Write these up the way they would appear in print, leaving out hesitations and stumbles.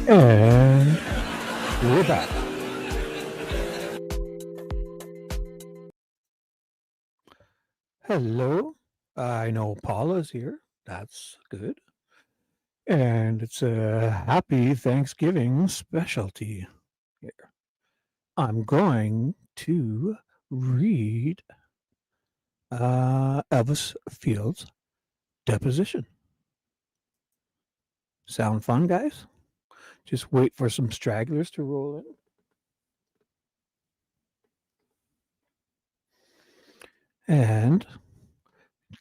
And we're back. Hello. I know Paula's here. That's good. And it's a happy Thanksgiving specialty here. I'm going to read Elvis Field's Deposition. Sound fun, guys? Just wait for some stragglers to roll in. And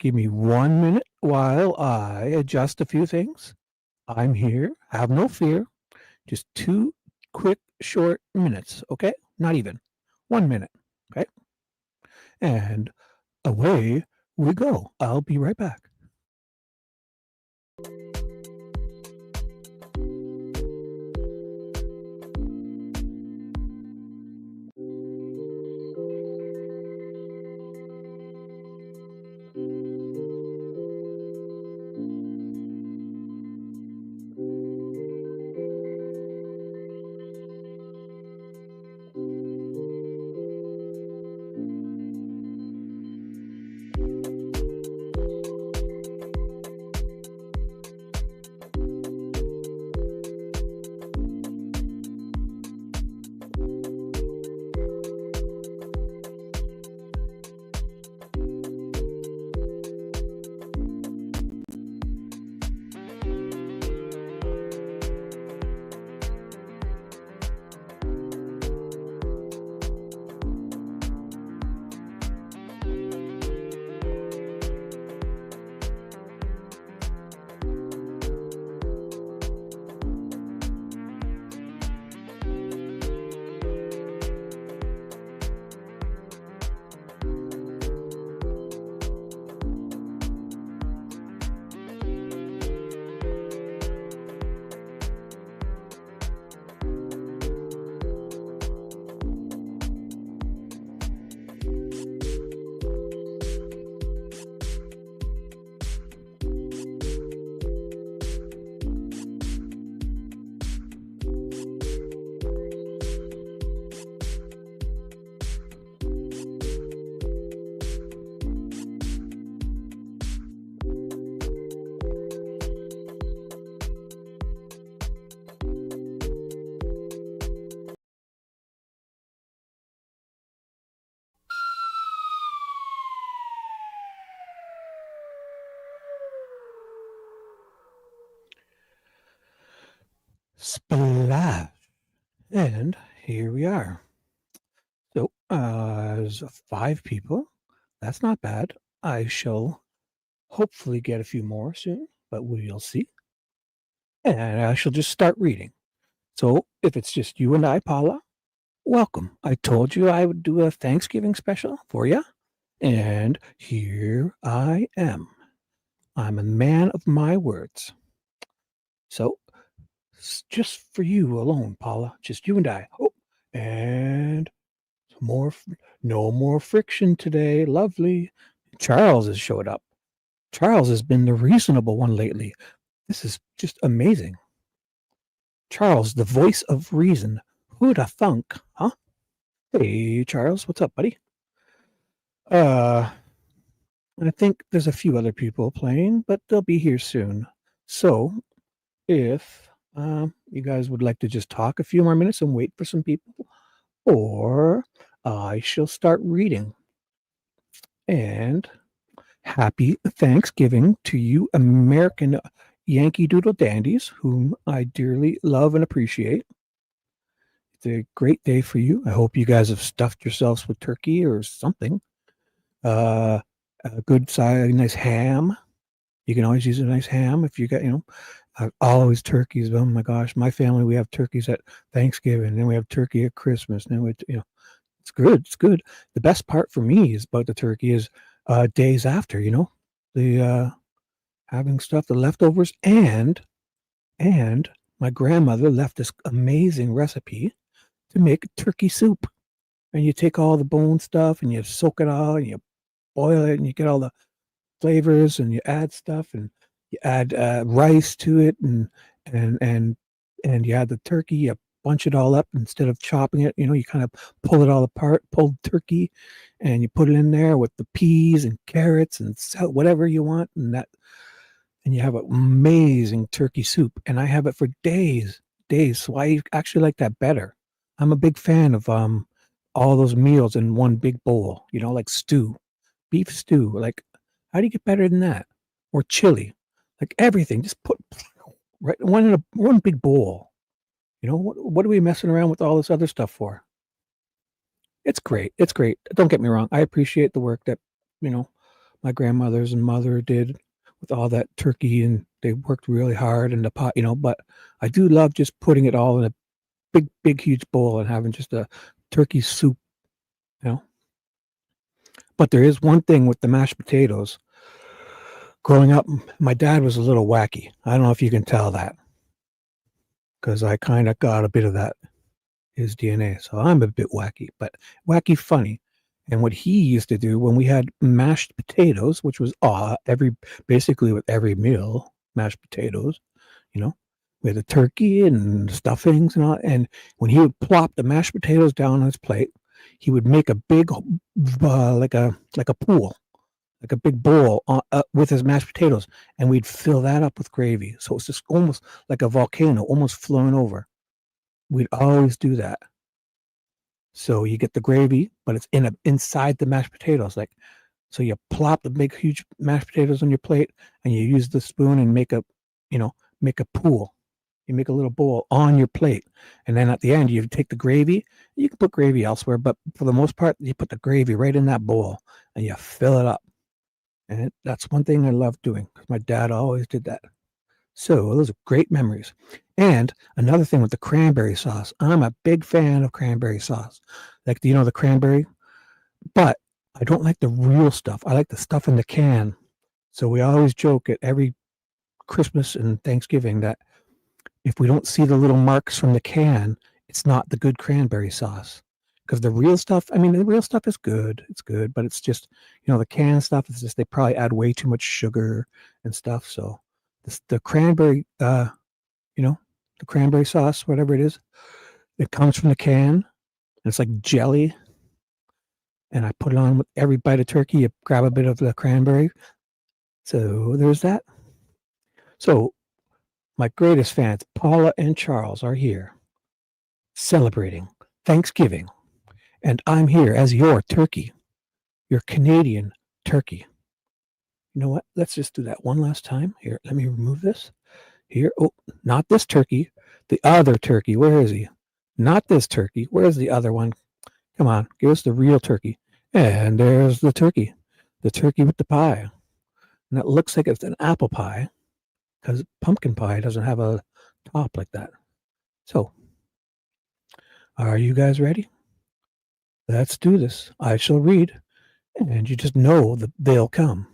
give me 1 minute while I adjust a few things. I'm here. Have no fear. Just 2 quick, short minutes, okay? Not even 1 minute, okay? And away we go. I'll be right back. Splash. And here we are. So, there's 5 people. That's not bad. I shall hopefully get a few more soon, but we'll see. And I shall just start reading. So, if it's just you and I, Paula, welcome. I told you I would do a Thanksgiving special for you, and here I am. I'm a man of my words. So, just for you alone, Paula, just you and I. Oh, and no more friction today. Lovely. Charles has showed up. Charles has been the reasonable one lately. This is just amazing. Charles, the voice of reason. Who'd have thunk, huh? Hey, Charles, what's up, buddy? I think there's a few other people playing, but they'll be here soon. So, if you guys would like to just talk a few more minutes and wait for some people, or I shall start reading. And happy Thanksgiving to you American Yankee Doodle dandies, whom I dearly love and appreciate. It's a great day for you. I hope you guys have stuffed yourselves with turkey or something. A good size, nice ham. You can always use a nice ham if you got, always turkeys. Oh my gosh, my family, we have turkeys at Thanksgiving, then we have turkey at Christmas. Then it's good. It's good. The best part for me is about the turkey is days after, the having stuff, the leftovers, and my grandmother left this amazing recipe to make turkey soup. And you take all the bone stuff and you soak it all and you boil it and you get all the flavors and you add stuff and you add rice to it and and you had the turkey, you bunch it all up instead of chopping it. You kind of pull it all apart, pull the turkey, and you put it in there with the peas and carrots and whatever you want, and you have an amazing turkey soup. And I have it for days, days. So I actually like that better. I'm a big fan of all those meals in one big bowl. Like stew, beef stew. Like, how do you get better than that? Or chili, like everything. Just put right one big bowl. What are we messing around with all this other stuff for? It's great. It's great. Don't get me wrong. I appreciate the work that, you know, my grandmothers and mother did with all that turkey, and they worked really hard in the pot, but I do love just putting it all in a big, big, huge bowl and having just a turkey soup, you know. But there is one thing with the mashed potatoes. Growing up, my dad was a little wacky. I don't know if you can tell that, because I kind of got a bit of that, his DNA. So I'm a bit wacky, but wacky funny. And what he used to do when we had mashed potatoes, which was basically with every meal, mashed potatoes, you know, with the turkey and stuffings and all. And when he would plop the mashed potatoes down on his plate, he would make a big, like a pool, like a big bowl with his mashed potatoes, and we'd fill that up with gravy. So it's just almost like a volcano, almost flowing over. We'd always do that. So you get the gravy, but it's inside the mashed potatoes. So you plop the big, huge mashed potatoes on your plate, and you use the spoon and make a pool. You make a little bowl on your plate, and then at the end you take the gravy. You can put gravy elsewhere, but for the most part, you put the gravy right in that bowl, and you fill it up. And that's one thing I love doing, because my dad always did that. So those are great memories. And another thing with the cranberry sauce, I'm a big fan of cranberry sauce. Like, the cranberry, but I don't like the real stuff. I like the stuff in the can. So we always joke at every Christmas and Thanksgiving that if we don't see the little marks from the can, it's not the good cranberry sauce. Because the real stuff, the real stuff is good. It's good, but it's just, the can stuff is just, they probably add way too much sugar and stuff. So the cranberry, the cranberry sauce, whatever it is, it comes from the can, and it's like jelly. And I put it on with every bite of turkey. You grab a bit of the cranberry. So there's that. So my greatest fans, Paula and Charles, are here celebrating Thanksgiving. And I'm here as your turkey, your Canadian turkey. You know what? Let's just do that one last time. Here, let me remove this. Here. Oh, not this turkey. The other turkey. Where is he? Not this turkey. Where's the other one? Come on, give us the real turkey. And there's the turkey with the pie. And it looks like it's an apple pie, because pumpkin pie doesn't have a top like that. So, are you guys ready? Let's do this. I shall read, and you just know that they'll come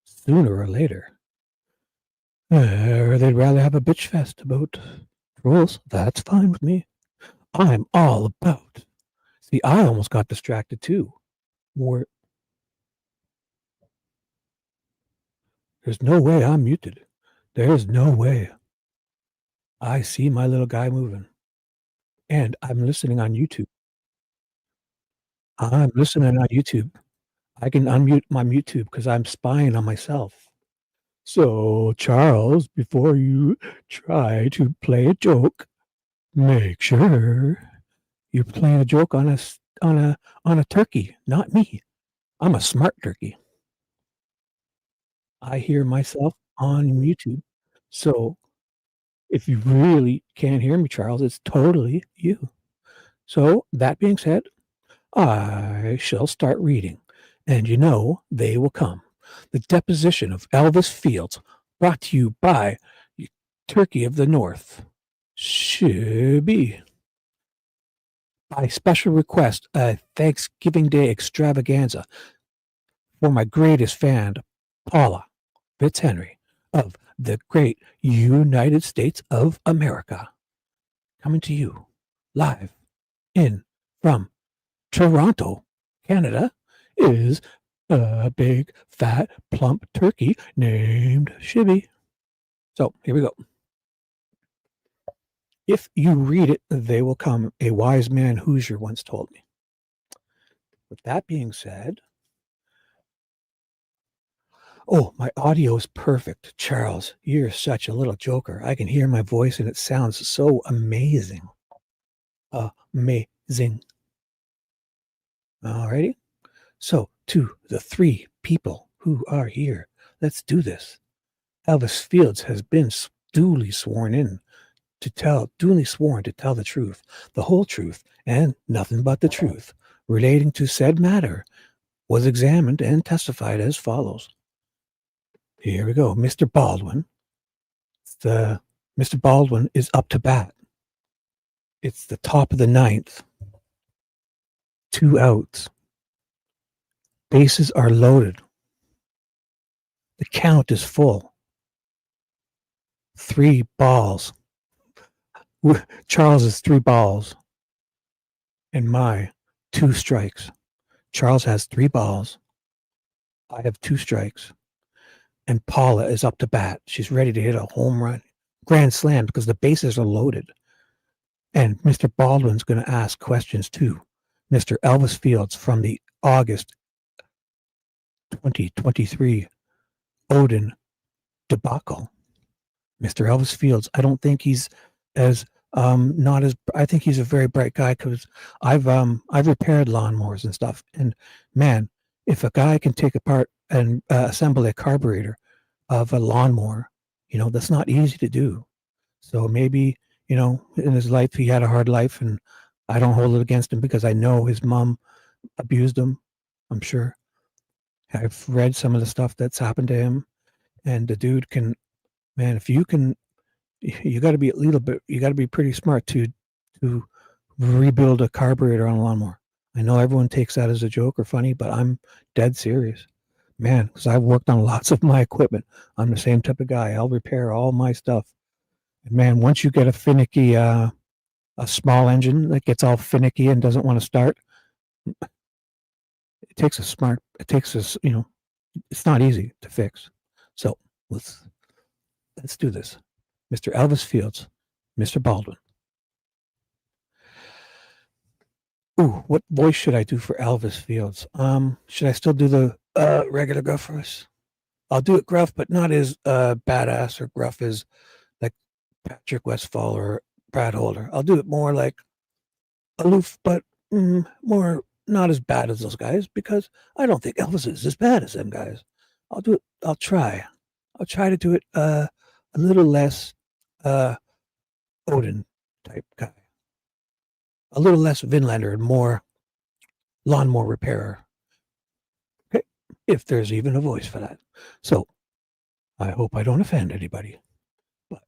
sooner or later. Or they'd rather have a bitch fest about trolls. That's fine with me. I'm all about. See, I almost got distracted too. There's no way I'm muted. There's no way. I see my little guy moving. And I'm listening on YouTube. I'm listening on YouTube. I can unmute my YouTube because I'm spying on myself. So, Charles, before you try to play a joke, make sure you're playing a joke on a turkey, not me. I'm a smart turkey. I hear myself on YouTube. So, if you really can't hear me, Charles, it's totally you. So, that being said, I shall start reading, and they will come. The Deposition of Elvis Field, brought to you by Turkey of the North, Shibby. By special request, a Thanksgiving Day extravaganza for my greatest fan, Paula Fitzhenry of the great United States of America. Coming to you live from Toronto, Canada, is a big, fat, plump turkey named Shibby. So here we go. If you read it, they will come, a wise man Hoosier once told me. With that being said, oh, my audio is perfect. Charles, you're such a little joker. I can hear my voice and it sounds so amazing. Amazing. Alrighty. So, to the three people who are here, let's do this. Elvis Fields has been duly sworn to tell the truth, the whole truth, and nothing but the truth relating to said matter, was examined and testified as follows. Here we go. Mr. Baldwin. Mr. Baldwin is up to bat. It's the top of the ninth. 2 outs. Bases are loaded. The count is full. 3 balls. Charles is 3 balls. And my 2 strikes. Charles has 3 balls. I have 2 strikes. And Paula is up to bat. She's ready to hit a home run. Grand slam because the bases are loaded. And Mr. Baldwin's going to ask questions too. Mr. Elvis Fields from the August 2023 Odin debacle. Mr. Elvis Fields, I don't think he's as I think he's a very bright guy because I've repaired lawnmowers and stuff. And man, if a guy can take apart and assemble a carburetor of a lawnmower, that's not easy to do. So maybe, in his life, he had a hard life, and I don't hold it against him because I know his mom abused him, I'm sure. I've read some of the stuff that's happened to him, and the dude can, man, if you can, you got to be you got to be pretty smart to rebuild a carburetor on a lawnmower. I know everyone takes that as a joke or funny, but I'm dead serious. Man, because I've worked on lots of my equipment. I'm the same type of guy. I'll repair all my stuff. And man, once you get a finicky, a small engine that gets all finicky and doesn't want to start, it takes it's not easy to fix. So let's do this. Mr. Elvis Fields, Mr. Baldwin. Ooh, what voice should I do for Elvis Fields? Should I still do the regular gruff voice? I'll do it gruff, but not as badass or gruff as like Patrick Westfall or Brad Holder. I'll do it more like aloof, but more not as bad as those guys because I don't think Elvis is as bad as them guys. I'll do it. I'll try to do it a little less Odin type guy. A little less Vinlander and more lawnmower repairer. Okay, if there's even a voice for that. So, I hope I don't offend anybody. But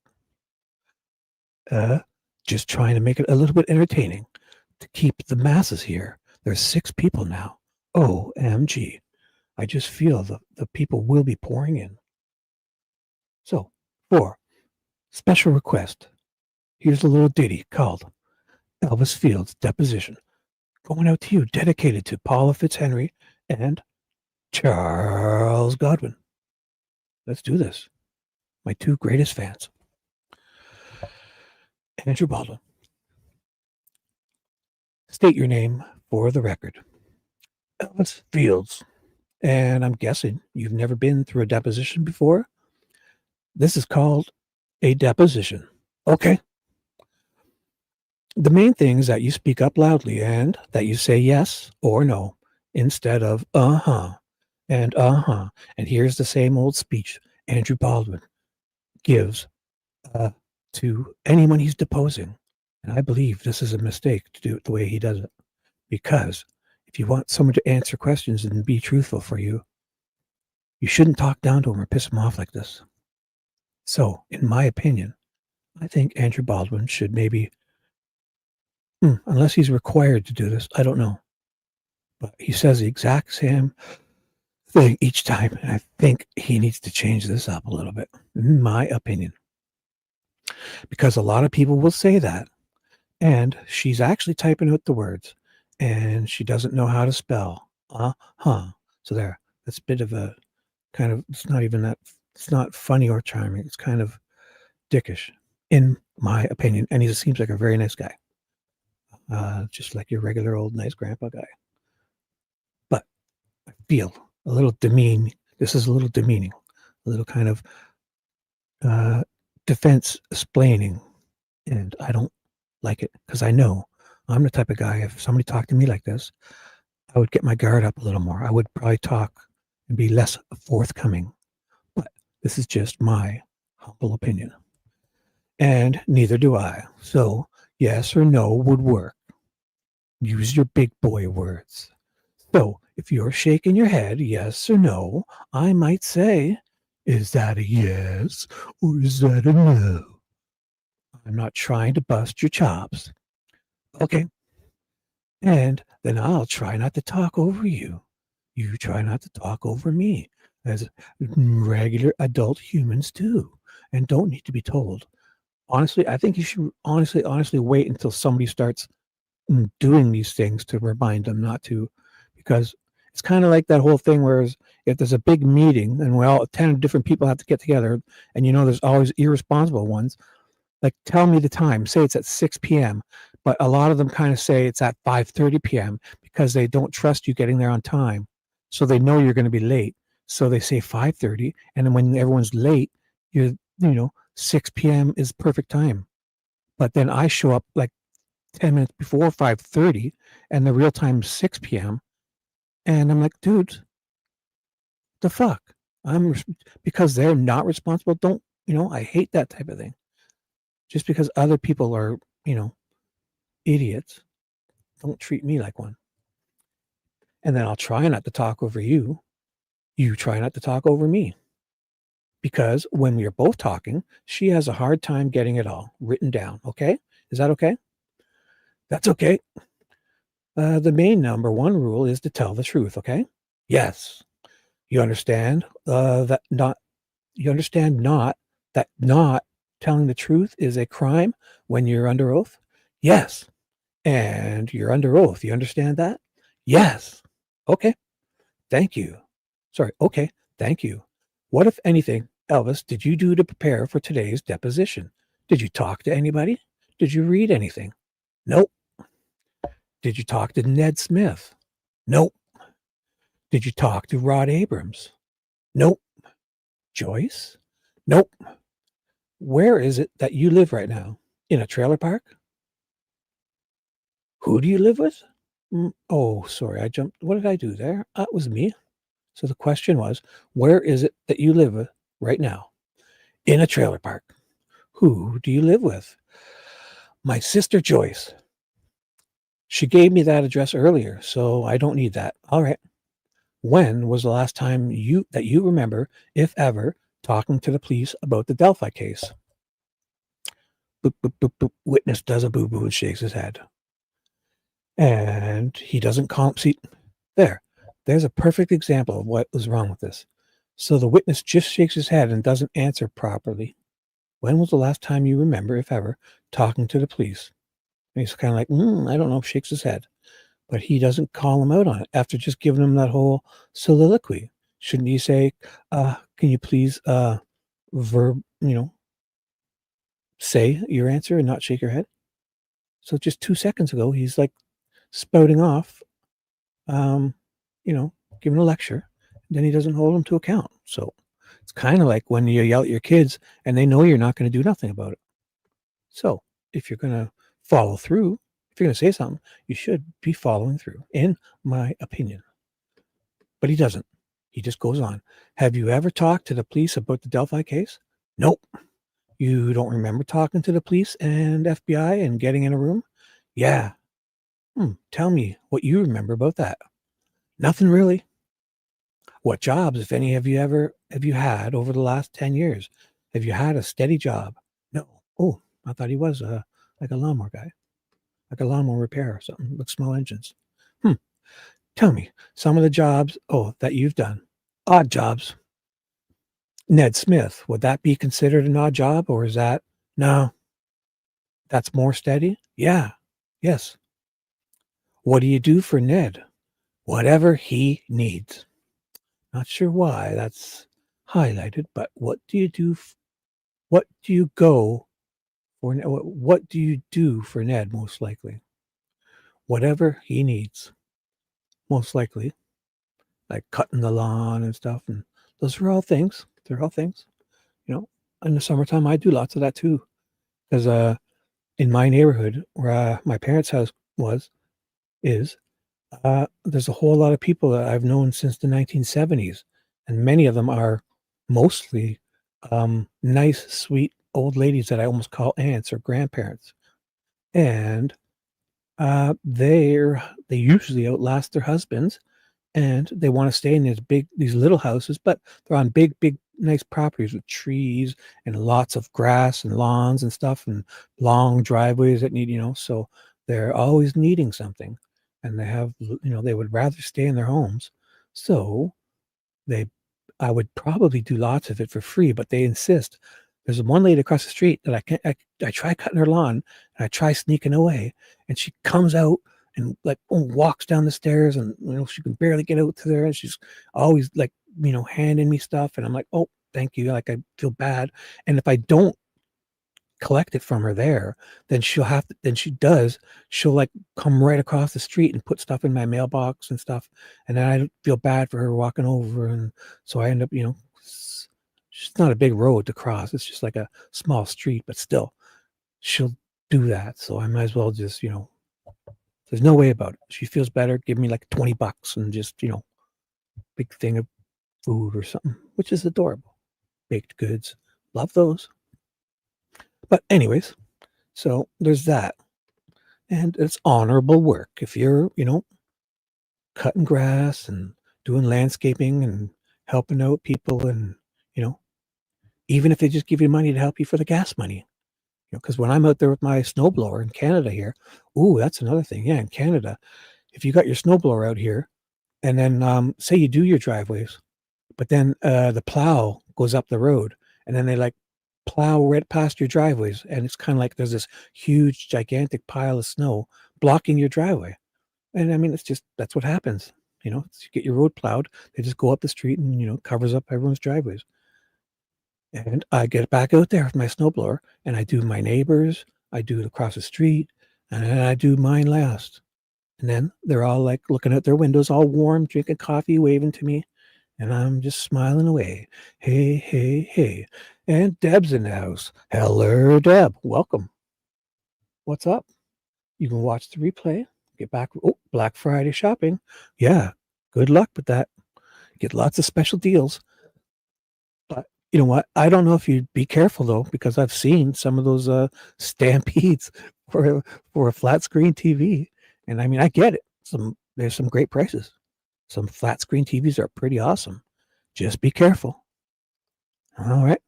just trying to make it a little bit entertaining to keep the masses here. There's 6 people now. OMG. I just feel the people will be pouring in. So, for special request, here's a little ditty called Elvis Field's Deposition, going out to you, dedicated to Paula Fitzhenry and Charles Godwin. Let's do this. My 2 greatest fans. Andrew Baldwin. State your name for the record. Elvis Fields. And I'm guessing you've never been through a deposition before. This is called a deposition. Okay. The main thing is that you speak up loudly and that you say yes or no instead of uh-huh and uh-huh. And here's the same old speech Andrew Baldwin gives to anyone he's deposing. And I believe this is a mistake to do it the way he does it. Because if you want someone to answer questions and be truthful for you, you shouldn't talk down to him or piss him off like this. So, in my opinion, I think Andrew Baldwin should maybe, unless he's required to do this, I don't know. But he says the exact same thing each time. And I think he needs to change this up a little bit, in my opinion. Because a lot of people will say that. And she's actually typing out the words. And she doesn't know how to spell. So there. That's a bit of a kind of, it's not funny or charming. It's kind of dickish, in my opinion. And he seems like a very nice guy, just like your regular old nice grandpa guy. But I feel a little demeaning. This is a little demeaning, a little kind of defense explaining, and I don't like it because I know I'm the type of guy. If somebody talked to me like this, I would get my guard up a little more. I would probably talk and be less forthcoming. But this is just my humble opinion, and neither do I. So yes or no would work. Use your big boy words. So if you're shaking your head, yes or no, I might say, is that a yes or is that a no? I'm not trying to bust your chops. Okay. And then I'll try not to talk over you. You try not to talk over me, as regular adult humans do, and don't need to be told. Honestly, I think you should honestly wait until somebody starts doing these things to remind them not to, because it's kind of like that whole thing where if there's a big meeting and 10 different people have to get together, and there's always irresponsible ones, like tell me the time, say it's at 6 p.m., but a lot of them kind of say it's at 5:30 p.m. because they don't trust you getting there on time, so they know you're going to be late, so they say 5:30, and then when everyone's late, 6 p.m. is perfect time. But then I show up like 10 minutes before 5:30, and the real time is 6 p.m. And I'm like, dude, the fuck? Because they're not responsible. Don't, I hate that type of thing. Just because other people are, idiots, don't treat me like one. And then I'll try not to talk over you. You try not to talk over me. Because when we are both talking, she has a hard time getting it all written down. Okay? Is that okay? That's okay. The main number one rule is to tell the truth. Okay? Yes. You understand that not telling the truth is a crime when you're under oath? Yes. And you're under oath. You understand that? Yes. Okay. Thank you. Sorry. Okay. Thank you. What, if anything, Elvis, did you do to prepare for today's deposition? Did you talk to anybody? Did you read anything? Nope. Did you talk to Ned Smith? Nope. Did you talk to Rod Abrams? Nope. Joyce? Nope. Where is it that you live right now? In a trailer park? Who do you live with? Oh, sorry, I jumped. What did I do there? It was me. So the question was, where is it that you live with right now? In a trailer park. Who do you live with? My sister Joyce. She gave me that address earlier, so I don't need that. All right. When was the last time you remember, if ever, talking to the police about the Delphi case? Boop, boop, boop, boop. Witness does a boo-boo and shakes his head. And he doesn't see, there's a perfect example of what was wrong with this. So the witness just shakes his head and doesn't answer properly. When was the last time you remember, if ever, talking to the police? And he's kind of like, I don't know, shakes his head. But he doesn't call him out on it after just giving him that whole soliloquy. Shouldn't you say, can you please say your answer and not shake your head? So just 2 seconds ago, he's like spouting off, giving a lecture, and then he doesn't hold them to account. So it's kind of like when you yell at your kids and they know you're not going to do nothing about it. So if you're going to follow through, if you're going to say something, you should be following through, in my opinion. But he doesn't. He just goes on. Have you ever talked to the police about the Delphi case? Nope. You don't remember talking to the police and FBI and getting in a room? Yeah. Tell me what you remember about that. Nothing really. What jobs, if any, have you had over the last 10 years? Have you had a steady job? No. Oh, I thought he was like a lawnmower guy, like a lawnmower repair or something with small engines. Tell me some of the jobs, that you've done. Odd jobs. Ned Smith, would that be considered an odd job, or is that, no, that's more steady? Yeah. Yes. What do you do for Ned? Whatever he needs. Not sure why that's highlighted, but what do you do? What do you go for what do you do for Ned most likely? Whatever he needs, most likely, like cutting the lawn and stuff. And those are all things. They're all things. In the summertime, I do lots of that too. Because in my neighborhood where my parents' house is, there's a whole lot of people that I've known since the 1970s, and many of them are mostly nice, sweet old ladies that I almost call aunts or grandparents, and they usually outlast their husbands, and they want to stay in these little houses, but they're on big, nice properties with trees and lots of grass and lawns and stuff, and long driveways that need, so they're always needing something, and they would rather stay in their homes. So they I would probably do lots of it for free, but they insist. There's one lady across the street that I try cutting her lawn, and I try sneaking away, and she comes out and like walks down the stairs, and she can barely get out to there, and she's always like handing me stuff, and I'm like, oh, thank you, like I feel bad, and if I don't collect it from her there, then she'll like come right across the street and put stuff in my mailbox and stuff, and then I feel bad for her walking over, and so I end up it's not a big road to cross, it's just like a small street, but still she'll do that, so I might as well just there's no way about it. She feels better, give me like $20 and just big thing of food or something, which is adorable. Baked goods, love those. But anyways, so there's that. And it's honorable work. If you're, cutting grass and doing landscaping and helping out people, and, even if they just give you money to help you for the gas money, because when I'm out there with my snowblower in Canada here, ooh, that's another thing. Yeah, in Canada, if you got your snowblower out here, and then say you do your driveways, but then the plow goes up the road, and then they like plow right past your driveways, and it's kind of like there's this huge gigantic pile of snow blocking your driveway. And I mean, that's what happens. You get your road plowed, they just go up the street and covers up everyone's driveways. And I get back out there with my snowblower, and I do my neighbors, I do it across the street, and then I do mine last. And then they're all like looking out their windows, all warm, drinking coffee, waving to me, and I'm just smiling away. Hey, hey, hey. And Deb's in the house. Hello, Deb. Welcome. What's up? You can watch the replay. Get back. Oh, Black Friday shopping. Yeah. Good luck with that. Get lots of special deals. But you know what? I don't know if you'd be careful though, because I've seen some of those stampedes for a flat screen TV. And I mean, I get it. There's some great prices. Some flat screen TVs are pretty awesome. Just be careful. All right.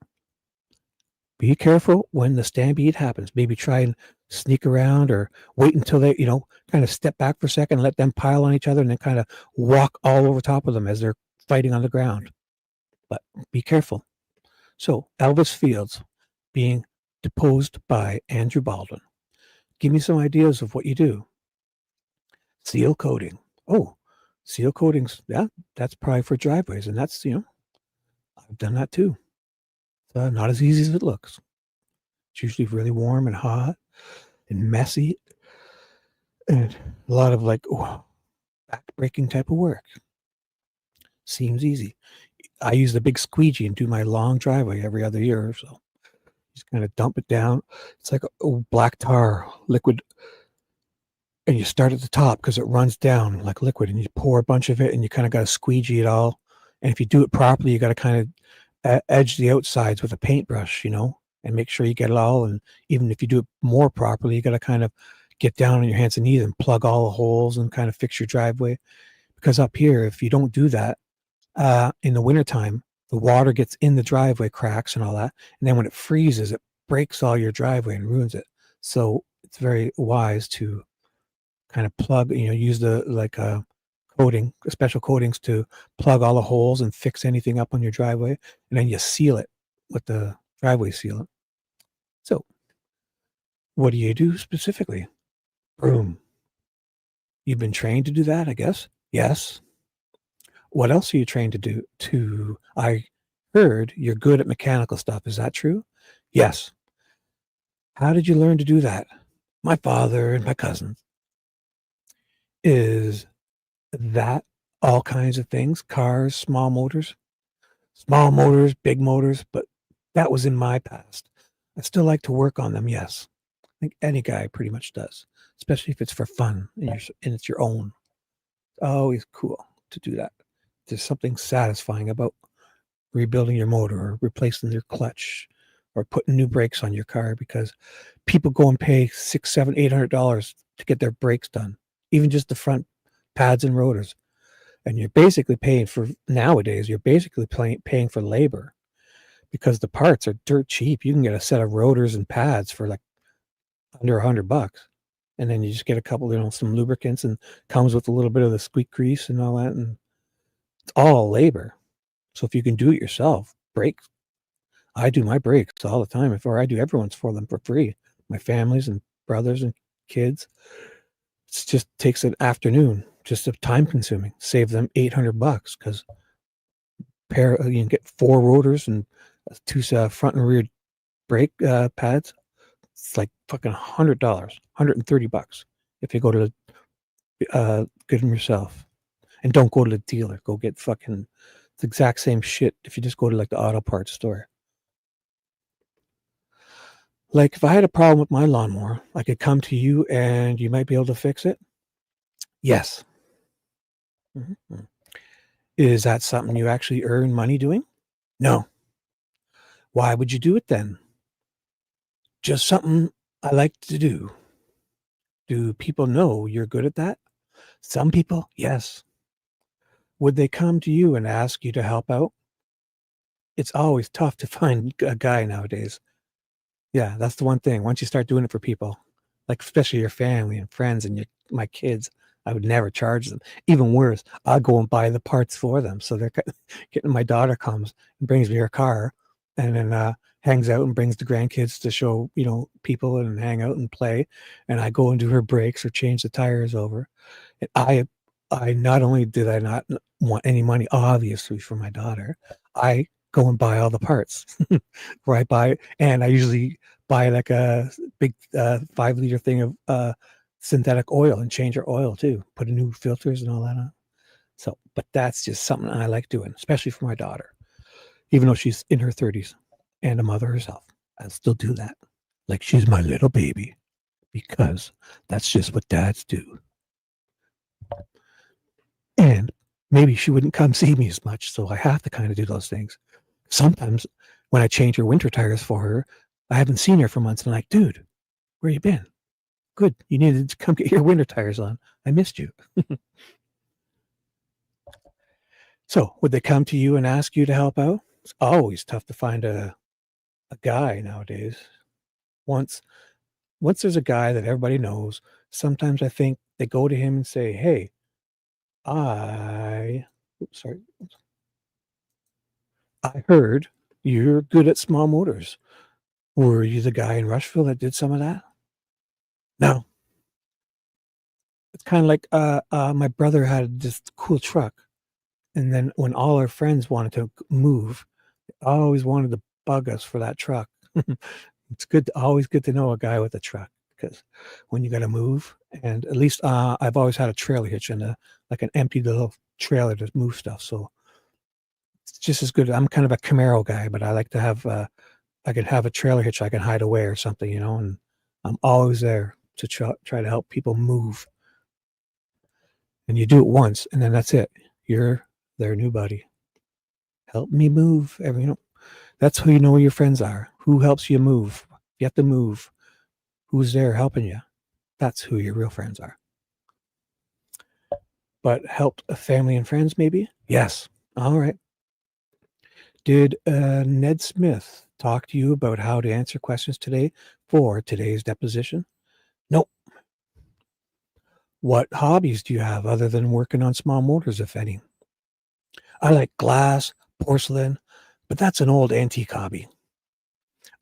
Be careful when the stampede happens. Maybe try and sneak around, or wait until they, kind of step back for a second, let them pile on each other, and then kind of walk all over top of them as they're fighting on the ground. But be careful. So Elvis Fields being deposed by Andrew Baldwin. Give me some ideas of what you do. Seal coating. Oh, seal coatings. Yeah, that's probably for driveways. And that's, I've done that too. It's not as easy as it looks. It's usually really warm and hot and messy, and a lot of like back-breaking type of work. Seems easy. I use the big squeegee and do my long driveway every other year or so. Just kind of dump it down. It's like a black tar liquid, and you start at the top because it runs down like liquid, and you pour a bunch of it, and you kind of got to squeegee it all. And if you do it properly, you got to kind of edge the outsides with a paintbrush, and make sure you get it all. And even if you do it more properly, you got to kind of get down on your hands and knees and plug all the holes and kind of fix your driveway. Because up here, if you don't do that, in the wintertime, the water gets in the driveway cracks and all that. And then when it freezes, it breaks all your driveway and ruins it. So it's very wise to kind of plug, use the special coatings to plug all the holes and fix anything up on your driveway. And then you seal it with the driveway sealant. So what do you do specifically? Broom. You've been trained to do that, I guess? Yes. What else are you trained to do? I heard you're good at mechanical stuff. Is that true? Yes. How did you learn to do that? My father and my cousins. Is that all kinds of things? Cars, small motors, big motors, but that was in my past. I still like to work on them, yes. I think any guy pretty much does, especially if it's for fun and it's your own. It's always cool to do that. There's something satisfying about rebuilding your motor or replacing your clutch or putting new brakes on your car, because people go and pay $600, $700, $800 to get their brakes done, even just the front pads and rotors. And you're basically paying for, nowadays, you're basically paying for labor, because the parts are dirt cheap. You can get a set of rotors and pads for like under $100. And then you just get a couple, some lubricants, and comes with a little bit of the squeak grease and all that. And it's all labor. So if you can do it yourself, brakes, I do my brakes all the time. Or I do everyone's for them for free. My families and brothers and kids. It just takes an afternoon, just a time consuming. Save them $800 because you can get 4 rotors and 2 front and rear brake pads. It's like fucking $100, $130 if you go to get them yourself. And don't go to the dealer. Go get fucking the exact same shit if you just go to like the auto parts store. Like if I had a problem with my lawnmower, I could come to you and you might be able to fix it. Yes. Mm-hmm. Is that something you actually earn money doing? No. Why would you do it then? Just something I like to do. Do people know you're good at that? Some people, yes. Would they come to you and ask you to help out? It's always tough to find a guy nowadays. Yeah, that's the one thing. Once you start doing it for people, like especially your family and friends and my kids, I would never charge them. Even worse, I'll go and buy the parts for them. So they're getting, my daughter comes and brings me her car, and then hangs out and brings the grandkids to show, people and hang out and play. And I go and do her brakes or change the tires over. And I not only did I not want any money, obviously, for my daughter, I go and buy all the parts where I buy, and I usually buy like a big 5-liter thing of synthetic oil and change her oil too, put in new filters and all that on. So, but that's just something I like doing, especially for my daughter, even though she's in her 30s and a mother herself. I'll still do that. Like she's my little baby, because that's just what dads do. And maybe she wouldn't come see me as much, so I have to kind of do those things. Sometimes when I change her winter tires for her, I haven't seen her for months. And I'm like, dude, where you been? Good. You needed to come get your winter tires on. I missed you. So would they come to you and ask you to help out? It's always tough to find a guy nowadays. Once there's a guy that everybody knows, sometimes I think they go to him and say, hey, I heard you're good at small motors. Were you the guy in Rushville that did some of that? No. It's kind of like my brother had this cool truck, and then when all our friends wanted to move, they always wanted to bug us for that truck. It's always good to know a guy with a truck, because when you got to move, and at least I've always had a trailer hitch and like an empty little trailer to move stuff. So it's just as good. I'm kind of a Camaro guy, but I like to have I could have a trailer hitch I can hide away or something, and I'm always there to try to help people move. And you do it once, and then that's it. You're their new buddy. Help me move. That's who your friends are. Who helps you move? You have to move. Who's there helping you? That's who your real friends are. But helped a family and friends, maybe? Yes. All right. Did Ned Smith talk to you about how to answer questions today for today's deposition? Nope. What hobbies do you have other than working on small motors, if any? I like glass, porcelain, but that's an old antique hobby.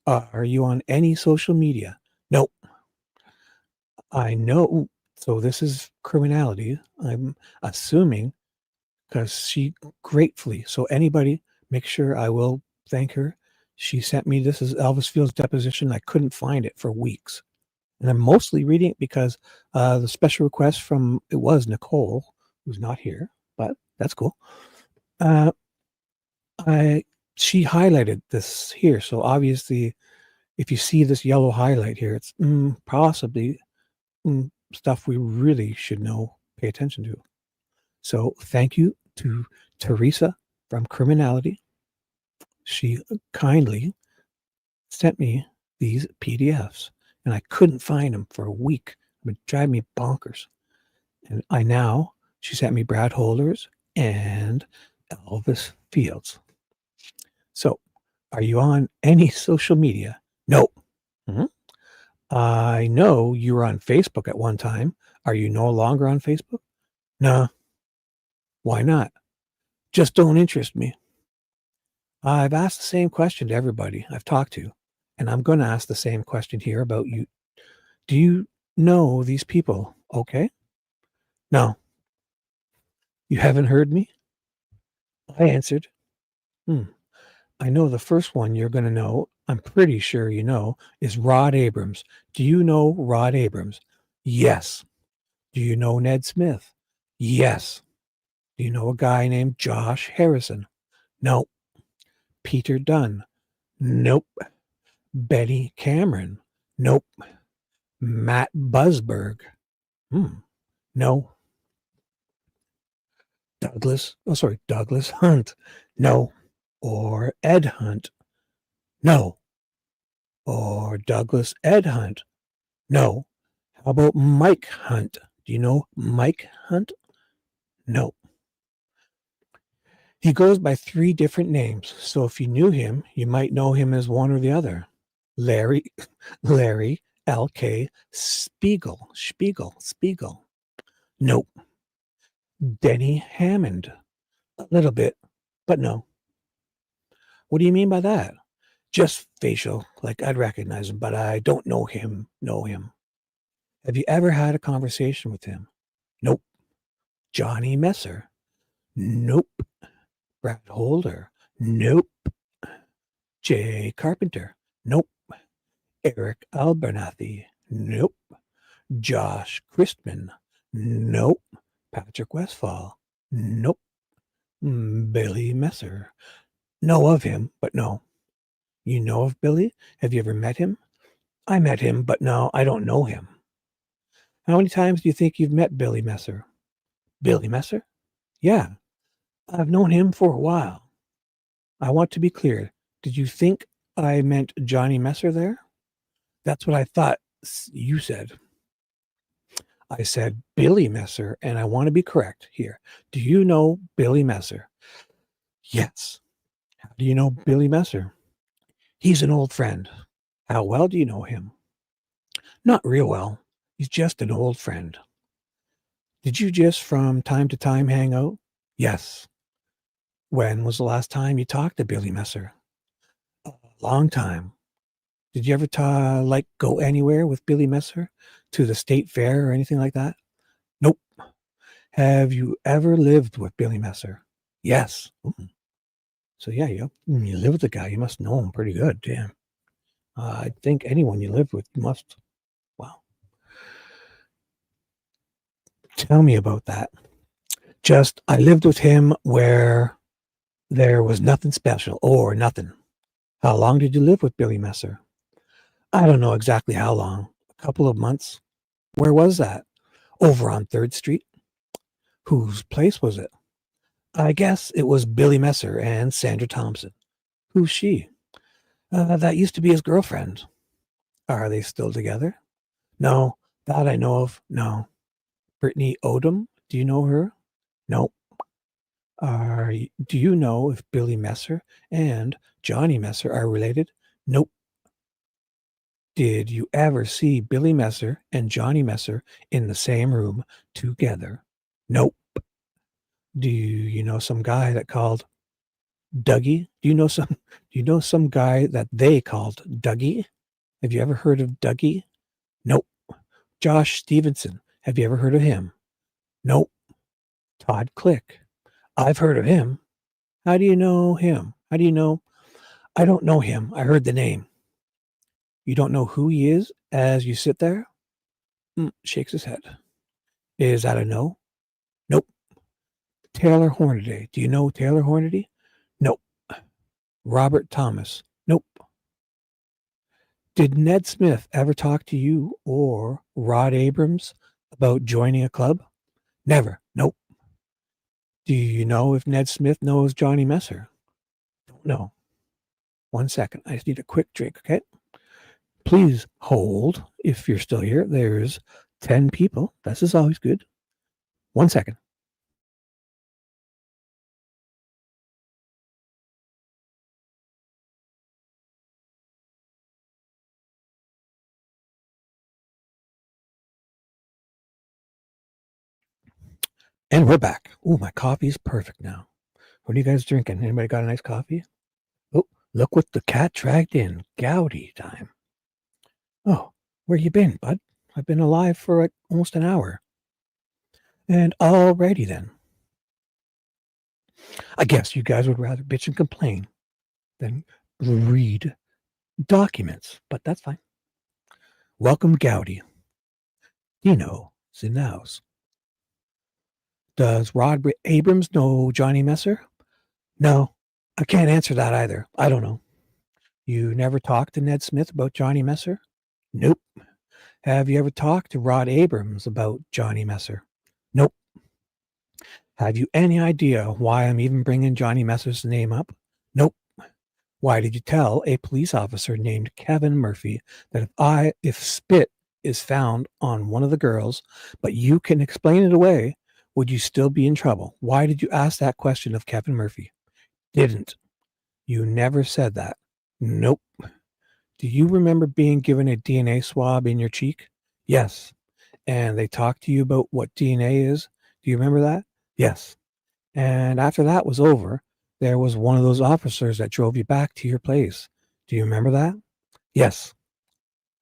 Are you on any social media? Nope. I know. So this is criminality, I'm assuming, because she gratefully. So anybody, make sure I will thank her. She sent me, this is Elvis Field's Deposition. I couldn't find it for weeks. And I'm mostly reading it because the special request from, it was Nicole, who's not here, but that's cool. She highlighted this here. So obviously, if you see this yellow highlight here, it's possibly stuff we really should know, pay attention to. So thank you to Teresa from Criminality. She kindly sent me these PDFs, and I couldn't find them for a week. It would drive me bonkers. And she sent me Brad Holder's and Elvis Fields. So, are you on any social media? No. Mm-hmm. I know you were on Facebook at one time. Are you no longer on Facebook? No. Why not? Just don't interest me. I've asked the same question to everybody I've talked to, and I'm going to ask the same question here about you. Do you know these people? Okay. No. You haven't heard me? I answered. I know the first one you're going to know, I'm pretty sure you know, is Rod Abrams. Do you know Rod Abrams? Yes. Do you know Ned Smith? Yes. Do you know a guy named Josh Harrison? No. Peter Dunn? Nope. Betty Cameron? Nope. Matt Busberg? No. Douglas Hunt? No. Or Ed Hunt? No. Or Douglas Ed Hunt? No. How about Mike Hunt? Do you know Mike Hunt? No. He goes by 3 different names, so if you knew him, you might know him as one or the other. Larry L.K. Spiegel. Nope. Denny Hammond. A little bit, but no. What do you mean by that? Just facial, like I'd recognize him, but I don't know him. Have you ever had a conversation with him? Nope. Johnny Messer? Nope. Brad Holder? Nope. Jay Carpenter? Nope. Eric Abernathy? Nope. Josh Christman? Nope. Patrick Westfall? Nope. Billy Messer? Know of him, but no. You know of Billy? Have you ever met him? I met him, but no, I don't know him. How many times do you think you've met Billy Messer? Billy Messer? Yeah. I've known him for a while. I want to be clear. Did you think I meant Johnny Messer there? That's what I thought you said. I said Billy Messer, and I want to be correct here. Do you know Billy Messer? Yes. How do you know Billy Messer? He's an old friend. How well do you know him? Not real well. He's just an old friend. Did you just from time to time hang out? Yes. When was the last time you talked to Billy Messer? A long time. Did you ever go anywhere with Billy Messer? To the state fair or anything like that? Nope. Have you ever lived with Billy Messer? Yes. So yeah, you live with the guy. You must know him pretty good. Damn. I think anyone you live with must. Wow. Tell me about that. Just, I lived with him where there was nothing special or nothing. How long did you live with Billy Messer? I don't know exactly how long. A couple of months. Where was that? Over on 3rd Street. Whose place was it? I guess it was Billy Messer and Sandra Thompson. Who's she? That used to be his girlfriend. Are they still together? No, that I know of. No. Brittany Odom? Do you know her? No. Do you know if Billy Messer and Johnny Messer are related? Nope. Did you ever see Billy Messer and Johnny Messer in the same room together? Nope. Do you know some guy that called Dougie? Do you know some guy that they called Dougie? Have you ever heard of Dougie? Nope. Josh Stevenson. Have you ever heard of him? Nope. Todd Click. I've heard of him. How do you know him? How do you know? I don't know him. I heard the name. You don't know who he is as you sit there? Shakes his head. Is that a no? Nope. Taylor Hornaday. Do you know Taylor Hornaday? Nope. Robert Thomas. Nope. Did Ned Smith ever talk to you or Rod Abrams about joining a club? Never. Nope. Do you know if Ned Smith knows Johnny Messer? Don't know. 1 second. I just need a quick drink, okay? Please hold if you're still here. There's 10 people. This is always good. 1 second. And we're back. Oh, my coffee's perfect now. What are you guys drinking? Anybody got a nice coffee? Oh, look what the cat dragged in. Gowdy time. Oh, where you been, bud? I've been alive for like almost an hour. And already then. I guess you guys would rather bitch and complain than read documents, but that's fine. Welcome, Gowdy. Dino Zinaus. Does Rod Abrams know Johnny Messer? No, I can't answer that either. I don't know. You never talked to Ned Smith about Johnny Messer? Nope. Have you ever talked to Rod Abrams about Johnny Messer? Nope. Have you any idea why I'm even bringing Johnny Messer's name up? Nope. Why did you tell a police officer named Kevin Murphy that if spit is found on one of the girls, but you can explain it away, would you still be in trouble? Why did you ask that question of Kevin Murphy? Didn't. You never said that. Nope. Do you remember being given a DNA swab in your cheek? Yes. And they talked to you about what DNA is? Do you remember that? Yes. And after that was over, there was one of those officers that drove you back to your place. Do you remember that? Yes.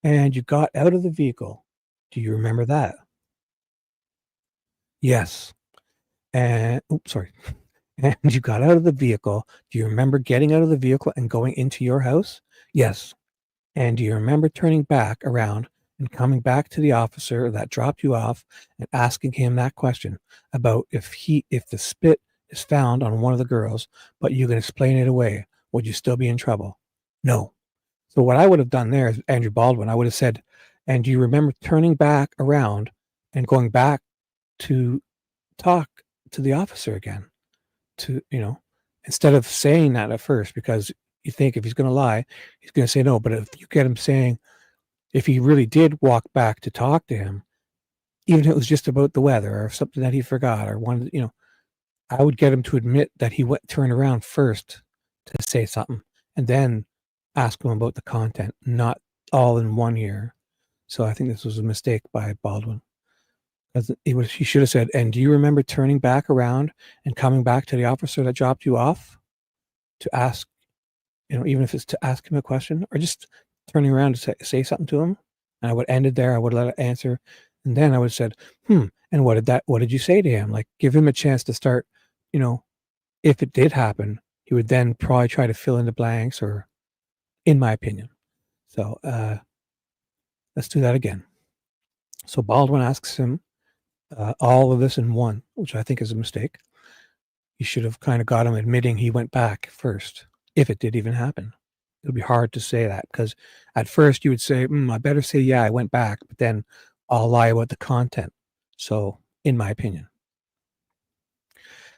And you got out of the vehicle. Do you remember that? Yes. And, oops, sorry. And you got out of the vehicle. Do you remember getting out of the vehicle and going into your house? Yes. And do you remember turning back around and coming back to the officer that dropped you off and asking him that question about if the spit is found on one of the girls, but you can explain it away, would you still be in trouble? No. So what I would have done there is Andrew Baldwin, I would have said, and do you remember turning back around and going back to talk to the officer again? To, instead of saying that at first, because you think if he's going to lie, he's going to say no. But if you get him saying, if he really did walk back to talk to him, even if it was just about the weather or something that he forgot or wanted, I would get him to admit that he turned around first to say something and then ask him about the content, not all in one here. So I think this was a mistake by Baldwin. He should have said, and do you remember turning back around and coming back to the officer that dropped you off to ask, even if it's to ask him a question or just turning around to say something to him? And I would end it there. I would let it answer. And then I would have said, and what did you say to him? Like, give him a chance to start, if it did happen, he would then probably try to fill in the blanks, or in my opinion. So let's do that again. So Baldwin asks him all of this in one, which I think is a mistake. You should have kind of got him admitting he went back first, if it did even happen. It would be hard to say that because at first you would say, I better say, yeah, I went back, but then I'll lie about the content. So, in my opinion.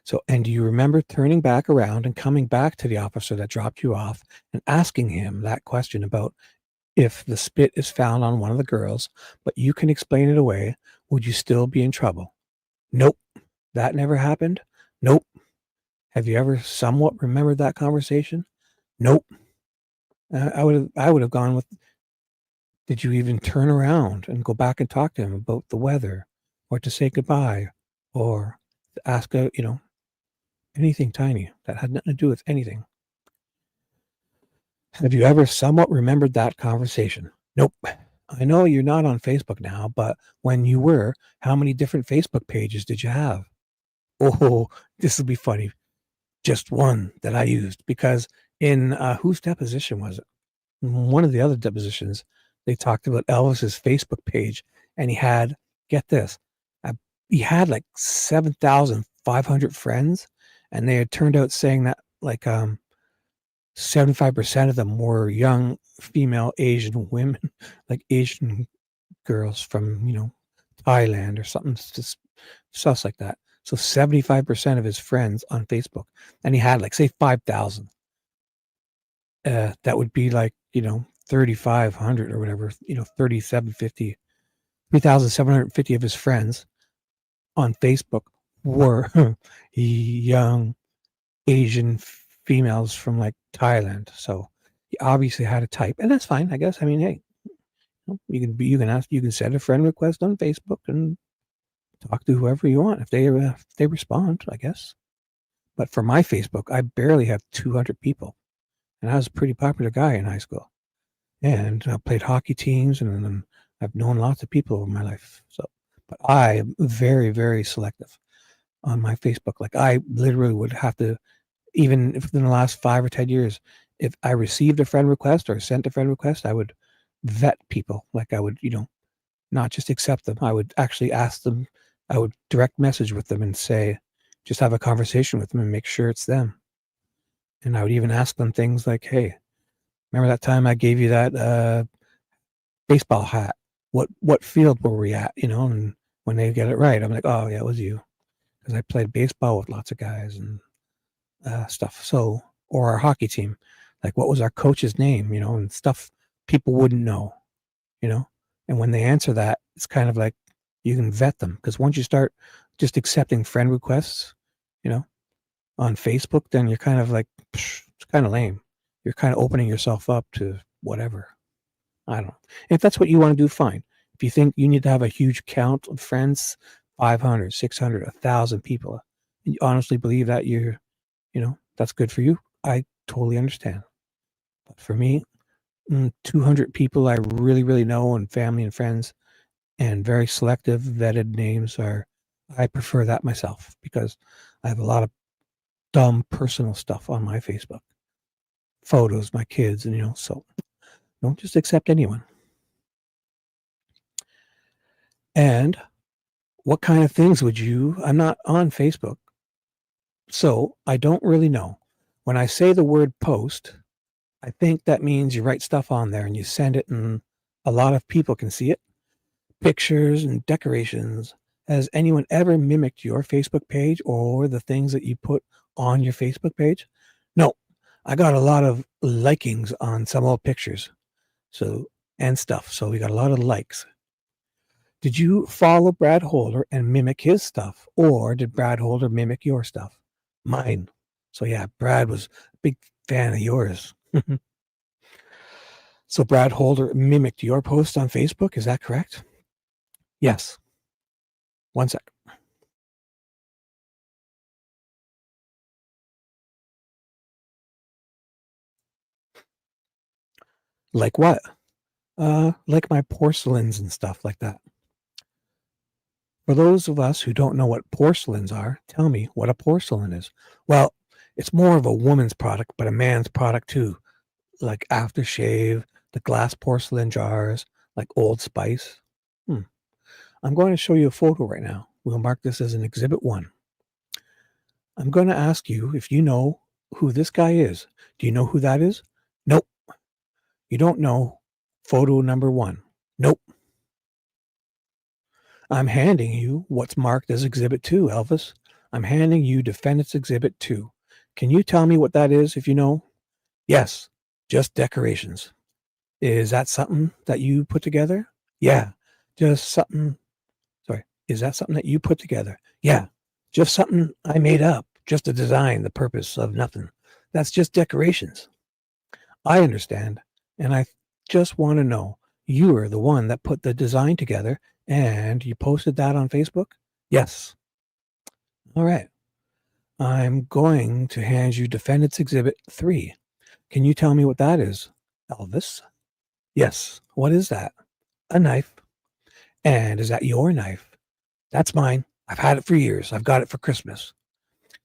So, and do you remember turning back around and coming back to the officer that dropped you off and asking him that question about if the spit is found on one of the girls, but you can explain it away, would you still be in trouble? Nope. That never happened? Nope. Have you ever somewhat remembered that conversation? Nope. I would have gone with, did you even turn around and go back and talk to him about the weather, or to say goodbye, or to ask anything tiny that had nothing to do with anything? Have you ever somewhat remembered that conversation? Nope. I know you're not on Facebook now, but when you were, how many different Facebook pages did you have? Oh, this will be funny. Just one that I used, because In whose deposition was it? One of the other depositions, they talked about Elvis's Facebook page, and he had, get this, uh, he had like 7,500 friends, and they had turned out saying that like 75% of them were young female Asian women, like Asian girls from, Thailand or something, just stuff like that. So 75% of his friends on Facebook, and he had like, say, 5,000. That would be like, 3,500 or whatever, 3,750, 3,750 of his friends on Facebook were young Asian females from like Thailand. So he obviously had a type, and that's fine, I guess. I mean, hey, you can send a friend request on Facebook and talk to whoever you want if they respond, I guess. But for my Facebook, I barely have 200 people, and I was a pretty popular guy in high school, and I played hockey teams, and I've known lots of people over my life. So, but I am very, very selective on my Facebook. Like I literally would have to, even if in the last 5 or 10 years, if I received a friend request or sent a friend request, I would vet people. Like I would, not just accept them. I would actually ask them. I would direct message with them and say, just have a conversation with them and make sure it's them. And I would even ask them things like, "Hey, remember that time I gave you that baseball hat? What field were we at?" And when they get it right, I'm like, "Oh yeah, it was you," because I played baseball with lots of guys and stuff. So, or our hockey team, like what was our coach's name? And stuff people wouldn't know. And when they answer that, it's kind of like you can vet them, because once you start just accepting friend requests, you know, on Facebook, then you're kind of like, it's kind of lame. You're kind of opening yourself up to whatever. I don't know. If that's what you want to do, fine. If you think you need to have a huge count of friends, 500, 600, 1,000 people, and you honestly believe that that's good for you, I totally understand. But for me, 200 people I really, really know, and family and friends, and very selective vetted names I prefer that myself, because I have a lot of dumb personal stuff on my Facebook, photos, my kids, and so don't just accept anyone. And what kind of things would I'm not on Facebook, so I don't really know. When I say the word post, I think that means you write stuff on there and you send it, and a lot of people can see it. Pictures and decorations. Has anyone ever mimicked your Facebook page or the things that you put on your Facebook page? No, I got a lot of likings on some old pictures. And stuff. So we got a lot of likes. Did you follow Brad Holder and mimic his stuff, or did Brad Holder mimic your stuff? Mine. So yeah, Brad was a big fan of yours. So Brad Holder mimicked your post on Facebook, is that correct? Yes. One sec. Like what? Like my porcelains and stuff like that. For those of us who don't know what porcelains are, tell me what a porcelain is. Well, it's more of a woman's product, but a man's product too, like aftershave, the glass porcelain jars, like Old Spice. I'm going to show you a photo right now. We'll mark this as an Exhibit 1. I'm going to ask you if you know who this guy is. Do you know who that is? Nope. You don't know photo number 1. Nope. I'm handing you what's marked as Exhibit 2, Elvis. I'm handing you Defendant's Exhibit 2. Can you tell me what that is if you know? Yes, just decorations. Is that something that you put together? Yeah, just something. Sorry, is that something that you put together? Yeah, just something I made up, just a design, the purpose of nothing. That's just decorations. I understand, and I just want to know, you are the one that put the design together and you posted that on Facebook? Yes. All right. I'm going to hand you Defendant's Exhibit 3. Can you tell me what that is, Elvis? Yes. What is that? A knife. And is that your knife? That's mine. I've had it for years. I've got it for Christmas.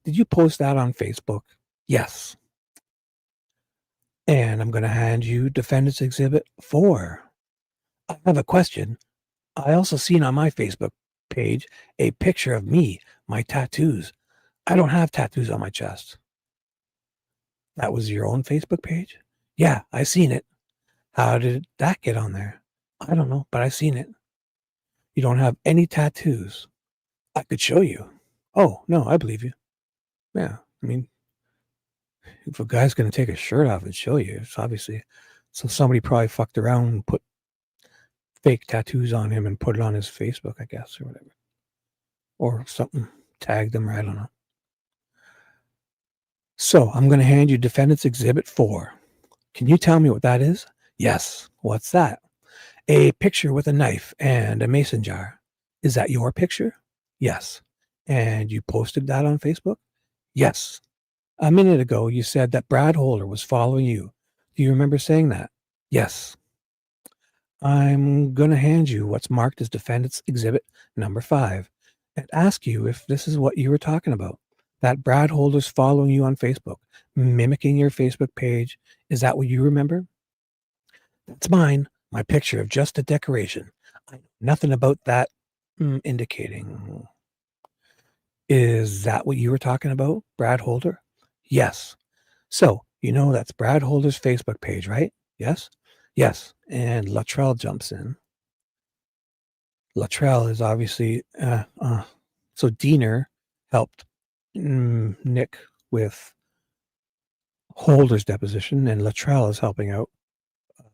Did you post that on Facebook? Yes. And I'm going to hand you Defendant's Exhibit 4. I have a question. I also seen on my Facebook page a picture of me, my tattoos. I don't have tattoos on my chest. That was your own Facebook page? Yeah, I seen it. How did that get on there? I don't know, but I seen it. You don't have any tattoos. I could show you. Oh, no, I believe you. Yeah, I mean, if a guy's going to take his shirt off and show you, it's obviously so somebody probably fucked around and put fake tattoos on him and put it on his Facebook, I guess, or whatever. Or something, tagged him, or I don't know. So I'm going to hand you Defendant's Exhibit 4. Can you tell me what that is? Yes. What's that? A picture with a knife and a mason jar. Is that your picture? Yes. And you posted that on Facebook? Yes. A minute ago, you said that Brad Holder was following you. Do you remember saying that? Yes. I'm going to hand you what's marked as Defendant's Exhibit number 5 and ask you if this is what you were talking about. That Brad Holder's following you on Facebook, mimicking your Facebook page. Is that what you remember? That's mine. My picture of just a decoration. I know nothing about that indicating. Is that what you were talking about, Brad Holder? Yes. So, you know that's Brad Holder's Facebook page, right? Yes? Yes. And Luttrell jumps in. Luttrell is obviously, so Diener helped Nick with Holder's deposition, and Luttrell is helping out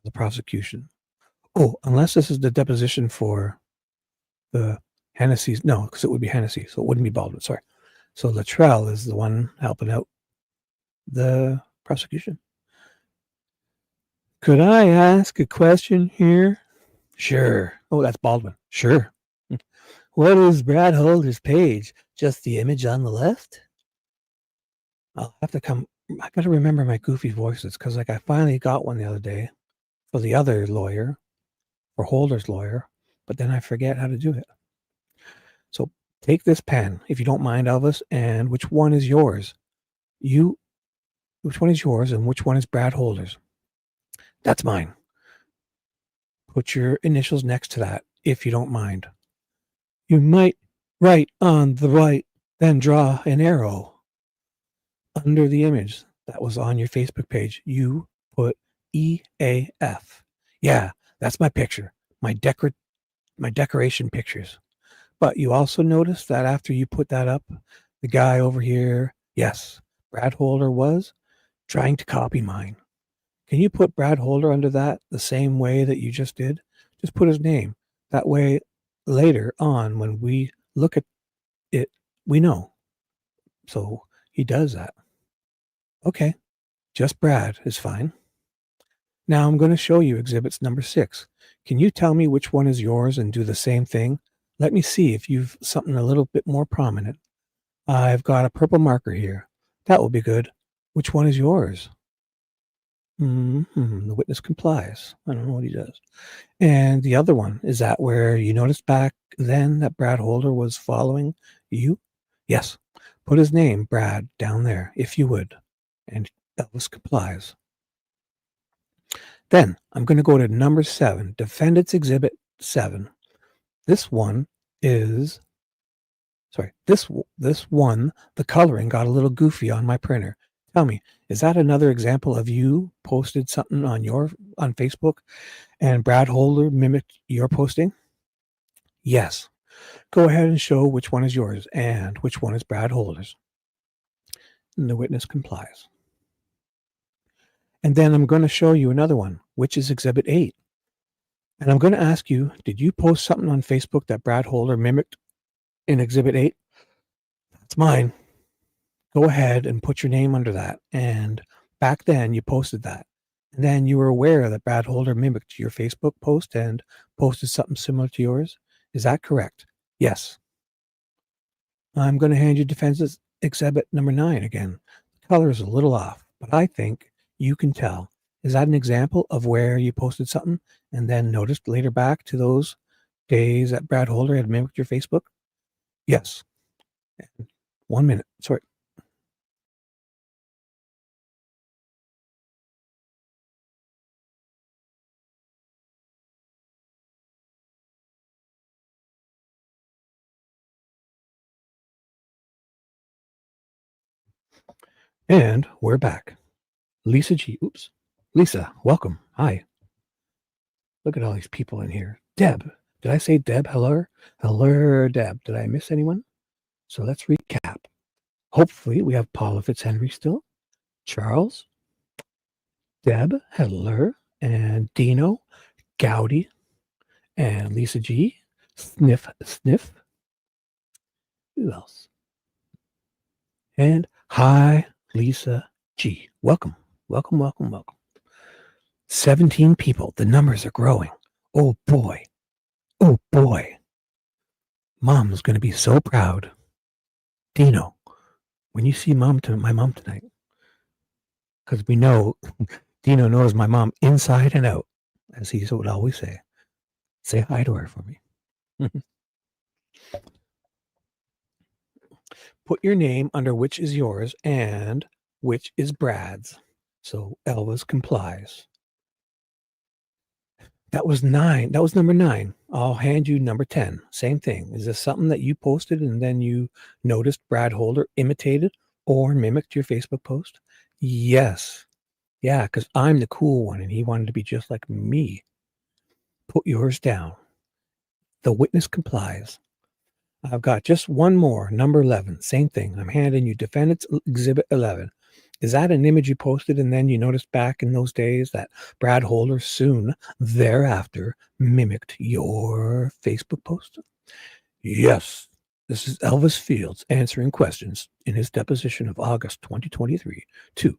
the prosecution. Oh, unless this is the deposition for the Hennessy's. No, because it would be Hennessy, so it wouldn't be Baldwin. Sorry. So Luttrell is the one helping out the prosecution. Could I ask a question here? Sure. Oh, that's Baldwin. Sure. What is Brad Holder's page? Just the image on the left? I'll have to come. I got to remember my goofy voices because, like, I finally got one the other day for the other lawyer, for Holder's lawyer, but then I forget how to do it. So take this pen, if you don't mind, Elvis, and which one is yours? Which one is yours and which one is Brad Holder's? That's mine. Put your initials next to that, if you don't mind. You might write on the right, then draw an arrow under the image that was on your Facebook page. You put EAF. Yeah, that's my picture, my decoration pictures. But you also notice that after you put that up, the guy over here, yes, Brad Holder was trying to copy mine. Can you put Brad Holder under that the same way that you just did? Just put his name. That way, later on, when we look at it, we know. So he does that. Okay, just Brad is fine. Now I'm going to show you exhibits number 6. Can you tell me which one is yours and do the same thing? Let me see if you've something a little bit more prominent. I've got a purple marker here. That will be good. Which one is yours? The witness complies. I don't know what he does. And the other one, is that where you noticed back then that Brad Holder was following you? Yes. Put his name, Brad, down there, if you would. And Elvis complies. Then I'm going to go to number 7, Defendant's Exhibit 7. This one is, this one, the coloring got a little goofy on my printer. Tell me, is that another example of you posted something on Facebook and Brad Holder mimicked your posting? Yes. Go ahead and show which one is yours and which one is Brad Holder's. And the witness complies. And then I'm going to show you another one, which is Exhibit 8. And I'm going to ask you, did you post something on Facebook that Brad Holder mimicked in Exhibit 8? That's mine. Go ahead and put your name under that. And back then you posted that. And then you were aware that Brad Holder mimicked your Facebook post and posted something similar to yours. Is that correct? Yes. I'm going to hand you Defense Exhibit number 9 again. The color is a little off, but I think you can tell. Is that an example of where you posted something and then noticed later back to those days that Brad Holder had mimicked your Facebook? Yes. 1 minute. Sorry. And we're back. Lisa G. Oops. Lisa, welcome. Hi. Look at all these people in here. Deb. Did I say Deb? Hello? Hello, Deb. Did I miss anyone? So let's recap. Hopefully, we have Paula Fitzhenry still. Charles. Deb. Hello. And Dino. Gowdy. And Lisa G. Sniff. Sniff. Who else? And hi, Lisa G. Welcome. Welcome, welcome, welcome. 17 people. The numbers are growing. Oh boy. Oh boy. Mom's going to be so proud. Dino, when you see my mom tonight, because we know Dino knows my mom inside and out, as he would always say. Say hi to her for me. Put your name under which is yours and which is Brad's. So Elvis complies. That was 9. That was number 9. I'll hand you number 10. Same thing. Is this something that you posted and then you noticed Brad Holder imitated or mimicked your Facebook post? Yes. Yeah, because I'm the cool one and he wanted to be just like me. Put yours down. The witness complies. I've got just one more, number 11. Same thing. I'm handing you Defendant's Exhibit 11. Is that an image you posted and then you noticed back in those days that Brad Holder soon thereafter mimicked your Facebook post? Yes. This is Elvis Fields answering questions in his deposition of August 2023 to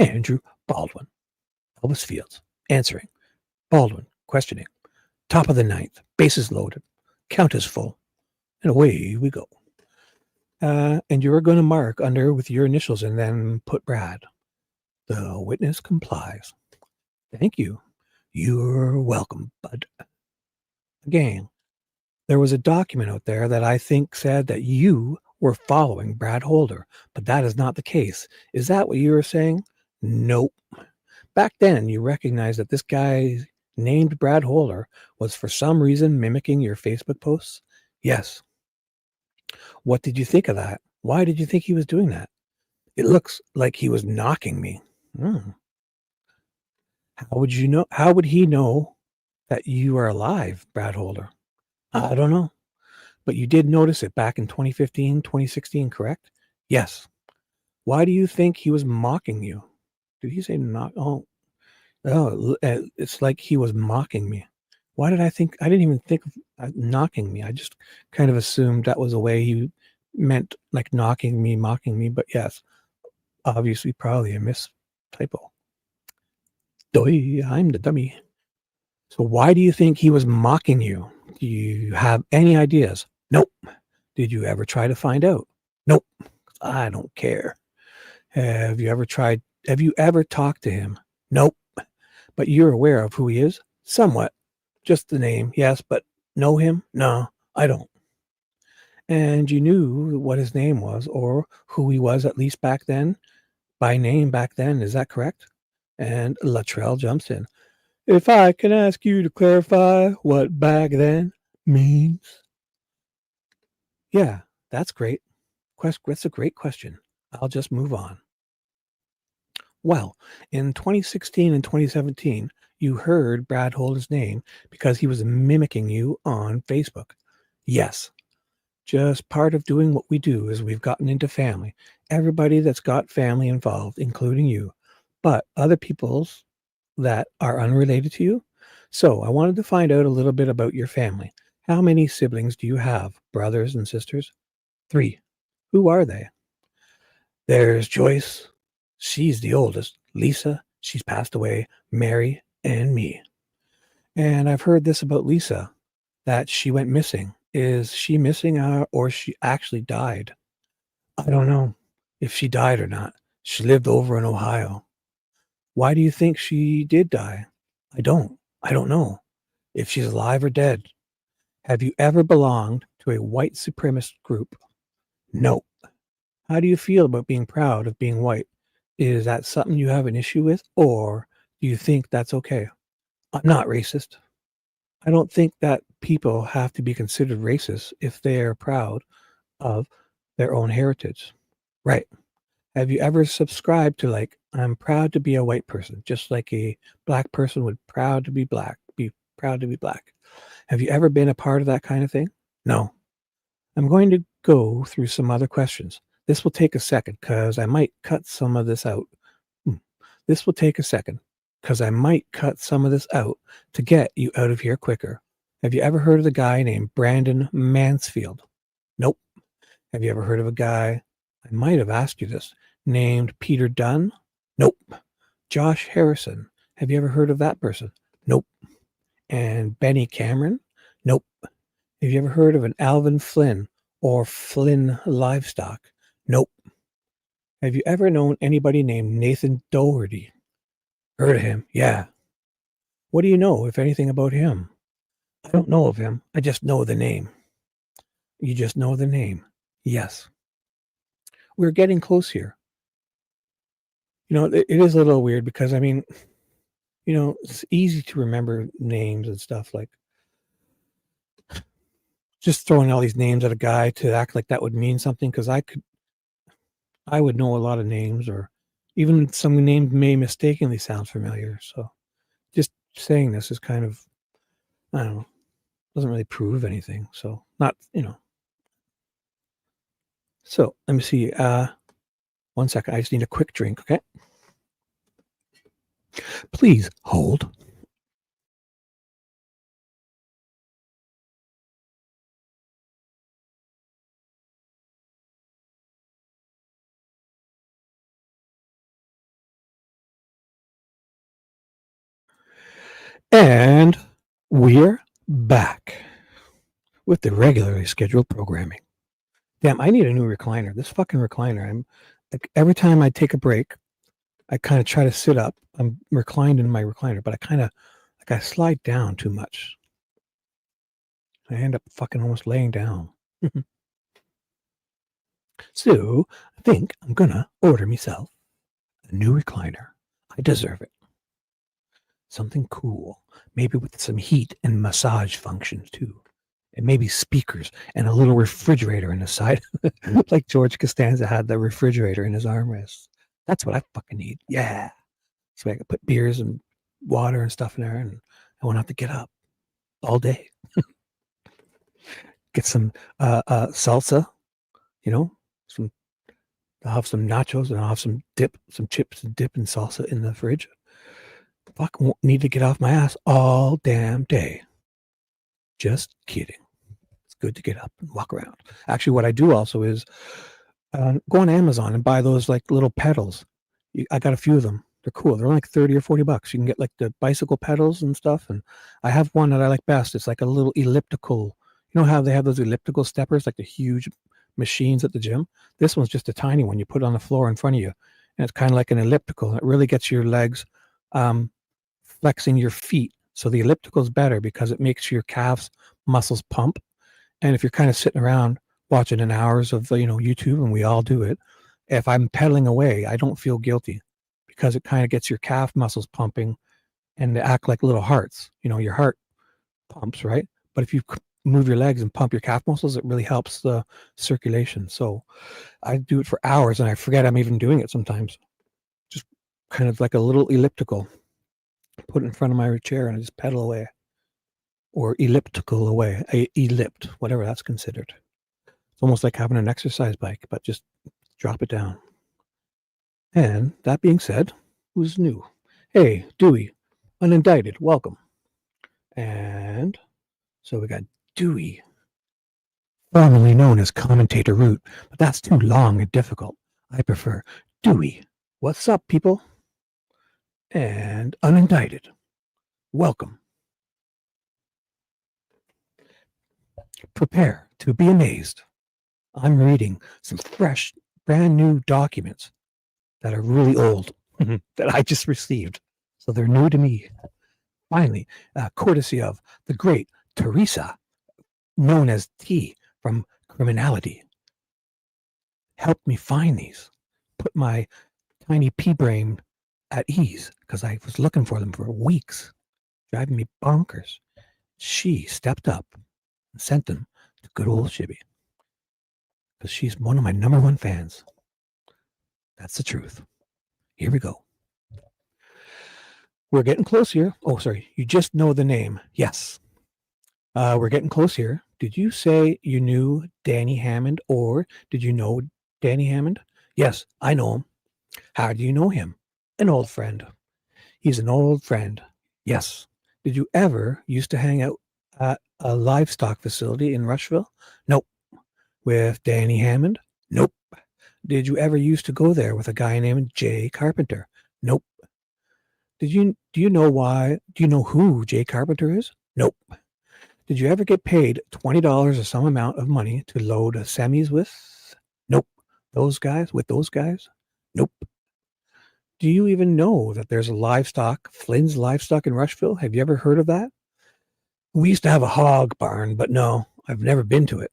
Andrew Baldwin. Elvis Fields answering. Baldwin questioning. Top of the 9th. Bases loaded. Count is full. And away we go. And you're going to mark under with your initials and then put Brad. The witness complies. Thank you. You're welcome, bud. Again, there was a document out there that I think said that you were following Brad Holder, but that is not the case. Is that what you were saying? Nope. Back then, you recognized that this guy named Brad Holder was for some reason mimicking your Facebook posts? Yes. What did you think of that? Why did you think he was doing that? It looks like he was knocking me. How would you know? How would he know that you are alive, Brad Holder? I don't know. But you did notice it back in 2015, 2016, correct? Yes. Why do you think he was mocking you? Did he say knock? Oh, it's like he was mocking me. Why did I think? I didn't even think of knocking me. I just kind of assumed that was a way he meant like knocking me, mocking me. But yes, obviously, probably a mistypo. Doy, I'm the dummy. So why do you think he was mocking you? Do you have any ideas? Nope. Did you ever try to find out? Nope. I don't care. Have you ever talked to him? Nope. But you're aware of who he is? Somewhat. Just the name, yes, but know him? No, I don't. And you knew what his name was or who he was at least back then? By name back then, is that correct? And Luttrell jumps in. If I can ask you to clarify what back then means. Yeah, that's great. That's a great question. I'll just move on. Well, in 2016 and 2017, you heard Brad Holder's name because he was mimicking you on Facebook. Yes, just part of doing what we do is we've gotten into family. Everybody that's got family involved, including you, but other people's that are unrelated to you. So I wanted to find out a little bit about your family. How many siblings do you have, brothers and sisters? 3. Who are they? There's Joyce. She's the oldest. Lisa, she's passed away. Mary, and me. And I've heard this about Lisa, that she went missing. Is she missing or she actually died? I don't know if she died or not. She lived over in Ohio. Why do you think she did die? I don't know if she's alive or dead. Have you ever belonged to a white supremacist group? No. How do you feel about being proud of being white? Is that something you have an issue with, or do you think that's okay? I'm not racist. I don't think that people have to be considered racist if they are proud of their own heritage. Right. Have you ever subscribed to like, I'm proud to be a white person, just like a black person would proud to be black, be proud to be black? Have you ever been a part of that kind of thing? No. I'm going to go through some other questions. This will take a second because I might cut some of this out. This will take a second because I might cut some of this out to get you out of here quicker. Have you ever heard of the guy named Brandon Mansfield? Nope. Have you ever heard of a guy, I might have asked you this, named Peter Dunn? Nope. Josh Harrison. Have you ever heard of that person? Nope. And Benny Cameron? Nope. Have you ever heard of an Alvin Flynn or Flynn Livestock? Nope. Have you ever known anybody named Nathan Doherty? Heard of him? Yeah. What do you know, if anything, about him? I don't know of him. I just know the name. You just know the name. Yes. We're getting close here. You know, it is a little weird because, I mean, you know, it's easy to remember names and stuff, like just throwing all these names at a guy to act like that would mean something, because I would know a lot of names, or even some names may mistakenly sound familiar. So just saying this is kind of, I don't know, doesn't really prove anything. So not, you know. So let me see. 1 second. I just need a quick drink. Okay. Please hold. And we're back with the regularly scheduled programming. Damn, I need a new recliner. This fucking recliner. I'm like, every time I take a break, I kind of try to sit up. I'm reclined in my recliner, but I kind of like I slide down too much. I end up fucking almost laying down. So I think I'm gonna order myself a new recliner. I deserve it. Something cool, maybe with some heat and massage functions too. And maybe speakers and a little refrigerator in the side. Like George Costanza had the refrigerator in his armrest. That's what I fucking need. Yeah. So I can put beers and water and stuff in there, and I won't have to get up all day. Get some salsa, you know, some, I'll have some nachos, and I'll have some dip, some chips and dip and salsa in the fridge. Fuck, won't need to get off my ass all damn day. Just kidding. It's good to get up and walk around. Actually, what I do also is go on Amazon and buy those like little pedals. I got a few of them. They're cool. They're like 30 or 40 bucks. You can get like the bicycle pedals and stuff. And I have one that I like best. It's like a little elliptical. You know how they have those elliptical steppers, like the huge machines at the gym? This one's just a tiny one. You put it on the floor in front of you. And it's kind of like an elliptical. It really gets your legs flexing your feet. So the elliptical is better because it makes your calves muscles pump. And if you're kind of sitting around watching an hours of, you know, YouTube, and we all do it, if I'm pedaling away, I don't feel guilty because it kind of gets your calf muscles pumping and they act like little hearts. You know, your heart pumps, right? But if you move your legs and pump your calf muscles, it really helps the circulation. So I do it for hours and I forget I'm even doing it sometimes. Just kind of like a little elliptical, put it in front of my chair and I just pedal away, or elliptical away, elliped, whatever that's considered. It's almost like having an exercise bike, but just drop it down. And that being said, who's new? Hey, Dewey, unindicted, welcome. And so we got Dewey, formerly known as Commentator Root, but that's too long and difficult. I prefer Dewey. What's up, people? And unindicted, welcome. Prepare to be amazed. I'm reading some fresh, brand new documents that are really old that I just received. So they're new to me. Finally, courtesy of the great Teresa, known as T from Criminality, helped me find these, put my tiny pea brain at ease because I was looking for them for weeks, driving me bonkers. She stepped up and sent them to good old Shibby because she's one of my #1 fans. That's the truth. Here we go. We're getting close here. Oh, sorry. You just know the name. Yes. We're getting close here. Did you say you knew Danny Hammond, or did you know Danny Hammond? Yes, I know him. How do you know him? An old friend. He's an old friend. Yes. Did you ever used to hang out at a livestock facility in Rushville? Nope. With Danny Hammond? Nope. Did you ever used to go there with a guy named Jay Carpenter? Nope. Do you know why? Do you know who Jay Carpenter is? Nope. Did you ever get paid $20 or some amount of money to load semis with? Nope. Those guys? With those guys? Nope. Do you even know that there's a livestock, Flynn's Livestock in Rushville? Have you ever heard of that? We used to have a hog barn, but no, I've never been to it.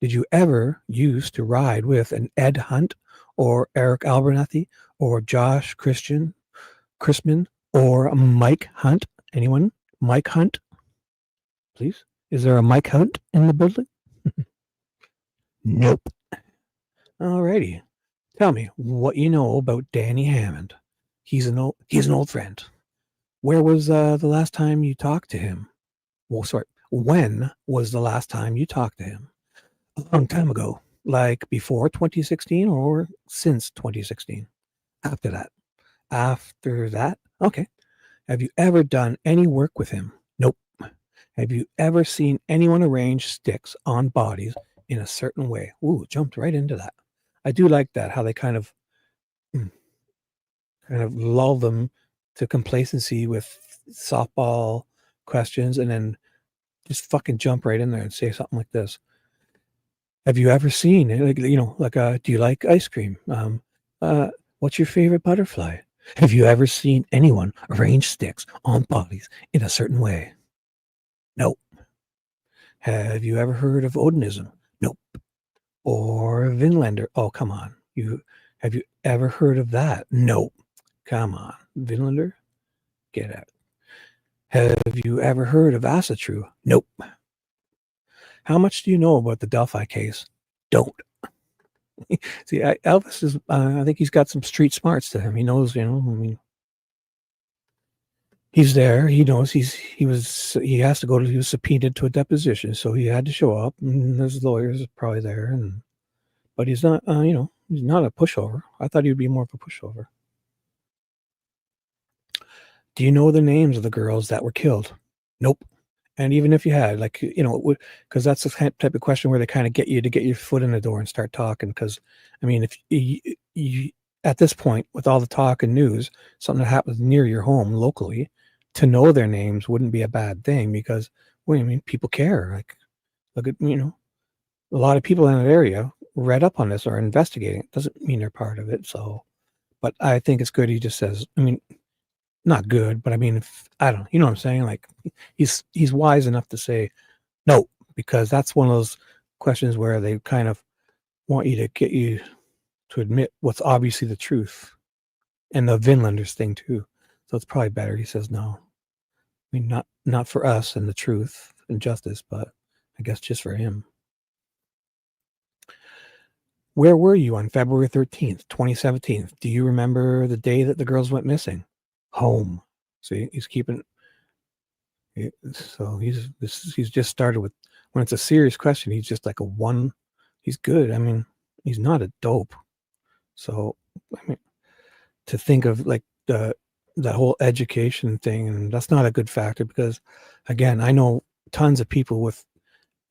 Did you ever used to ride with an Ed Hunt or Eric Abernathy or Josh Chrisman or Mike Hunt? Anyone? Mike Hunt? Please? Is there a Mike Hunt in the building? Nope. Alrighty. Tell me what you know about Danny Hammond. He's an old friend. Where was the last time you talked to him? Well, sorry. When was the last time you talked to him? A long time ago. Like before 2016 or since 2016? After that. After that? Okay. Have you ever done any work with him? Nope. Have you ever seen anyone arrange sticks on bodies in a certain way? Ooh, jumped right into that. I do like that, how they kind of lull them to complacency with softball questions and then just fucking jump right in there and say something like this. Have you ever seen, do you like ice cream? What's your favorite butterfly? Have you ever seen anyone arrange sticks on bodies in a certain way? Nope. Have you ever heard of Odinism? Nope. Or Vinlander? Oh, come on. Have you ever heard of that? Nope. Come on. Vinlander? Get out. Have you ever heard of Asatru? Nope. How much do you know about the Delphi case? Don't. See, Elvis is, I think he's got some street smarts to him. He knows, he's there. He knows he has to go to, he was subpoenaed to a deposition. So he had to show up, and his lawyers are probably there. But he's not, he's not a pushover. I thought he would be more of a pushover. Do you know the names of the girls that were killed? Nope. And even if you had, because that's the type of question where they kind of get you to get your foot in the door and start talking. Because, if you at this point, with all the talk and news, something that happens near your home locally, to know their names wouldn't be a bad thing because, people care. Like, look at, a lot of people in that area read up on this or are investigating. It doesn't mean they're part of it. So, but I think it's good. He just says, not good, but I don't, you know what I'm saying? Like he's wise enough to say no, because that's one of those questions where they kind of want you to get you to admit what's obviously the truth, and the Vinlanders thing too. So it's probably better. He says no. Not for us and the truth and justice, but I guess just for him. Where were you on February 13th, 2017? Do you remember the day that the girls went missing? Home. See, he's keeping. So he's just started with, when it's a serious question, he's just like a one. He's good. He's not a dope. So, to think of like that whole education thing, and that's not a good factor because, again, I know tons of people with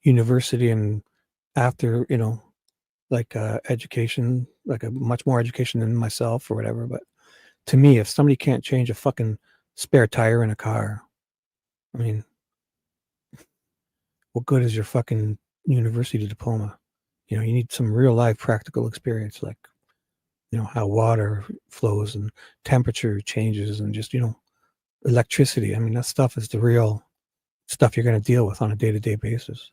university and after, education, like a much more education than myself or whatever. But to me, if somebody can't change a fucking spare tire in a car, what good is your fucking university diploma? You need some real life practical experience, like, how water flows and temperature changes and just, electricity. That stuff is the real stuff you're going to deal with on a day-to-day basis,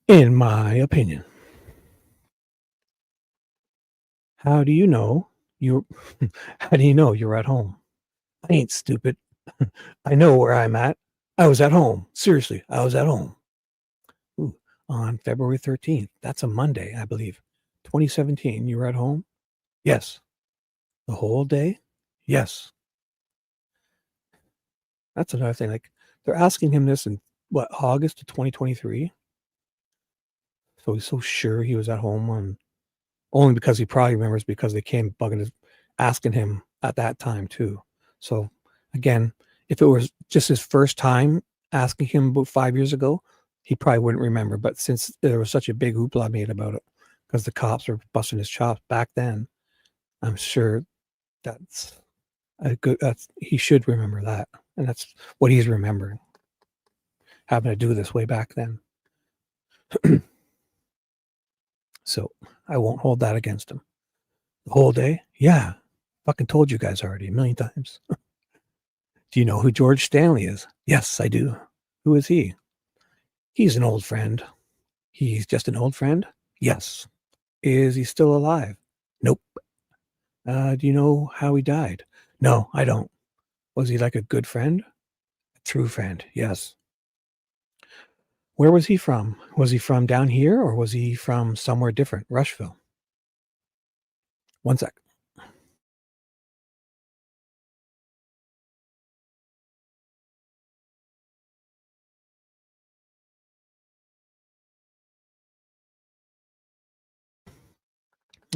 in my opinion. How do you know you're at home? I ain't stupid. I know where I'm at. I was at home. Seriously, I was at home. Ooh, on February 13th. That's a Monday, I believe. 2017, you were at home? Yes. The whole day? Yes. That's another thing. Like, they're asking him this in what, August of 2023? So he's so sure he was at home on only because he probably remembers because they came asking him at that time too. So again, if it was just his first time asking him about 5 years ago, he probably wouldn't remember. But since there was such a big hoopla made about it because the cops were busting his chops back then, I'm sure that's he should remember that. And that's what he's remembering, having to do this way back then. So I won't hold that against him. The whole day? Yeah. Fucking told you guys already a million times. Do you know who George Stanley is? Yes, I do. Who is he? He's an old friend. He's just an old friend? Yes. Is he still alive? Nope. Do you know how he died? No, I don't. Was he like a good friend? A true friend, yes. Where was he from? Was he from down here or was he from somewhere different? Rushville. One sec.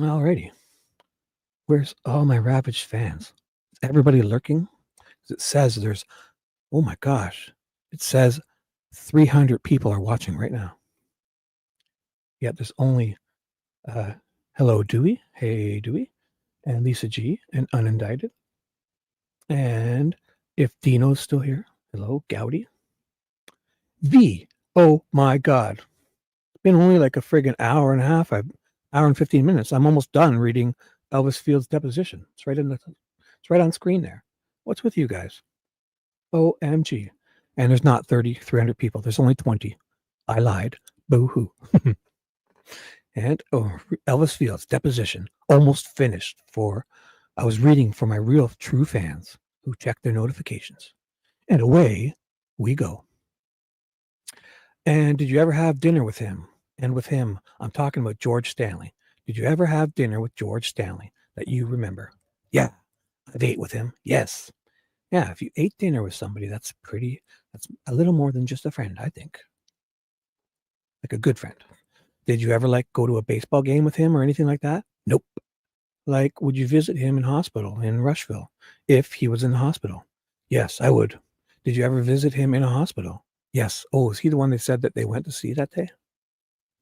Alrighty. Where's all my Ravaged fans? Is everybody lurking? It says there's, oh my gosh, it says 300 people are watching right now. Yet there's only, hello, Dewey. Hey, Dewey. And Lisa G. And Unindicted. And if Dino's still here, hello, Gowdy. V. Oh my God. It's been only like a friggin' hour and a half, hour and 15 minutes. I'm almost done reading Elvis Field's Deposition. It's right on screen there. What's with you guys? OMG. And there's not 300 people. There's only 20. I lied. Boo-hoo. And Elvis Field's Deposition almost finished I was reading for my real true fans who check their notifications. And away we go. And did you ever have dinner with him? And with him, I'm talking about George Stanley. Did you ever have dinner with George Stanley that you remember? Yeah, I've ate with him. Yes. Yeah, if you ate dinner with somebody, that's a little more than just a friend, I think. Like a good friend. Did you ever go to a baseball game with him or anything like that? Nope. Would you visit him in hospital in Rushville if he was in the hospital? Yes, I would. Did you ever visit him in a hospital? Yes. Oh, is he the one they said that they went to see that day?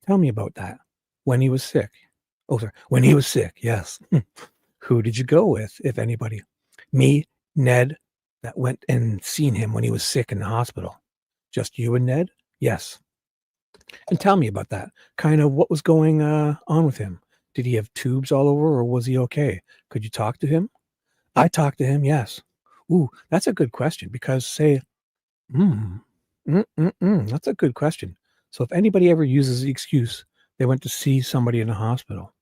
Tell me about that. When he was sick. Oh, sorry. When he was sick. Yes. Who did you go with, if anybody? Me, Ned, that went and seen him when he was sick in the hospital. Just you and Ned? Yes. And tell me about that. Kind of what was going on with him. Did he have tubes all over or was he okay? Could you talk to him? I talked to him, yes. Ooh, that's a good question because that's a good question. So if anybody ever uses the excuse they went to see somebody in the hospital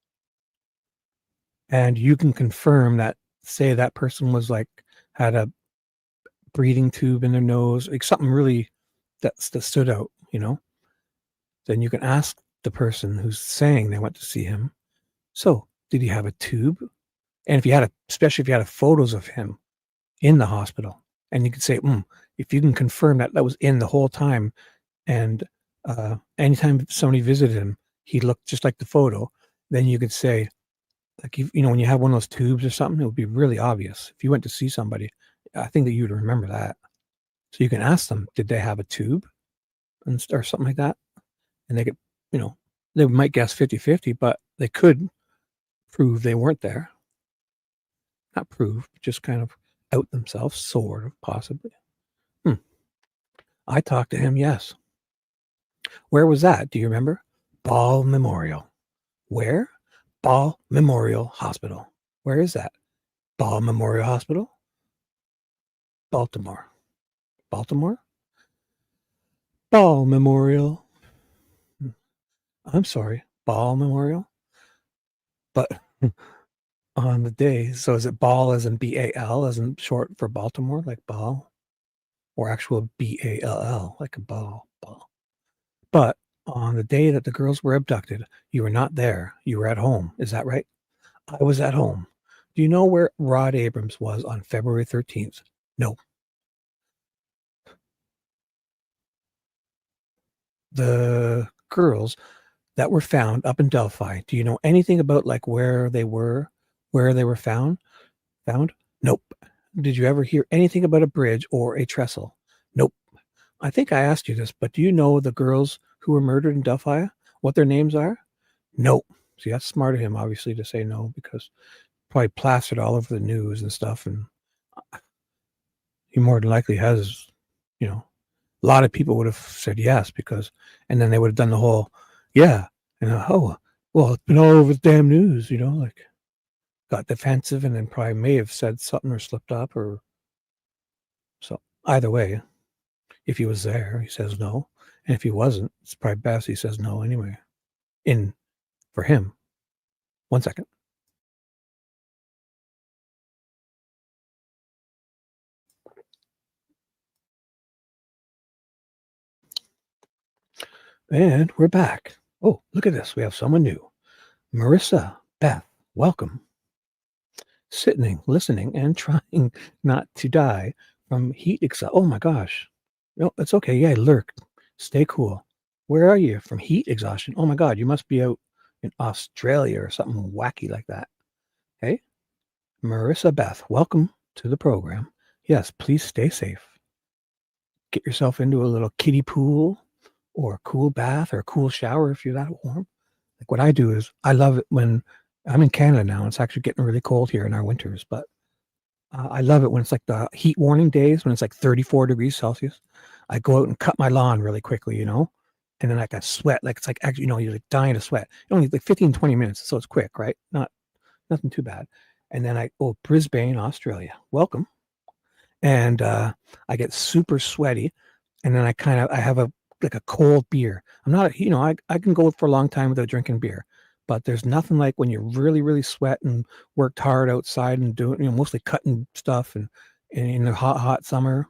and you can confirm that, say that person was had a breathing tube in their nose, something really that stood out, then you can ask the person who's saying they went to see him, so did he have a tube? And especially if you had photos of him in the hospital, and you could say, if you can confirm that was in the whole time, and anytime somebody visited him, he looked just like the photo, then you could say, when you have one of those tubes or something, it would be really obvious. If you went to see somebody, I think that you would remember that. So you can ask them, did they have a tube or something like that? And they could, they might guess 50-50, but they could prove they weren't there. Not prove, just kind of out themselves, sort of, possibly. I talked to him, yes. Where was that? Do you remember? Ball Memorial. Where? Ball Memorial Hospital. Where is that? Ball Memorial Hospital? Baltimore. Baltimore? Ball Memorial. I'm sorry. Ball Memorial? But on the day, so is it ball as in B-A-L, as in short for Baltimore, like ball? Or actual B-A-L-L, like a ball? But On the day that the girls were abducted, you were not there. You were at home. Is that right? I was at home. Do you know where Rod Abrams was on February 13th? No. The girls that were found up in Delphi, do you know anything about like where they were found? Found? Nope. Did you ever hear anything about a bridge or a trestle? Nope. I think I asked you this, but do you know the girls who were murdered in Delphi? What their names are? Nope. See, that's smart of him, obviously, to say no, because probably plastered all over the news and stuff. And he more than likely has, you know, a lot of people would have said yes because, and then they would have done the whole, yeah, and oh, well, it's been all over the damn news, like got defensive and then probably may have said something or slipped up or so. Either way, if he was there, he says no, and if he wasn't, it's probably best he says no anyway. In for him. 1 second. And we're back. Oh, look at this. We have someone new. Marissa, Beth, welcome. Sitting, listening, and trying not to die from heat exhaustion. Oh my gosh. No, it's okay. Yeah, lurk. Stay cool. Where are you? From heat exhaustion. Oh my God, you must be out in Australia or something wacky like that. Hey, Marissa, Beth, welcome to the program. Yes, please stay safe. Get yourself into a little kiddie pool or a cool bath or a cool shower if you're that warm. Like what I do is I love it when I'm in Canada now. It's actually getting really cold here in our winters, but I love it when it's like the heat warning days when it's like 34 degrees Celsius. I go out and cut my lawn really quickly, and then I got sweat. Like it's like actually, you're like dying to sweat. Only like 15, 20 minutes. So it's quick, right? Nothing too bad. And then Brisbane, Australia. Welcome. And I get super sweaty. And then I have like a cold beer. I'm not, I can go for a long time without drinking beer, but there's nothing like when you really, really sweat and worked hard outside and doing, mostly cutting stuff and in the hot summer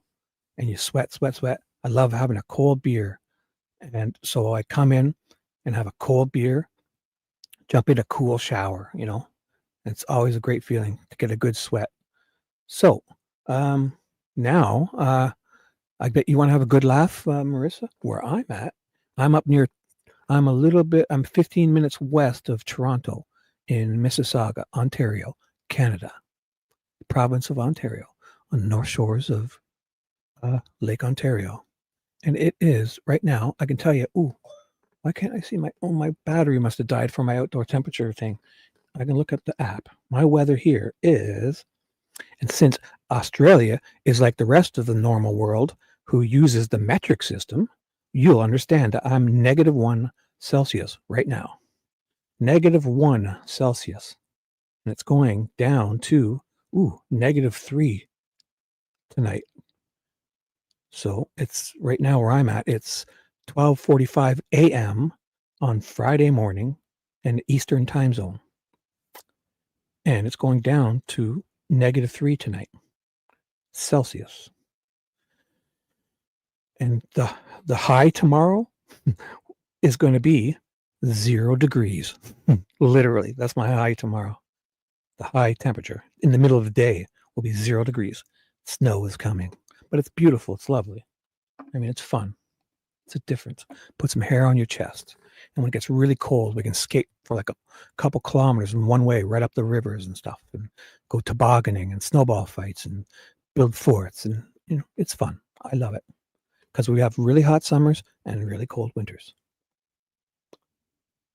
and you sweat. I love having a cold beer. And so I come in and have a cold beer, jump in a cool shower, it's always a great feeling to get a good sweat. So now, I bet you want to have a good laugh, Marissa. Where I'm at, I'm 15 minutes west of Toronto in Mississauga, Ontario, Canada, province of Ontario, on the north shores of Lake Ontario. And it is right now, I can tell you, why can't I see my battery must have died for my outdoor temperature thing. I can look at the app. My weather here is, and since Australia is like the rest of the normal world who uses the metric system, you'll understand that I'm -1 Celsius right now. -1 Celsius. And it's going down to, -3 tonight. So it's right now where I'm at, it's 12:45 a.m. on Friday morning in Eastern time zone. And it's going down to -3 tonight, Celsius. And the high tomorrow is going to be 0 degrees. Literally, that's my high tomorrow. The high temperature in the middle of the day will be 0 degrees. Snow is coming, but it's beautiful. It's lovely. I mean, it's fun. It's a difference. Put some hair on your chest. And when it gets really cold, we can skate for like a couple kilometers in one way, right up the rivers and stuff, and go tobogganing and snowball fights and build forts. And, it's fun. I love it because we have really hot summers and really cold winters.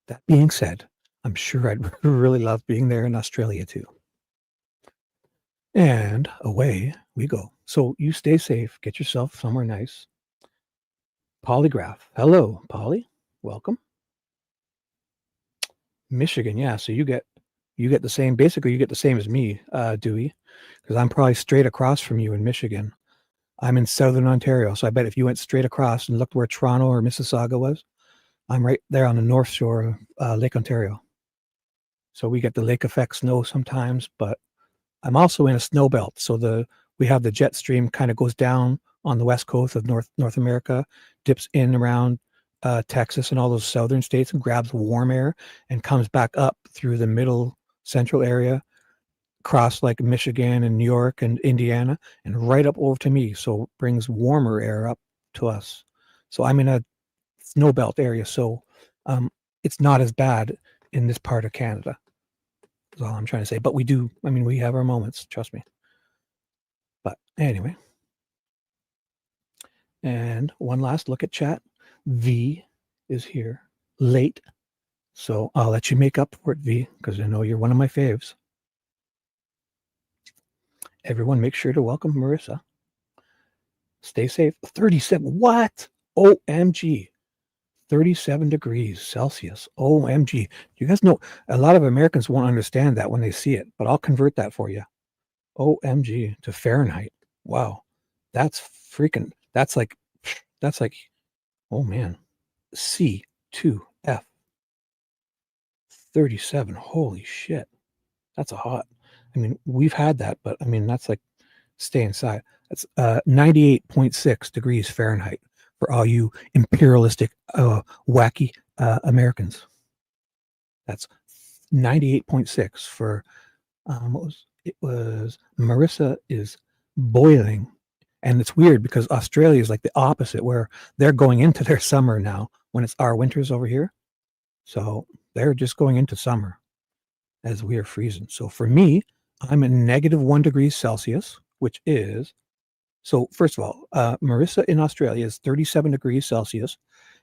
That being said, I'm sure I'd really love being there in Australia too. And away we go. So you stay safe. Get yourself somewhere nice. Polygraph. Hello, Polly. Welcome. Michigan, yeah. So you get the same. Basically, you get the same as me, Dewey, because I'm probably straight across from you in Michigan. I'm in southern Ontario, so I bet if you went straight across and looked where Toronto or Mississauga was, I'm right there on the north shore of Lake Ontario. So we get the lake effect snow sometimes, but I'm also in a snow belt. So we have the jet stream kind of goes down on the west coast of North America, dips in around Texas and all those southern states and grabs warm air and comes back up through the middle central area, across like Michigan and New York and Indiana, and right up over to me. So it brings warmer air up to us. So I'm in a snow belt area, so it's not as bad in this part of Canada. That's all I'm trying to say. But we do, I mean, we have our moments, trust me. But anyway. And one last look at chat. V is here late. So I'll let you make up for it, V, because I know you're one of my faves. Everyone, make sure to welcome Marissa. Stay safe. 37. What? OMG. 37 degrees Celsius. OMG. You guys know a lot of Americans won't understand that when they see it, but I'll convert that for you. OMG to Fahrenheit. Wow. That's freaking, that's like, oh man. C2F. 37. Holy shit. That's a hot. I mean, we've had that, but I mean, that's like stay inside. That's 98.6 degrees Fahrenheit for all you imperialistic, wacky Americans. That's 98.6 for, it was Marissa is boiling. And it's weird because Australia is like the opposite, where they're going into their summer now when it's our winters over here. So they're just going into summer as we are freezing. So for me, I'm at -1 degrees Celsius, which is, so first of all, Marissa in Australia is 37 degrees Celsius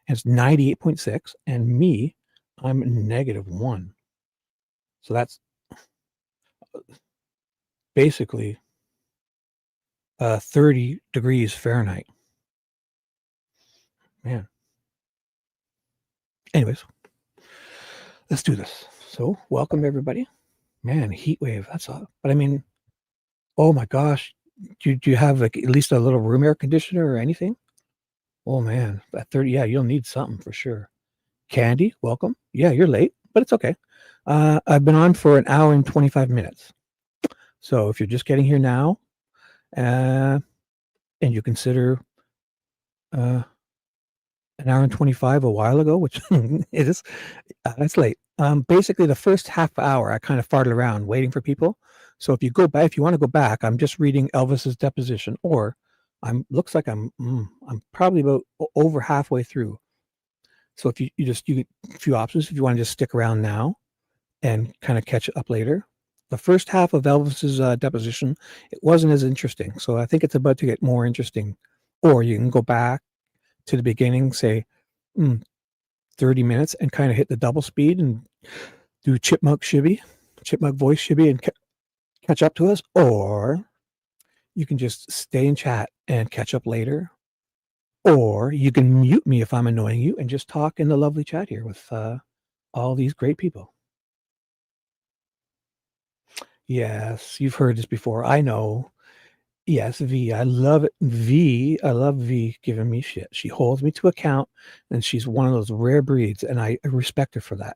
and it's 98.6. And me, I'm -1. So that's basically 30 degrees Fahrenheit. Man. Anyways, let's do this. So welcome everybody. Man, heat wave. That's all. But I mean, oh my gosh. Do you have like at least a little room air conditioner or anything? Oh man, at 30, yeah, you'll need something for sure. Candy, welcome. Yeah, you're late, but it's okay. I've been on for an hour and 25 minutes. So if you're just getting here now, and you consider an hour and 25 a while ago, which it is, it's late. Basically the first half hour, I kind of farted around waiting for people. So if you go back, if you want to go back, I'm just reading Elvis's Deposition, or looks like I'm probably about over halfway through. So if you get a few options, if you want to just stick around now and kind of catch up later. The first half of Elvis's Deposition, it wasn't as interesting. So I think it's about to get more interesting. Or you can go back to the beginning, say 30 minutes, and kind of hit the double speed and do chipmunk voice Shibby, and catch up to us. Or you can just stay in chat and catch up later. Or you can mute me if I'm annoying you and just talk in the lovely chat here with all these great people. Yes, you've heard this before. I know. Yes, V. I love it. V. I love V giving me shit. She holds me to account, and she's one of those rare breeds, and I respect her for that.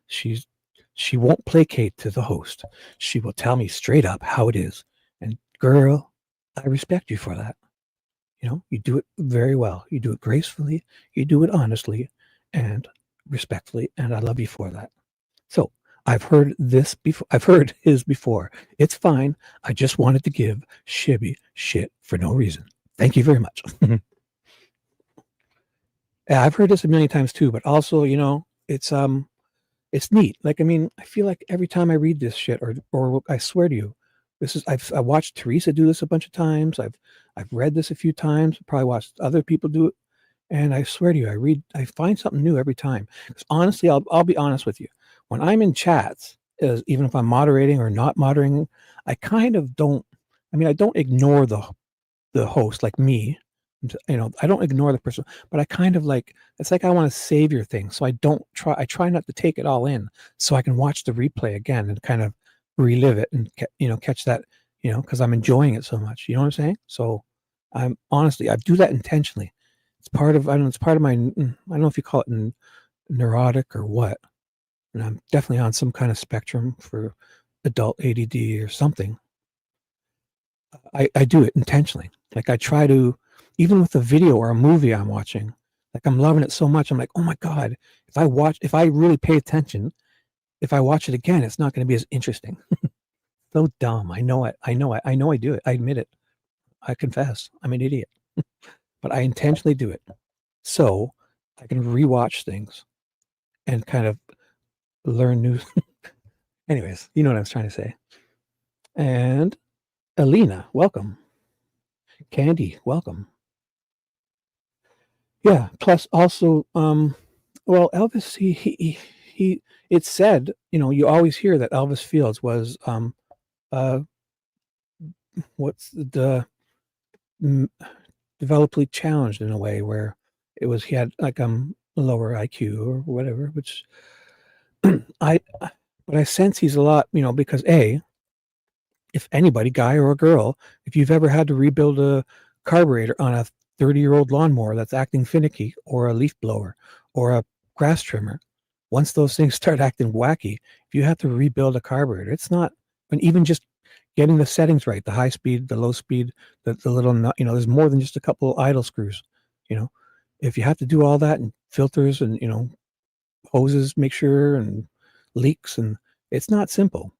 She won't placate to the host. She will tell me straight up how it is. And girl, I respect you for that. You know, you do it very well. You do it gracefully. You do it honestly and respectfully, and I love you for that. So I've heard this before. I've heard his before. It's fine. I just wanted to give Shibby shit for no reason. Thank you very much. Yeah, I've heard this a million times too, but also, you know, it's neat. Like, I mean, I feel like every time I read this shit, or I swear to you, I watched Teresa do this a bunch of times. I've read this a few times. Probably watched other people do it, and I swear to you, I find something new every time. Because honestly, I'll be honest with you. When I'm in chats, even if I'm moderating or not moderating, I kind of don't. I mean, I don't ignore the host like me. You know, I don't ignore the person, but I kind of like, it's like I want to save your thing, so I try not to take it all in, so I can watch the replay again and kind of relive it and catch that, because I'm enjoying it so much. You know what I'm saying? So I do that intentionally. It's part of, I don't know, it's part of my, I don't know if you call it neurotic or what. And I'm definitely on some kind of spectrum for adult ADD or something. I do it intentionally. Like I try to, even with a video or a movie I'm watching, Like, I'm loving it so much. I'm like, oh my God, if I really pay attention, if I watch it again, it's not going to be as interesting. So dumb. I know it. I know it. I know I do it. I admit it. I confess. I'm an idiot. But I intentionally do it. So I can rewatch things and kind of learn new. Anyways, you know what I was trying to say. And Alina, welcome. Candy, welcome. Yeah. Plus, also, well, Elvis, he. It's said, you always hear that Elvis Fields was, what's the developmentally challenged in a way where he had like lower IQ or whatever, which but I sense he's a lot, because if anybody, guy or a girl, if you've ever had to rebuild a carburetor on a 30-year-old lawnmower that's acting finicky, or a leaf blower, or a grass trimmer, once those things start acting wacky, if you have to rebuild a carburetor, it's not, and even just getting the settings right, the high speed, the low speed, the little nut, there's more than just a couple idle screws, if you have to do all that, and filters, and hoses, make sure, and leaks, and it's not simple.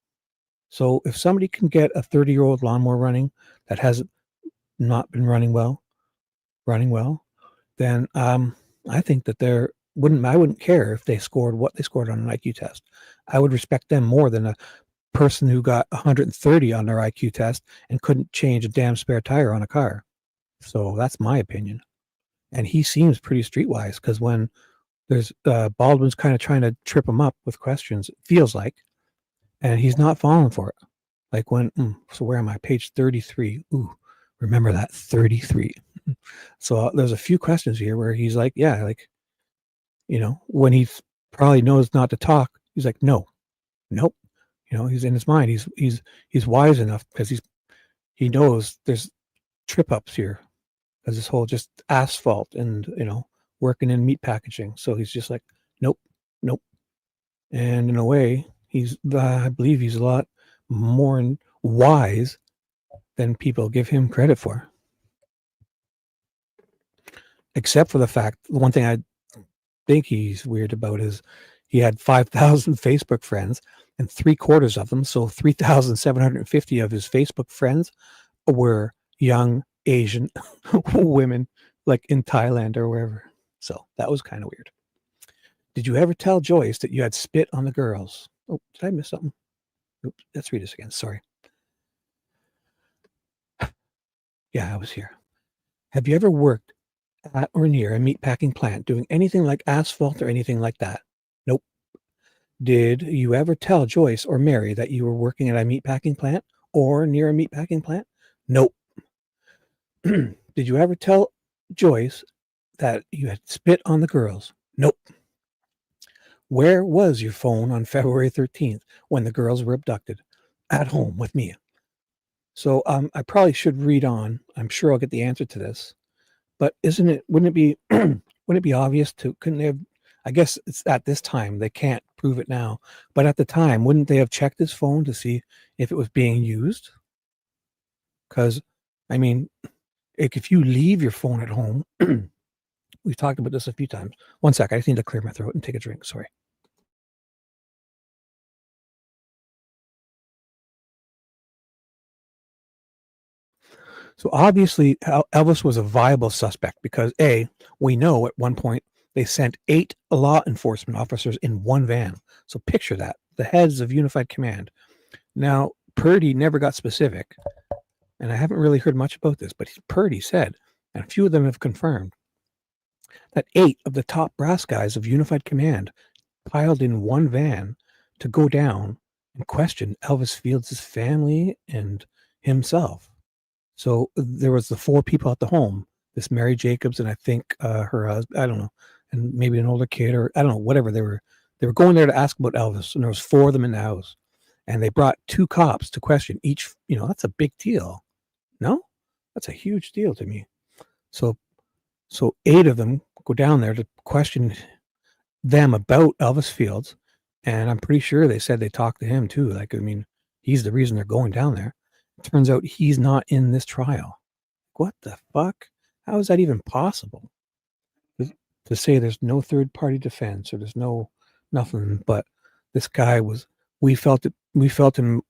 So if somebody can get a 30-year-old lawnmower running that has not been running well, then I think that I wouldn't care if they scored what they scored on an IQ test. I would respect them more than a person who got 130 on their IQ test and couldn't change a damn spare tire on a car. So that's my opinion. And he seems pretty streetwise, because when there's Baldwin's kind of trying to trip him up with questions, it feels like, and he's not falling for it. Like when, so where am I? Page 33. Ooh, remember that, 33. So there's a few questions here where he's like, yeah, like, when he probably knows not to talk, he's like, no, nope. He's in his mind. He's wise enough, because he knows there's trip ups here, because this whole just asphalt and, working in meat packaging. So he's just like, nope, nope. And in a way, I believe he's a lot more wise than people give him credit for. Except for the fact, the one thing I think he's weird about is he had 5,000 Facebook friends, and 3/4 of them, so 3,750 of his Facebook friends, were young Asian women, like in Thailand or wherever. So that was kind of weird. Did you ever tell Joyce that you had spit on the girls? Oh, did I miss something? Oops, let's read this again. Sorry. Yeah, I was here. Have you ever worked at or near a meatpacking plant doing anything like asphalt or anything like that? Nope. Did you ever tell Joyce or Mary that you were working at a meatpacking plant or near a meatpacking plant? Nope. Did you ever tell Joyce that you had spit on the girls? Nope. Where was your phone on February 13th when the girls were abducted? At home with me. So I probably should read on. I'm sure I'll get the answer to this. But wouldn't it be wouldn't it be obvious couldn't they have, I guess it's at this time, they can't prove it now, but at the time, wouldn't they have checked his phone to see if it was being used? Because, I mean, if you leave your phone at home, we've talked about this a few times. One sec, I just need to clear my throat and take a drink. Sorry. So obviously, Elvis was a viable suspect because we know at one point they sent 8 law enforcement officers in one van. So picture that, the heads of Unified Command. Now, Purdy never got specific, and I haven't really heard much about this, but Purdy said, and a few of them have confirmed, that 8 of the top brass guys of Unified Command piled in one van to go down and question Elvis Fields' family and himself. So there was the 4 people at the home, this Mary Jacobs, and I think her husband, I don't know, and maybe an older kid, or I don't know, whatever. They were going there to ask about Elvis, and there was 4 of them in the house, and they brought 2 cops to question each. That's a big deal. No, that's a huge deal to me. So 8 of them go down there to question them about Elvis Fields, and I'm pretty sure they said they talked to him too. Like, I mean, he's the reason they're going down there. Turns out he's not in this trial. What the fuck? How is that even possible? to say there's no third party defense or there's nothing, but this guy was, we felt him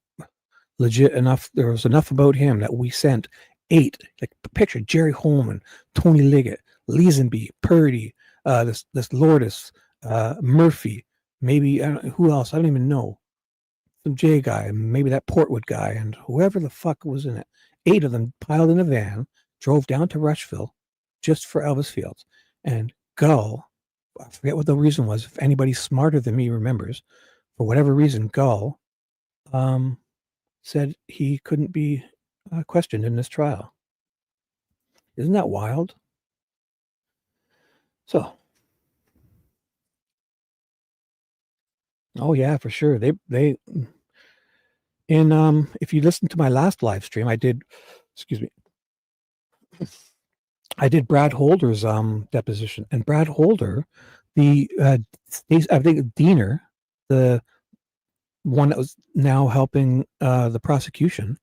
legit enough. There was enough about him that we sent 8, like picture Jerry Holman, Tony Liggett, Leesenby, Purdy, this Lourdes, Murphy, maybe who else? I don't even know. Some J guy, maybe that Portwood guy, and whoever the fuck was in it. 8 of them piled in a van, drove down to Rushville just for Elvis Field. And Gull, I forget what the reason was. If anybody smarter than me remembers, for whatever reason, Gull said he couldn't be questioned in this trial. Isn't that wild? So, oh yeah, for sure. They in if you listen to my last live stream, I did, excuse me, I did Brad Holder's deposition, and Brad Holder, the I think Diener, the one that was now helping the prosecution,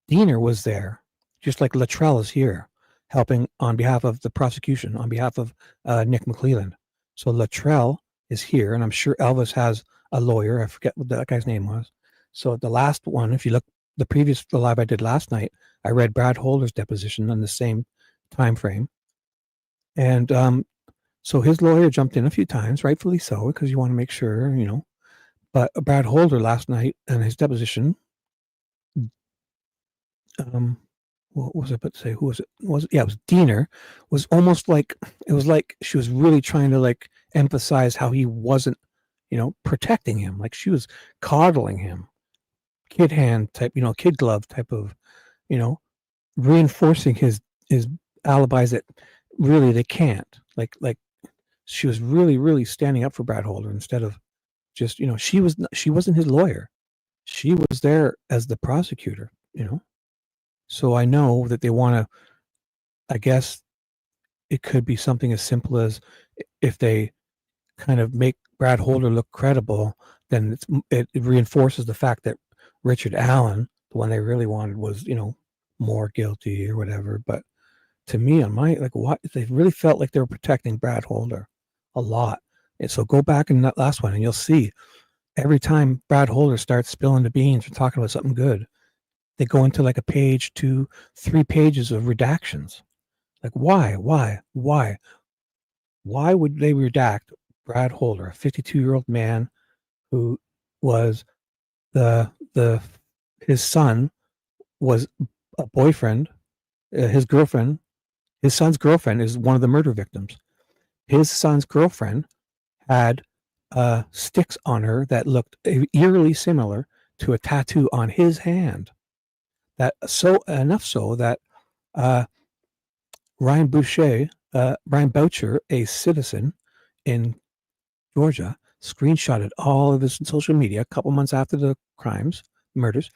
Diener was there, just like Luttrell is here, helping on behalf of the prosecution, on behalf of Nick McClelland. So Luttrell is here, and I'm sure Elvis has a lawyer. I forget what that guy's name was. So the last one, if you look, the live I did last night, I read Brad Holder's deposition on the same time frame. And so his lawyer jumped in a few times, rightfully so, because you want to make sure, you know. But Brad Holder last night and his deposition, what was I about to say? Who was it? It was Diener. Was almost like, it was like she was really trying to like emphasize how he wasn't, you know, protecting him. Like she was coddling him, kid hand type, you know, kid glove type of, you know, reinforcing his alibis that really they can't. Like she was really standing up for Brad Holder instead of just, you know, she wasn't his lawyer. She was there as the prosecutor, you know. So I know that they want to, I guess it could be something as simple as if they kind of make Brad Holder look credible, then it reinforces the fact that Richard Allen, the one they really wanted, was, you know, more guilty or whatever. But to me, on my, like, what, they really felt like they were protecting Brad Holder a lot. And so go back in that last one and you'll see every time Brad Holder starts spilling the beans or talking about something good, they go into like a page, 2, 3 pages of redactions. Like, why would they redact Brad Holder, a 52-year-old man who was his son was a boyfriend, his son's girlfriend is one of the murder victims. His son's girlfriend had sticks on her that looked eerily similar to a tattoo on his hand. That enough so that Ryan Boucher, a citizen in Georgia, screenshotted all of his social media a couple months after the murders,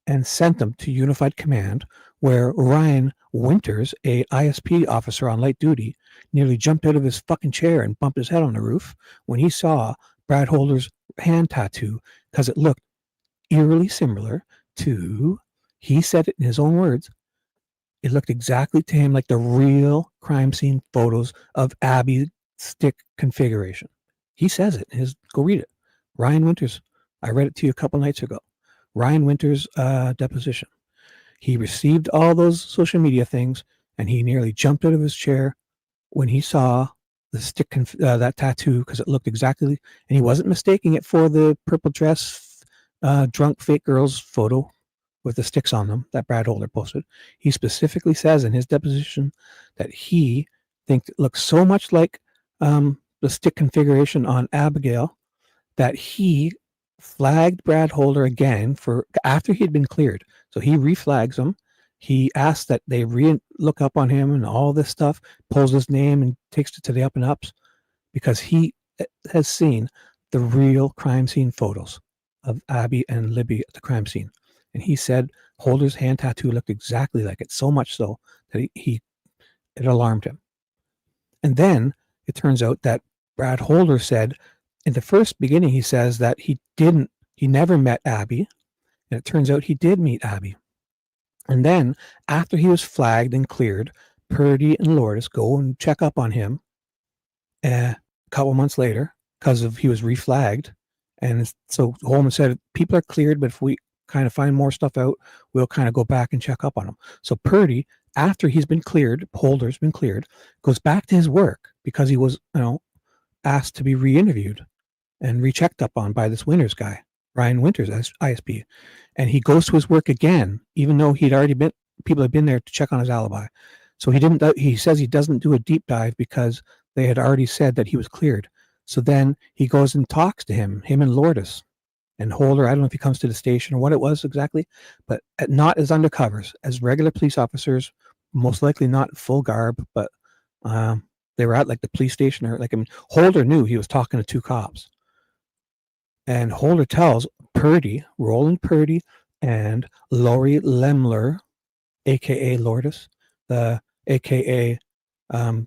and sent them to Unified Command, where Ryan Winters, a ISP officer on light duty, nearly jumped out of his fucking chair and bumped his head on the roof when he saw Brad Holder's hand tattoo, because it looked eerily similar to, he said it in his own words, it looked exactly to him like the real crime scene photos of Abby's stick configuration. He says it. Go read it. Ryan Winters. I read it to you a couple nights ago. Ryan Winters' deposition. He received all those social media things, and he nearly jumped out of his chair when he saw the stick, that tattoo, because it looked exactly, and he wasn't mistaking it for the purple dress, drunk fake girls photo with the sticks on them that Brad Holder posted. He specifically says in his deposition that he thinks it looks so much like the stick configuration on Abigail that he flagged Brad Holder again for after he'd been cleared. So he reflags him. He asks that they look up on him and all this stuff, pulls his name and takes it to the up and ups, because he has seen the real crime scene photos of Abby and Libby at the crime scene. And he said Holder's hand tattoo looked exactly like it, so much so that it alarmed him. And then it turns out that Brad Holder said in the first beginning, he says that he never met Abby. And it turns out he did meet Abby. And then after he was flagged and cleared, Purdy and Lourdes go and check up on him. a couple months later, because he was reflagged. And so Holman said, people are cleared, but if we kind of find more stuff out, we'll kind of go back and check up on him. So Purdy, after he's been cleared, Holder's been cleared, goes back to his work because he was, asked to be re-interviewed and rechecked up on by this Winters guy, Ryan Winters, ISP. And he goes to his work again, even though people had been there to check on his alibi. So he says he doesn't do a deep dive because they had already said that he was cleared. So then he goes and talks to him and Lourdes and Holder. I don't know if he comes to the station or what it was exactly, but not as undercovers, as regular police officers, most likely not full garb, but they were at like the police station or Holder knew he was talking to two cops. And Holder tells Purdy, Roland Purdy, and Lori Lemler, aka Lourdes, aka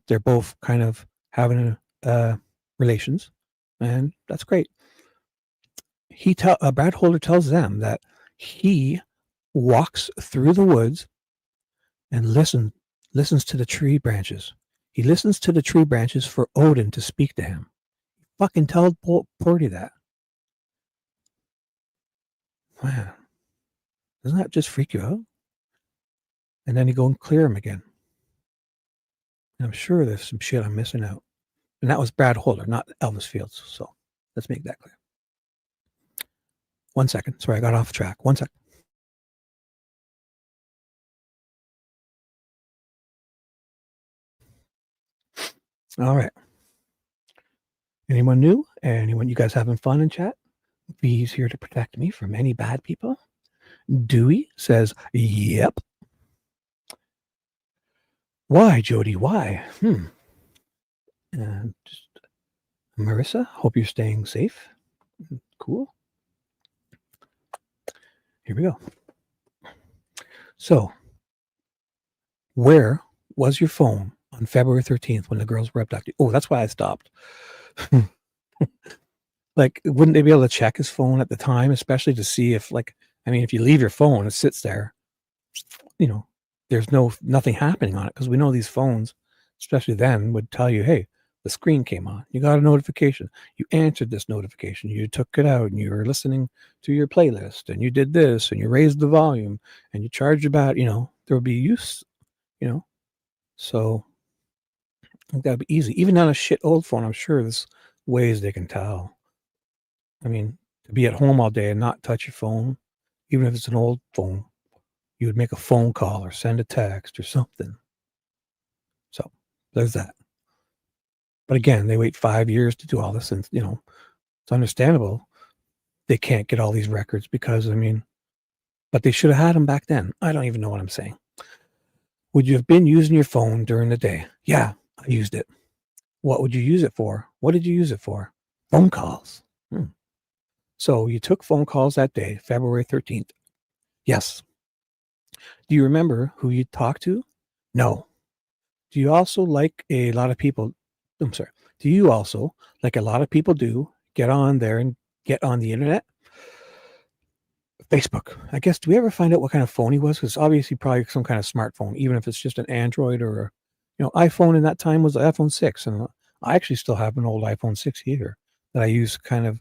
they're both kind of having relations, and that's great. Brad Holder tells them that he walks through the woods and listens to the tree branches. He listens to the tree branches for Odin to speak to him. Fucking tell Purdy that. Man, doesn't that just freak you out? And then you go and clear him again. And I'm sure there's some shit I'm missing out. And that was Brad Holder, not Elvis Field. So let's make that clear. 1 second. Sorry, I got off track. 1 second. All right. Anyone new? Anyone you guys having fun in chat? V's here to protect me from any bad people. Dewey says, yep. Why, Jody? Why? And just Marissa, hope you're staying safe. Cool. Here we go. So, where was your phone on February 13th when the girls were abducted? Oh, that's why I stopped. Like, wouldn't they be able to check his phone at the time, especially to see if, if you leave your phone, it sits there, there's nothing happening on it, because we know these phones, especially then, would tell you, hey, the screen came on, you got a notification, you answered this notification, you took it out, and you were listening to your playlist, and you did this, and you raised the volume, and you charged about, there would be use, so I think that'd be easy. Even on a shit old phone, I'm sure there's ways they can tell. I mean, to be at home all day and not touch your phone, even if it's an old phone, you would make a phone call or send a text or something. So there's that. But again, they wait 5 years to do all this, and it's understandable they can't get all these records because but they should have had them back then. I don't even know what I'm saying. Would you have been using your phone during the day? Yeah, I used it. What would you use it for? What did you use it for? Phone calls. So you took phone calls that day, February 13th. Yes. Do you remember who you talked to? No. Do you also, like a lot of people, do you also, like a lot of people do, get on there and get on the internet? Facebook. I guess, do we ever find out what kind of phone he was? Because obviously probably some kind of smartphone, even if it's just an Android or, iPhone in that time was the iPhone 6. And I actually still have an old iPhone 6 here that I use kind of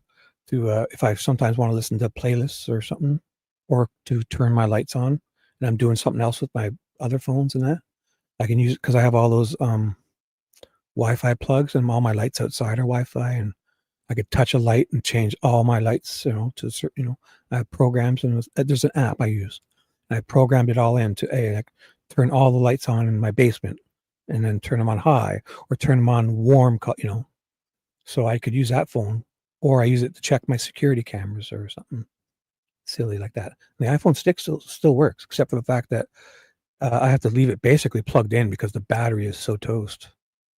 to, if I sometimes want to listen to playlists or something, or to turn my lights on and I'm doing something else with my other phones and that, I can use it because I have all those Wi-Fi plugs and all my lights outside are Wi-Fi, and I could touch a light and change all my lights, to certain, I have programs, and there's an app I use. I programmed it all in to turn all the lights on in my basement and then turn them on high or turn them on warm, so I could use that phone, or I use it to check my security cameras or something silly like that. And the iPhone 6 still works, except for the fact that I have to leave it basically plugged in because the battery is so toast,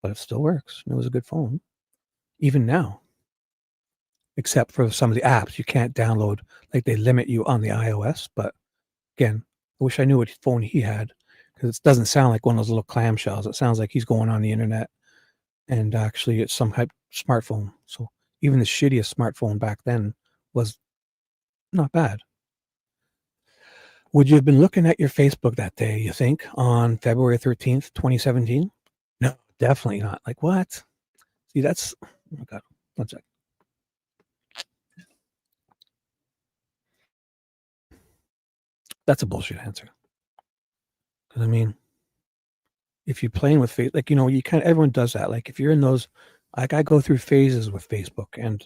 but it still works. It was a good phone, even now, except for some of the apps you can't download. Like, they limit you on the iOS. But again, I wish I knew what phone he had, because it doesn't sound like one of those little clamshells. It sounds like he's going on the internet, and actually it's some type of smartphone. So even the shittiest smartphone back then was not bad. Would you have been looking at your Facebook that day, you think, on February 13th, 2017? No, definitely not. Like, what? See, that's, oh my God, one sec. That's a bullshit answer. Because I mean, if you're playing with Facebook, like, you kind of, everyone does that. Like if you're in those, like I go through phases with Facebook, and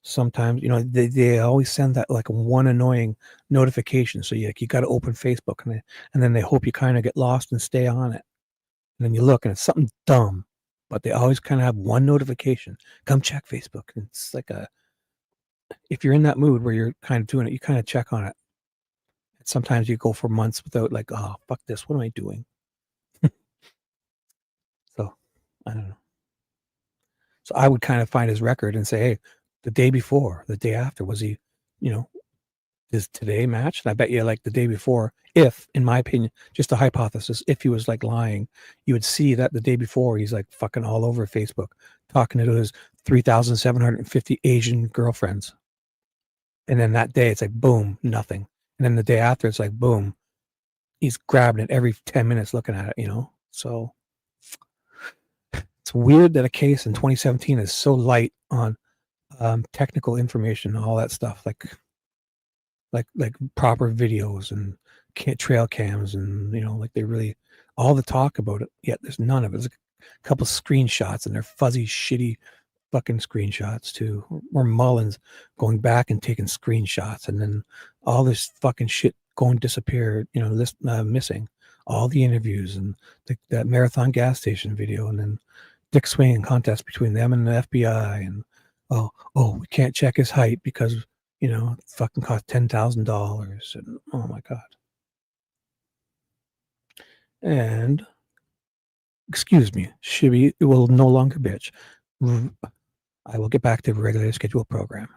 sometimes, they always send that like one annoying notification. So you got to open Facebook, and then they hope you kind of get lost and stay on it. And then you look and it's something dumb, but they always kind of have one notification. Come check Facebook. And it's like if you're in that mood where you're kind of doing it, you kind of check on it. And sometimes you go for months without, like, oh, fuck this. What am I doing? So I don't know. So I would kind of find his record and say, hey, the day before, the day after, was he, is today matched? And I bet you, like, the day before, if, in my opinion, just a hypothesis, if he was like lying, you would see that the day before he's like fucking all over Facebook talking to his 3,750 Asian girlfriends. And then that day it's like, boom, nothing. And then the day after it's like, boom, he's grabbing it every 10 minutes looking at it, So it's weird that a case in 2017 is so light on technical information and all that stuff, like proper videos and trail cams, and like they really, all the talk about it, yet there's none of it. There's a couple screenshots, and they're fuzzy, shitty fucking screenshots too, or Mullins going back and taking screenshots, and then all this fucking shit going disappeared, missing all the interviews, and that marathon gas station video, and then dick swinging contest between them and the FBI, and we can't check his height because it fucking cost $10,000, and oh my God. And excuse me, Shibby will no longer bitch. I will get back to the regularly scheduled program.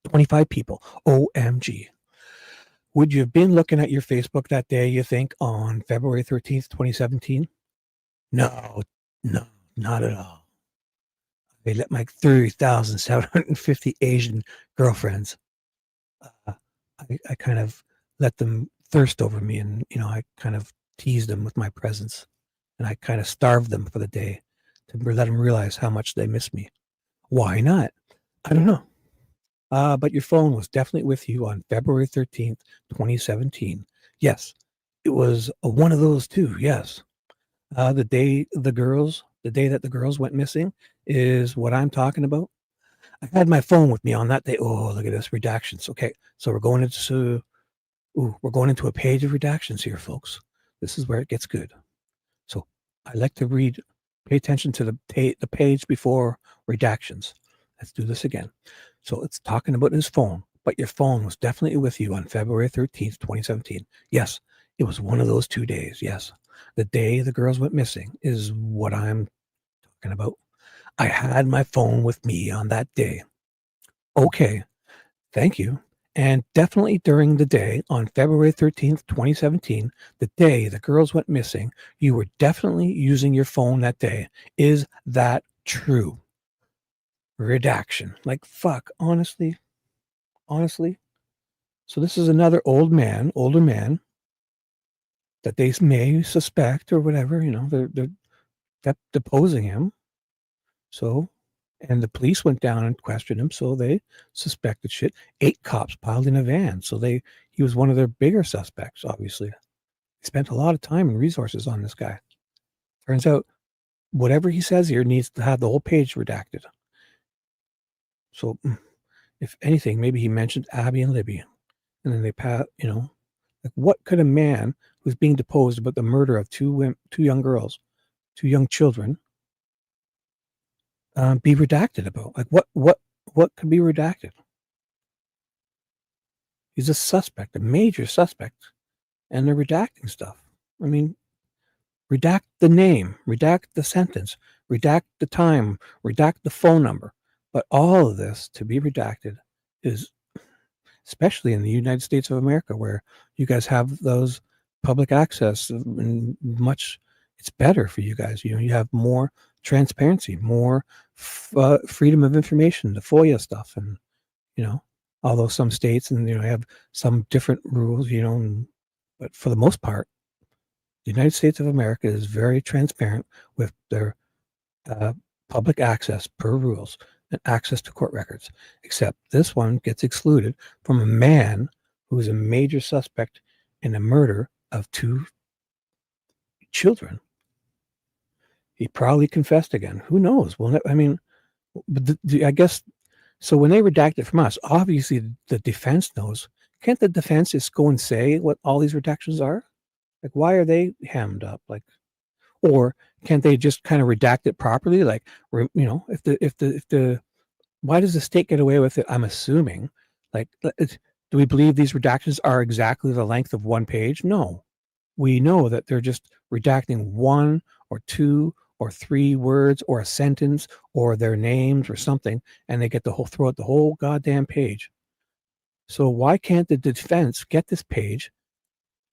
25 people. OMG. Would you have been looking at your Facebook that day, you think, on February 13th, 2017? No, not at all. I let my 3,750 Asian girlfriends, I kind of let them thirst over me, and, I kind of teased them with my presence, and I kind of starved them for the day to let them realize how much they miss me. Why not? I don't know. But your phone was definitely with you on February 13th, 2017. Yes, it was one of those too. Yes. The day that the girls went missing is what I'm talking about. I had my phone with me on that day. Oh, look at this, redactions. Okay, so we're going into a page of redactions here, folks. This is where it gets good. So I like to pay attention to the page before redactions. Let's do this again. So it's talking about his phone, but your phone was definitely with you on February 13th, 2017. Yes, it was one of those 2 days. Yes, the day the girls went missing is what I'm talking about. I had my phone with me on that day. Okay, thank you. And definitely during the day on February 13th, 2017, the day the girls went missing, you were definitely using your phone that day. Is that true? Redaction. Like, fuck, honestly. So this is another older man that they may suspect or whatever, they're deposing him. So, and the police went down and questioned him, so they suspected shit. 8 cops piled in a van, so he was one of their bigger suspects, obviously. They spent a lot of time and resources on this guy. Turns out, whatever he says here needs to have the whole page redacted. So, if anything, maybe he mentioned Abby and Libby, and then they like, what could a man who's being deposed about the murder of two young girls, 2 young children, be redacted about? Like, what could be redacted? He's a suspect, a major suspect, and they're redacting stuff. I mean, redact the name, redact the sentence, redact the time, redact the phone number. But all of this to be redacted is, especially in the United States of America, where you guys have those public access, and it's better for you guys. You have more transparency, more freedom of information, the FOIA stuff, and although some states and have some different rules, but for the most part, the United States of America is very transparent with their public access per rules and access to court records, except this one gets excluded from a man who is a major suspect in the murder of 2 children. He probably confessed again. Who knows? Well, I mean, I guess so. When they redact it from us, obviously the defense knows. Can't the defense just go and say what all these redactions are? Like, why are they hammed up? Like, or can't they just kind of redact it properly? Like, if the why does the state get away with it? I'm assuming, like, do we believe these redactions are exactly the length of one page? No, we know that they're just redacting 1 or 2 or 3 words or a sentence or their names or something, and they get throw out the whole goddamn page. So why can't the defense get this page,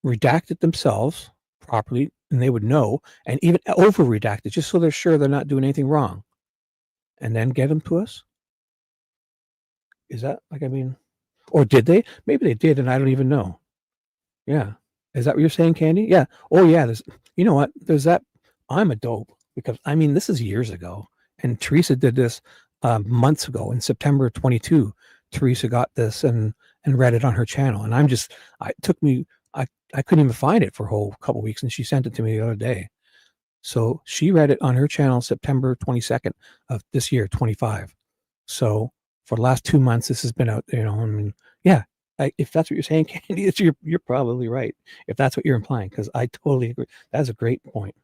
redact it themselves properly, and they would know, and even over redact it just so they're sure they're not doing anything wrong, and then get them to us? Is that, like, I mean, or did they? Maybe they did, and I don't even know. Yeah. Is that what you're saying, Candy? Yeah. Oh, yeah. You know what? There's that. I'm a dope because, I mean, this is years ago, and Teresa did this months ago in September 22. Teresa got this and read it on her channel, and I couldn't even find it for a whole couple weeks, and she sent it to me the other day. So she read it on her channel September 22nd of this year, 25. So for the last 2 months, this has been out. I mean, yeah. If that's what you're saying, Candy, you're probably right. If that's what you're implying, because I totally agree. That's a great point.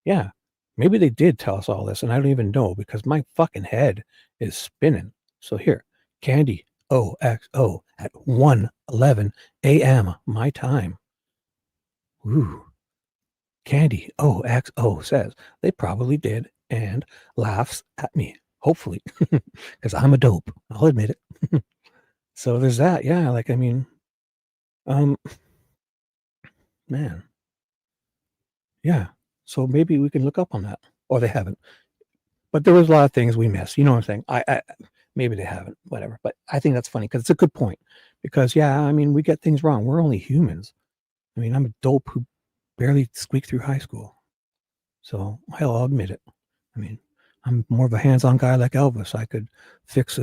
Yeah, maybe they did tell us all this, and I don't even know because my fucking head is spinning. So here, Candy OXO at 1:11 a.m. my time. Ooh, Candy OXO says they probably did and laughs at me. Hopefully, because I'm a dope. I'll admit it. So there's that. Yeah, like, I mean, um, man, yeah. So maybe we can look up on that, or they haven't. But there was a lot of things we missed. You know what I'm saying? I maybe they haven't, whatever. But I think that's funny because it's a good point. Because yeah, I mean, we get things wrong. We're only humans. I mean, I'm a dope who barely squeaked through high school, so I'll admit it. I mean, I'm more of a hands-on guy like Elvis. I could fix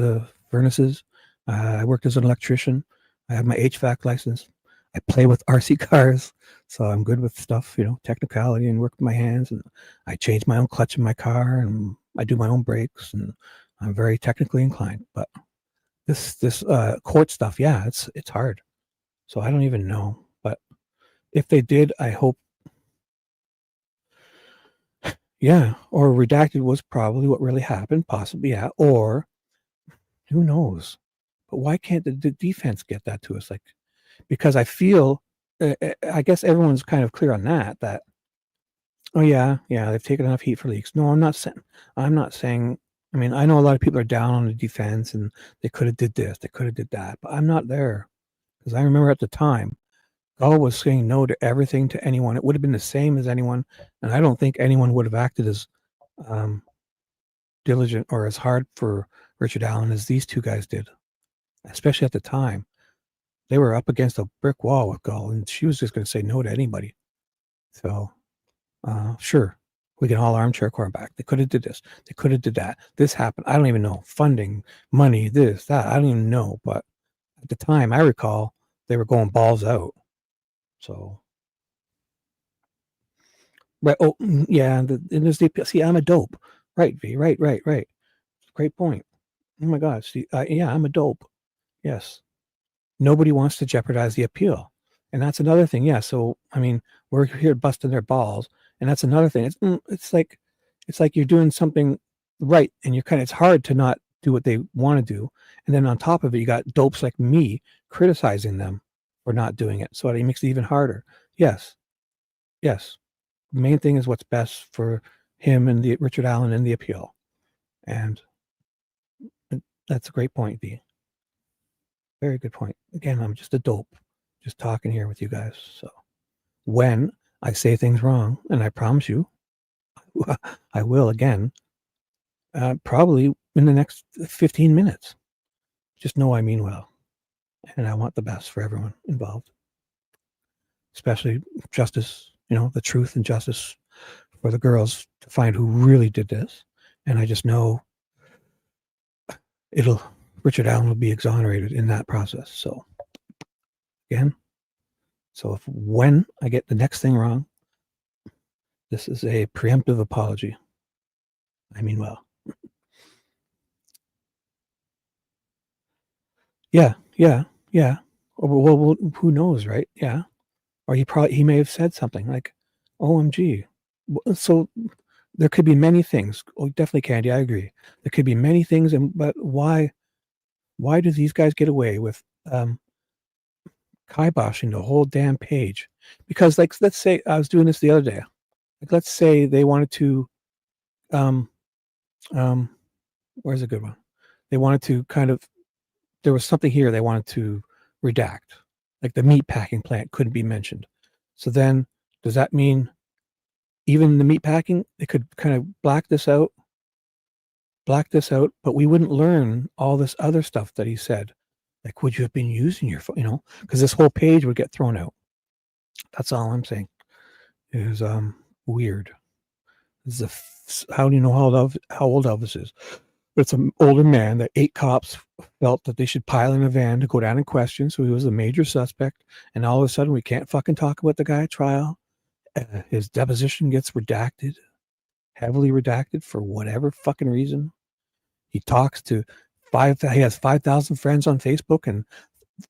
furnaces. I worked as an electrician. I have my HVAC license. I play with RC cars, so I'm good with stuff, technicality, and work with my hands. And I change my own clutch in my car, and I do my own brakes, and I'm very technically inclined. But this court stuff, yeah, it's hard. So I don't even know. But if they did, I hope. Yeah, or redacted was probably what really happened, possibly, yeah, or who knows? But why can't the defense get that to us? Like, because I feel, I guess everyone's kind of clear on that, oh yeah, they've taken enough heat for leaks. No, I'm not saying, I mean, I know a lot of people are down on the defense and they could have did this, they could have did that, but I'm not there. Because I remember at the time, Gull was saying no to everything to anyone. It would have been the same as anyone, and I don't think anyone would have acted as diligent or as hard for Richard Allen as these two guys did, especially at the time. They were up against a brick wall with Gull, and she was just going to say no to anybody. So, sure, we can all armchair quarterback. They could have did this. They could have did that. This happened. I don't even know. Funding, money, this, that. I don't even know. But at the time, I recall they were going balls out. So, right. Oh, yeah. And there's the see. I'm a dope. Right, V. Right. Great point. Oh my God. See, yeah, I'm a dope. Yes. Nobody wants to jeopardize the appeal. And that's another thing. Yeah. So, I mean, we're here busting their balls. And that's another thing. It's like you're doing something right. And it's hard to not do what they want to do. And then on top of it, you got dopes like me criticizing them for not doing it. So it makes it even harder. Yes. The main thing is what's best for him and the Richard Allen and the appeal. And that's a great point, V. Very good point. Again, I'm just a dope, just talking here with you guys. So when I say things wrong, and I promise you, I will again, probably in the next 15 minutes. Just know I mean well, and I want the best for everyone involved, especially justice, the truth and justice for the girls to find who really did this, And I just know Richard Allen will be exonerated in that process. So again, when I get the next thing wrong, this is a preemptive apology. I mean, well. Yeah. Well, who knows, right? Yeah. Or he may have said something like, OMG. So there could be many things. Oh, definitely, Candy, I agree. There could be many things, but why do these guys get away with kiboshing the whole damn page? Because, like, let's say I was doing this the other day. Like, let's say they wanted to, where's a good one? They wanted to there was something here they wanted to redact, like the meat packing plant couldn't be mentioned. So then, does that mean even the meat packing, they could kind of black this out, but we wouldn't learn all this other stuff that he said. Like, would you have been using your phone? Because this whole page would get thrown out. That's all I'm saying. It was weird. This is how do you know how old Elvis is? But it's an older man that 8 cops felt that they should pile in a van to go down and question. So he was a major suspect. And all of a sudden, we can't fucking talk about the guy at trial. His deposition gets redacted, heavily redacted for whatever fucking reason. He talks to he has 5,000 friends on Facebook, and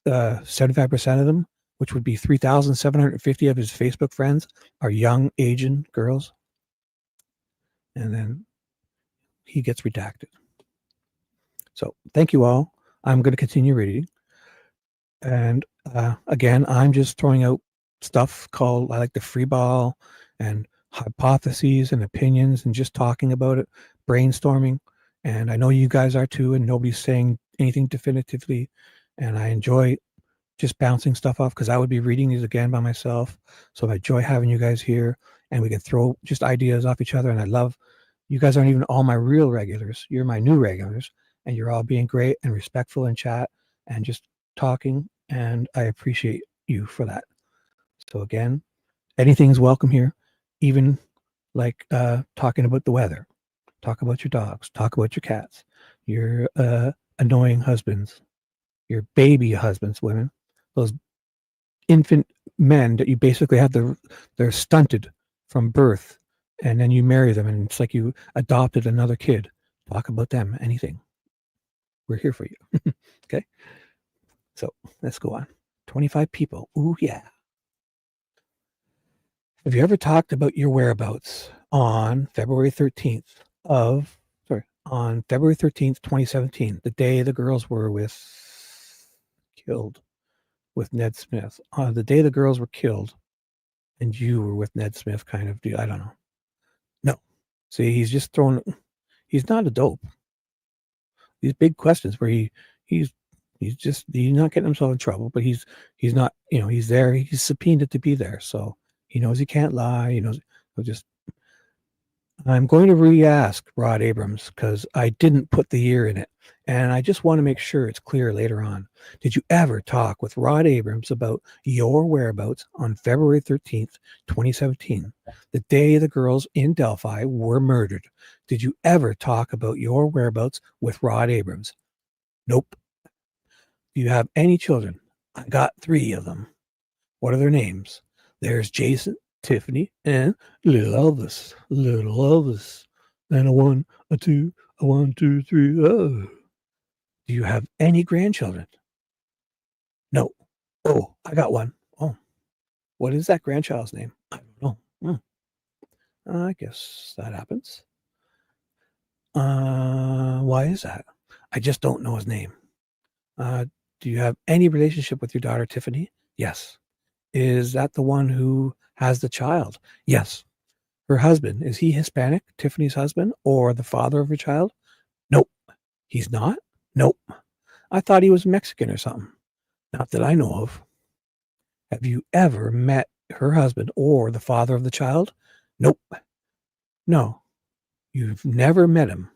75% of them, which would be 3,750 of his Facebook friends, are young Asian girls. And then he gets redacted. So thank you all. I'm going to continue reading. And again, I'm just throwing out stuff called, I like to freeball and hypotheses and opinions and just talking about it, brainstorming. And I know you guys are too, and nobody's saying anything definitively. And I enjoy just bouncing stuff off because I would be reading these again by myself. So I enjoy having you guys here, and we can throw just ideas off each other. And I love, you guys aren't even all my real regulars. You're my new regulars, and you're all being great and respectful in chat and just talking. And I appreciate you for that. So again, anything's welcome here, even like talking about the weather, talk about your dogs, talk about your cats, your annoying husbands, your baby husbands, women, those infant men that you basically have they're stunted from birth, and then you marry them and it's like you adopted another kid. Talk about them, anything. We're here for you. Okay, so let's go on. 25 people. Ooh, yeah. Have you ever talked about your whereabouts on February 13th, 2017, the day the girls were killed with Ned Smith? The day the girls were killed and you were with Ned Smith kind of deal. I don't know. No. See, he's not a dope. These big questions where he's not getting himself in trouble, but he's not, he's there, he's subpoenaed to be there. So he knows he can't lie. He knows he'll just, I'm going to re-ask Rod Abrams because I didn't put the year in it. And I just want to make sure it's clear later on. Did you ever talk with Rod Abrams about your whereabouts on February 13th, 2017, the day the girls in Delphi were murdered? Did you ever talk about your whereabouts with Rod Abrams? Nope. Do you have any children? I got 3 of them. What are their names? There's Jason, Tiffany, and Little Elvis. Little Elvis. And a 1, a 2, a 1, 2, 3. Oh. Do you have any grandchildren? No. Oh, I got one. Oh. What is that grandchild's name? I don't know. I guess that happens. Why is that? I just don't know his name. Do you have any relationship with your daughter, Tiffany? Yes. Is that the one who has the child? Yes. Her husband, is he Hispanic, Tiffany's husband, or the father of her child? Nope. He's not? Nope. I thought he was Mexican or something. Not that I know of. Have you ever met her husband or the father of the child? Nope. No. You've never met him.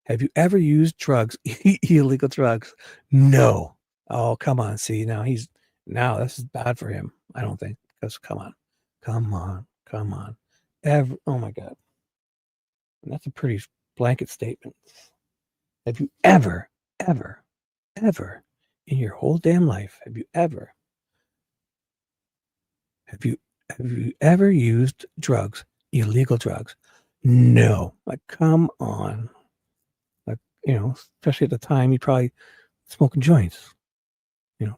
Have you ever used drugs, illegal drugs? No. Oh, come on. See, now this is bad for him. I don't think, because come on. Oh my God. And that's a pretty blanket statements. Have you ever in your whole damn life, have you ever used drugs, illegal drugs? No. Like, come on. Like, especially at the time, you probably smoking joints.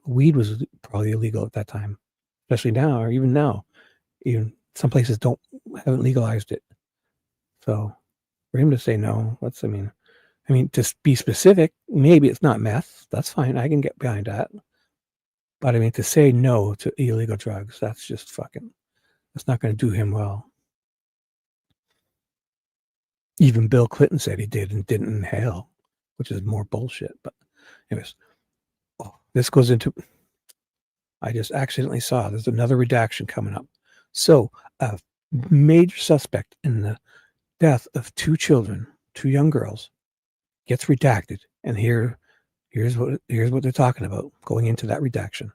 Weed was probably illegal at that time, especially now, or even now. Even some places haven't legalized it. So for him to say no, I mean, to be specific, maybe it's not meth. That's fine. I can get behind that. But I mean, to say no to illegal drugs, that's just that's not going to do him well. Even Bill Clinton said he did and didn't inhale, which is more bullshit. But anyways, this goes into, I just accidentally saw there's another redaction coming up. So a major suspect in the death of two young girls, gets redacted. And here's what they're talking about going into that redaction.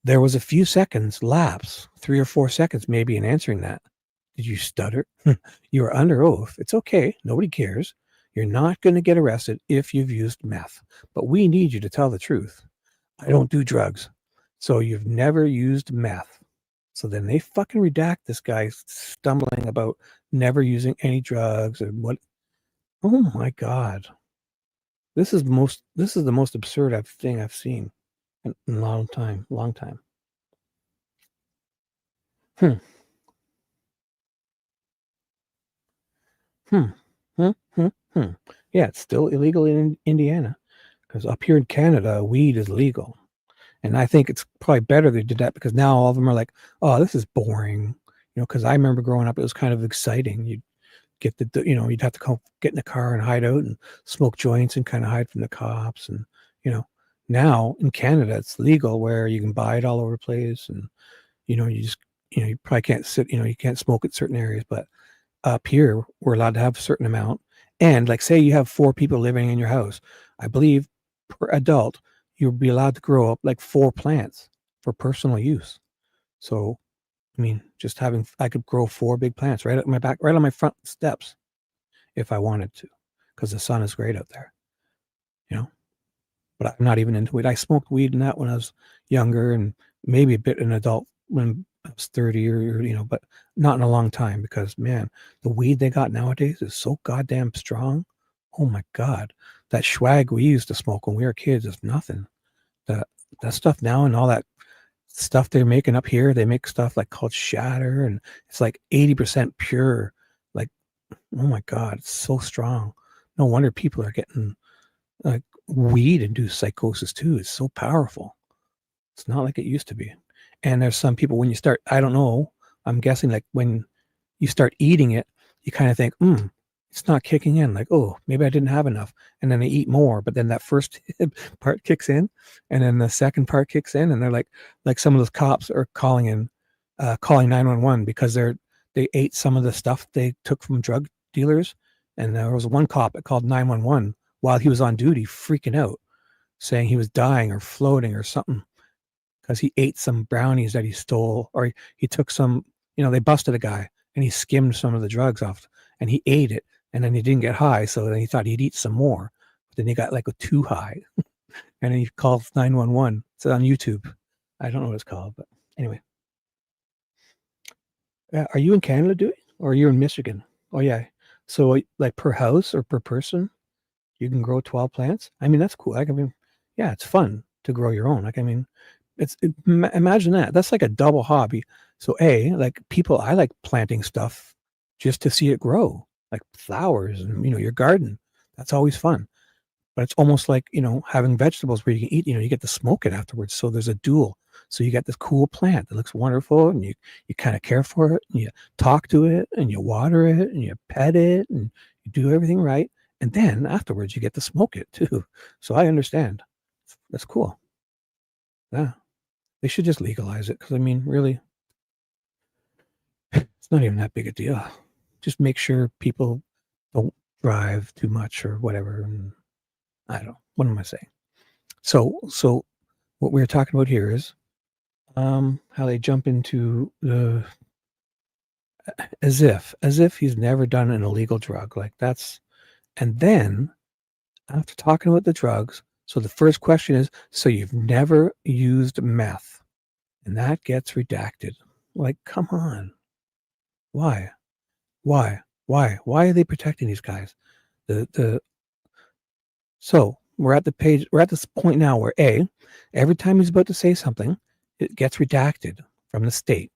There was a few seconds lapse, 3 or 4 seconds maybe, in answering that. Did you stutter? You are under oath. It's okay. Nobody cares. You're not going to get arrested if you've used meth. But we need you to tell the truth. I don't do drugs. So you've never used meth. So then they fucking redact this guy stumbling about never using any drugs and what. Oh my God. This is the most absurd thing I've seen in a long time. Yeah, it's still illegal in Indiana, because up here in Canada, weed is legal. And I think it's probably better they did that, because now all of them are like, oh, this is boring. Because I remember growing up, it was kind of exciting. You'd get you'd have to get in the car and hide out and smoke joints and kind of hide from the cops. And, now in Canada, it's legal where you can buy it all over the place. And, you just, you probably can't you can't smoke at certain areas, but up here, we're allowed to have a certain amount. And like, say you have 4 people living in your house, I believe per adult, you'll be allowed to grow up like 4 plants for personal use. So, I mean, I could grow 4 big plants right at my back, right on my front steps if I wanted to, because the sun is great out there, but I'm not even into weed. I smoked weed and that when I was younger, and maybe a bit an adult when I was 30 or, but not in a long time, because man, the weed they got nowadays is so goddamn strong. Oh my God. That swag we used to smoke when we were kids is nothing. That stuff now, and all that stuff they're making up here, they make stuff like called shatter, and it's like 80% pure. Like, oh my God, it's so strong. No wonder people are getting like weed induced psychosis too. It's so powerful. It's not like it used to be. And there's some people, when you start, I don't know, I'm guessing like when you start eating it, you kind of think, it's not kicking in. Like, oh, maybe I didn't have enough. And then they eat more, but then that first part kicks in, and then the second part kicks in, and they're like some of those cops are calling 911 because they ate some of the stuff they took from drug dealers. And there was one cop that called 911 while he was on duty, freaking out, saying he was dying or floating or something, because he ate some brownies that he stole, or he took some, they busted a guy and he skimmed some of the drugs off and he ate it, and then he didn't get high. So then he thought he'd eat some more, but then he got like too high and then he called 911. It's on YouTube. I don't know what it's called, but anyway. Are you in Canada, Dewey? Or are you in Michigan? Oh yeah. So like per house or per person, you can grow 12 plants. I mean, that's cool. Like, I mean, yeah, it's fun to grow your own. Like, I mean, imagine that. That's like a double hobby. So like I like planting stuff just to see it grow, like flowers and, your garden. That's always fun. But it's almost like, having vegetables where you can eat, you get to smoke it afterwards. So there's a dual. So you got this cool plant that looks wonderful, and you kind of care for it, and you talk to it, and you water it, and you pet it, and you do everything right. And then afterwards you get to smoke it too. So I understand. That's cool. Yeah. They should just legalize it, because I mean, really, it's not even that big a deal. Just make sure people don't drive too much or whatever. And I don't know. What am I saying? So what we're talking about here is how they jump into the as if he's never done an illegal drug. Like that's, and then after talking about the drugs, so the first question is, so you've never used meth, and that gets redacted. Like, come on, why, why are they protecting these guys? The So we're at the page. We're at this point now where every time he's about to say something, it gets redacted from the state.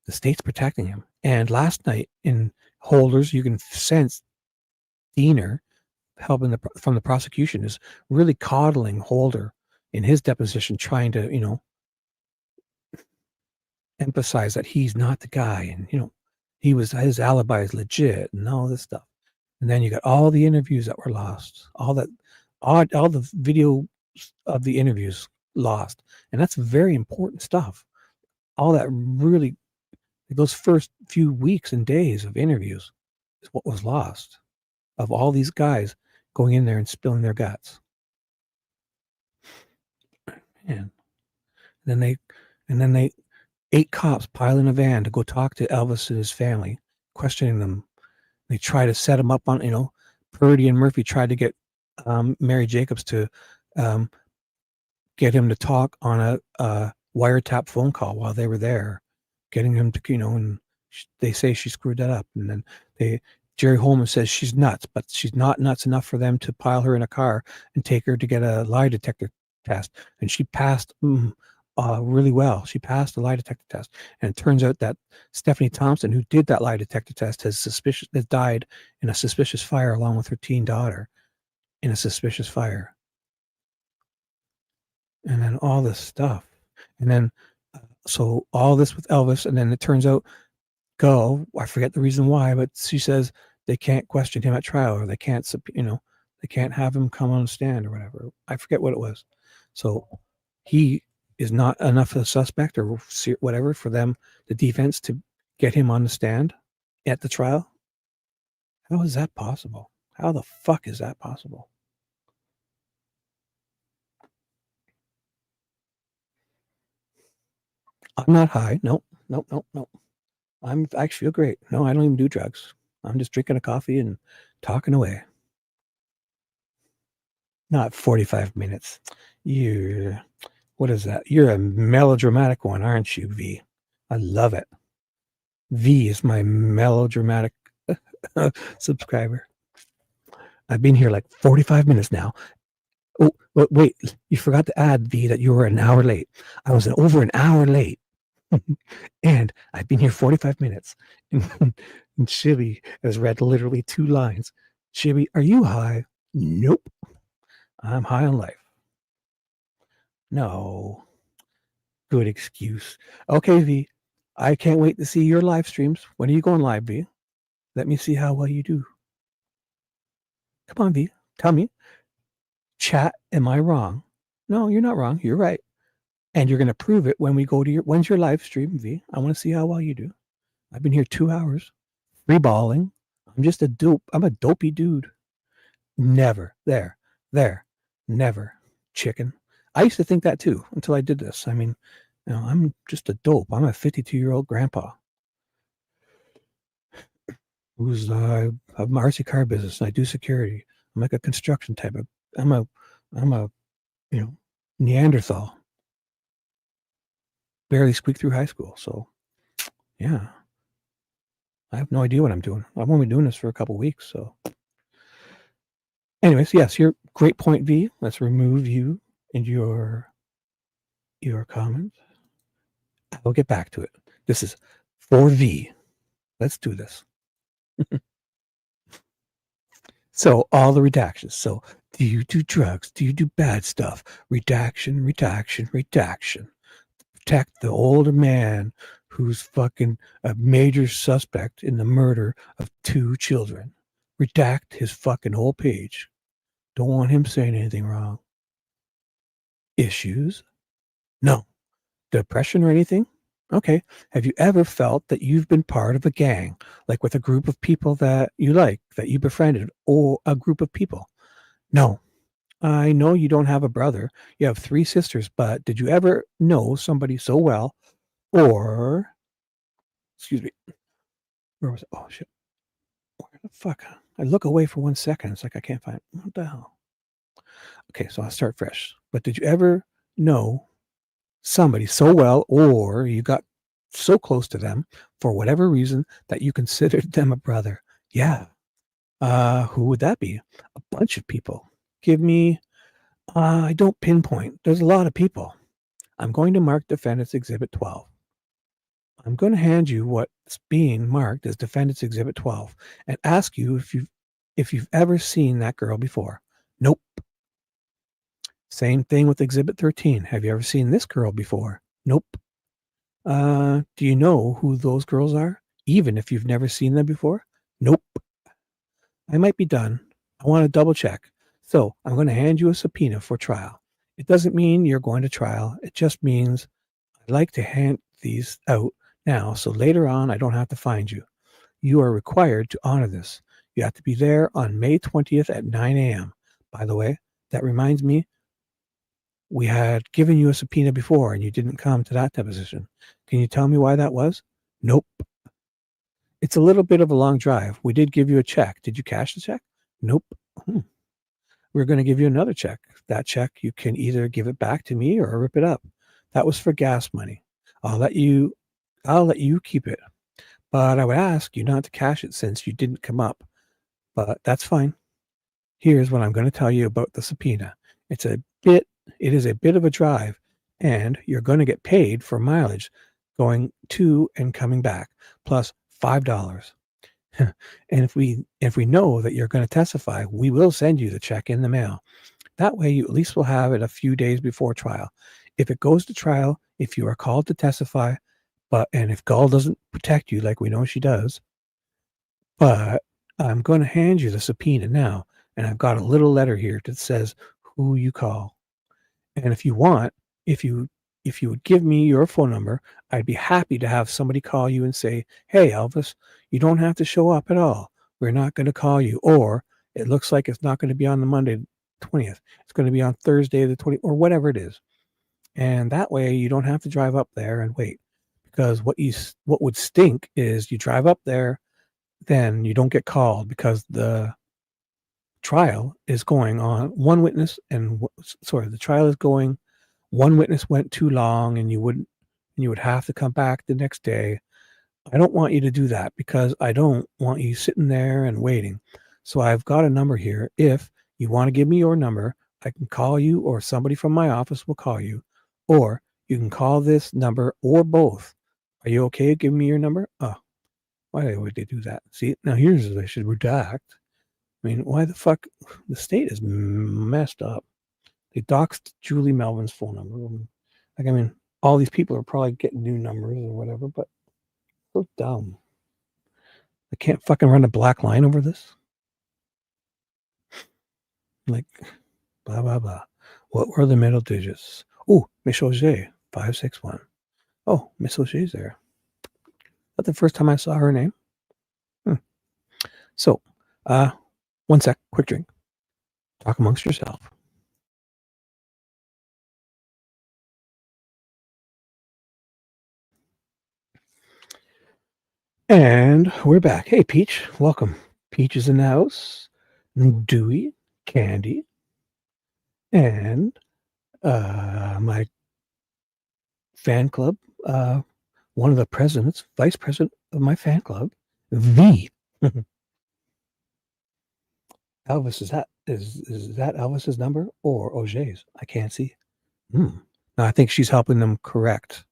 The state's protecting him. And last night in Holders, you can sense Diener helping from the prosecution is really coddling Holder in his deposition, trying to emphasize that he's not the guy, and his alibi is legit and all this stuff. And then you got all the interviews that were lost, all the video of the interviews lost, and that's very important stuff. All that really, those first few weeks and days of interviews is what was lost, of all these guys going in there and spilling their guts. And then they 8 cops pile in a van to go talk to Elvis and his family, questioning them. They try to set him up on, Purdy and Murphy tried to get Mary Jacobs to get him to talk on a wiretap phone call while they were there, getting him to, and they say she screwed that up. And then Jerry Holman says she's nuts, but she's not nuts enough for them to pile her in a car and take her to get a lie detector test. And she passed really well. She passed the lie detector test. And it turns out that Stephanie Thompson, who did that lie detector test, has died in a suspicious fire along with her teen daughter in a suspicious fire. And then all this stuff. And then, so all this with Elvis, and then it turns out, I forget the reason why, but she says they can't question him at trial, or they can't, they can't have him come on the stand or whatever. I forget what it was. So he is not enough of a suspect or whatever for them, the defense, to get him on the stand at the trial. How is that possible? How the fuck is that possible? I'm not high. Nope. I feel great. No, I don't even do drugs. I'm just drinking a coffee and talking away. Not 45 minutes. What is that? You're a melodramatic one, aren't you, V? I love it. V is my melodramatic subscriber. I've been here like 45 minutes now. Oh, wait, you forgot to add, V, that you were an hour late. I was over an hour late. And I've been here 45 minutes. And Shibby has read literally 2 lines. Shibby, are you high? Nope. I'm high on life. No. Good excuse. Okay, V. I can't wait to see your live streams. When are you going live, V? Let me see how well you do. Come on, V. Tell me. Chat, am I wrong? No, you're not wrong. You're right. And you're going to prove it when we go to when's your live stream, V? I want to see how well you do. I've been here 2 hours. Freeballing. I'm just a dope. I'm a dopey dude. Never. There. Never. Chicken. I used to think that too until I did this. I mean, I'm just a dope. I'm a 52-year-old grandpa who's I have my RC car business and I do security. I'm like a construction type of. I'm a Neanderthal. Barely squeaked through high school. So, yeah. I have no idea what I'm doing. I've only been doing this for a couple of weeks. So, anyways, yes, your great point, V. Let's remove you and your comments. I'll get back to it. This is for V. Let's do this. So all the redactions. So do you do drugs? Do you do bad stuff? Redaction. Protect the older man who's fucking a major suspect in the murder of 2 children. Redact his fucking whole page. Don't want him saying anything wrong. Issues? No. Depression or anything? Okay. Have you ever felt that you've been part of a gang, like with a group of people that you like, that you befriended, or a group of people? No. I know you don't have a brother. You have 3 sisters, but did you ever know somebody so well, or, excuse me, Where was it? Oh shit! Where the fuck? I look away for 1 second. It's like I can't find. What the hell? Okay, so I'll start fresh. But did you ever know somebody so well, or you got so close to them for whatever reason that you considered them a brother? Yeah. Who would that be? A bunch of people. Give me. I don't pinpoint. There's a lot of people. I'm going to mark Defendant's Exhibit 12. I'm going to hand you what's being marked as Defendant's Exhibit 12 and ask you if you've ever seen that girl before. Nope. Same thing with Exhibit 13. Have you ever seen this girl before? Nope. Do you know who those girls are? Even if you've never seen them before? Nope. I might be done. I want to double check. So I'm going to hand you a subpoena for trial. It doesn't mean you're going to trial. It just means I'd like to hand these out now so later on I don't have to find you. You are required to honor this. You have to be there on May 20th at 9 a.m. By the way, that reminds me, we had given you a subpoena before and you didn't come to that deposition. Can you tell me why that was? Nope. It's a little bit of a long drive. We did give you a check. Did you cash the check? Nope. We're going to give you another check. That check, you can either give it back to me or rip it up. That was for gas money. I'll let you keep it. But I would ask you not to cash it since you didn't come up. But that's fine. Here's what I'm going to tell you about the subpoena. It is a bit of a drive, and you're going to get paid for mileage going to and coming back, plus $5. And if we know that you're going to testify, we will send you the check in the mail. That way you at least will have it a few days before trial. If it goes to trial, if you are called to testify, and if Gull doesn't protect you like we know she does, but I'm going to hand you the subpoena now, and I've got a little letter here that says who you call. And if you want, if you would give me your phone number, I'd be happy to have somebody call you and say, hey, Elvis, you don't have to show up at all. We're not going to call you. Or it looks like it's not going to be on the Monday 20th. It's going to be on Thursday the 20th, or whatever it is. And that way you don't have to drive up there and wait. Because what would stink is you drive up there, then you don't get called because the trial is going on. The trial is going. One witness went too long, and you would have to come back the next day. I don't want you to do that because I don't want you sitting there and waiting. So I've got a number here. If you want to give me your number, I can call you, or somebody from my office will call you, or you can call this number or both. Are you okay giving me your number? Oh, why would they do that? See, now here's what they should redact. I mean, why the fuck? The state is messed up. They doxed Julie Melvin's phone number. Like, I mean, all these people are probably getting new numbers or whatever, but so dumb. They can't fucking run a black line over this. Like, blah, blah, blah. What were the middle digits? Oh, Miss Auger, 561. Oh, Miss Auger's there. That's the first time I saw her name. So, 1 sec, quick drink. Talk amongst yourself. And we're back. Hey, Peach, welcome. Peach is in the house. Dewey, Candy, and my fan club, one of the presidents, vice president of my fan club, V. Elvis, is that Elvis's number or Auger's? I can't see. No, I think she's helping them correct.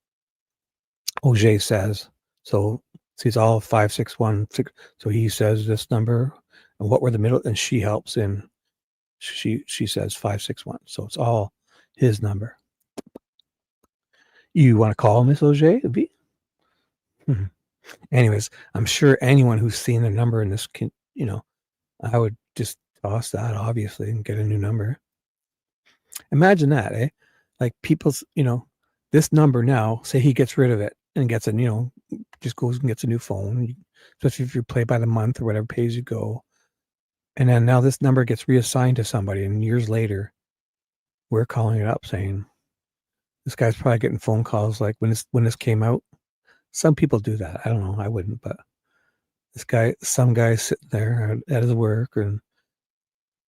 Auger says so. It's all 5616. So he says this number, and what were the middle, and she helps in. She says 561. So it's all his number. You want to call Miss Auger? Anyways, I'm sure anyone who's seen the number in this can, I would just toss that obviously and get a new number. Imagine that, eh? Like people's, this number now, say he gets rid of it and gets just goes and gets a new phone, especially if you play by the month or whatever, pay as you go. And then now this number gets reassigned to somebody, and years later, we're calling it up saying, this guy's probably getting phone calls like when this came out. Some people do that. I don't know. I wouldn't, but some guy sitting there at his work, and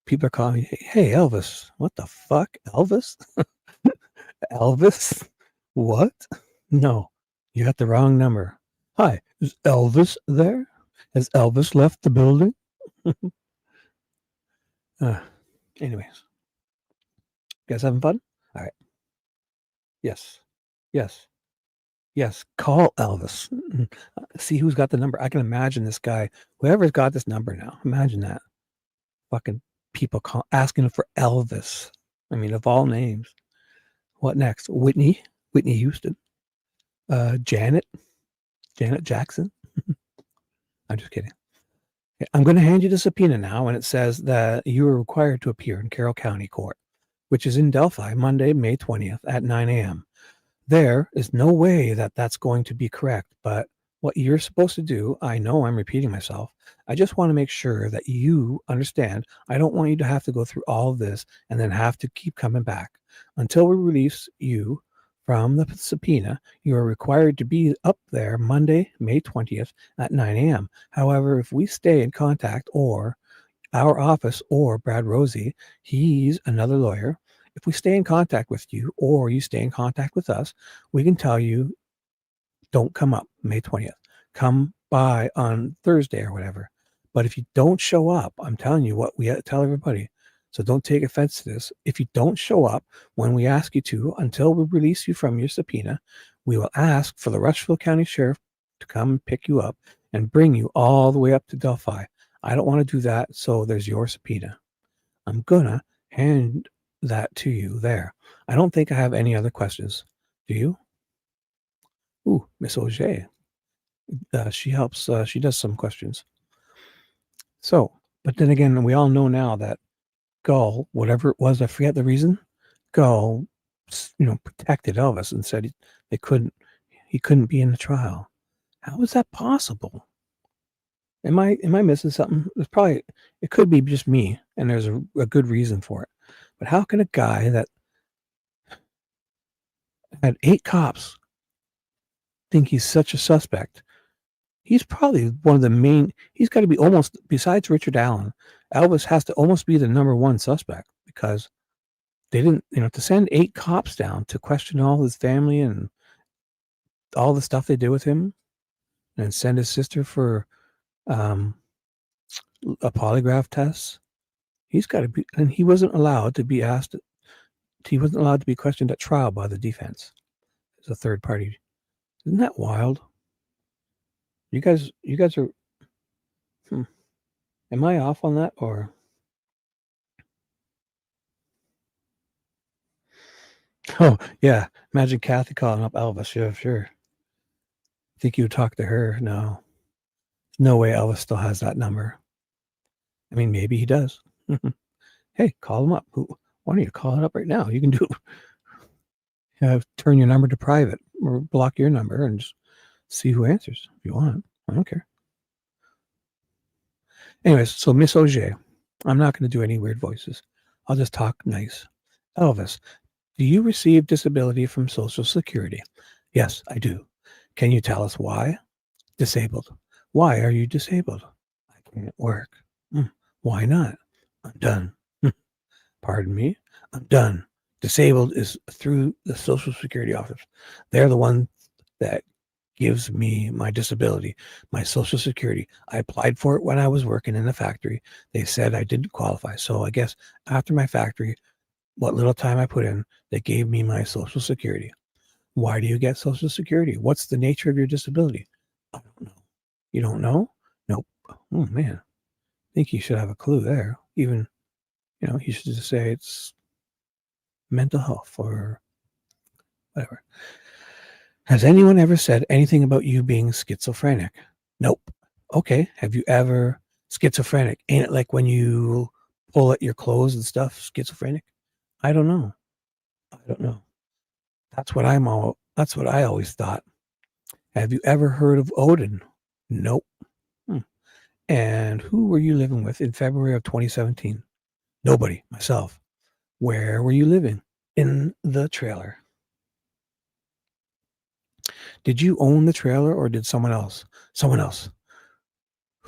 people are calling me, "Hey, Elvis, what the fuck, Elvis? Elvis? What? No, you got the wrong number. Hi, is Elvis there? Has Elvis left the building?" uh, anyways, you guys having fun? All right. Yes. Yes. Yes. Call Elvis. See who's got the number. I can imagine this guy, whoever's got this number now. Imagine that. Fucking people asking for Elvis. I mean, of all names. What next? Whitney Houston. Janet Jackson. I'm just kidding. I'm going to hand you the subpoena now, and it says that you are required to appear in Carroll County Court, which is in Delphi, Monday, May 20th at 9 a.m. There is no way that that's going to be correct, but what you're supposed to do, I know I'm repeating myself. I just want to make sure that you understand. I don't want you to have to go through all of this and then have to keep coming back. Until we release you from the subpoena, you are required to be up there Monday, May 20th at 9 a.m. However, if we stay in contact, or our office or Brad Rosie, he's another lawyer, if we stay in contact with you or you stay in contact with us, we can tell you, don't come up May 20th. Come by on Thursday or whatever. But if you don't show up, I'm telling you what we tell everybody. So don't take offense to this. If you don't show up when we ask you to, until we release you from your subpoena, we will ask for the Rushville County Sheriff to come pick you up and bring you all the way up to Delphi. I don't want to do that, so there's your subpoena. I'm gonna hand that to you there. I don't think I have any other questions. Do you? Ooh, Miss Auger. She helps. She does some questions. So, but then again, we all know now that Gull, whatever it was, I forget the reason. Gull, protected Elvis and said he couldn't be in the trial. How is that possible? Am I missing something? It could be just me, and there's a good reason for it. But how can a guy that had 8 cops think he's such a suspect? He's probably one of the main. He's got to be almost, besides Richard Allen, Elvis has to almost be the number one suspect, because they didn't, to send 8 cops down to question all his family and all the stuff they did with him, and send his sister for a polygraph test. He's got to be, and he wasn't allowed to be asked. He wasn't allowed to be questioned at trial by the defense as a third party. Isn't that wild? You guys are. Am I off on that, or? Oh yeah, imagine Kathy calling up Elvis. Yeah, sure. Think you would talk to her? No way. Elvis still has that number. I mean, maybe he does. Hey, call him up. Why don't you call it up right now? You can do. Turn your number to private or block your number and just see who answers if you want. I don't care. Anyways, so Miss Auger, I'm not going to do any weird voices. I'll just talk nice. Elvis, do you receive disability from Social Security? Yes, I do. Can you tell us why? Disabled. Why are you disabled? I can't work. Why not? I'm done. Pardon me? I'm done. Disabled is through the Social Security office. They're the one that gives me my disability, my Social Security. I applied for it when I was working in the factory. They said I didn't qualify. So I guess after my factory, what little time I put in, they gave me my Social Security. Why do you get Social Security? What's the nature of your disability? I don't know. You don't know? Nope. Oh, man. I think you should have a clue there. Even, you should just say it's mental health or whatever. Has anyone ever said anything about you being schizophrenic? Nope. Okay. Have you ever schizophrenic? Ain't it like when you pull at your clothes and stuff, schizophrenic? I don't know. That's what I always thought. Have you ever heard of Odin? Nope. And who were you living with in February of 2017? Nobody. Myself. Where were you living? In the trailer. Did you own the trailer or did someone else? Someone else.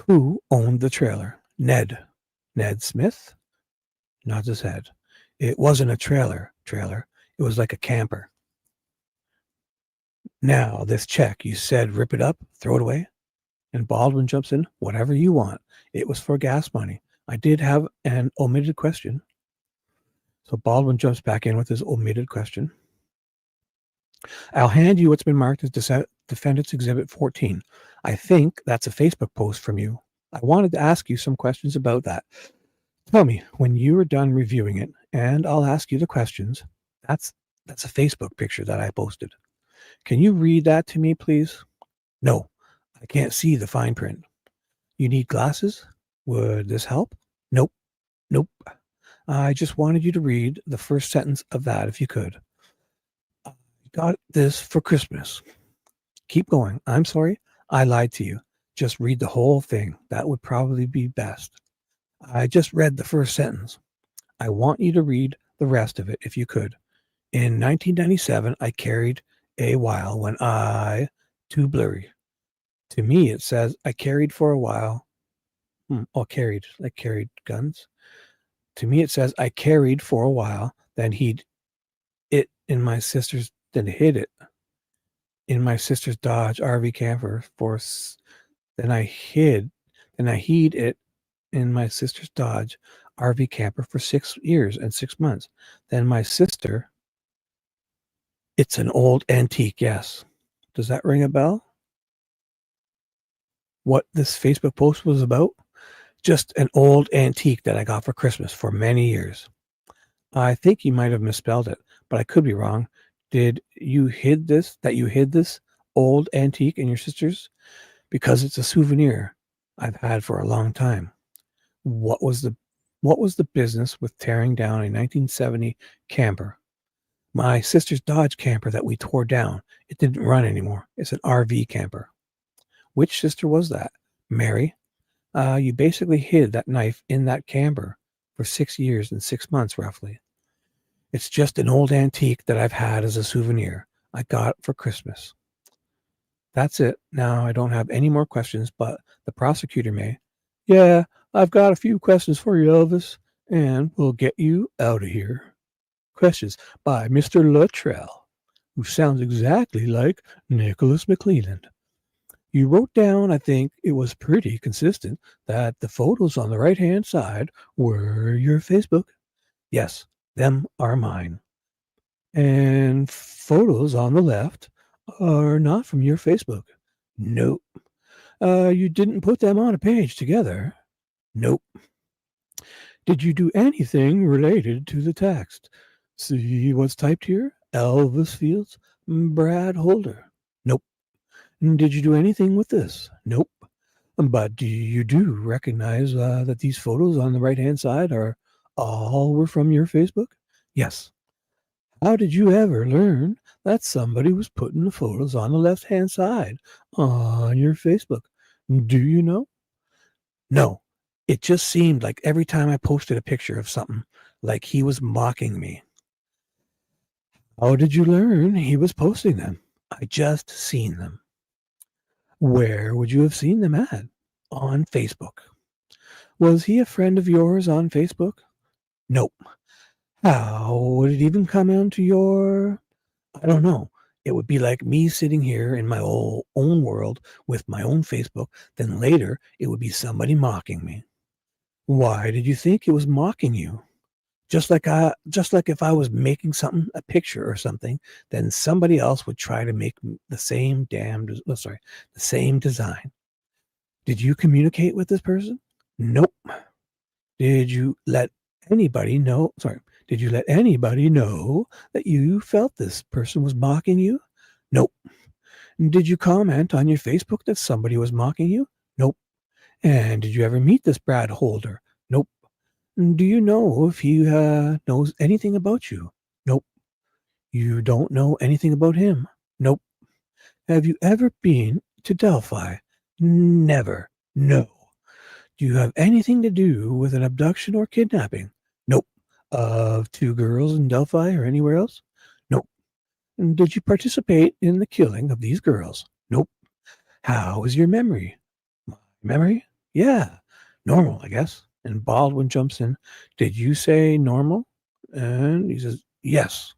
Who owned the trailer? Ned. Ned Smith? Nods his head. It wasn't a trailer. It was like a camper. Now, this check, you said rip it up, throw it away? And Baldwin jumps in, whatever you want. It was for gas money. I did have an omitted question. So Baldwin jumps back in with his omitted question. I'll hand you what's been marked as Defendant's Exhibit 14. I think that's a Facebook post from you. I wanted to ask you some questions about that. Tell me when you are done reviewing it, and I'll ask you the questions. That's a Facebook picture that I posted. Can you read that to me, please? No, I can't see the fine print. You need glasses? Would this help? Nope. I just wanted you to read the first sentence of that if you could. I got this for Christmas. Keep going. I'm sorry. I lied to you. Just read the whole thing. That would probably be best. I just read the first sentence. I want you to read the rest of it if you could. In 1997, I carried a while when too blurry. To me, it says I carried for a while. Carried. I carried guns. To me, it says I carried for a while, then hid it in my sister's Dodge RV camper then I hid it in my sister's Dodge RV camper for 6 years and 6 months. Then my sister, it's an old antique, yes. Does that ring a bell? What this Facebook post was about? Just an old antique that I got for Christmas for many years. I think you might have misspelled it, but I could be wrong. Did you hid this old antique in your sister's? Because it's a souvenir I've had for a long time. What was the business with tearing down a 1970 camper? My sister's Dodge camper that we tore down. It didn't run anymore. It's an RV camper. Which sister was that? Mary. You basically hid that knife in that camper for 6 years and 6 months, roughly. It's just an old antique that I've had as a souvenir. I got it for Christmas. That's it. Now I don't have any more questions, but the prosecutor may. Yeah, I've got a few questions for you, Elvis, and we'll get you out of here. Questions by Mr. Luttrell, who sounds exactly like Nicholas McClelland. You wrote down, I think it was pretty consistent, that the photos on the right-hand side were your Facebook. Yes, them are mine. And photos on the left are not from your Facebook. Nope. You didn't put them on a page together. Nope. Did you do anything related to the text? See what's typed here? Elvis Fields, Brad Holder. Nope. Did you do anything with this? Nope. But do you recognize that these photos on the right-hand side were from your Facebook? Yes. How did you ever learn that somebody was putting the photos on the left-hand side on your Facebook? Do you know? No. It just seemed like every time I posted a picture of something, like he was mocking me. How did you learn he was posting them? I just seen them. Where would you have seen them at? On Facebook. Was he a friend of yours on Facebook? Nope. How would it even come onto your... I don't know. It would be like me sitting here in my own world with my own Facebook. Then later, it would be somebody mocking me. Why did you think it was mocking you? Just like if I was making something, a picture or something, then somebody else would try to make the same design. Did you communicate with this person? Nope. Did you let anybody know that you felt this person was mocking you? Nope. Did you comment on your Facebook that somebody was mocking you? Nope. And did you ever meet this Brad Holder? Nope. Do you know if he knows anything about you? Nope. You don't know anything about him? Nope. Have you ever been to Delphi? Never. No. Do you have anything to do with an abduction or kidnapping? Nope. Of 2 girls in Delphi or anywhere else? Nope. Did you participate in the killing of these girls? Nope. How is your memory? My memory? Yeah, normal, I guess. And Baldwin jumps in. Did you say normal? And he says, yes.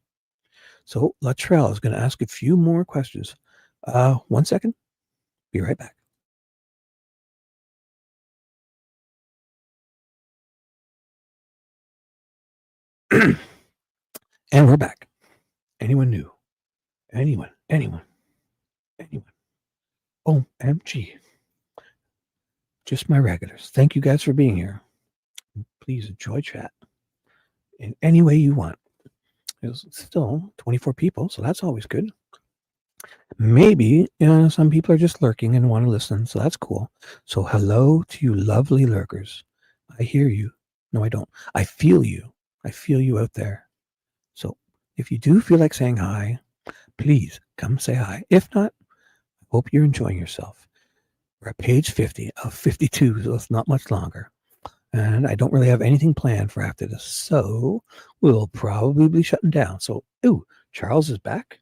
So Luttrell is going to ask a few more questions. 1 second. Be right back. And we're back. Anyone new? Anyone? OMG. Just my regulars. Thank you guys for being here. Please enjoy chat in any way you want. There's still 24 people, so that's always good. Maybe some people are just lurking and want to listen, so that's cool. So hello to you lovely lurkers. I hear you. No, I don't. I feel you. I feel you out there. So if you do feel like saying hi, please come say hi. If not, I hope you're enjoying yourself. We're at page 50 of 52, so it's not much longer. And I don't really have anything planned for after this, so we'll probably be shutting down. So, ooh, Charles is back.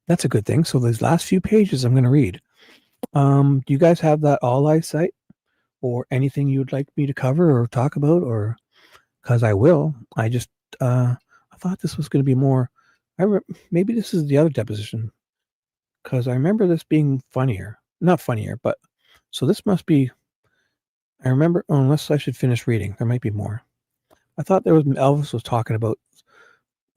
That's a good thing. So these last few pages I'm going to read. Do you guys have that all eyesight or anything you'd like me to cover or talk about? Or because I will. I just I thought this was going to be more. Maybe this is the other deposition because I remember this being funnier. Not funnier, but so this must be. I remember, unless I should finish reading, there might be more. I thought there was Elvis was talking about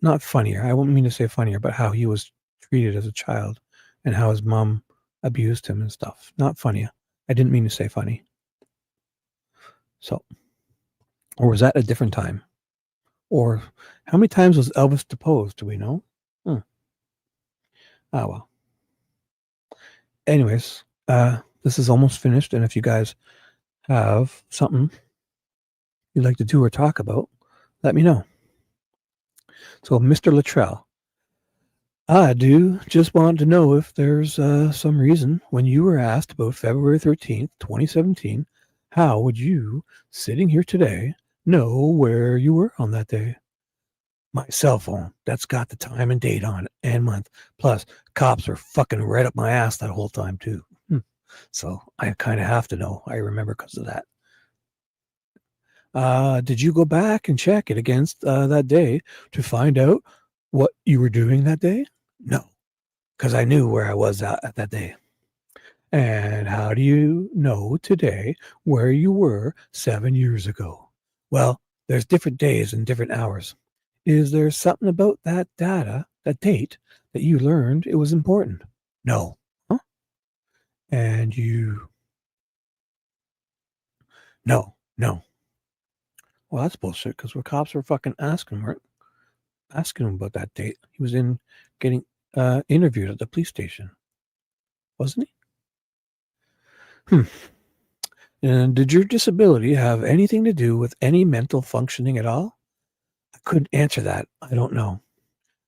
not funnier. I wouldn't mean to say funnier, but how he was treated as a child and how his mom abused him and stuff. Not funny. I didn't mean to say funny. So, or was that a different time? Or how many times was Elvis deposed? Do we know? Ah, well. Anyways, this is almost finished. And if you guys have something you'd like to do or talk about, let me know. So, Mr. Luttrell, I do just want to know if there's some reason when you were asked about February 13th, 2017, how would you, sitting here today, know where you were on that day? My cell phone, that's got the time and date on it and month. Plus, cops are fucking right up my ass that whole time, too. So I kind of have to know. I remember because of that. Did you go back and check it against that day to find out what you were doing that day? No, because I knew where I was at that day. And how do you know today where you were 7 years ago? Well, there's different days and different hours. Is there something about that data, that date, that you learned it was important? No. Huh? And you, no. Well, that's bullshit because the cops were fucking asking him about that date. He was in getting interviewed at the police station, wasn't he? And did your disability have anything to do with any mental functioning at all? I couldn't answer that. I don't know.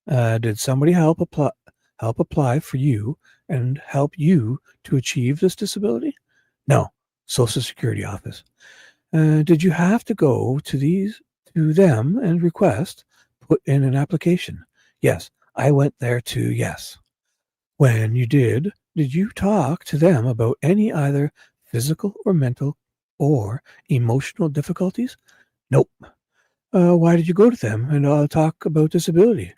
Did somebody help apply for you and help you to achieve this disability? No. Social Security office. Did you have to go to them and put in an application? Yes, I went there too. Yes. When you did you talk to them about any either physical or mental or emotional difficulties? Nope. Why did you go to them and talk about disability?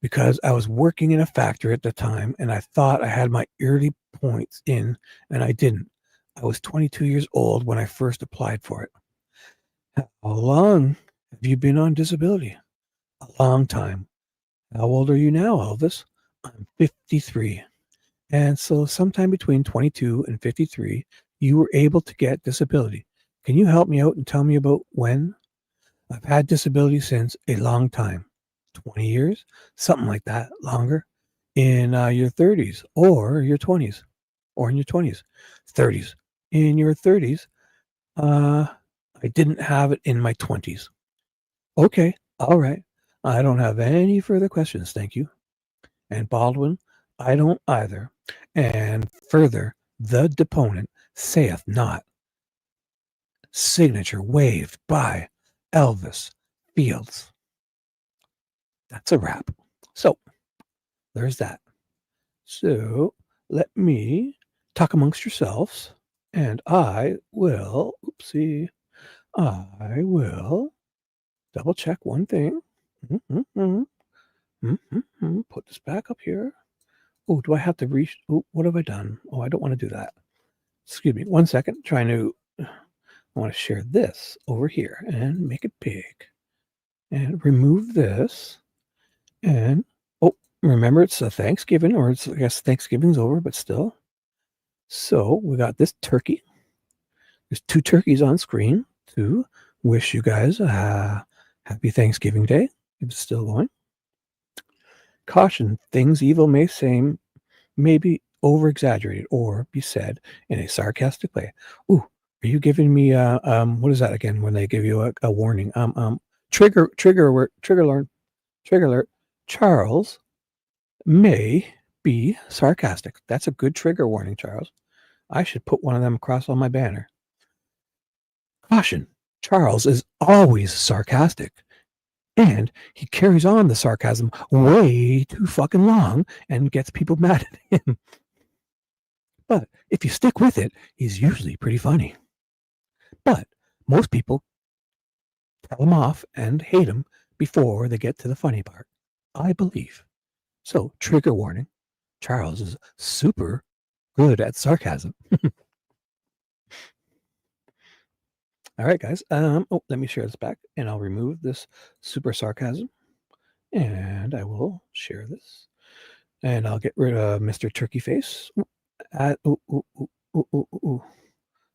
Because I was working in a factory at the time and I thought I had my early points in, and I didn't. I was 22 years old when I first applied for it. How long have you been on disability? A long time. How old are you now, Elvis? I'm 53. And so sometime between 22 and 53, you were able to get disability. Can you help me out and tell me about when? I've had disability since a long time. 20 years? Something like that. Longer? In your 30s or your 20s? Or in your 20s? 30s. In your 30s? I didn't have it in my 20s. Okay. All right. I don't have any further questions. Thank you. And Baldwin, I don't either. And further, the deponent saith not. Signature waived by Elvis Fields. That's a wrap. So there's that. So let me talk amongst yourselves And I will, I will double check one thing. Put this back up here. Oh, do I have to reach? Oh, what have I done? Oh, I don't want to do that. Excuse me. 1 second. I want to share this over here and make it big. And remove this. And, oh, remember it's a Thanksgiving, or I guess Thanksgiving's over, but still. So we got this turkey. There's 2 turkeys on screen to wish you guys a happy Thanksgiving Day, if it's still going. Caution, things evil may be over-exaggerated or be said in a sarcastic way. Ooh, are you giving me what is that again when they give you a warning? Trigger alert. Charles may be sarcastic. That's a good trigger warning, Charles. I should put one of them across on my banner. Caution, Charles is always sarcastic. And he carries on the sarcasm way too fucking long and gets people mad at him. But if you stick with it, he's usually pretty funny. But most people tell him off and hate him before they get to the funny part, I believe. So, trigger warning, Charles is super good at sarcasm. All right, guys. Let me share this back, and I'll remove this super sarcasm, and I will share this, and I'll get rid of Mr. Turkey Face. I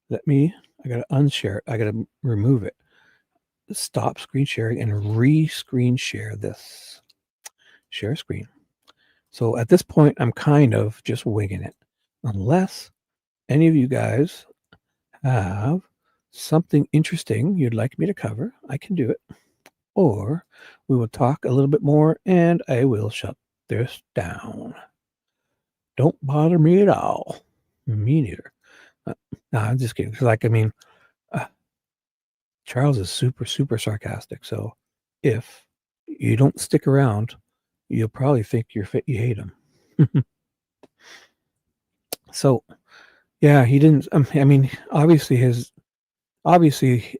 gotta unshare it. I gotta remove it. Stop screen sharing and re-screen share this. Share screen. So at this point, I'm kind of just winging it, unless any of you guys have something interesting you'd like me to cover. I can do it. Or we will talk a little bit more and I will shut this down. Don't bother me at all. Me neither. No, I'm just kidding. Charles is super, super sarcastic. So if you don't stick around, you'll probably think you hate him. So, yeah, he didn't. Obviously,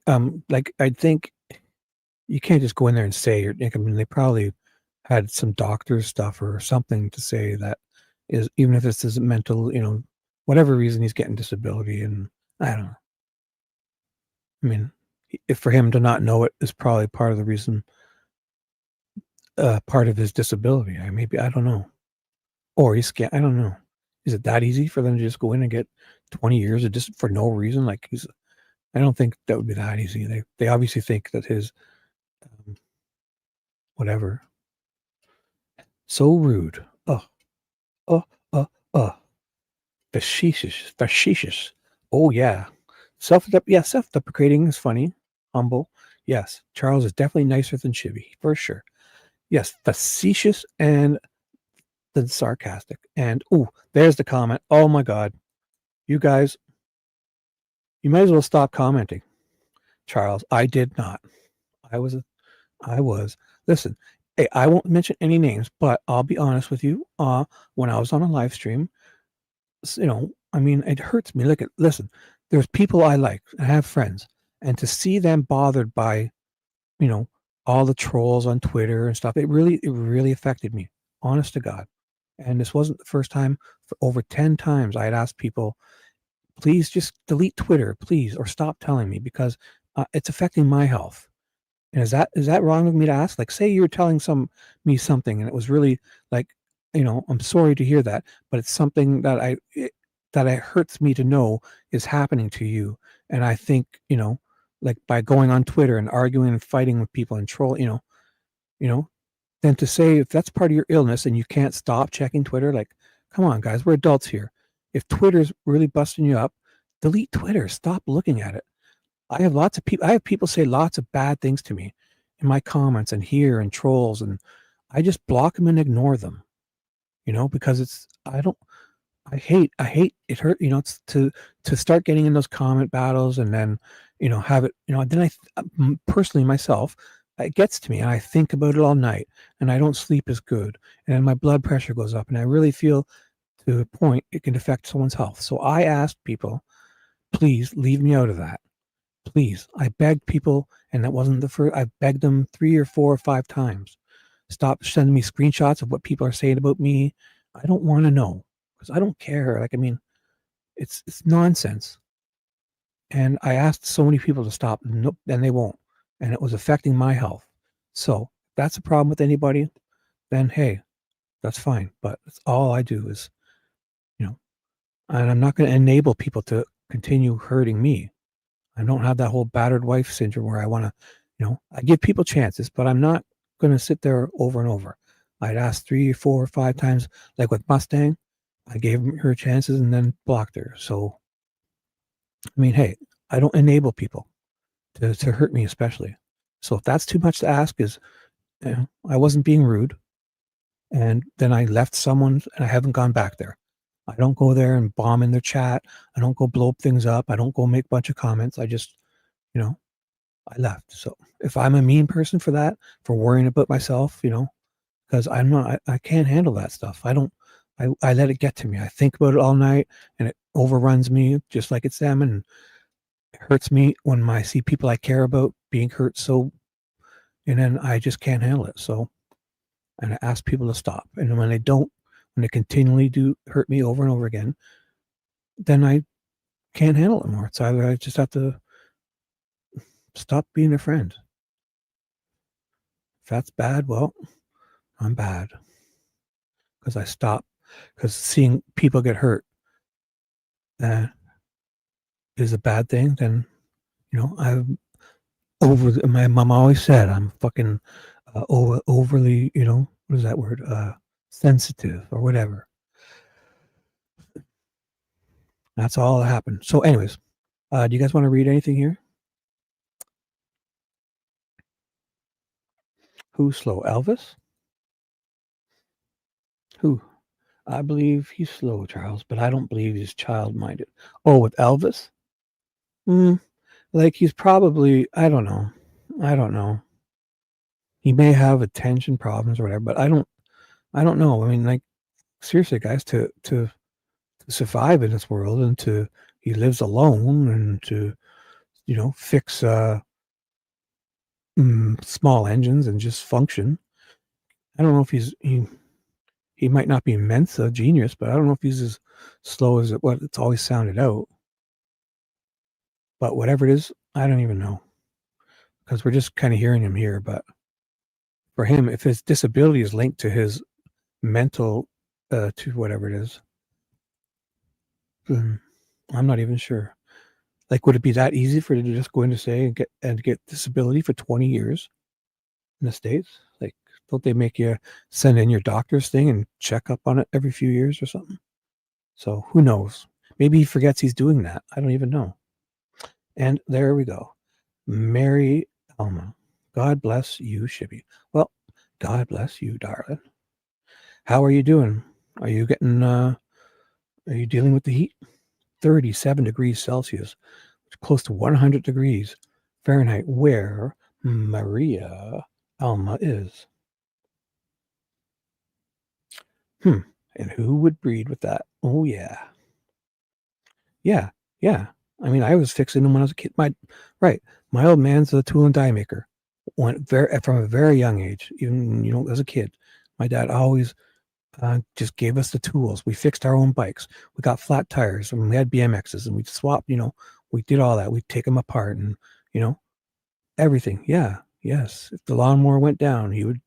I think you can't just go in there and say, they probably had some doctor's stuff or something to say that is, even if this is mental, whatever reason he's getting disability. And I don't know. I mean, if for him to not know it is probably part of the reason, part of his disability. I don't know. Or he's scared. I don't know. Is it that easy for them to just go in and get 20 years of just for no reason? I don't think that would be that easy. They obviously think that his, whatever. So rude. Facetious. Oh yeah. Self-deprecating is funny. Humble. Yes. Charles is definitely nicer than Shibby, for sure. Yes, facetious and then sarcastic. And there's the comment. Oh my God. You guys, you might as well stop commenting. Charles, I did not. I was. Listen, hey, I won't mention any names, but I'll be honest with you. When I was on a live stream, it hurts me. Listen, there's people I like. I have friends, and to see them bothered by, all the trolls on Twitter and stuff, it really affected me. Honest to God. And this wasn't the first time. For over 10 times, I had asked people, please just delete Twitter, please, or stop telling me because it's affecting my health. And is that wrong of me to ask? Like, say you were telling me something, and it was really I'm sorry to hear that, but it's something that it hurts me to know is happening to you. And I think by going on Twitter and arguing and fighting with people and troll, then to say if that's part of your illness and you can't stop checking Twitter, come on, guys, we're adults here. If Twitter's really busting you up, delete Twitter. Stop looking at it. I have people say lots of bad things to me in my comments and here and trolls, and I just block them and ignore them, because I hate it hurt, it's to start getting in those comment battles and then, have it, then personally myself, it gets to me and I think about it all night and I don't sleep as good and my blood pressure goes up and I really feel to a point it can affect someone's health. So I asked people, please leave me out of that. Please. I begged people, and that wasn't the first. I begged them 3 or 4 or 5 times. Stop sending me screenshots of what people are saying about me. I don't want to know because I don't care. Like, I mean, it's nonsense. And I asked so many people to stop, and they won't. And it was affecting my health. So if that's a problem with anybody, then hey, that's fine. But that's all I do is, and I'm not going to enable people to continue hurting me. I don't have that whole battered wife syndrome where I want to, I give people chances, but I'm not going to sit there over and over. I'd ask 3 or 4 or 5 times, like with Mustang, I gave her chances and then blocked her. So, I mean, hey, I don't enable people to hurt me, especially. So if that's too much to ask, is I wasn't being rude, and then I left someone, and I haven't gone back there. I don't go there and bomb in their chat. I don't go blow things up. I don't go make a bunch of comments. I just, I left. So if I'm a mean person for that, for worrying about myself, because I'm not, I can't handle that stuff. I let it get to me. I think about it all night, and it overruns me just like it's them. And it hurts me when I see people I care about being hurt. So, and then I just can't handle it. So, and I ask people to stop. And when they don't, when they continually do hurt me over and over again, then I can't handle it more. It's either I just have to stop being their friend. If that's bad, well, I'm bad. Because I stop. Because seeing people get hurt is a bad thing. Then, I'm over. My mom always said I'm fucking overly, what is that word? Sensitive or whatever. That's all that happened. So, anyways, do you guys want to read anything here? Who's slow? Elvis? Who? I believe he's slow, Charles, but I don't believe he's child-minded. Oh, with Elvis? Like he's probably, I don't know. He may have attention problems or whatever, but I don't know. I mean, like, seriously, guys, to survive in this world, and he lives alone, and to, fix small engines and just function. I don't know if he might not be Mensa genius, but I don't know if he's as slow as it's always sounded out. But whatever it is, I don't even know, because we're just kind of hearing him here. But for him, if his disability is linked to his mental, to whatever it is, I'm not even sure. Like, would it be that easy for you to just go in to say and get disability for 20 years in the States? Like, don't they make you send in your doctor's thing and check up on it every few years or something? So who knows? Maybe he forgets he's doing that. I don't even know. And there we go. Mary Alma. God bless you, Shibby. Well, God bless you, darling. How are you doing? Are you dealing with the heat? 37 degrees Celsius, close to 100 degrees Fahrenheit, where Maria Alma is. And who would breed with that? Oh, yeah. Yeah. I mean, I was fixing them when I was a kid. My old man's a tool and die maker. From a very young age, even, as a kid. My dad always just gave us the tools. We fixed our own bikes. We got flat tires, and we had BMXs, and we swapped, we did all that. We'd take them apart, and, everything. Yeah. Yes. If the lawnmower went down, he would,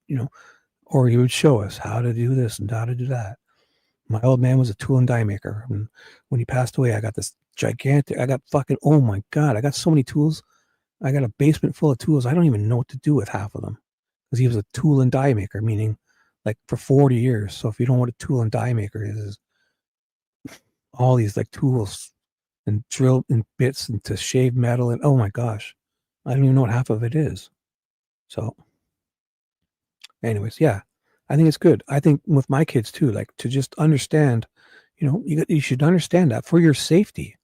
or he would show us how to do this and how to do that. My old man was a tool and die maker. And when he passed away, I got this oh my God, I got so many tools. I got a basement full of tools. I don't even know what to do with half of them, because he was a tool and die maker, meaning like for 40 years. So if you don't know what a tool and die maker is all these like tools and drill and bits and to shave metal. And oh my gosh, I don't even know what half of it is. So anyways, yeah, I think it's good. I think with my kids too, like to just understand, you should understand that for your safety,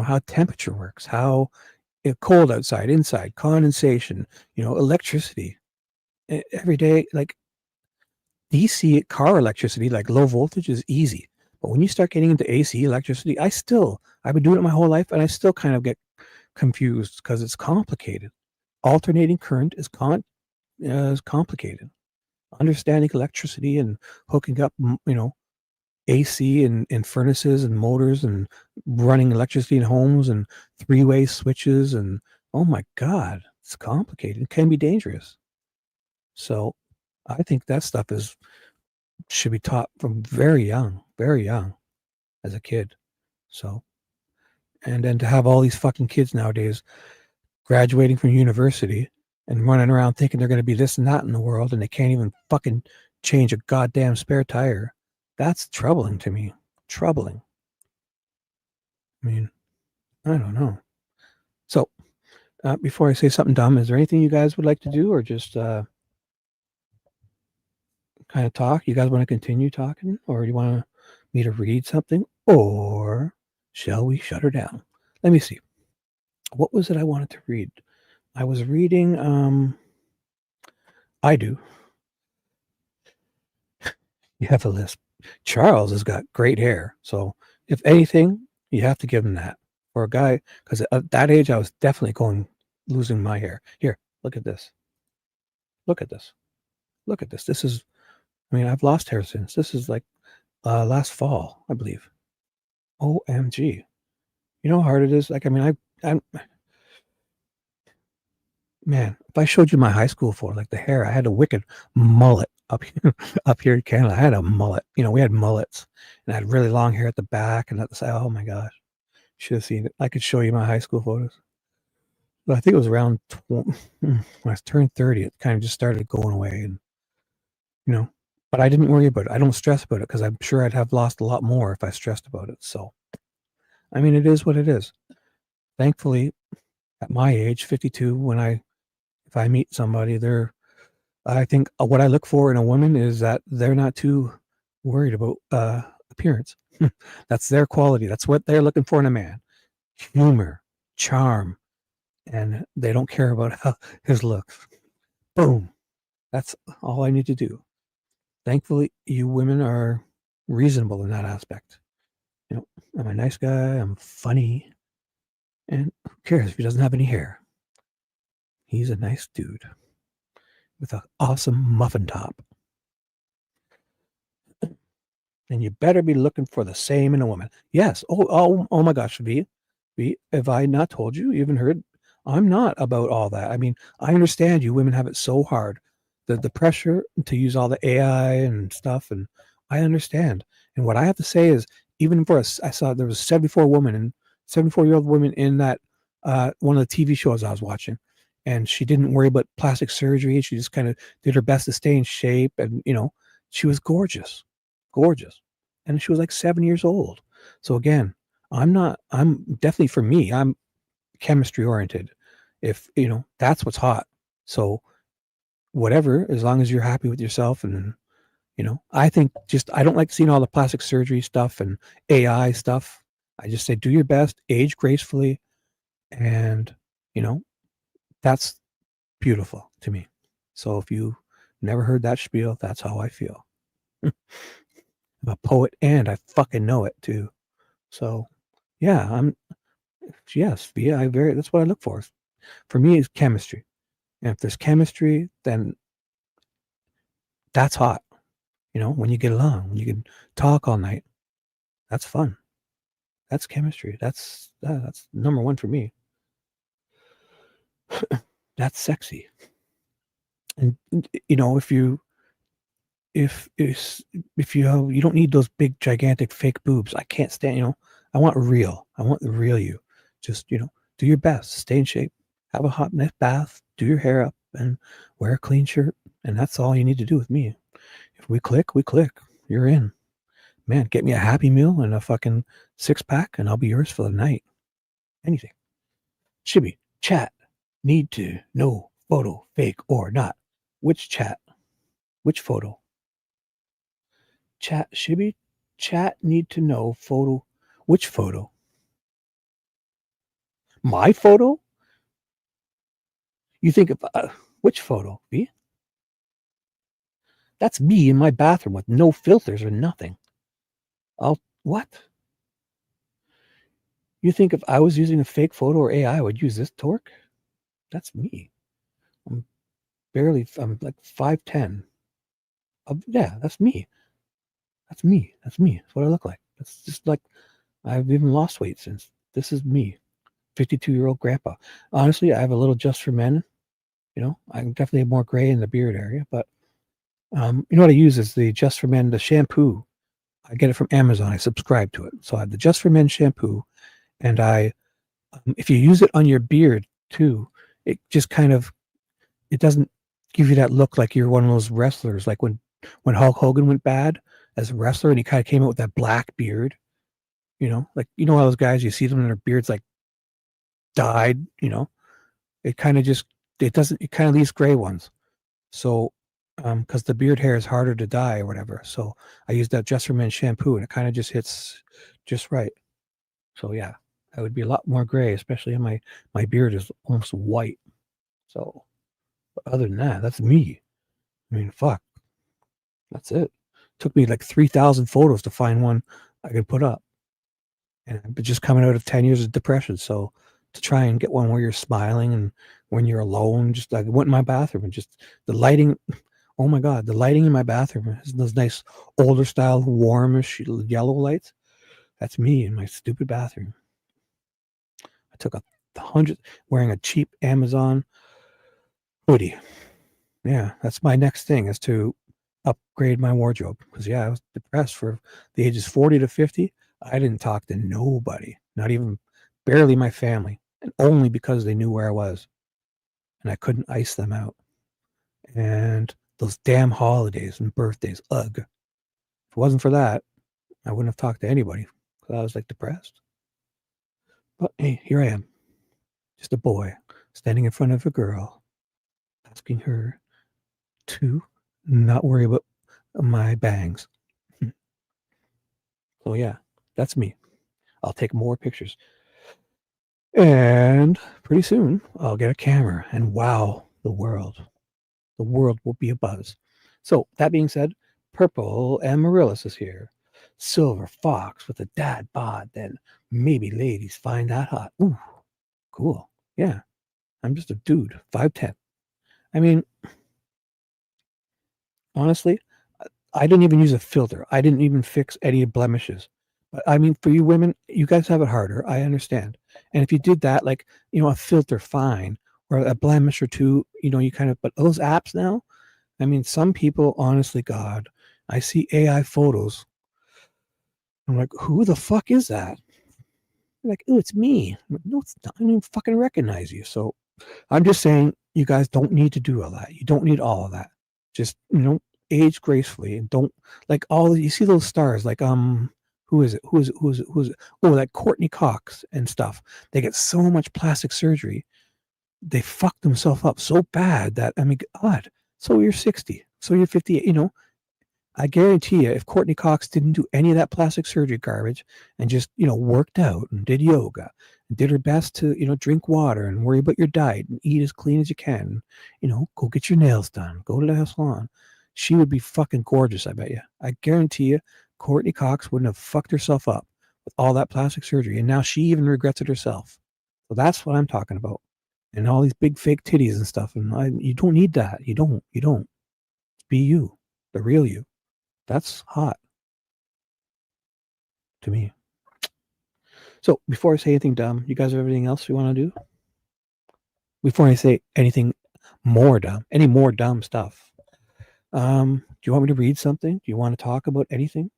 how temperature works, how cold outside, inside, condensation, electricity every day. Like DC car electricity, like low voltage, is easy, But when you start getting into AC, electricity, I've been doing it my whole life, and I still kind of get confused because it's complicated. Alternating current is complicated. Understanding electricity and hooking up, AC and furnaces and motors and running electricity in homes and three-way switches, and oh my God, it's complicated. It can be dangerous. So I think that stuff should be taught from very young as a kid. So, and then to have all these fucking kids nowadays graduating from university and running around thinking they're going to be this and that in the world, and they can't even fucking change a goddamn spare tire. That's troubling to me. Troubling. I mean, I don't know. So, before I say something dumb, is there anything you guys would like to do, or just kind of talk? You guys want to continue talking, or do you want me to read something, or shall we shut her down? Let me see. What was it I wanted to read? I was reading, I do. You have a lisp. Charles has got great hair. So if anything, you have to give him that. For a guy, because at that age, I was definitely losing my hair. Here, look at this. Look at this. Look at this. This is, I've lost hair since. This is like last fall, I believe. OMG. You know how hard it is? Like, I'm man, if I showed you my high school photo, like the hair, I had a wicked mullet up here, up here in Canada. I had a mullet. We had mullets, and I had really long hair at the back and at the side. Oh my gosh, should have seen it. I could show you my high school photos. But I think it was around when I turned 30, it kind of just started going away, and but I didn't worry about it. I don't stress about it because I'm sure I'd have lost a lot more if I stressed about it. So, it is what it is. Thankfully, at my age, 52, if I meet somebody, I think what I look for in a woman is that they're not too worried about appearance. That's their quality. That's what they're looking for in a man. Humor, charm, and they don't care about his looks. Boom. That's all I need to do. Thankfully, you women are reasonable in that aspect. I'm a nice guy. I'm funny. And who cares if he doesn't have any hair? He's a nice dude with an awesome muffin top. And you better be looking for the same in a woman. Yes. Oh my gosh, V, have I not told you? You haven't heard? I'm not about all that. I understand you women have it so hard. The pressure to use all the AI and stuff, and I understand. And what I have to say is, even for us, I saw there was 74-year-old woman in that one of the TV shows I was watching, and she didn't worry about plastic surgery. She just kind of did her best to stay in shape, and she was gorgeous. And she was like 7 years old. So again, I'm definitely, for me, I'm chemistry oriented. If that's what's hot. So whatever, as long as you're happy with yourself, and I think I don't like seeing all the plastic surgery stuff and AI stuff. I just say do your best, age gracefully, and that's beautiful to me. So if you never heard that spiel, that's how I feel. I'm a poet, and I fucking know it too. So yeah, that's what I look for. For me, it's chemistry. And if there's chemistry, then that's hot. When you get along, when you can talk all night, that's fun. That's chemistry. That's number one for me. That's sexy. And if you don't need those big gigantic fake boobs. I can't stand. I want real. I want the real you. Just do your best. Stay in shape. Have a hot bath. Do your hair up and wear a clean shirt. And that's all you need to do with me. If we click, we click. You're in. Man, get me a Happy Meal and a fucking 6-pack, and I'll be yours for the night. Anything. Shibby, chat. Need to know photo, fake or not. Which chat? Which photo? Chat, Shibby, chat need to know photo. Which photo? My photo? You think of which photo? B? That's me in my bathroom with no filters or nothing. What? You think if I was using a fake photo or AI, I would use this torque? That's me. I'm like 5'10". Yeah, that's me. That's me. That's me. That's what I look like. That's just like I've even lost weight since. This is me, 52-year-old grandpa. Honestly, I have a little just for men. I definitely have more gray in the beard area, but what I use is the Just for Men, the shampoo. I get it from Amazon. I subscribe to it. So I have the Just for Men shampoo, and if you use it on your beard too, it just it doesn't give you that look like you're one of those wrestlers, like when Hulk Hogan went bad as a wrestler and he kind of came out with that black beard, like all those guys, you see them and their beards like dyed, it kind of just it kind of leaves gray ones. So because the beard hair is harder to dye or whatever. So I use that Just for Men shampoo and it kind of just hits just right. So yeah, I would be a lot more gray, especially in my beard is almost white. So other than that, that's me. I mean, fuck. That's it. Took me like 3,000 photos to find one I could put up. And I'm just coming out of 10 years of depression. So to try and get one where you're smiling and when you're alone, just like I went in my bathroom and just the lighting. Oh my God, the lighting in my bathroom is those nice older style, warmish yellow lights. That's me in my stupid bathroom. I took 100 wearing a cheap Amazon hoodie. Yeah, that's my next thing is to upgrade my wardrobe because I was depressed for the ages 40 to 50. I didn't talk to nobody, not even barely my family, and only because they knew where I was and I couldn't ice them out. And those damn holidays and birthdays, ugh. If it wasn't for that, I wouldn't have talked to anybody because I was like depressed. But hey, here I am, just a boy standing in front of a girl, asking her to not worry about my bangs. So yeah, that's me. I'll take more pictures. And pretty soon I'll get a camera and wow the world. The world will be abuzz. So that being said, Purple Amaryllis is here. Silver Fox with a dad bod, then maybe ladies find that hot. Ooh, cool. Yeah, I'm just a dude, 5'10". I mean, honestly, I didn't even use a filter. I didn't even fix any blemishes. But I mean, for you women, you guys have it harder. I understand. And if you did that, like, a filter, fine, or a blemish or two, you kind of, but those apps now, I mean, some people, honestly, God, I see AI photos. I'm like, who the fuck is that? They're like, oh, it's me. I'm like, no, it's not. I don't even fucking recognize you. So I'm just saying, you guys don't need to do all that. You don't need all of that. Just, age gracefully and don't like you see those stars like who is it? Oh, like Courtney Cox and stuff. They get so much plastic surgery. They fuck themselves up so bad that I mean, God. So you're 60. So you're 58. I guarantee you, if Courtney Cox didn't do any of that plastic surgery garbage and just, worked out and did yoga and did her best to, drink water and worry about your diet and eat as clean as you can, go get your nails done, go to the salon, she would be fucking gorgeous, I bet you. I guarantee you, Courtney Cox wouldn't have fucked herself up with all that plastic surgery. And now she even regrets it herself. So that's what I'm talking about. And all these big fake titties and stuff. And you don't need that. You don't. Be you, the real you. That's hot to me. So before I say anything dumb, you guys have anything else you want to do? Before I say anything more dumb, any more dumb stuff. Do you want me to read something? Do you want to talk about anything?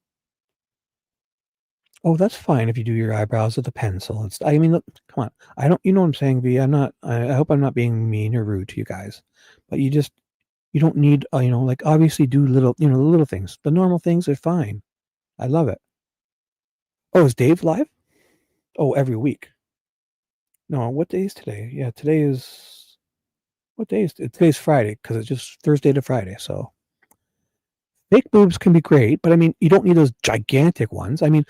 Oh, that's fine if you do your eyebrows with a pencil. I mean, look, come on. I don't, you know what I'm saying, V? I hope I'm not being mean or rude to you guys, but you don't need, like obviously do little, the little things. The normal things are fine. I love it. Oh, is Dave live? Oh, every week. No, what day is today? Yeah, what day is today's Friday because it's just Thursday to Friday. So fake boobs can be great, but I mean, you don't need those gigantic ones. I mean,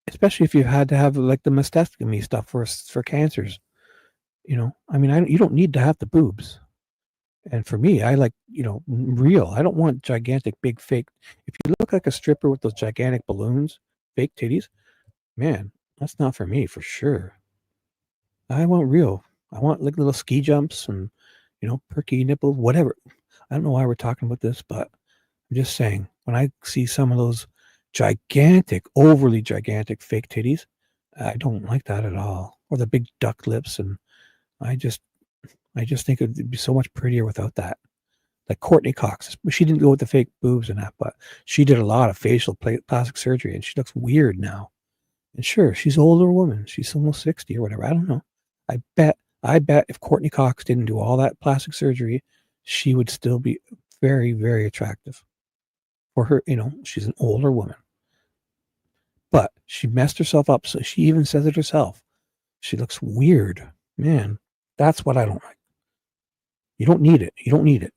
especially if you've had to have like the mastectomy stuff for cancers. I mean, you don't need to have the boobs. And for me, I like, real. I don't want gigantic, big, fake. If you look like a stripper with those gigantic balloons, fake titties, man, that's not for me for sure. I want real. I want like little ski jumps and, perky nipples, whatever. I don't know why we're talking about this, but I'm just saying, when I see some of those gigantic, overly gigantic fake titties, I don't like that at all. Or the big duck lips, and I just think it'd be so much prettier without that. Like Courtney Cox, she didn't go with the fake boobs and that, but she did a lot of facial plastic surgery, and she looks weird now. And sure, she's an older woman. She's almost 60 or whatever. I don't know. I bet if Courtney Cox didn't do all that plastic surgery, she would still be very, very attractive. For her, she's an older woman. But she messed herself up, so she even says it herself. She looks weird. Man, that's what I don't like. You don't need it. You don't need it.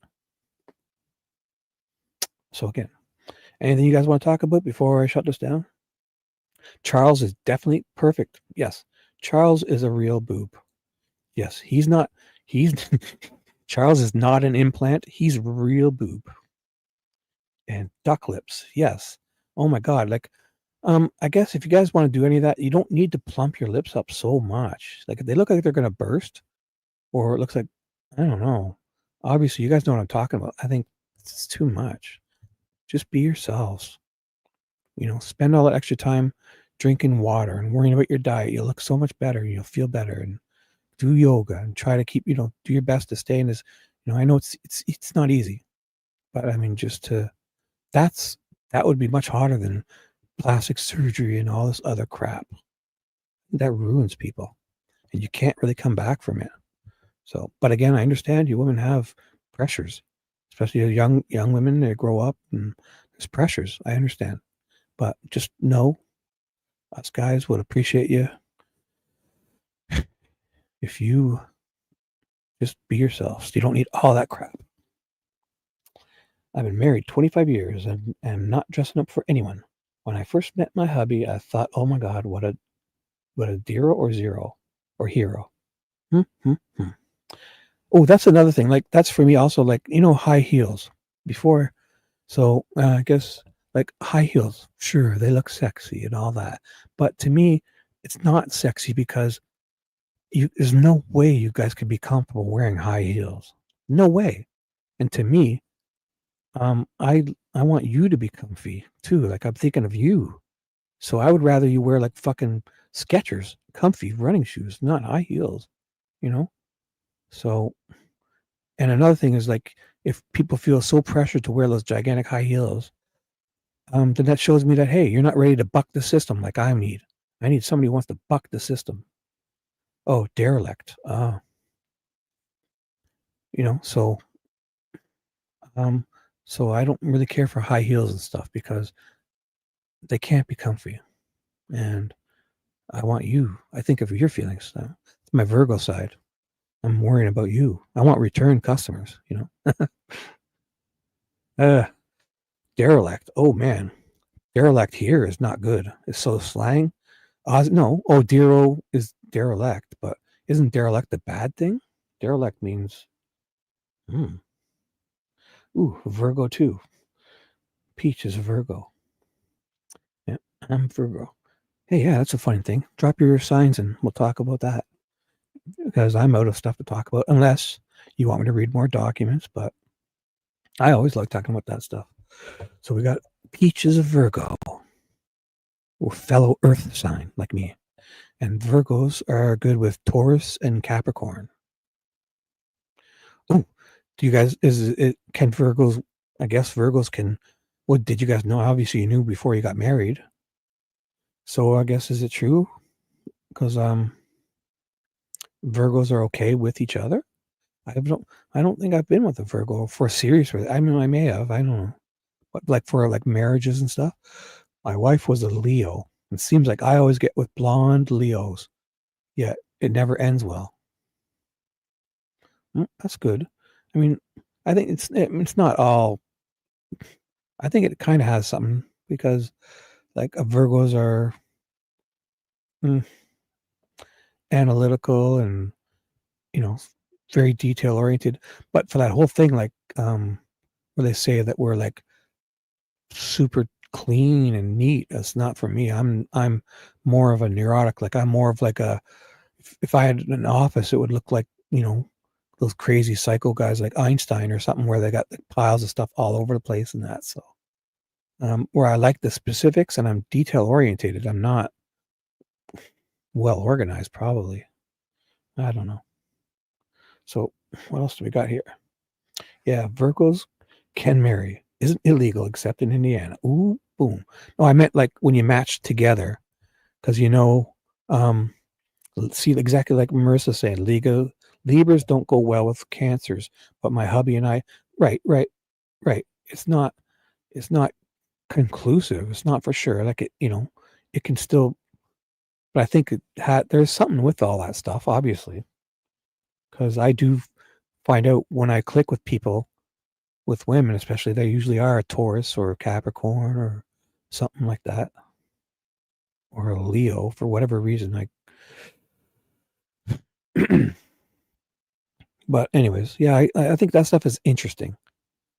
So again, anything you guys want to talk about before I shut this down? Charles is definitely perfect. Yes. Charles is a real boob. Yes. He's Charles is not an implant. He's real boob. And duck lips. Yes. Oh my God. Like, I guess if you guys want to do any of that, you don't need to plump your lips up so much. Like if they look like they're going to burst, or it looks like, I don't know. Obviously, you guys know what I'm talking about. I think it's too much. Just be yourselves. Spend all that extra time drinking water and worrying about your diet. You'll look so much better. You'll feel better, and do yoga and try to keep, do your best to stay in this. I know it's not easy, but I mean, that would be much harder than plastic surgery and all this other crap. That ruins people, and you can't really come back from it. So, but again, I understand you women have pressures, especially young women. They grow up and there's pressures. I understand. But just know, us guys would appreciate you if you just be yourselves. You don't need all that crap. I've been married 25 years and am not dressing up for anyone. When I first met my hubby, I thought, oh my God, what a dear or zero or hero. Oh, that's another thing. Like, that's for me also, like, high heels before. So I guess like high heels, sure, they look sexy and all that. But to me, it's not sexy because there's no way you guys could be comfortable wearing high heels. No way. And to me, I want you to be comfy too. Like I'm thinking of you. So I would rather you wear like fucking Skechers, comfy running shoes, not high heels, So, and another thing is like, if people feel so pressured to wear those gigantic high heels, then that shows me that, hey, you're not ready to buck the system like I need. I need somebody who wants to buck the system. Oh, derelict. So I don't really care for high heels and stuff because they can't be comfy. And I want you. I think of your feelings. It's my Virgo side. I'm worrying about you. I want return customers, derelict. Oh man. Derelict here is not good. It's so slang. No. Oh, Dero is derelict, but isn't derelict a bad thing? Derelict means, ooh, Virgo too. Peach is a Virgo. Yeah, I'm Virgo. Hey, yeah, that's a funny thing. Drop your signs and we'll talk about that. Because I'm out of stuff to talk about, unless you want me to read more documents, but I always like talking about that stuff. So we got Peach is a Virgo, or fellow Earth sign like me. And Virgos are good with Taurus and Capricorn. Oh, do you guys, can Virgos, I guess Virgos can, well, did you guys know? Obviously you knew before you got married. So I guess, is it true? Because Virgos are okay with each other? I don't think I've been with a Virgo for a serious, I mean, I may have, I don't know. But like for like marriages and stuff, my wife was a Leo. It seems like I always get with blonde Leos, yet it never ends well. That's good. I mean, I think it's not all. I think it kind of has something because, like, Virgos are analytical and very detail oriented. But for that whole thing, like, where they say that we're like super clean and neat. That's not for me. I'm more of a neurotic. Like I'm more of like a, if I had an office, it would look like, those crazy psycho guys like Einstein or something, where they got like piles of stuff all over the place and that. So where I like the specifics and I'm detail orientated, I'm not well organized probably. I don't know. So what else do we got here? Yeah, Virgos can marry. Isn't illegal except in Indiana. Ooh, boom. No, I meant like when you match together, because um, see, exactly like Marissa said, Libras don't go well with cancers, but my hubby and I, right, right, right. It's not conclusive. It's not for sure. Like it can still, but I think there's something with all that stuff, obviously, because I do find out when I click with people, with women especially, they usually are a Taurus or a Capricorn or something like that, or a Leo for whatever reason. Like, but anyways, yeah, I think that stuff is interesting.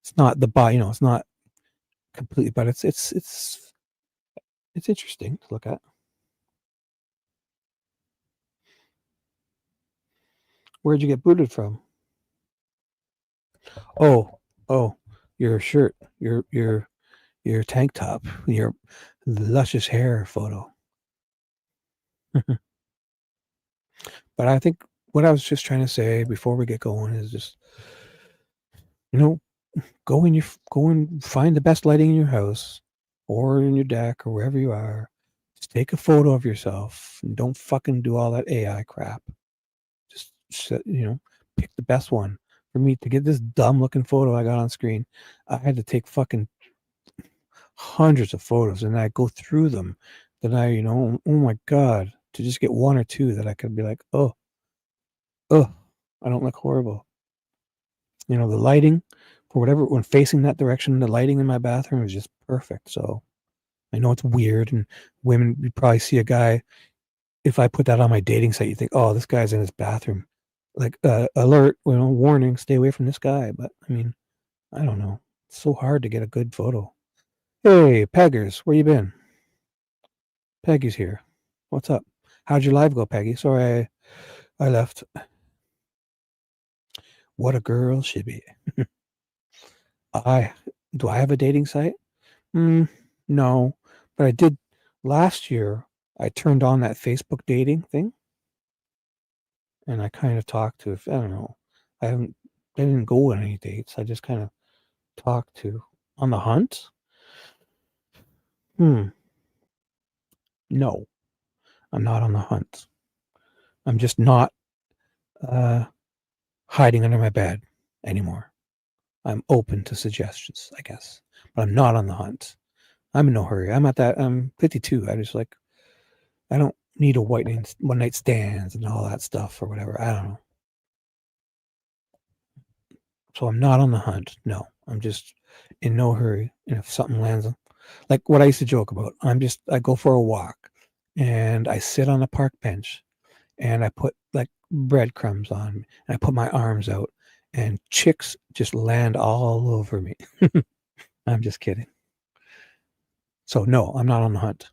It's not it's not completely, but it's interesting to look at. Where'd you get booted from? Oh, oh, your shirt, your tank top, your luscious hair photo. But I think what I was just trying to say before we get going is just, you know, go and find the best lighting in your house or in your deck or wherever you are. Just take a photo of yourself and don't fucking do all that AI crap. Just pick the best one. For me to get this dumb looking photo I got on screen, I had to take fucking hundreds of photos and I go through them. Then oh my god, to just get one or two that I could be like, oh, I don't look horrible. The lighting, for whatever, when facing that direction, the lighting in my bathroom is just perfect. So I know it's weird, and women, you probably see a guy, if I put that on my dating site, you think, oh, this guy's in his bathroom. Like, alert, warning, stay away from this guy. But I mean, I don't know. It's so hard to get a good photo. Hey, Peggers, where you been? Peggy's here. What's up? How'd your live go, Peggy? Sorry, I left. What a girl, Shibby. I do I have a dating site? No, but I did last year. I turned on that Facebook dating thing, and I kind of talked to. I don't know. I didn't go on any dates. I just kind of talked to on the hunt. Hmm. No, I'm not on the hunt. I'm just not uh, hiding under my bed anymore. I'm open to suggestions, I guess, but I'm not on the hunt. I'm in no hurry. I'm at that. I'm 52. I just like. I don't need a one night stands and all that stuff or whatever. I don't know. So I'm not on the hunt. No, I'm just in no hurry. And if something lands, like what I used to joke about, I go for a walk and I sit on a park bench and I put like breadcrumbs on and I put my arms out and chicks just land all over me. I'm just kidding. So no, I'm not on the hunt,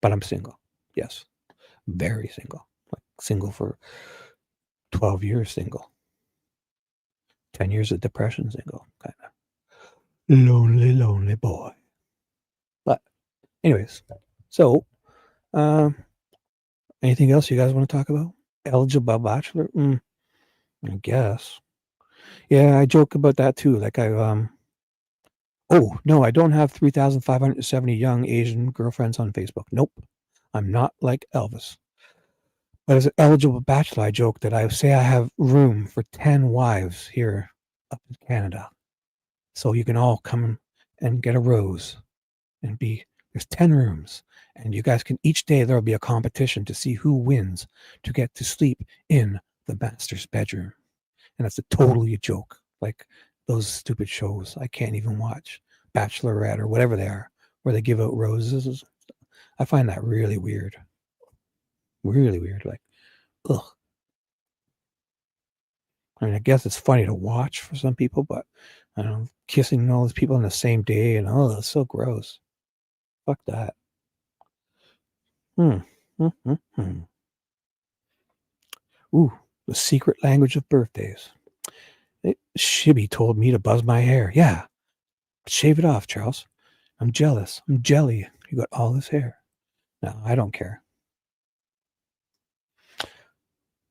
but I'm single. Yes, very single. Like single for 12 years single. 10 years of depression single, kind of. Lonely, lonely boy. But, anyways, so, um, anything else you guys want to talk about? Eligible bachelor? I guess. Yeah, I joke about that too. Like, oh, no, I don't have 3,570 young Asian girlfriends on Facebook. Nope. I'm not like Elvis. But as an eligible bachelor, I joke that I say I have room for 10 wives here up in Canada. So you can all come and get a rose and there's 10 rooms, and you guys can, each day there'll be a competition to see who wins to get to sleep in the master's bedroom. And that's a totally a joke, like those stupid shows I can't even watch, Bachelorette or whatever they are, where they give out roses. I find that really weird, like, ugh. I mean, I guess it's funny to watch for some people, but I don't know, kissing all those people on the same day and that's so gross. Fuck that. Hmm. Hmm. Ooh, the secret language of birthdays. Shibby told me to buzz my hair. Yeah, shave it off, Charles. I'm jealous. I'm jelly. You got all this hair. No, I don't care.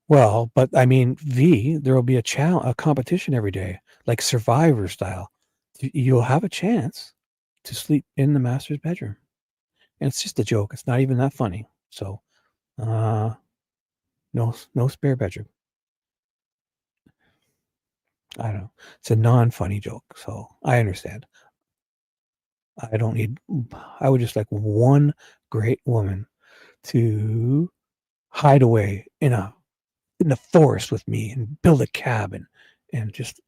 Well, but I mean, there will be a competition every day, like Survivor style. You'll have a chance to sleep in the master's bedroom. And it's just a joke. It's not even that funny. So, uh, no spare bedroom. I don't know. It's a non-funny joke, so I understand. I don't need. I would just like one great woman to hide away in the forest with me and build a cabin and just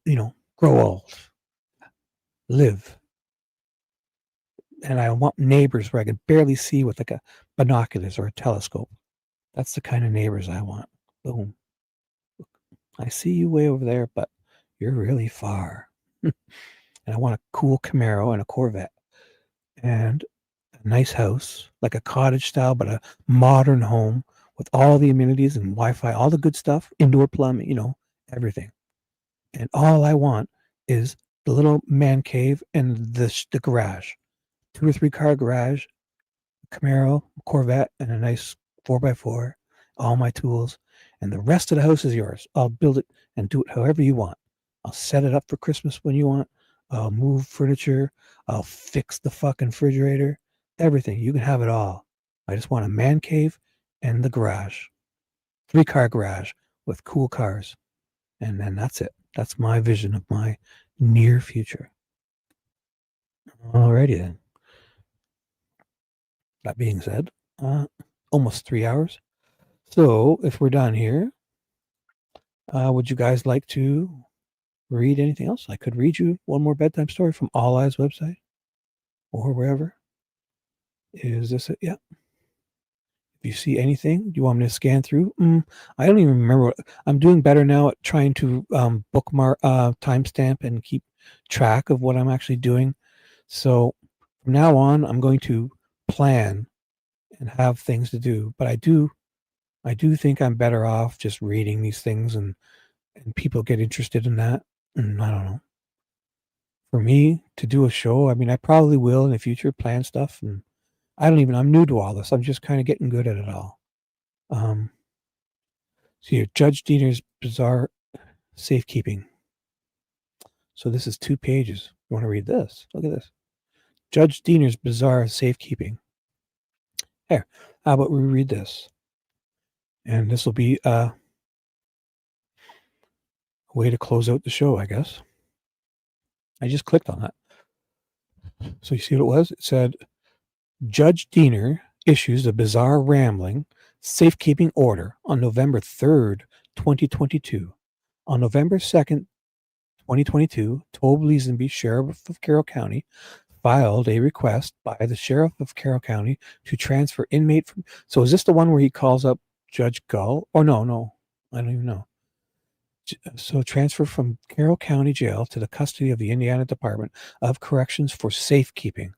grow old, live. And I want neighbors where I can barely see with like a binoculars or a telescope. That's the kind of neighbors I want. Boom. I see you way over there, but you're really far. And I want a cool Camaro and a Corvette and a nice house, like a cottage style, but a modern home with all the amenities and Wi-Fi, all the good stuff, indoor plumbing, everything. And all I want is the little man cave and the garage, 2 or 3 car garage, Camaro, Corvette, and a nice 4x4, all my tools, and the rest of the house is yours. I'll build it and do it however you want. I'll set it up for Christmas when you want. I'll move furniture. I'll fix the fucking refrigerator. Everything. You can have it all. I just want a man cave and the garage. 3-car garage with cool cars. And then that's it. That's my vision of my near future. Alrighty then. That being said, almost 3 hours. So if we're done here, would you guys like to read anything else? I could read you one more bedtime story from All Eyes website or wherever. Is this it? Yeah. If you see anything, do you want me to scan through? I don't even remember. I'm doing better now at trying to bookmark, timestamp, and keep track of what I'm actually doing. So from now on, I'm going to plan and have things to do. But I do think I'm better off just reading these things and people get interested in that. And I don't know. For me to do a show, I mean, I probably will in the future plan stuff. And I'm new to all this. I'm just kind of getting good at it all. So here, Judge Diener's bizarre safekeeping. So this is 2 pages. You want to read this? Look at this. Judge Diener's bizarre safekeeping. Here, how about we read this? And this will be a way to close out the show, I guess. I just clicked on that. So you see what it was? It said, Judge Diener issues a bizarre rambling safekeeping order on November 3rd, 2022. On November 2nd, 2022, Tobe Leesenby, Sheriff of Carroll County, filed a request by the Sheriff of Carroll County to transfer inmate from... So is this the one where he calls up Judge Gull? Oh, no. I don't even know. So transfer from Carroll County Jail to the custody of the Indiana Department of Corrections for safekeeping.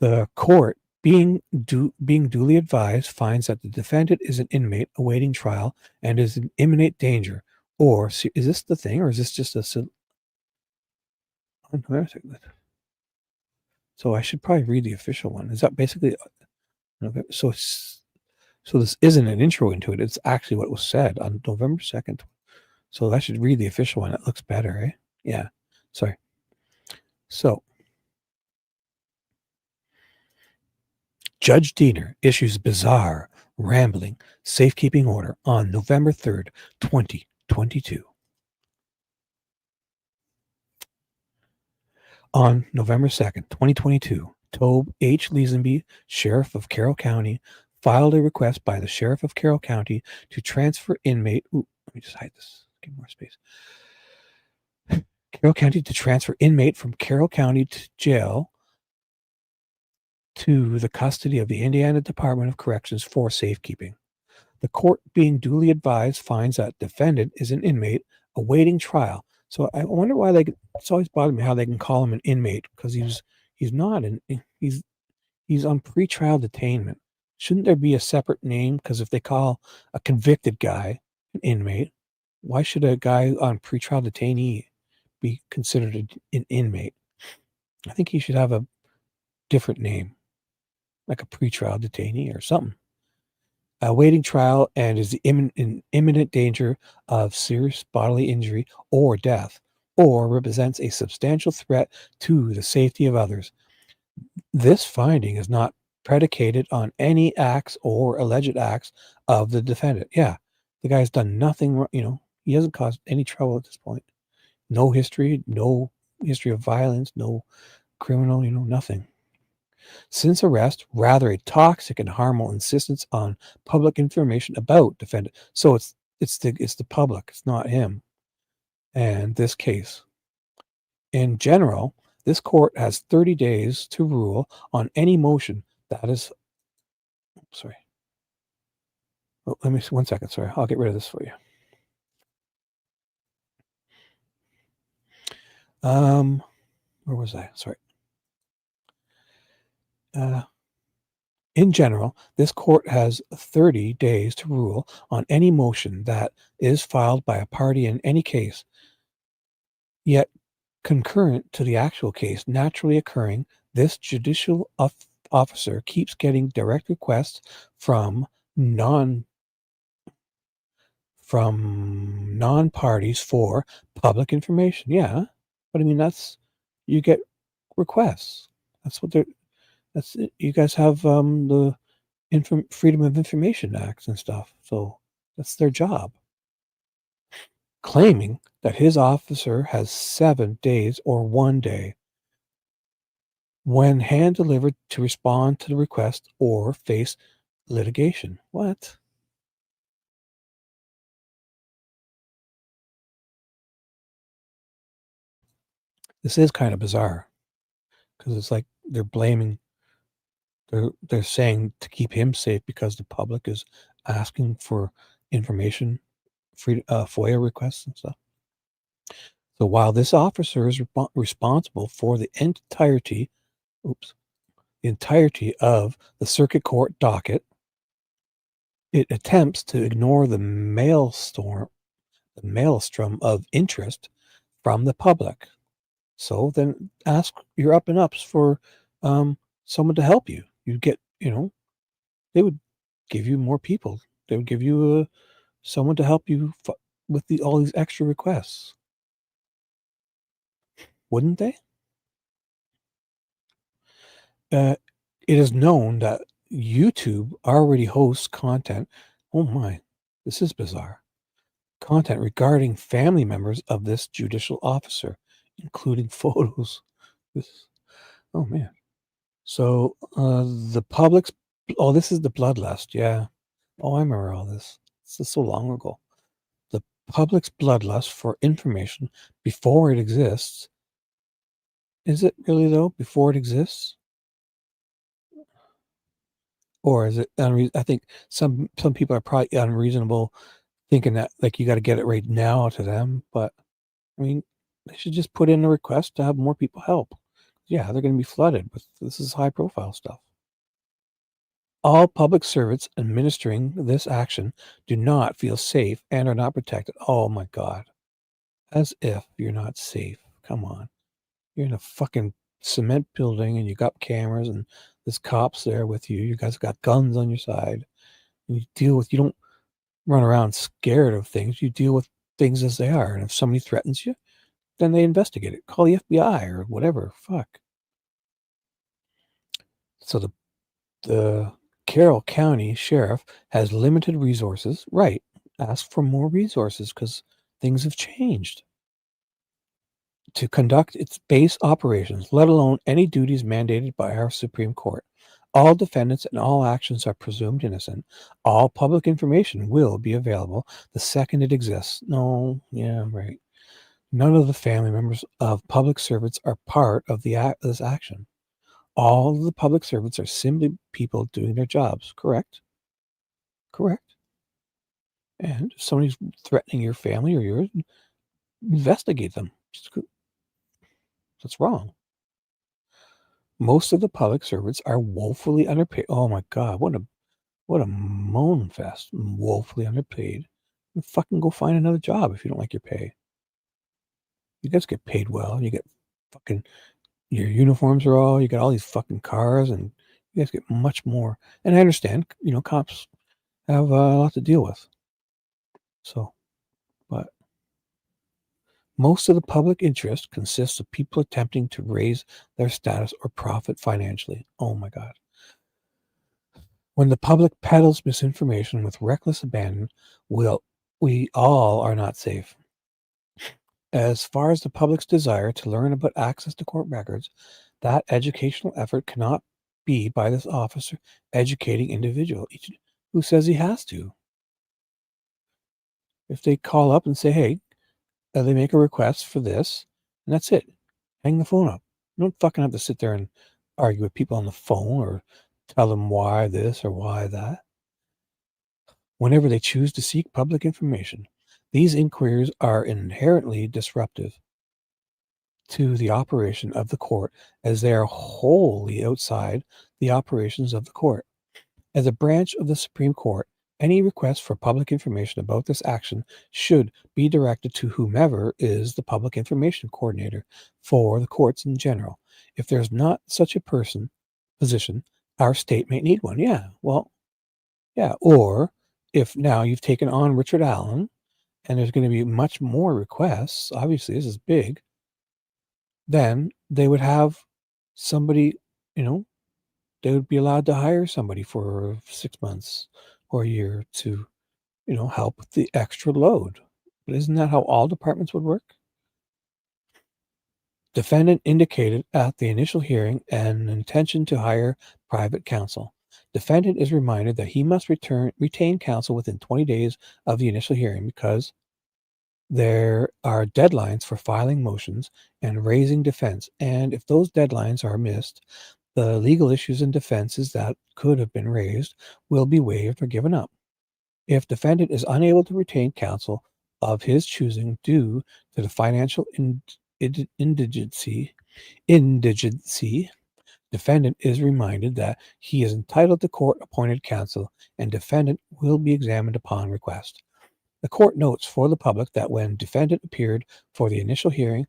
The court, being duly advised, finds that the defendant is an inmate awaiting trial and is in imminent danger. Or is this the thing, or is this just a... So I should probably read the official one. Is that basically... So this isn't an intro into it. It's actually what was said on November 2nd. So I should read the official one. It looks better, eh? Yeah. Sorry. So Judge Diener issues bizarre, rambling safekeeping order on November 3rd, 2022. On November 2nd, 2022, Tobe H. Leesenby, Sheriff of Carroll County, filed a request by the Sheriff of Carroll County to transfer inmate... Ooh, let me just hide this. Give more space. Carroll County to transfer inmate from Carroll County Jail to the custody of the Indiana Department of Corrections for safekeeping. The court, being duly advised, finds that defendant is an inmate awaiting trial. So I wonder why it's always bothered me how they can call him an inmate, because he's not he's on pretrial detainment. Shouldn't there be a separate name? Because if they call a convicted guy an inmate, why should a guy on pretrial detainee be considered an inmate? I think he should have a different name, like a pretrial detainee or something. Awaiting trial and is in imminent danger of serious bodily injury or death, or represents a substantial threat to the safety of others. This finding is not predicated on any acts or alleged acts of the defendant. Yeah, the guy's done nothing wrong. He hasn't caused any trouble at this point. No history of violence, no criminal, nothing. Since arrest, rather a toxic and harmful insistence on public information about defendant. So it's the public, it's not him. And this case. In general, this court has 30 days to rule on any motion that is. Sorry. Oh, let me 1 second. Sorry, I'll get rid of this for you. Where was I? Sorry. In general, this court has 30 days to rule on any motion that is filed by a party in any case, yet concurrent to the actual case naturally occurring. This judicial officer keeps getting direct requests from non-parties for public information. Yeah, but I mean, you get requests. You guys have the Freedom of Information Acts and stuff, so that's their job. Claiming that his officer has 7 days or 1 day when hand delivered to respond to the request or face litigation. What? This is kind of bizarre, because it's like they're saying to keep him safe because the public is asking for information, FOIA requests and stuff. So while this officer is responsible for the entirety of the circuit court docket, it attempts to ignore the maelstrom of interest from the public. So then ask your up and ups for someone to help you. You get, they would give you more people. They would give you someone to help you with all these extra requests. Wouldn't they? It is known that YouTube already hosts content. Oh my, this is bizarre. Content regarding family members of this judicial officer, including photos. Oh man. So the public's. Oh, this is the bloodlust. Yeah. Oh, I remember all this. This is so long ago. The public's bloodlust for information before it exists. Is it really though? Before it exists? Or is it I think some people are probably unreasonable, thinking that like you got to get it right now to them. But I mean, they should just put in a request to have more people help. Yeah, they're going to be flooded with this is high profile stuff. All public servants administering this action do not feel safe and are not protected. Oh my God. As if you're not safe. Come on. You're in a fucking cement building and you got cameras and there's cops there with you. You guys got guns on your side. And you don't run around scared of things. You deal with things as they are. And if somebody threatens you, then they investigate it. Call the FBI or whatever. Fuck. So the Carroll County Sheriff has limited resources. Right. Ask for more resources because things have changed. To conduct its base operations, let alone any duties mandated by our Supreme Court. All defendants and all actions are presumed innocent. All public information will be available the second it exists. No, yeah, right. None of the family members of public servants are part of this action. All of the public servants are simply people doing their jobs. Correct? Correct. And if somebody's threatening your family or yours, investigate them. That's wrong. Most of the public servants are woefully underpaid. Oh my God, what a moan fest. Woefully underpaid. You fucking go find another job if you don't like your pay. You guys get paid well. You get fucking, your uniforms are all, you got all these fucking cars, and you guys get much more. And I understand, cops have a lot to deal with. So, but most of the public interest consists of people attempting to raise their status or profit financially. Oh my God. When the public peddles misinformation with reckless abandon, we all are not safe. As far as the public's desire to learn about access to court records, that educational effort cannot be by this officer educating individual who says he has to. If they call up and say, hey, they make a request for this, and that's it. Hang the phone up. You don't fucking have to sit there and argue with people on the phone or tell them why this or why that. Whenever they choose to seek public information, these inquiries are inherently disruptive to the operation of the court, as they are wholly outside the operations of the court. As a branch of the Supreme Court, any request for public information about this action should be directed to whomever is the public information coordinator for the courts in general. If there's not such a position, our state may need one. Yeah, well, yeah. Or if now you've taken on Richard Allen and there's going to be much more requests, obviously this is big, then they would have somebody, they would be allowed to hire somebody for 6 months or a year to, help with the extra load. But isn't that how all departments would work? Defendant indicated at the initial hearing an intention to hire private counsel. Defendant is reminded that he must retain counsel within 20 days of the initial hearing because there are deadlines for filing motions and raising defense, and if those deadlines are missed, the legal issues and defenses that could have been raised will be waived or given up. If defendant is unable to retain counsel of his choosing due to the financial indigency, defendant is reminded that he is entitled to court-appointed counsel, and defendant will be examined upon request. The court notes for the public that when defendant appeared for the initial hearing,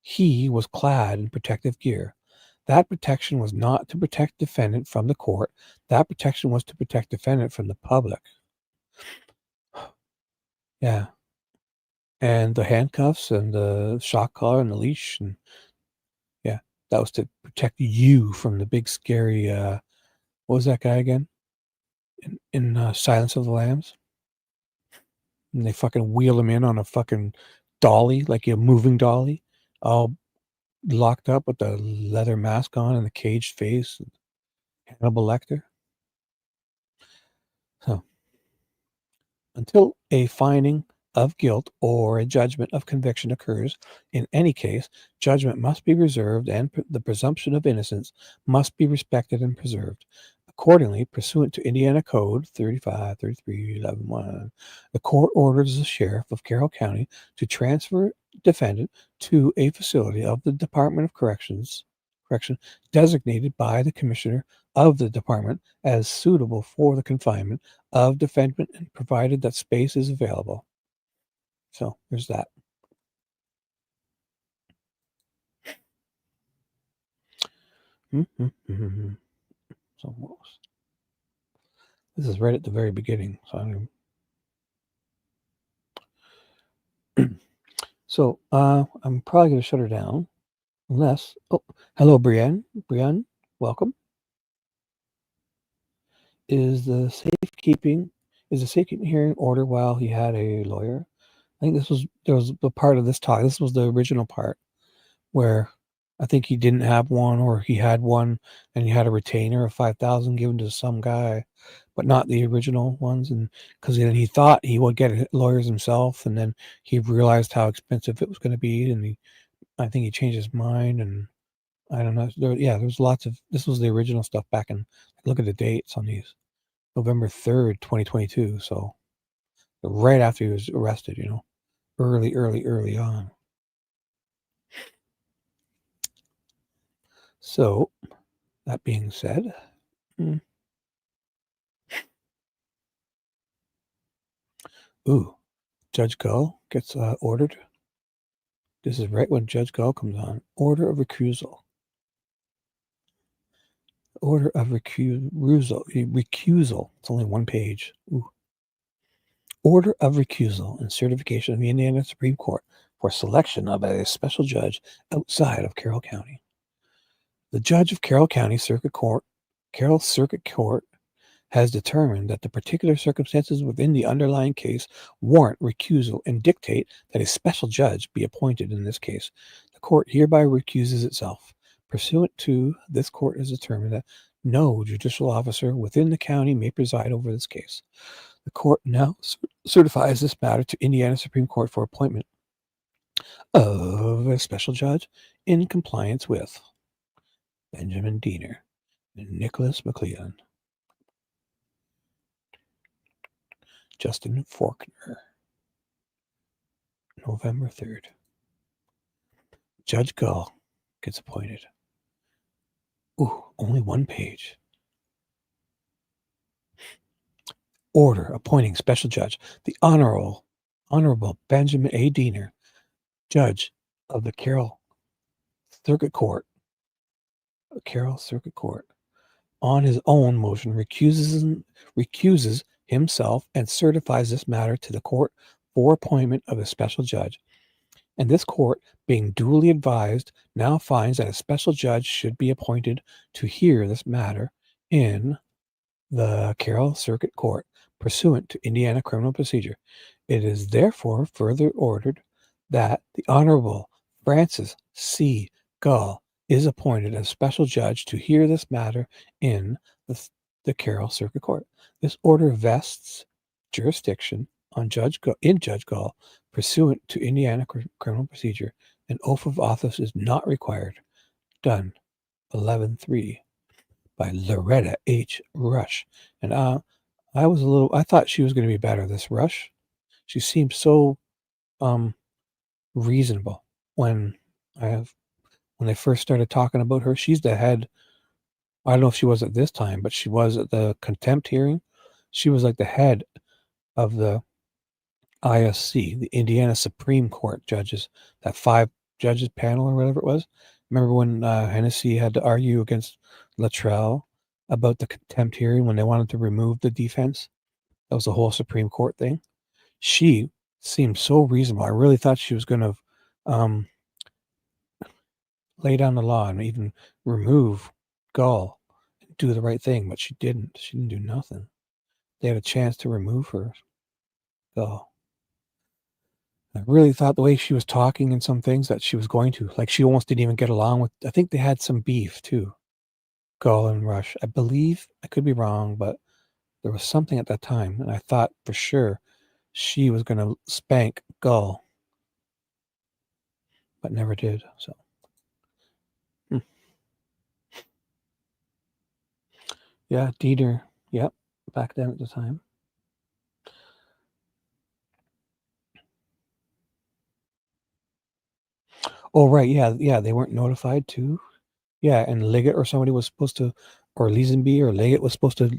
he was clad in protective gear. That protection was not to protect defendant from the court. That protection was to protect defendant from the public. Yeah. And the handcuffs and the shock collar and the leash. And yeah, that was to protect you from the big scary, what was that guy again? In Silence of the Lambs? And they fucking wheel him in on a fucking dolly, like a moving dolly, all locked up with the leather mask on and the caged face. Hannibal Lecter. So, until a finding of guilt or a judgment of conviction occurs, in any case, judgment must be reserved and the presumption of innocence must be respected and preserved. Accordingly, pursuant to Indiana Code 353311, the court orders the sheriff of Carroll County to transfer defendant to a facility of the Department of Correction designated by the commissioner of the department as suitable for the confinement of defendant and provided that space is available. So there's that. So what was, this is right at the very beginning. So so I'm probably going to shut her down unless, hello Brienne, welcome. Is the safekeeping hearing order while he had a lawyer? I think there was a part of this talk. This was the original part where I think he didn't have one, or he had one and he had a retainer of 5,000 given to some guy, but not the original ones. And because then he thought he would get lawyers himself, and then he realized how expensive it was going to be, and I think he changed his mind. And I don't know. There was lots of, this was the original stuff back in, look at the dates on these, November 3rd, 2022. So right after he was arrested, early on. So, that being said, Judge Gull gets ordered. This is right when Judge Gull comes on. Order of recusal. Order of recusal. It's only one page. Order of recusal and certification of the Indiana Supreme Court for selection of a special judge outside of Carroll County. The judge of Carroll Circuit Court has determined that the particular circumstances within the underlying case warrant recusal and dictate that a special judge be appointed in this case. The court hereby recuses itself. Pursuant to this, court has determined that no judicial officer within the county may preside over this case. The court now certifies this matter to Indiana Supreme Court for appointment of a special judge in compliance with Benjamin Diener and Nicholas McLeod. Justin Faulkner. November 3rd. Judge Gull gets appointed. Only one page. Order appointing special judge, the Honorable Benjamin A. Diener, Judge of the Carroll Circuit Court, on his own motion recuses himself and certifies this matter to the court for appointment of a special judge. And this court, being duly advised, now finds that a special judge should be appointed to hear this matter in the Carroll Circuit Court, pursuant to Indiana criminal procedure. It is therefore further ordered that the Honorable Francis C. Gull is appointed as special judge to hear this matter in the Carroll Circuit Court. This order vests jurisdiction on Judge Gull, pursuant to Indiana criminal procedure. An oath of office is not required. Done. 11/3 by Loretta H. Rush. And I thought she was going to be better. This Rush, she seemed so reasonable when they first started talking about her. She's the head. I don't know if she was at this time, but she was at the contempt hearing. She was like the head of the ISC, the Indiana Supreme Court judges, that 5 judges panel or whatever it was. Remember when Hennessy had to argue against Luttrell about the contempt hearing when they wanted to remove the defense? That was the whole Supreme Court thing. She seemed so reasonable. I really thought she was going to lay down the law and even remove Gull and do the right thing, but she didn't. She didn't do nothing. They had a chance to remove her. Gull. I really thought the way she was talking in some things that she was going to. Like, she almost didn't even get along with. I think they had some beef too. Gull and Rush. I believe, I could be wrong, but there was something at that time, and I thought for sure she was going to spank Gull, but never did. So, yeah, Dieter. Yep, back then at the time. Oh, right. Yeah. They weren't notified too. Yeah, and Liggett or somebody was supposed to, or Leesenby or Liggett was supposed to,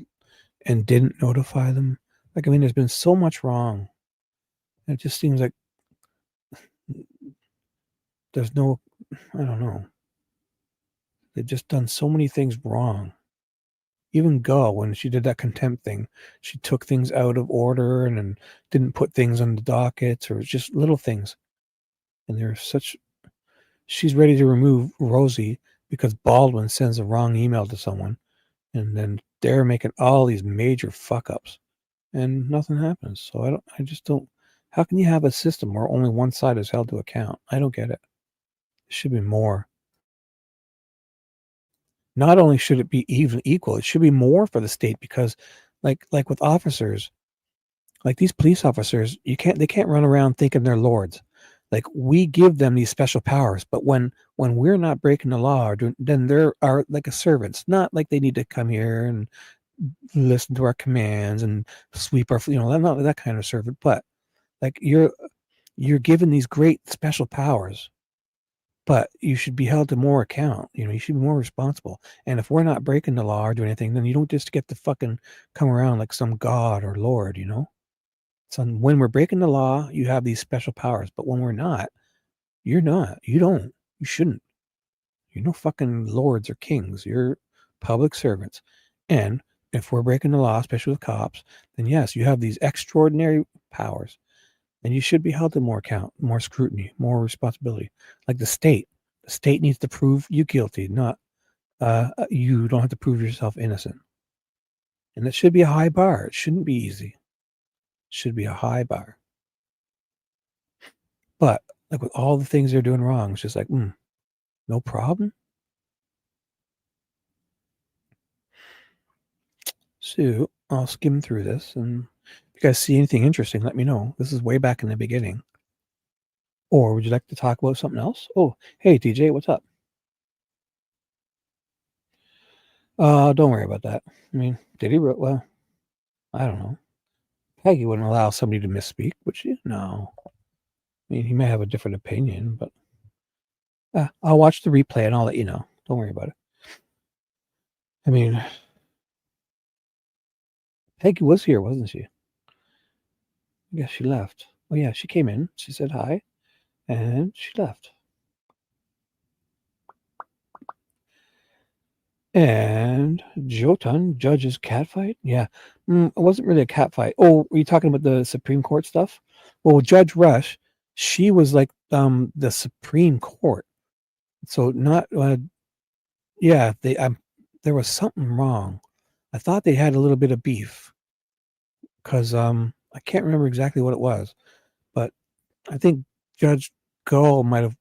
and didn't notify them. Like, I mean, there's been so much wrong. It just seems like there's no, I don't know. They've just done so many things wrong. Even Gull, when she did that contempt thing, she took things out of order and didn't put things on the dockets, or just little things. And there's such, she's ready to remove Rosie because Baldwin sends a wrong email to someone, and then they're making all these major fuck ups, and nothing happens. So I just don't. How can you have a system where only one side is held to account? I don't get it. It should be more. Not only should it be even equal, it should be more for the state, because, like with officers, like these police officers, they can't run around thinking they're lords. Like, we give them these special powers, but when we're not breaking the law, then they're like a servants. Not like they need to come here and listen to our commands and sweep our, not that kind of servant, but like you're given these great special powers, but you should be held to more account. You should be more responsible. And if we're not breaking the law or doing anything, then you don't just get to fucking come around like some god or lord. So when we're breaking the law, you have these special powers, but when we're not, you're not. You don't. You shouldn't. You're no fucking lords or kings. You're public servants. And if we're breaking the law, especially with cops, then yes, you have these extraordinary powers. And you should be held to more account, more scrutiny, more responsibility. Like the state. The state needs to prove you guilty, not you don't have to prove yourself innocent. And it should be a high bar. It shouldn't be easy. It should be a high bar. But like with all the things they're doing wrong, it's just like, no problem. So I'll skim through this, and if you guys see anything interesting, let me know. This is way back in the beginning. Or would you like to talk about something else? Oh, hey TJ, what's up? Don't worry about that. I mean, did he? Well, I don't know. Peggy wouldn't allow somebody to misspeak, would she? No. I mean, he may have a different opinion, but I'll watch the replay and I'll let you know. Don't worry about it. I mean, Peggy was here, wasn't she? I guess she left. Oh yeah, she came in. She said hi, and she left. And Jotun judges catfight. Yeah, it wasn't really a catfight. Oh, were you talking about the Supreme Court stuff? Well, Judge Rush, she was like the Supreme Court. So not yeah, there was something wrong. I thought they had a little bit of beef because I can't remember exactly what it was, but I think Judge Gull might have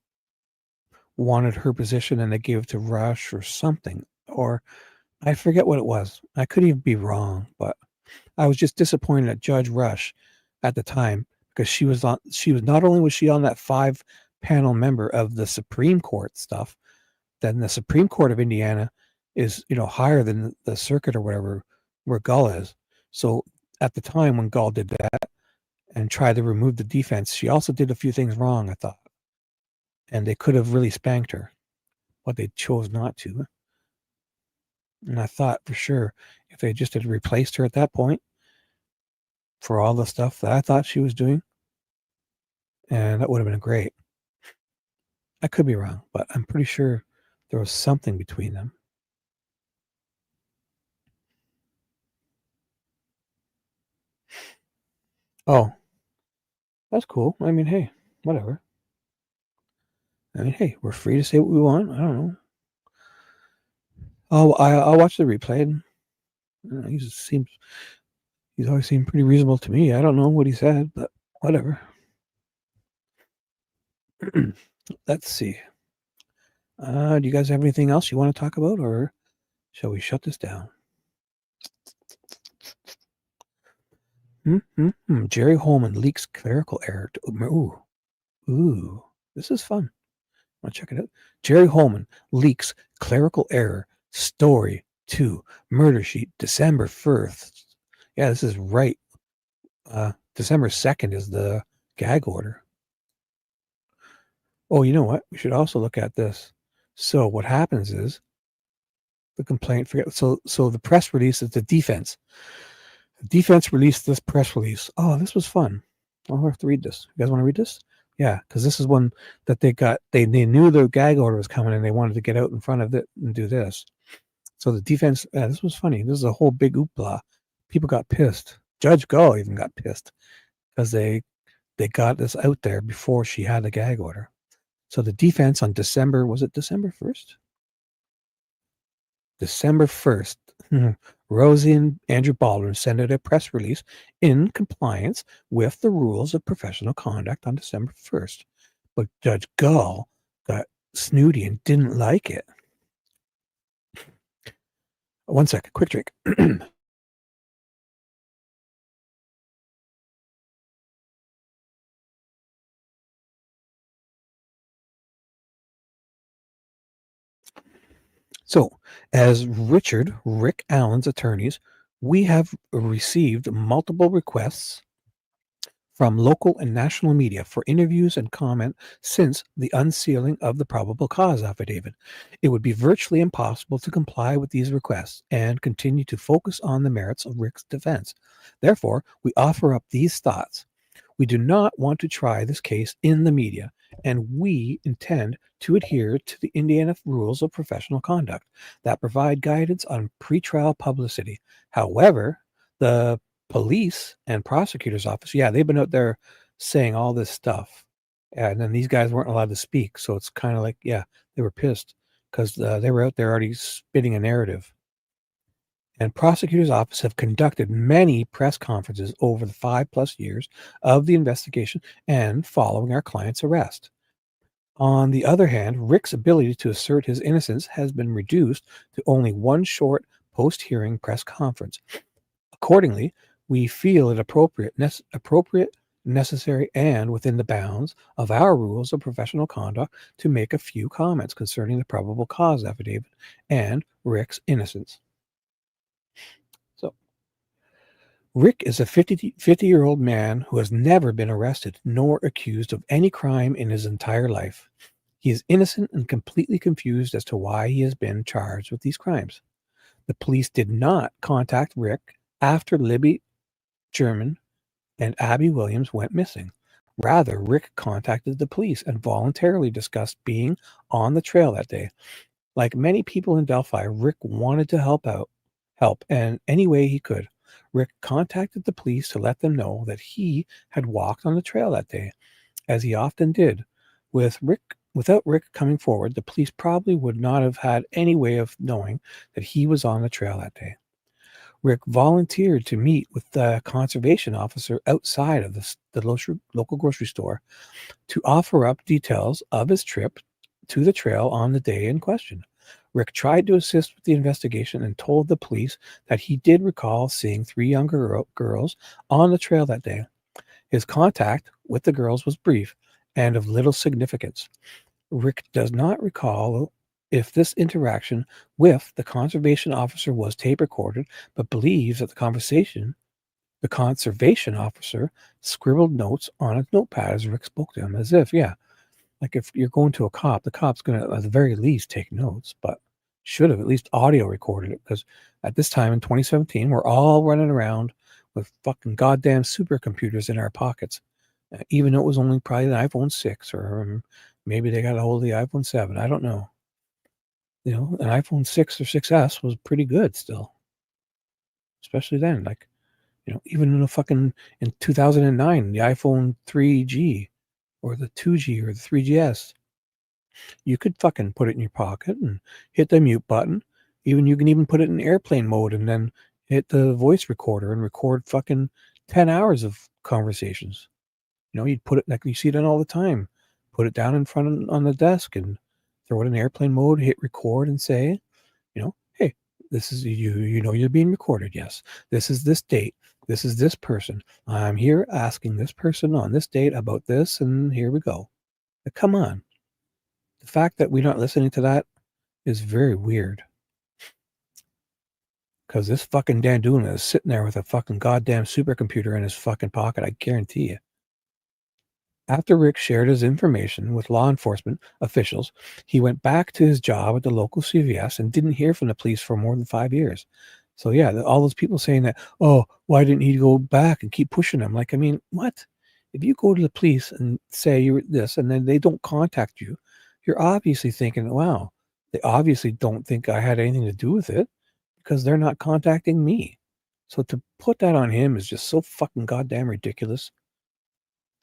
wanted her position and they gave it to Rush or something, or I forget what it was. I could even be wrong, but I was just disappointed at Judge Rush at the time because she was not only was she on that 5-panel member of the Supreme Court stuff, then the Supreme Court of Indiana is, higher than the circuit or whatever where Gull is. So at the time when Gull did that and tried to remove the defense, she also did a few things wrong, I thought. And they could have really spanked her, but they chose not to. And I thought for sure if they just had replaced her at that point for all the stuff that I thought she was doing, and that would have been great. I could be wrong, but I'm pretty sure there was something between them. Oh, that's cool. I mean, hey, whatever. I mean, hey, we're free to say what we want. I don't know. I'll watch the replay. He's always seemed pretty reasonable to me. I don't know what he said, but whatever. Let's see. Do you guys have anything else you want to talk about, or shall we shut this down? Jerry Holman leaks clerical error. Ooh, this is fun. Want to check it out? Jerry Holman leaks clerical error story 2 murder sheet December 1st. Yeah, this is right. December 2nd is the gag order. Oh, you know what? We should also look at this. So what happens is the complaint. So the press release is the defense. The defense released this press release. Oh, this was fun. I'll have to read this. You guys want to read this? Yeah, because this is one that they got. They knew the gag order was coming, and they wanted to get out in front of it and do this. So the defense. This was funny. This is a whole big hoopla. People got pissed. Judge Gull even got pissed because they got this out there before she had the gag order. So the defense on December 1st? December 1st, Rosie and Andrew Baldwin sent out a press release in compliance with the rules of professional conduct on December 1st. But Judge Gull got snooty and didn't like it. One second, quick drink. So, as Rick Allen's attorneys, we have received multiple requests from local and national media for interviews and comment since the unsealing of the probable cause affidavit. It would be virtually impossible to comply with these requests and continue to focus on the merits of Rick's defense. Therefore, we offer up these thoughts. We do not want to try this case in the media, and we intend to adhere to the Indiana rules of professional conduct that provide guidance on pretrial publicity. However, the police and prosecutor's office, yeah, they've been out there saying all this stuff. And then these guys weren't allowed to speak. So it's kind of like, yeah, they were pissed because they were out there already spitting a narrative. And prosecutor's office have conducted many press conferences over the 5+ years of the investigation and following our client's arrest. On the other hand, Rick's ability to assert his innocence has been reduced to only one short post-hearing press conference. Accordingly, we feel it appropriate, necessary, and within the bounds of our rules of professional conduct to make a few comments concerning the probable cause affidavit and Rick's innocence. So, Rick is a 50-year-old man who has never been arrested nor accused of any crime in his entire life. He is innocent and completely confused as to why he has been charged with these crimes. The police did not contact Rick after Libby German and Abby Williams went missing. Rather, Rick contacted the police and voluntarily discussed being on the trail that day. Like many people in Delphi, Rick wanted to help in any way he could. Rick contacted the police to let them know that he had walked on the trail that day, as he often did. Without Rick coming forward, the police probably would not have had any way of knowing that he was on the trail that day. Rick volunteered to meet with the conservation officer outside of the local grocery store to offer up details of his trip to the trail on the day in question. Rick tried to assist with the investigation and told the police that he did recall seeing 3 younger girls on the trail that day. His contact with the girls was brief and of little significance. Rick does not recall if this interaction with the conservation officer was tape recorded, but believes that the conservation officer scribbled notes on a notepad as Rick spoke to him, as if, yeah, like if you're going to a cop, the cop's going to, at the very least, take notes, but should have at least audio recorded it, because at this time in 2017, we're all running around with fucking goddamn supercomputers in our pockets, even though it was only probably the iPhone 6, or maybe they got a hold of the iPhone 7. I don't know. You know, an iPhone 6 or 6S was pretty good still, especially then. Like, you know, even in 2009, the iPhone 3G or the 2G or the 3GS, you could fucking put it in your pocket and hit the mute button. You can even put it in airplane mode and then hit the voice recorder and record fucking 10 hours of conversations. You know, you'd put it, like you see it all the time. Put it down in front on the desk and throw it in airplane mode, hit record and say, you know, hey, this is you know you're being recorded. Yes. This is this date. This is this person. I'm here asking this person on this date about this, and here we go. But come on. The fact that we're not listening to that is very weird. Because this fucking Dan Doolin is sitting there with a fucking goddamn supercomputer in his fucking pocket, I guarantee you. After Rick shared his information with law enforcement officials, he went back to his job at the local CVS and didn't hear from the police for more than 5 years. So yeah, all those people saying that, oh, why didn't he go back and keep pushing them? Like, I mean, what? If you go to the police and say you're this and then they don't contact you, you're obviously thinking, wow, they obviously don't think I had anything to do with it because they're not contacting me. So to put that on him is just so fucking goddamn ridiculous.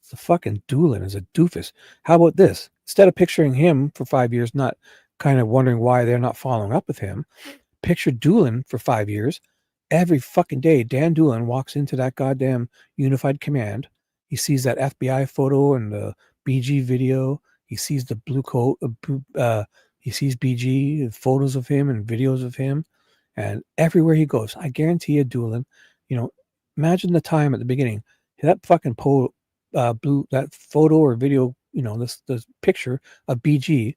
The fucking Doolin is a doofus. How about this? Instead of picturing him for 5 years, not kind of wondering why they're not following up with him, picture Doolin for 5 years. Every fucking day, Dan Doolin walks into that goddamn unified command. He sees that FBI photo and the BG video. He sees the blue coat. He sees BG, photos of him and videos of him. And everywhere he goes, I guarantee you, Doolin, you know, imagine the time at the beginning. That fucking that photo or video, you know, this picture of BG,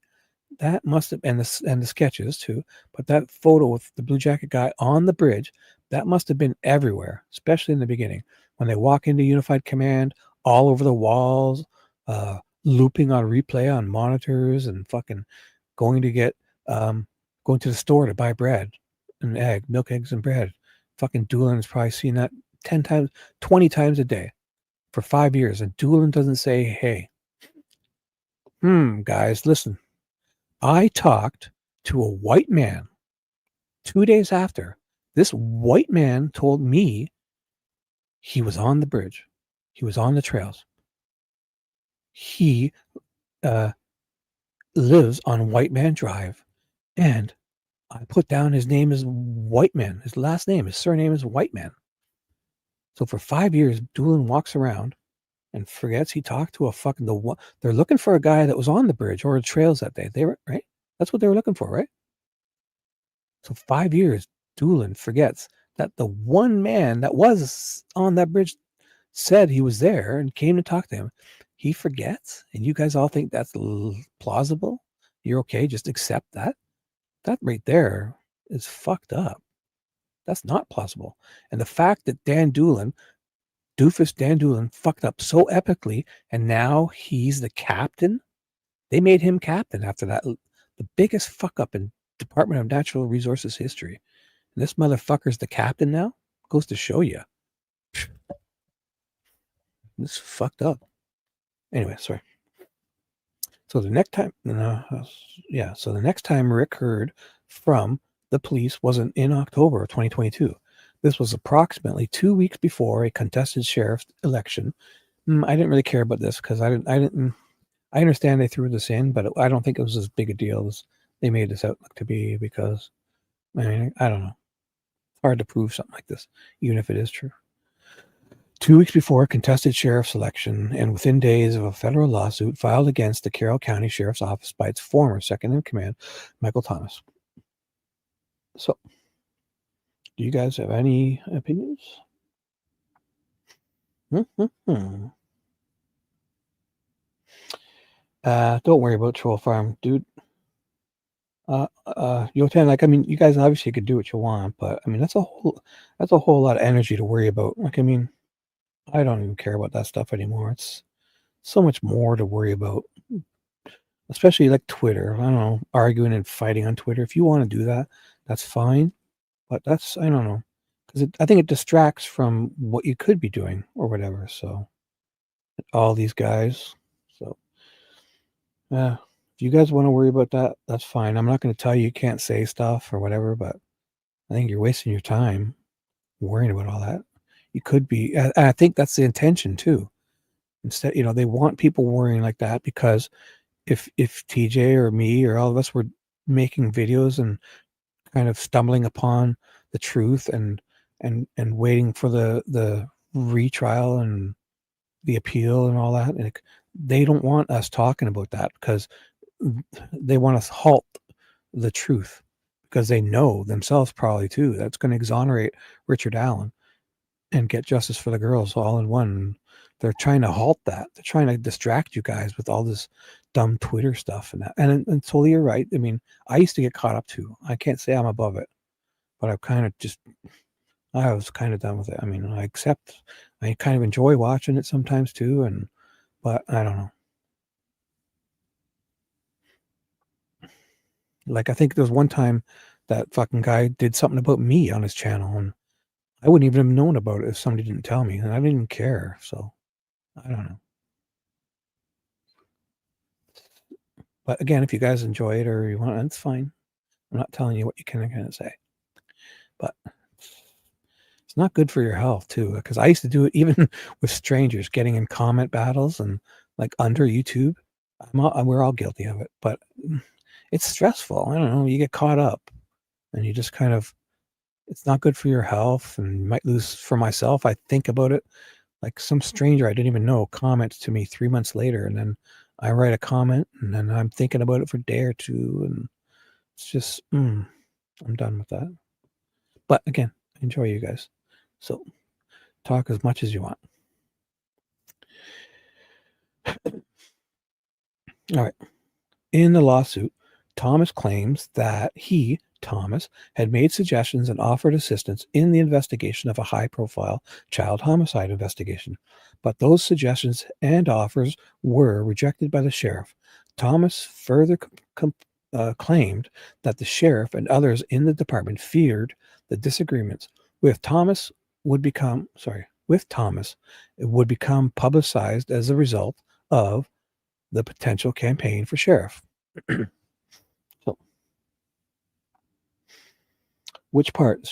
that must have, and the sketches too, but that photo with the blue jacket guy on the bridge, that must have been everywhere, especially in the beginning when they walk into unified command. all over the walls, looping on replay on monitors, and fucking going to get going to the store to buy bread and milk, eggs, and bread. Fucking Doolin's probably seen that 10 times, 20 times a day for 5 years, and Doolin doesn't say, hey, guys, listen. I talked to a white man 2 days after. This white man told me he was on the bridge. He was on the trails. He lives on White Man Drive, and I put down his name is White Man. His last name, his surname is White Man. So for 5 years, Doolin walks around and forgets he talked to a fucking they're looking for a guy that was on the bridge or the trails that day. They were right. That's what they were looking for, right? So 5 years, Doolin forgets that the one man that was on that bridge said he was there and came to talk to him. He forgets, and you guys all think that's plausible. You're okay, just accept that. That right there is fucked up. That's not plausible. And the fact that Doofus Dan Doolin, fucked up so epically, and now he's the captain. They made him captain after that. The biggest fuck up in Department of Natural Resources history. And this motherfucker's the captain now? Goes to show you. This is fucked up. Anyway, sorry. So the next time, so the next time Rick heard from the police wasn't in October of 2022. This was approximately 2 weeks before a contested sheriff's election. I didn't really care about this because I understand they threw this in, but I don't think it was as big a deal as they made this out to be, because, I mean, I don't know. It's hard to prove something like this, even if it is true. 2 weeks before a contested sheriff's election, and within days of a federal lawsuit filed against the Carroll County Sheriff's Office by its former second-in-command, Michael Thomas. So, do you guys have any opinions? Don't worry about Troll Farm, dude. Yotan, like, I mean, you guys obviously could do what you want, but I mean, that's a whole lot of energy to worry about. Like, I mean, I don't even care about that stuff anymore. It's so much more to worry about, especially like Twitter. I don't know, arguing and fighting on Twitter. If you want to do that, that's fine. But that's, I don't know, because I think it distracts from what you could be doing or whatever. So, all these guys. So, yeah, if you guys want to worry about that, that's fine. I'm not going to tell you can't say stuff or whatever, but I think you're wasting your time worrying about all that. You could be, and I think that's the intention too. Instead, they want people worrying like that, because if TJ or me or all of us were making videos and kind of stumbling upon the truth and waiting for the retrial and the appeal and all that, and they don't want us talking about that, because they want to halt the truth, because they know themselves probably too that's going to exonerate Richard Allen and get justice for the girls all in one. They're trying to halt that. They're trying to distract you guys with all this dumb Twitter stuff and that. And totally, you're right. I mean, I used to get caught up too. I can't say I'm above it, but I was kind of done with it. I mean, I kind of enjoy watching it sometimes too, but I don't know. Like, I think there was one time that fucking guy did something about me on his channel, and I wouldn't even have known about it if somebody didn't tell me, and I didn't even care. So, I don't know. But again, if you guys enjoy it or you want, that's fine. I'm not telling you what you can and can't say. But it's not good for your health too, because I used to do it even with strangers, getting in comment battles and like under YouTube. We're all guilty of it, but it's stressful. I don't know. You get caught up, and you just kind of, it's not good for your health, and you might lose. For myself, I think about it. Like, some stranger I didn't even know comments to me 3 months later, and then I write a comment, and then I'm thinking about it for a day or two, and it's just, I'm done with that. But again, I enjoy you guys. So talk as much as you want. All right. In the lawsuit, Thomas claims that he Thomas had made suggestions and offered assistance in the investigation of a high-profile child homicide investigation, but those suggestions and offers were rejected by the sheriff. Thomas further claimed that the sheriff and others in the department feared the disagreements with Thomas it would become publicized as a result of the potential campaign for sheriff. So, which part?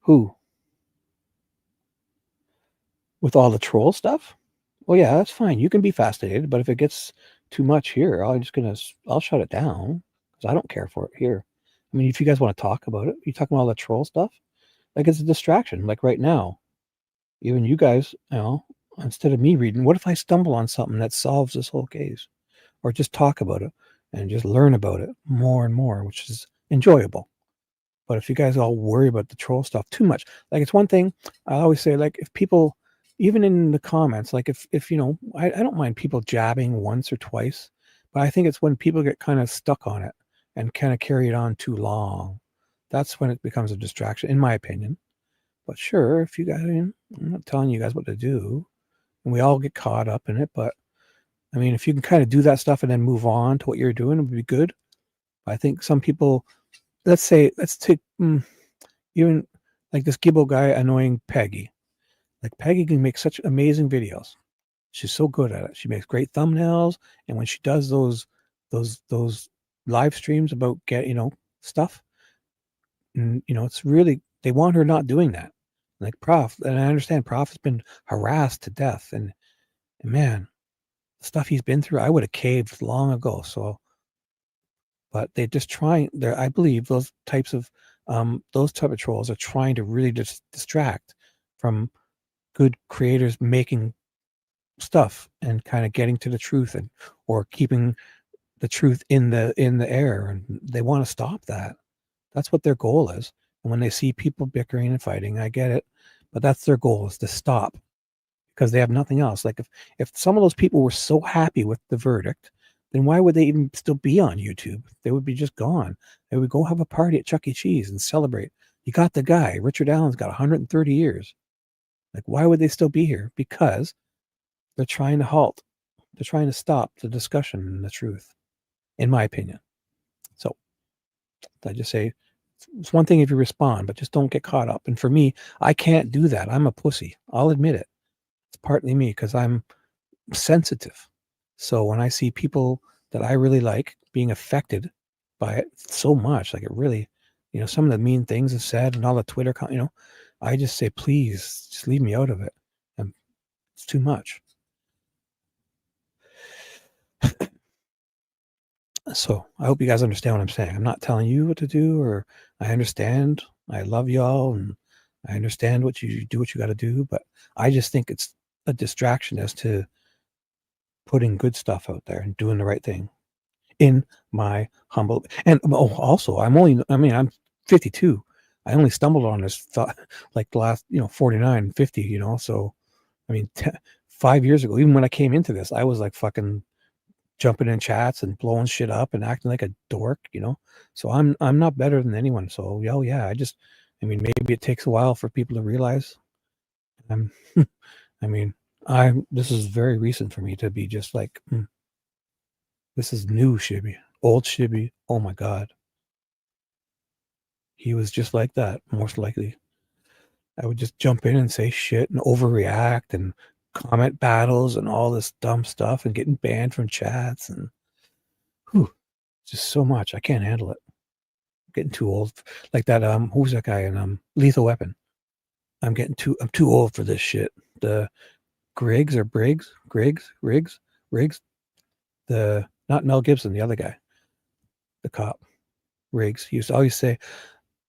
Who? With all the troll stuff? Well, yeah, that's fine. You can be fascinated, but if it gets too much here, I'll shut it down because I don't care for it here. I mean, if you guys want to talk about it, you talking about all the troll stuff, like it's a distraction. Like right now, even you guys, instead of me reading, what if I stumble on something that solves this whole case, or just talk about it and just learn about it more and more, which is enjoyable. But if you guys all worry about the troll stuff too much, like it's one thing I always say, like if people, even in the comments, like if I don't mind people jabbing once or twice, but I think it's when people get kind of stuck on it and kind of carry it on too long. That's when it becomes a distraction, in my opinion. But sure, if you guys, I'm not telling you guys what to do, and we all get caught up in it. But I mean, if you can kind of do that stuff and then move on to what you're doing, it would be good. I think some people, let's take even like this Gibbo guy annoying Peggy. Like Peggy can make such amazing videos. She's so good at it. She makes great thumbnails, and when she does those live streams about stuff, and it's really, they want her not doing that. Like Prof, and I understand Prof has been harassed to death, and man, the stuff he's been through, I would have caved long ago. So, but they're just trying. I believe those type of trolls are trying to really distract from good creators making stuff and kind of getting to the truth, and or keeping the truth in the air, and they want to stop that. That's what their goal is. And when they see people bickering and fighting, I get it, but that's their goal, is to stop, because they have nothing else. Like if some of those people were so happy with the verdict, then why would they even still be on YouTube? They would be just gone. They would go have a party at Chuck E. Cheese and celebrate. You got the guy. Richard Allen's got 130 years. Like, why would they still be here? Because they're trying to halt. They're trying to stop the discussion and the truth, in my opinion. So I just say, it's one thing if you respond, but just don't get caught up. And for me, I can't do that. I'm a pussy. I'll admit it. It's partly me because I'm sensitive. So when I see people that I really like being affected by it so much, like it really, some of the mean things have said and all the Twitter, I just say, please, just leave me out of it. And it's too much. So I hope you guys understand what I'm saying. I'm not telling you what to do, or I understand. I love y'all, and I understand what you do, what you got to do. But I just think it's a distraction as to putting good stuff out there and doing the right thing, in my humble. And also, I'm 52. I only stumbled on this thought like the last, 49, 50, so, 5 years ago, even when I came into this, I was like fucking jumping in chats and blowing shit up and acting like a dork, so I'm not better than anyone. So yeah, maybe it takes a while for people to realize. This is very recent for me to be just like, this is new Shibby, old Shibby. Oh my God. He was just like that, most likely. I would just jump in and say shit and overreact and comment battles and all this dumb stuff and getting banned from chats and just so much. I can't handle it. I'm getting too old. Like that, who's that guy in Lethal Weapon? I'm too old for this shit. The Griggs. The not Mel Gibson, the other guy, the cop, Riggs. He used to always say,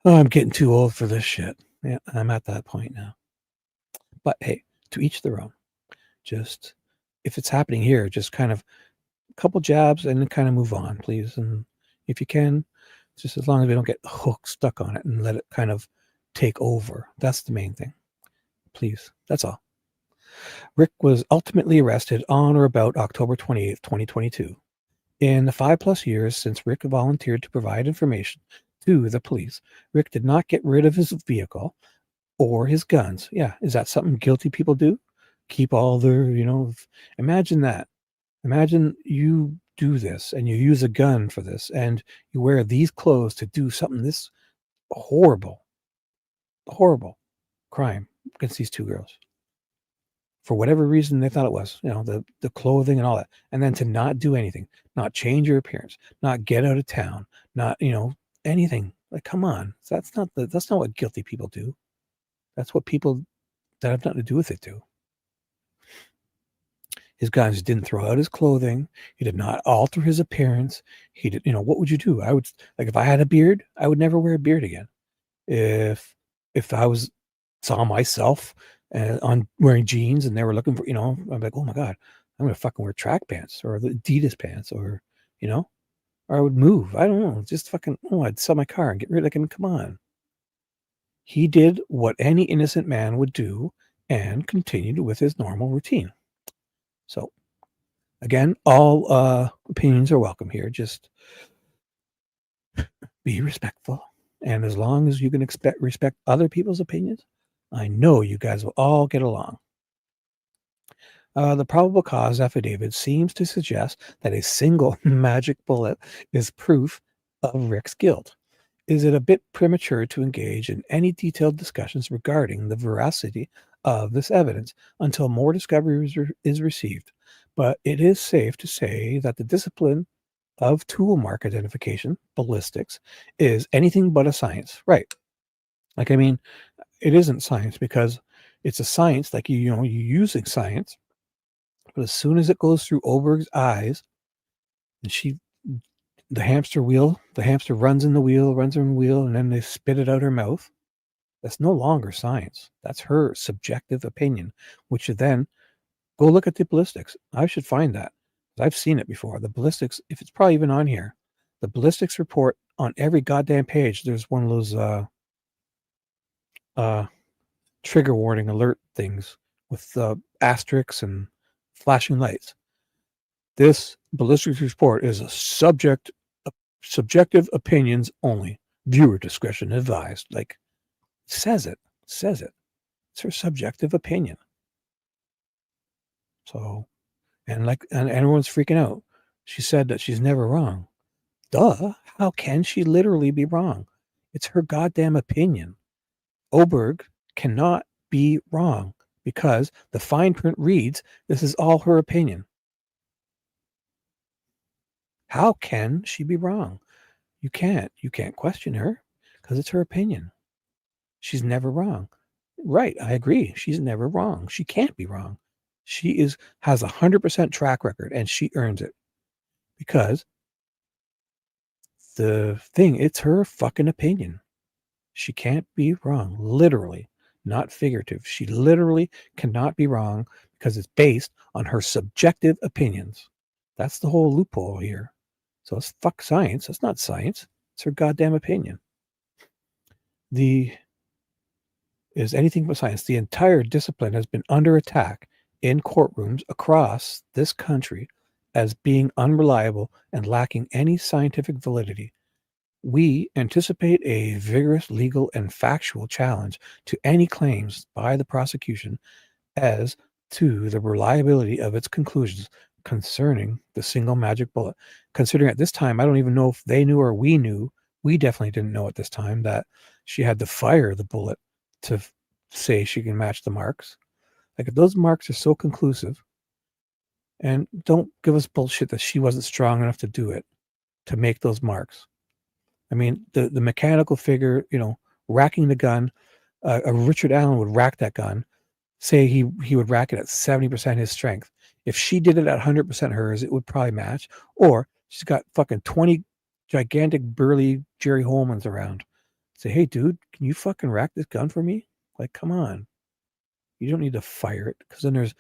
"Oh, I'm getting too old for this shit." Yeah, I'm at that point now. But hey, to each their own. Just if it's happening here, just kind of a couple jabs and then kind of move on, please. And if you can, just as long as we don't get stuck on it and let it kind of take over. That's the main thing. Please. That's all. Rick was ultimately arrested on or about October 28th, 2022. In the 5+ years since Rick volunteered to provide information to the police, Rick did not get rid of his vehicle or his guns. Yeah, is that something guilty people do? Keep all their, imagine that. Imagine you do this and you use a gun for this and you wear these clothes to do something this horrible, horrible crime against these two girls. For whatever reason they thought it was, the clothing and all that. And then to not do anything, not change your appearance, not get out of town, not, anything. Like, come on. That's not what guilty people do. That's what people that have nothing to do with it do. His guns didn't throw out his clothing. He did not alter his appearance. He did, what would you do? I would, like, if I had a beard, I would never wear a beard again. If I saw myself on wearing jeans and they were looking for, I'm like, oh my God, I'm going to fucking wear track pants or the Adidas pants or I would move. I don't know. Just fucking, I'd sell my car and get rid of it. Come on. He did what any innocent man would do and continued with his normal routine. So, again, all opinions are welcome here. Just be respectful. And as long as you can respect other people's opinions, I know you guys will all get along. The probable cause affidavit seems to suggest that a single magic bullet is proof of Rick's guilt. Is it a bit premature to engage in any detailed discussions regarding the veracity of this evidence until more discovery is received? But it is safe to say that the discipline of tool mark identification, ballistics, is anything but a science. Right. Like, I mean, it isn't science because it's a science, like, you're using science. But as soon as it goes through Oberg's eyes and the hamster runs in the wheel, and then they spit it out her mouth. That's no longer science. That's her subjective opinion, which should then go look at the ballistics. I should find that. I've seen it before. The ballistics, if it's probably even on here, the ballistics report on every goddamn page, there's one of those trigger warning alert things with asterisks and flashing lights. This ballistics report is a subjective opinions only. Viewer discretion advised. Like, says it. It's her subjective opinion. So, and everyone's freaking out. She said that she's never wrong. Duh. How can she literally be wrong? It's her goddamn opinion. Oberg cannot be wrong because the fine print reads this is all her opinion. How can she be wrong? You can't question her because it's her opinion. She's never wrong. Right, I agree. She's never wrong. She can't be wrong. She has 100% track record and she earns it because it's her fucking opinion. She can't be wrong, literally, not figurative. She literally cannot be wrong because it's based on her subjective opinions. That's the whole loophole here. So it's fuck science. That's not science. It's her goddamn opinion. Is anything but science. The entire discipline has been under attack in courtrooms across this country as being unreliable and lacking any scientific validity. We anticipate a vigorous legal and factual challenge to any claims by the prosecution as to the reliability of its conclusions concerning the single magic bullet. Considering at this time, I don't even know if they knew or we knew. We definitely didn't know at this time that she had to fire the bullet to say she can match the marks. Like, if those marks are so conclusive, and don't give us bullshit that she wasn't strong enough to do it, to make those marks. I mean, the mechanical figure, racking the gun, a Richard Allen would rack that gun, say he would rack it at 70% his strength. If she did it at 100% hers, it would probably match. Or she's got fucking 20 gigantic burly Jerry Holmans around. Say, hey, dude, can you fucking rack this gun for me? Like, come on. You don't need to fire it because then there's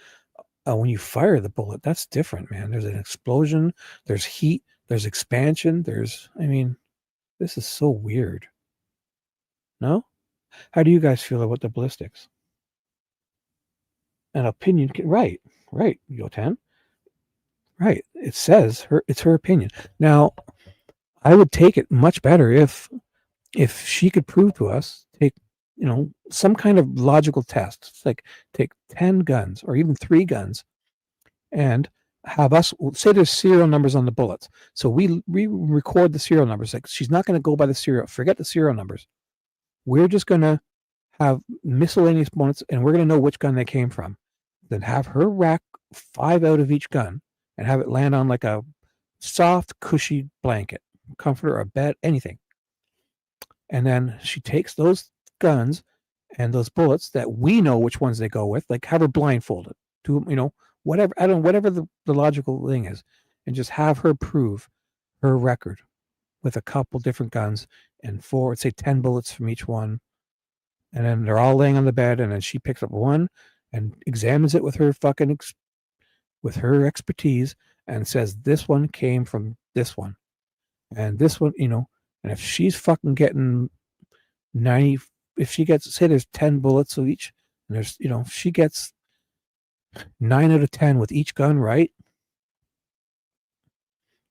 when you fire the bullet, that's different, man. There's an explosion, there's heat, there's expansion, this is so weird. No? How do you guys feel about the ballistics? An opinion, right, Yotan. Right. It says it's her opinion. Now, I would take it much better if she could prove to us, take, some kind of logical test. It's like take 10 guns or even 3 guns and have us say there's serial numbers on the bullets. So we record the serial numbers. Like she's not going to go by the serial, forget the serial numbers. We're just going to have miscellaneous bullets and we're going to know which gun they came from. Then have her rack 5 out of each gun and have it land on like a soft, cushy blanket, comforter, a bed, anything. And then she takes those guns and those bullets that we know which ones they go with, like have her blindfolded, to whatever, I don't know, whatever the logical thing is, and just have her prove her record with a couple different guns and 4, say 10 bullets from each one. And then they're all laying on the bed, and then she picks up one and examines it with her with her expertise and says this one came from this one. And this one, and if she's fucking getting 90, if she gets, say there's 10 bullets of each, and there's, if she gets 9 out of 10 with each gun, right?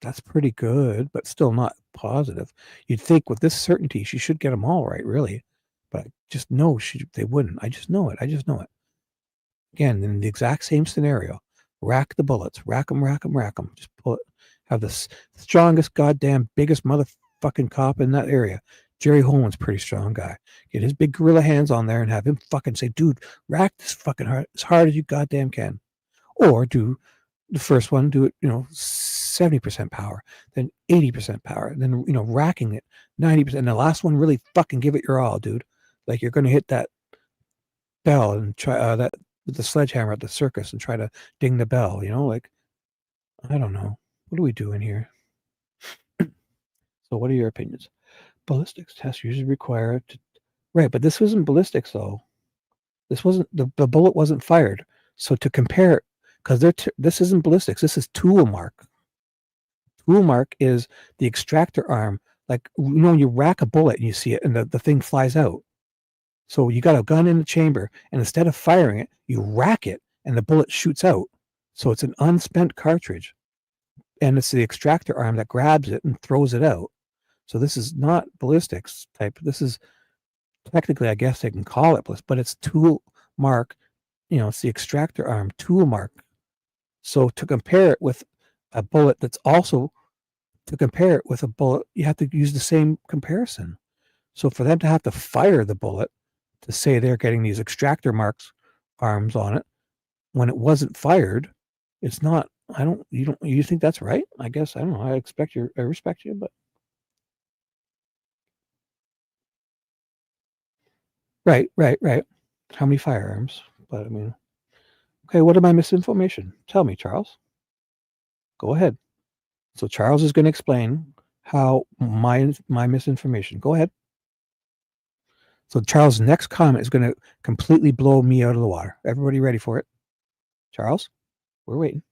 That's pretty good, but still not positive. You'd think with this certainty, she should get them all right, really. But I just know they wouldn't. I just know it. Again, in the exact same scenario, rack the bullets, rack them. Just pull it. Have the strongest, goddamn, biggest motherfucking cop in that area. Jerry Holman's a pretty strong guy. Get his big gorilla hands on there and have him fucking say, dude, rack this fucking hard, as hard as you goddamn can. Or do the first one, do it, 70% power, then 80% power, then, racking it 90%. And the last one, really fucking give it your all, dude. Like you're going to hit that bell and try that with the sledgehammer at the circus and try to ding the bell, like, I don't know. What are we doing here? So what are your opinions? Ballistics tests usually require right, but this wasn't ballistics though. This wasn't the bullet wasn't fired. So to compare, because this isn't ballistics, this is tool mark. Tool mark is the extractor arm. Like you rack a bullet and you see it and the thing flies out. So you got a gun in the chamber and instead of firing it, you rack it and the bullet shoots out. So it's an unspent cartridge. And it's the extractor arm that grabs it and throws it out. So this is not ballistics type. This is technically, I guess they can call it ballistics, but it's tool mark. It's the extractor arm tool mark. So to compare it with a bullet you have to use the same comparison. So for them to have to fire the bullet to say they're getting these extractor marks arms on it when it wasn't fired, it's not. You think that's right? I guess I don't know. I respect you, but right. How many firearms? But I mean, okay, what am I misinformation? Tell me, Charles. Go ahead. So Charles is going to explain how my misinformation. Go ahead. So Charles' next comment is going to completely blow me out of the water. Everybody ready for it? Charles, we're waiting.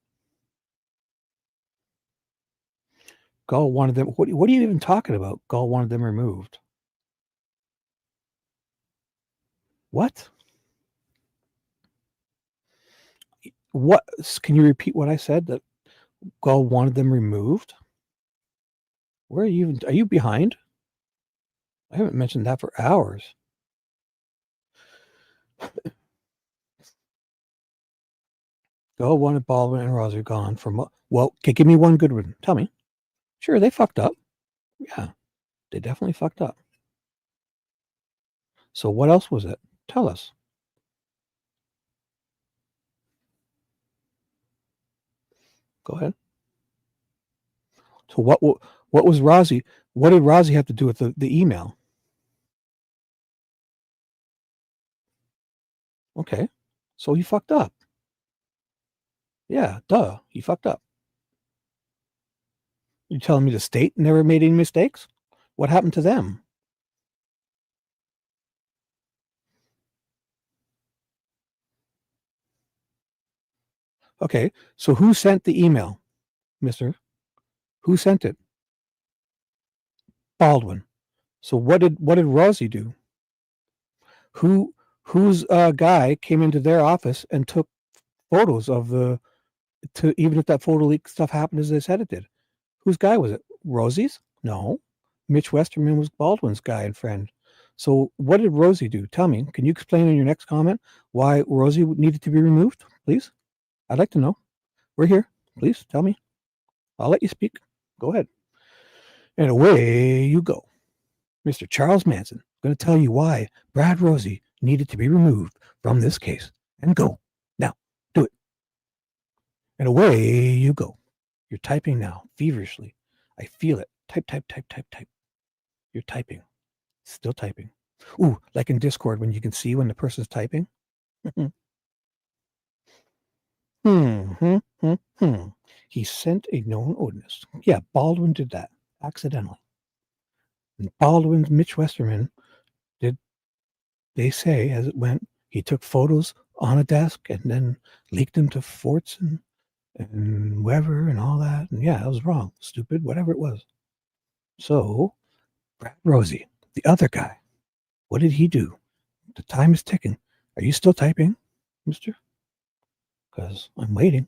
Gull wanted them. What are you even talking about? Gull wanted them removed. What? What? Can you repeat what I said? That Gull wanted them removed? Where are you? Are you behind? I haven't mentioned that for hours. Gull wanted Baldwin and Rosie gone from. Well, okay, give me one good one. Tell me. Sure, they fucked up. Yeah, they definitely fucked up. So what else was it? Tell us. Go ahead. So what was Rosie? What did Rosie have to do with the email? Okay, so he fucked up. Yeah, duh, he fucked up. You telling me the state never made any mistakes? What happened to them? Okay, so who sent the email, mister? Who sent it? Baldwin. So what did Rosie do? Whose guy came into their office and took photos of to even if that photo leak stuff happened as they said it did. Whose guy was it? Rosie's? No. Mitch Westerman was Baldwin's guy and friend. So what did Rosie do? Tell me. Can you explain in your next comment why Rosie needed to be removed, please? I'd like to know. We're here. Please tell me. I'll let you speak. Go ahead. And away you go. Mr. Charles Manson, going to tell you why Brad Rosie needed to be removed from this case. And go. Now, do it. And away you go. You're typing now, feverishly. I feel it. Type, type, type, type, type. You're typing. Still typing. Ooh, like in Discord when you can see when the person's typing. He sent a known Odinist. Yeah, Baldwin did that accidentally. And Baldwin's Mitch Westerman did, they say, as it went, he took photos on a desk and then leaked them to Forts and Weber and all that. And yeah, it was wrong. Stupid, whatever it was. So, Brad Rosie, the other guy, what did he do? The time is ticking. Are you still typing, mister? Because I'm waiting.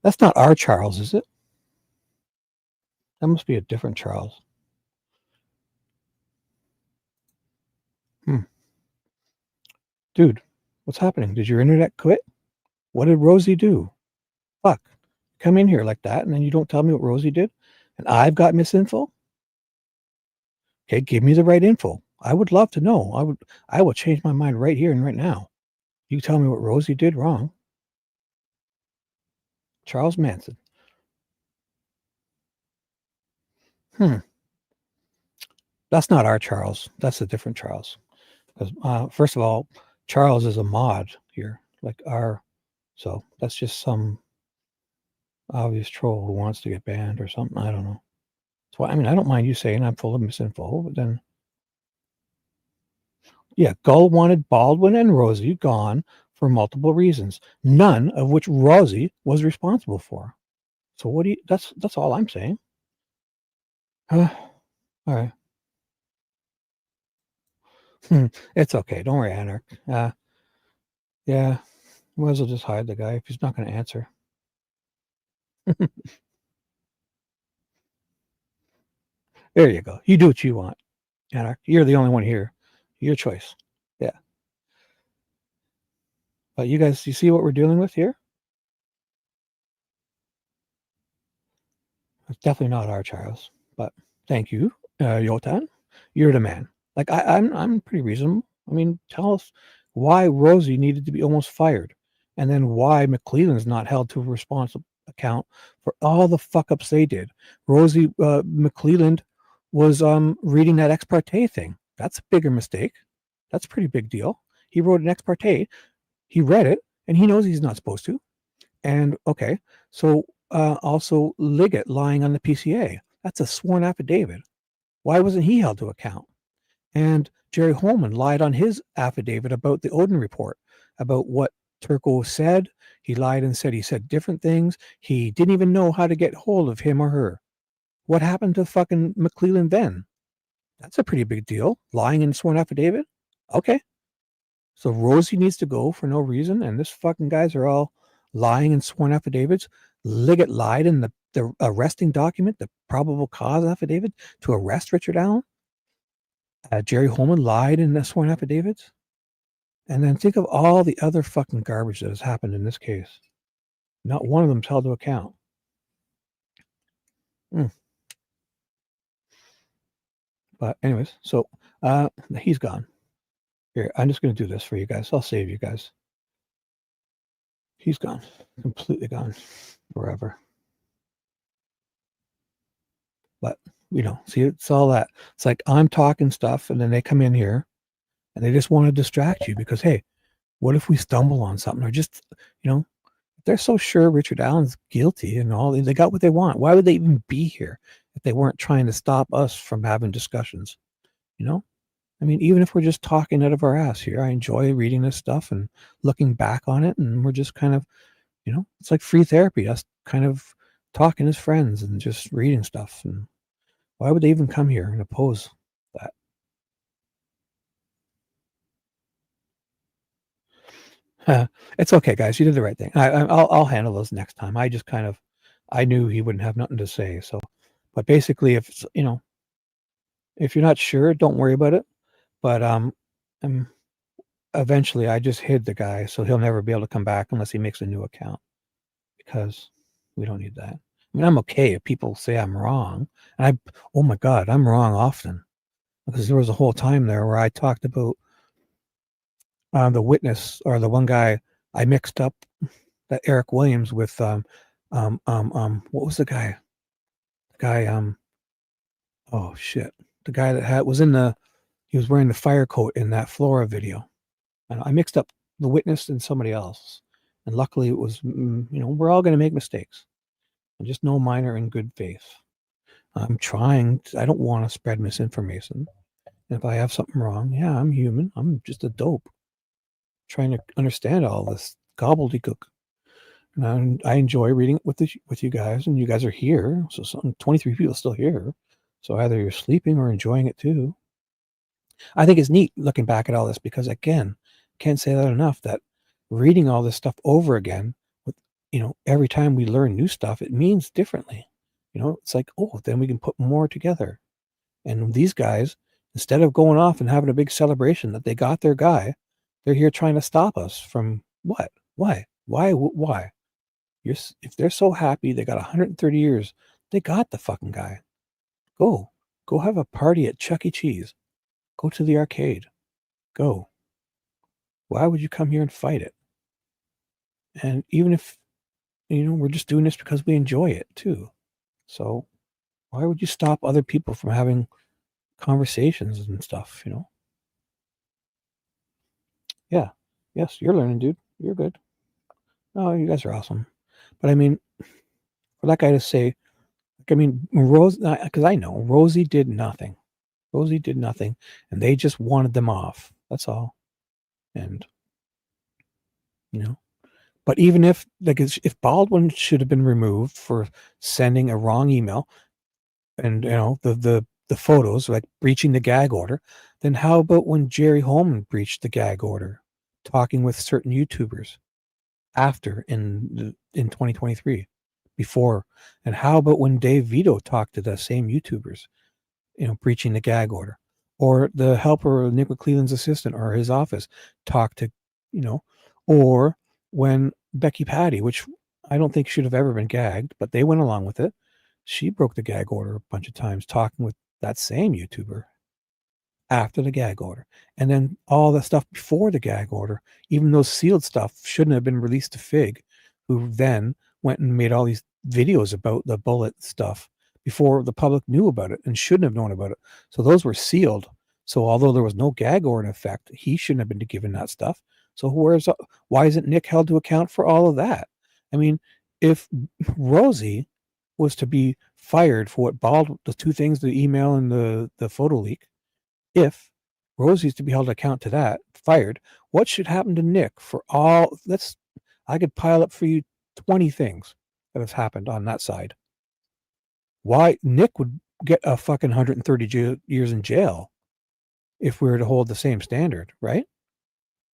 That's not our Charles, is it? That must be a different Charles. Dude, what's happening? Did your internet quit? What did Rosie do? Fuck. Come in here like that, and then you don't tell me what Rosie did? And I've got misinfo? Okay, give me the right info. I would love to know. I will change my mind right here and right now. You tell me what Rosie did wrong. Charles Manson. That's not our Charles. That's a different Charles. Because first of all, Charles is a mod here, like our. So that's just some obvious troll who wants to get banned or something. I don't know. That's why. I mean, I don't mind you saying I'm full of misinfo, but then, yeah, Gull wanted Baldwin and Rosie gone for multiple reasons, none of which Rosie was responsible for. So what do you? That's all I'm saying. All right. It's okay. Don't worry, Anarch. Yeah, might as well just hide the guy if he's not going to answer. There you go. You do what you want, Anarch. You're the only one here. Your choice. Yeah. But you guys, you see what we're dealing with here? It's definitely not our Charles. But thank you, Yotan. You're the man. Like I'm pretty reasonable. I mean, tell us why Rosie needed to be almost fired, and then why McClelland's not held to a responsible account for all the fuck ups they did. Rosie McClelland was reading that ex parte thing. That's a bigger mistake. That's a pretty big deal. He wrote an ex parte. He read it, and he knows he's not supposed to. And okay, so also Liggett lying on the PCA. That's a sworn affidavit. Why wasn't he held to account? And Jerry Holman lied on his affidavit about the Odin report, about what Turco said. He lied and said he said different things. He didn't even know how to get hold of him or her. What happened to fucking McClelland then? That's a pretty big deal. Lying in sworn affidavit? Okay. So Rosie needs to go for no reason, and this fucking guys are all lying in sworn affidavits. Liggett lied in the arresting document, the probable cause affidavit, to arrest Richard Allen. Jerry Holman lied in the sworn affidavits. And then think of all the other fucking garbage that has happened in this case. Not one of them's held to account. But anyways, so he's gone. Here, I'm just going to do this for you guys. I'll save you guys. He's gone. Completely gone. Wherever. But, see, it's all that. It's like I'm talking stuff, and then they come in here, and they just want to distract you because, hey, what if we stumble on something? Or just, they're so sure Richard Allen's guilty and all, they got what they want. Why would they even be here if they weren't trying to stop us from having discussions? I mean, even if we're just talking out of our ass here, I enjoy reading this stuff and looking back on it. And we're just kind of, it's like free therapy, us kind of talking as friends and just reading stuff. And why would they even come here and oppose that? It's okay, guys. You did the right thing. I'll handle those next time. I knew he wouldn't have nothing to say. So, but basically, if you're not sure, don't worry about it. But um, eventually, I just hid the guy, so he'll never be able to come back unless he makes a new account, because we don't need that. I mean, I'm okay if people say I'm wrong, and oh my God, I'm wrong often, because there was a whole time there where I talked about the witness, or the one guy I mixed up, that Eric Williams, with what was the guy? The guy oh shit, the guy that he was wearing the fire coat in that Flora video, and I mixed up the witness and somebody else, and luckily it was, we're all going to make mistakes, and just know mine are in good faith. I don't want to spread misinformation. And if I have something wrong, yeah, I'm human. I'm just a dope trying to understand all this gobbledygook. And I enjoy reading it with you guys, and you guys are here. So 23 people still here. So either you're sleeping or enjoying it too. I think it's neat looking back at all this, because again, can't say that enough, that reading all this stuff over again, with every time we learn new stuff, it means differently. It's like, oh, then we can put more together. And these guys, instead of going off and having a big celebration that they got their guy, they're here trying to stop us from what? Why? Why? If they're so happy they got 130 years, they got the fucking guy. Go have a party at Chuck E. Cheese. Go to the arcade. Go. Why would you come here and fight it? And even if, we're just doing this because we enjoy it too. So why would you stop other people from having conversations and stuff, Yeah. Yes, you're learning, dude. You're good. Oh, you guys are awesome. But I mean, for that guy to say, Rose, because I know Rosie did nothing. Rosie did nothing, and they just wanted them off. That's all. And but even if Baldwin should have been removed for sending a wrong email, and the photos, like breaching the gag order, then how about when Jerry Holman breached the gag order, talking with certain YouTubers after in 2023, before? And how about when Dave Vito talked to the same YouTubers, breaching the gag order? Or the helper, Nick McClelland's assistant, or his office, talked to, or when Becky Patty, which I don't think should have ever been gagged, but they went along with it. She broke the gag order a bunch of times, talking with that same YouTuber after the gag order. And then all the stuff before the gag order, even those sealed stuff, shouldn't have been released to Fig, who then went and made all these videos about the bullet stuff before the public knew about it, and shouldn't have known about it. So those were sealed. So although there was no gag order in effect, he shouldn't have been given that stuff. So why isn't Nick held to account for all of that? I mean, if Rosie was to be fired for the two things, the email and the photo leak, if Rosie's to be held to account to that, fired, what should happen to Nick for all? I could pile up for you 20 things that have happened on that side. Why Nick would get a fucking 130 years in jail if we were to hold the same standard, right?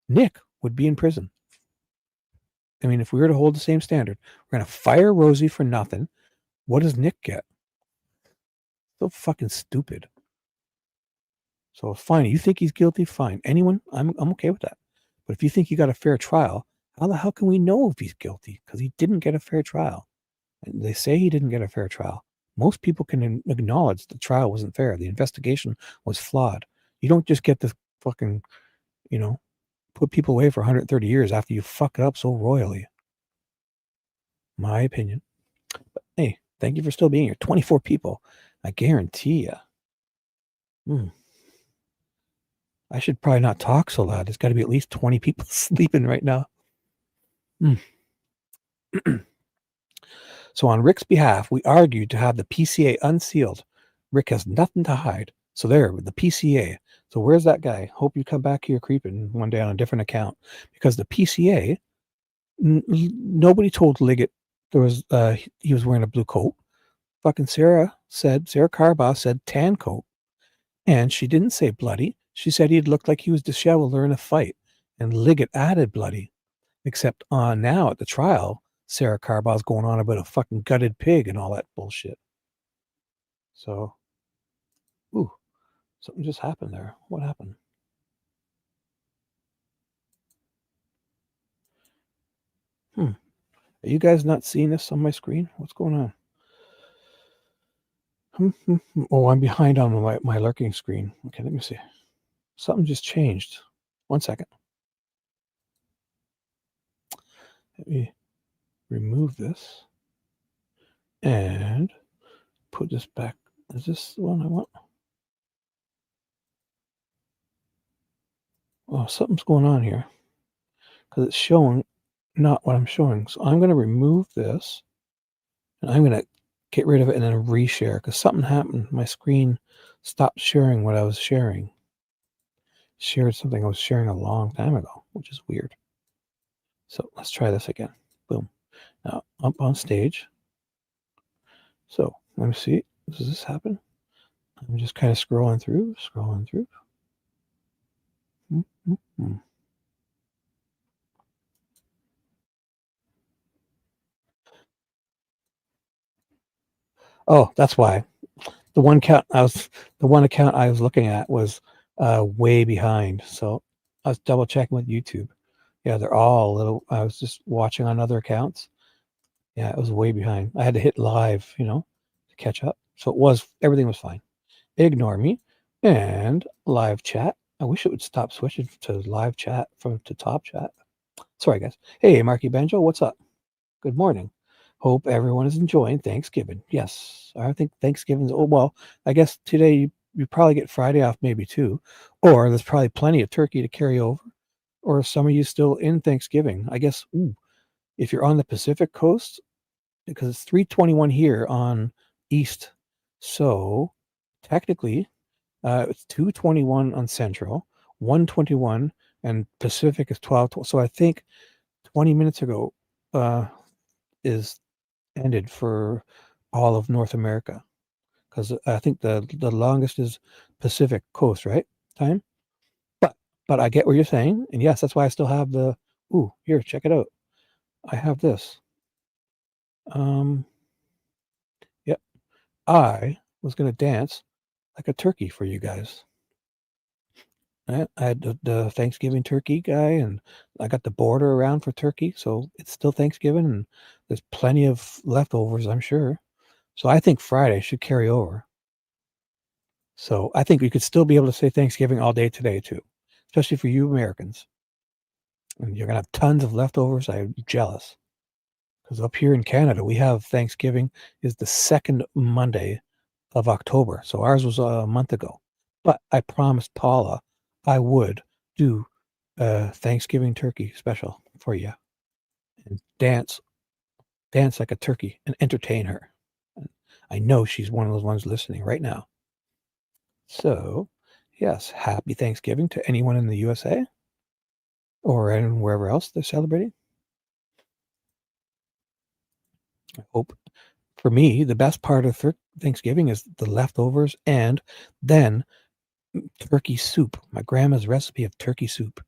Nick would be in prison. I mean, if we were to hold the same standard, we're going to fire Rosie for nothing. What does Nick get? So fucking stupid. So fine, you think he's guilty? Fine. Anyone? I'm okay with that. But if you think you got a fair trial, how the hell can we know if he's guilty? Because he didn't get a fair trial. And they say he didn't get a fair trial. Most people can acknowledge the trial wasn't fair. The investigation was flawed. You don't just get to fucking, put people away for 130 years after you fuck it up so royally. My opinion. But hey, thank you for still being here. 24 people. I guarantee you. I should probably not talk so loud. There's got to be at least 20 people sleeping right now. So on Rick's behalf, we argued to have the PCA unsealed. Rick has nothing to hide. So there, with the PCA. So where's that guy? Hope you come back here creeping one day on a different account. Because the PCA, nobody told Liggett there was he was wearing a blue coat. Fucking Sarah Carbaugh said tan coat. And she didn't say bloody. She said he'd looked like he was disheveled or in a fight. And Liggett added bloody. Except now at the trial, Sarah Carbaugh's going on about a fucking gutted pig and all that bullshit. So, ooh, something just happened there. What happened? Are you guys not seeing this on my screen? What's going on? Oh, I'm behind on my lurking screen. Okay, let me see. Something just changed. 1 second. Let me remove this and put this back. Is this the one I want? Oh, something's going on here because it's showing not what I'm showing. So I'm going to remove this and I'm going to get rid of it and then reshare because something happened. My screen stopped sharing what I was sharing. Shared something I was sharing a long time ago, which is weird. So let's try this again. Boom. Now up on stage. So let me see. Does this happen? I'm just kind of scrolling through. Oh, that's why. The one account I was looking at was way behind. So I was double checking with YouTube. Yeah, they're all a little. I was just watching on other accounts. Yeah, it was way behind. I had to hit live, to catch up. So everything was fine. Ignore me and live chat. I wish it would stop switching to live chat to top chat. Sorry, guys. Hey, Marky Banjo, what's up? Good morning. Hope everyone is enjoying Thanksgiving. Yes, I think Thanksgiving's. Oh well, I guess today you probably get Friday off, maybe too, or there's probably plenty of turkey to carry over, or some of you still in Thanksgiving. I guess. Ooh, if you're on the Pacific Coast, because it's 3:21 here on East, so technically it's 2:21 on Central, 1:21, and Pacific is 12. So I think 20 minutes ago is ended for all of North America because I think the longest is Pacific Coast, right? Time. But I get what you're saying, and yes, that's why I still have the. Ooh, here, check it out. I have this. Yep. I was gonna dance like a turkey for you guys. I had the Thanksgiving turkey guy, and I got the border around for turkey, so it's still Thanksgiving, and there's plenty of leftovers, I'm sure. So I think Friday should carry over. So I think we could still be able to say Thanksgiving all day today too, especially for you Americans. And you're gonna have tons of leftovers. I'm jealous because up here in Canada we have Thanksgiving is the second Monday of October. So ours was a month ago. But I promised Paula I would do a Thanksgiving turkey special for you and dance like a turkey and entertain her. And I know she's one of those ones listening right now. So, yes, happy Thanksgiving to anyone in the USA or wherever else they're celebrating. I hope for me, the best part of Thanksgiving is the leftovers and then turkey soup. My grandma's recipe of turkey soup,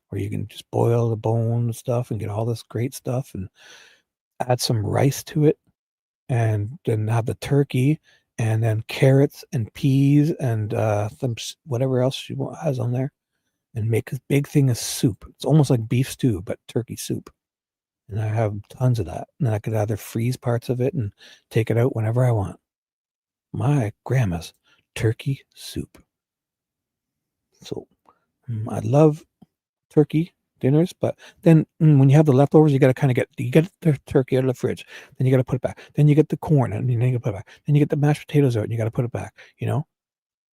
where you can just boil the bone and stuff and get all this great stuff and add some rice to it and then have the turkey and then carrots and peas and some whatever else she has on there and make a big thing of soup. It's almost like beef stew, but turkey soup. And I have tons of that. And I could either freeze parts of it and take it out whenever I want. My grandma's turkey soup. So I love turkey dinners, but then when you have the leftovers, you got to kind of get the turkey out of the fridge. Then you got to put it back. Then you get the corn and then you put it back. Then you get the mashed potatoes out and you got to put it back,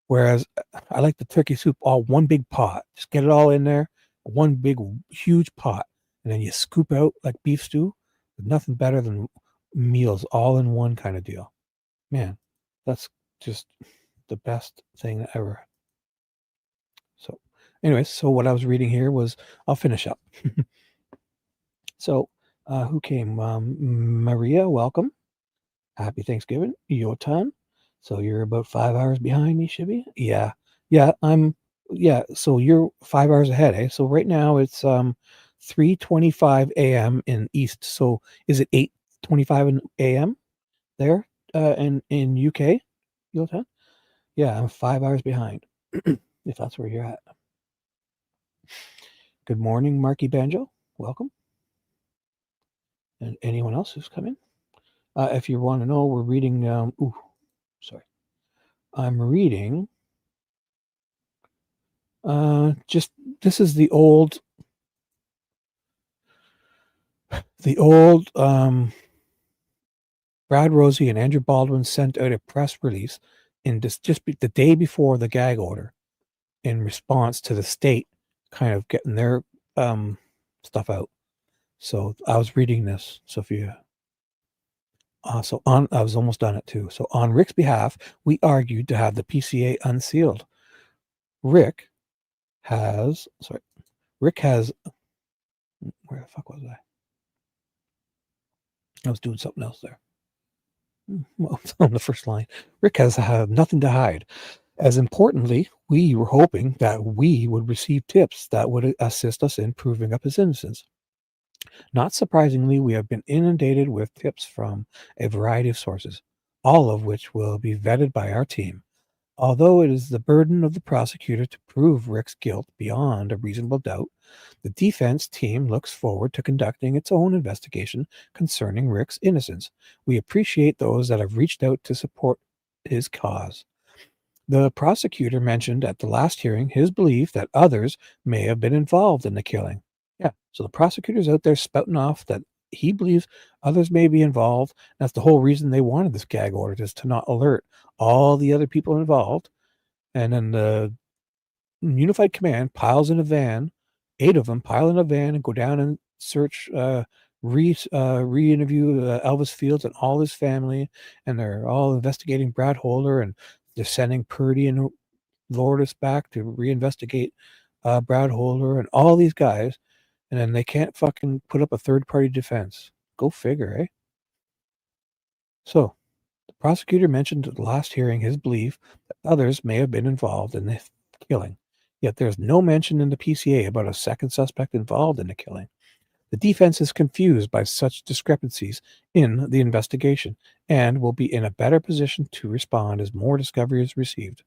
Whereas I like the turkey soup all one big pot. Just get it all in there, one big huge pot, and then you scoop out like beef stew. There's nothing better than meals all in one kind of deal. Man, that's just the best thing ever. So, anyways, so what I was reading here was I'll finish up. So, who came? Maria, welcome. Happy Thanksgiving. Your time. So you're about 5 hours behind me, Shibby? Yeah. Yeah, so you're 5 hours ahead, eh? So right now it's 3:25 a.m. in East. So is it 8:25 a.m. there in UK? Your time? Yeah, I'm 5 hours behind. If that's where you're at. Good morning, Marky Banjo. Welcome. And anyone else who's coming? If you want to know, we're reading. I'm reading. Just this is the old. Brad Rosie and Andrew Baldwin sent out a press release in the day before the gag order, in response to the state kind of getting their stuff out. So I was reading this, Sophia. I was almost done it too. So on Rick's behalf, we argued to have the PCA unsealed. Rick has, where the fuck was I? I was doing something else there. Well, on the first line, Rick has nothing to hide. As importantly, we were hoping that we would receive tips that would assist us in proving up his innocence. Not surprisingly, we have been inundated with tips from a variety of sources, all of which will be vetted by our team. Although it is the burden of the prosecutor to prove Rick's guilt beyond a reasonable doubt, the defense team looks forward to conducting its own investigation concerning Rick's innocence. We appreciate those that have reached out to support his cause. The prosecutor mentioned at the last hearing his belief that others may have been involved in the killing. Yeah, so the prosecutor's out there spouting off that he believes others may be involved. That's the whole reason they wanted this gag order, is to not alert all the other people involved. And then the Unified Command piles in a van, 8 of them pile in a van and go down and search, re-interview Elvis Field and all his family, and they're all investigating Brad Holder, and they're sending Purdy and Lourdes back to reinvestigate Brad Holder and all these guys, and then they can't fucking put up a third-party defense. Go figure, eh? So, the prosecutor mentioned at the last hearing his belief that others may have been involved in the killing, yet there's no mention in the PCA about a second suspect involved in the killing. The defense is confused by such discrepancies in the investigation and will be in a better position to respond as more discovery is received.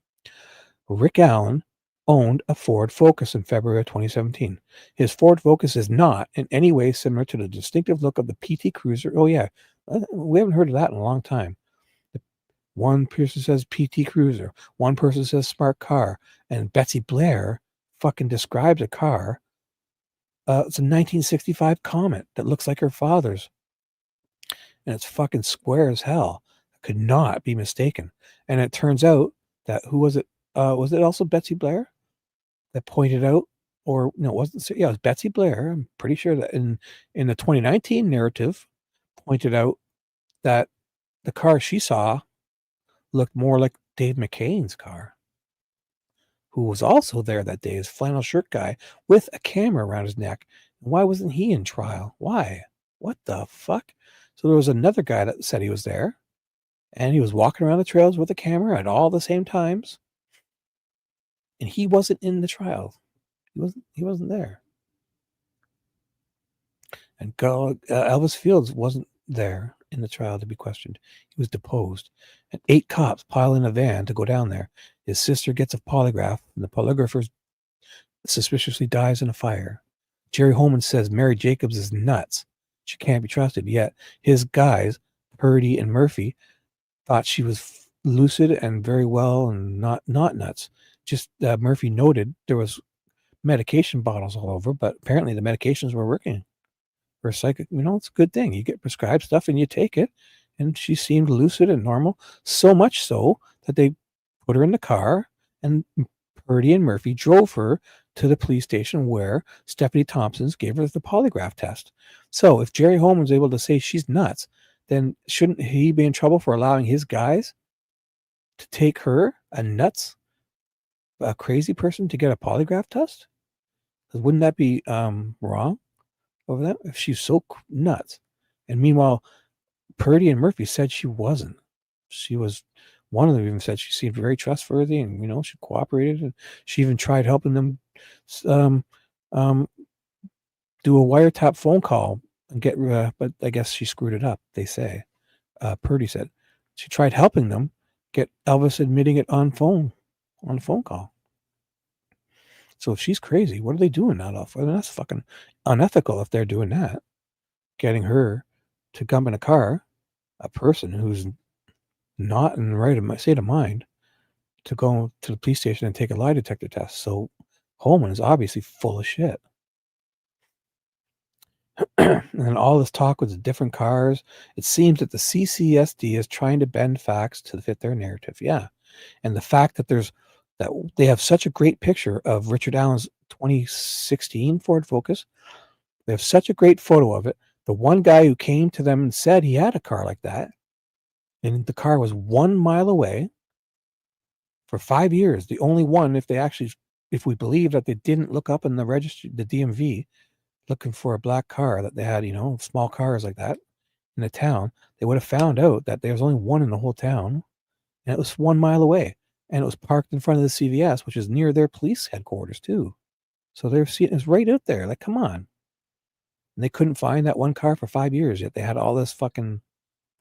Rick Allen owned a Ford Focus in February of 2017. His Ford Focus is not in any way similar to the distinctive look of the PT Cruiser. Oh yeah, we haven't heard of that in a long time. One person says PT Cruiser, one person says smart car, and Betsy Blair fucking describes a car. It's a 1965 Comet that looks like her father's, and it's fucking square as hell. Could not be mistaken. And it turns out that, who was it? Was it also Betsy Blair that pointed out, or no, it wasn't? Yeah, it was Betsy Blair. I'm pretty sure that in the 2019 narrative pointed out that the car she saw looked more like Dave McCain's car, who was also there that day, his flannel shirt guy with a camera around his neck. Why wasn't he in trial? Why? What the fuck? So there was another guy that said he was there, and he was walking around the trails with a camera at all the same times, and he wasn't in the trial. He wasn't there. And Elvis Fields wasn't there in the trial to be questioned. He was deposed. And 8 cops pile in a van to go down there. His sister gets a polygraph, and the polygrapher suspiciously dies in a fire. Jerry Holman says Mary Jacobs is nuts. She can't be trusted. Yet his guys, Purdy and Murphy, thought she was lucid and very well and not nuts. Just Murphy noted there was medication bottles all over, but apparently the medications were working. For a psychic, it's a good thing. You get prescribed stuff and you take it. And she seemed lucid and normal, so much so that they put her in the car, and Purdy and Murphy drove her to the police station where Stephanie Thompson's gave her the polygraph test. So if Jerry Holman's able to say she's nuts, then shouldn't he be in trouble for allowing his guys to take her, a crazy person, to get a polygraph test? Wouldn't that be wrong over that if she's so nuts? And meanwhile, Purdy and Murphy said she wasn't. She was, one of them even said she seemed very trustworthy, and she cooperated, and she even tried helping them do a wiretap phone call and get, but I guess she screwed it up. They say, Purdy said, she tried helping them get Elvis admitting it on a phone call. So if she's crazy, what are they doing that off? Well, that's fucking unethical if they're doing that. Getting her to come in a car, a person who's not in the right state of mind, to go to the police station and take a lie detector test. So Holman is obviously full of shit. And all this talk with the different cars, it seems that the CCSD is trying to bend facts to fit their narrative. Yeah. And the fact that they have such a great picture of Richard Allen's 2016 Ford Focus. They have such a great photo of it. The one guy who came to them and said he had a car like that, and the car was 1 mile away for 5 years. The only one, if we believe that they didn't look up in the registry, the DMV, looking for a black car that they had, small cars like that in the town, they would have found out that there was only one in the whole town, and it was 1 mile away, and it was parked in front of the CVS, which is near their police headquarters too. So they're seeing it's right out there. Like, come on. And they couldn't find that one car for 5 years, yet they had all this fucking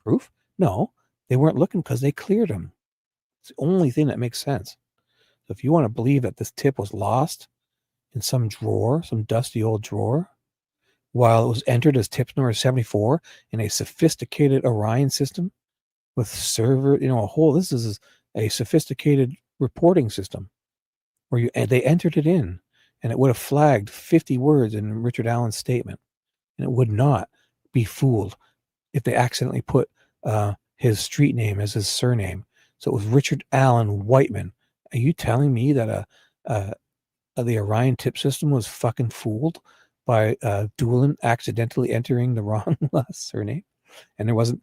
proof? No, they weren't looking because they cleared them. It's the only thing that makes sense. So if you want to believe that this tip was lost in some drawer, some dusty old drawer, while it was entered as tip number 74 in a sophisticated Orion system with server, this is a sophisticated reporting system where they entered it in, and it would have flagged 50 words in Richard Allen's statement, and it would not be fooled if they accidentally put his street name as his surname. So it was Richard Allen Whiteman. Are you telling me that the Orion tip system was fucking fooled by Doolin accidentally entering the wrong last surname? And there wasn't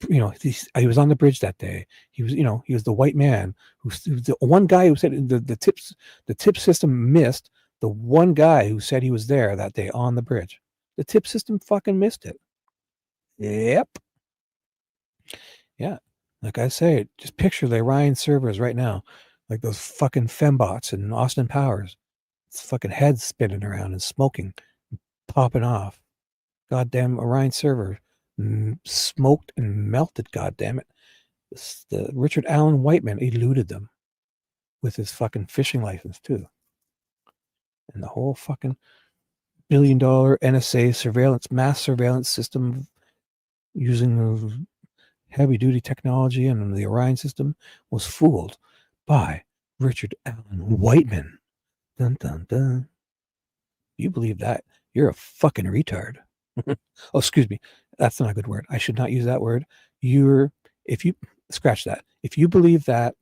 he was on the bridge that day. He was the white man who was the one guy who said the tip system missed the one guy who said he was there that day on the bridge. The tip system fucking missed it. Yep. Yeah. Like I say, just picture the Orion servers right now, like those fucking fembots in Austin Powers. It's fucking heads spinning around and smoking, popping off. Goddamn Orion server smoked and melted. Goddamn it! The Richard Allen Whiteman eluded them with his fucking fishing license too, and the whole fucking $1 billion NSA mass surveillance system using heavy duty technology and the Orion system was fooled by Richard Allen Whiteman. Dun dun dun. You believe that? You're a fucking retard. Oh, excuse me. That's not a good word. I should not use that word. If you scratch that, if you believe that,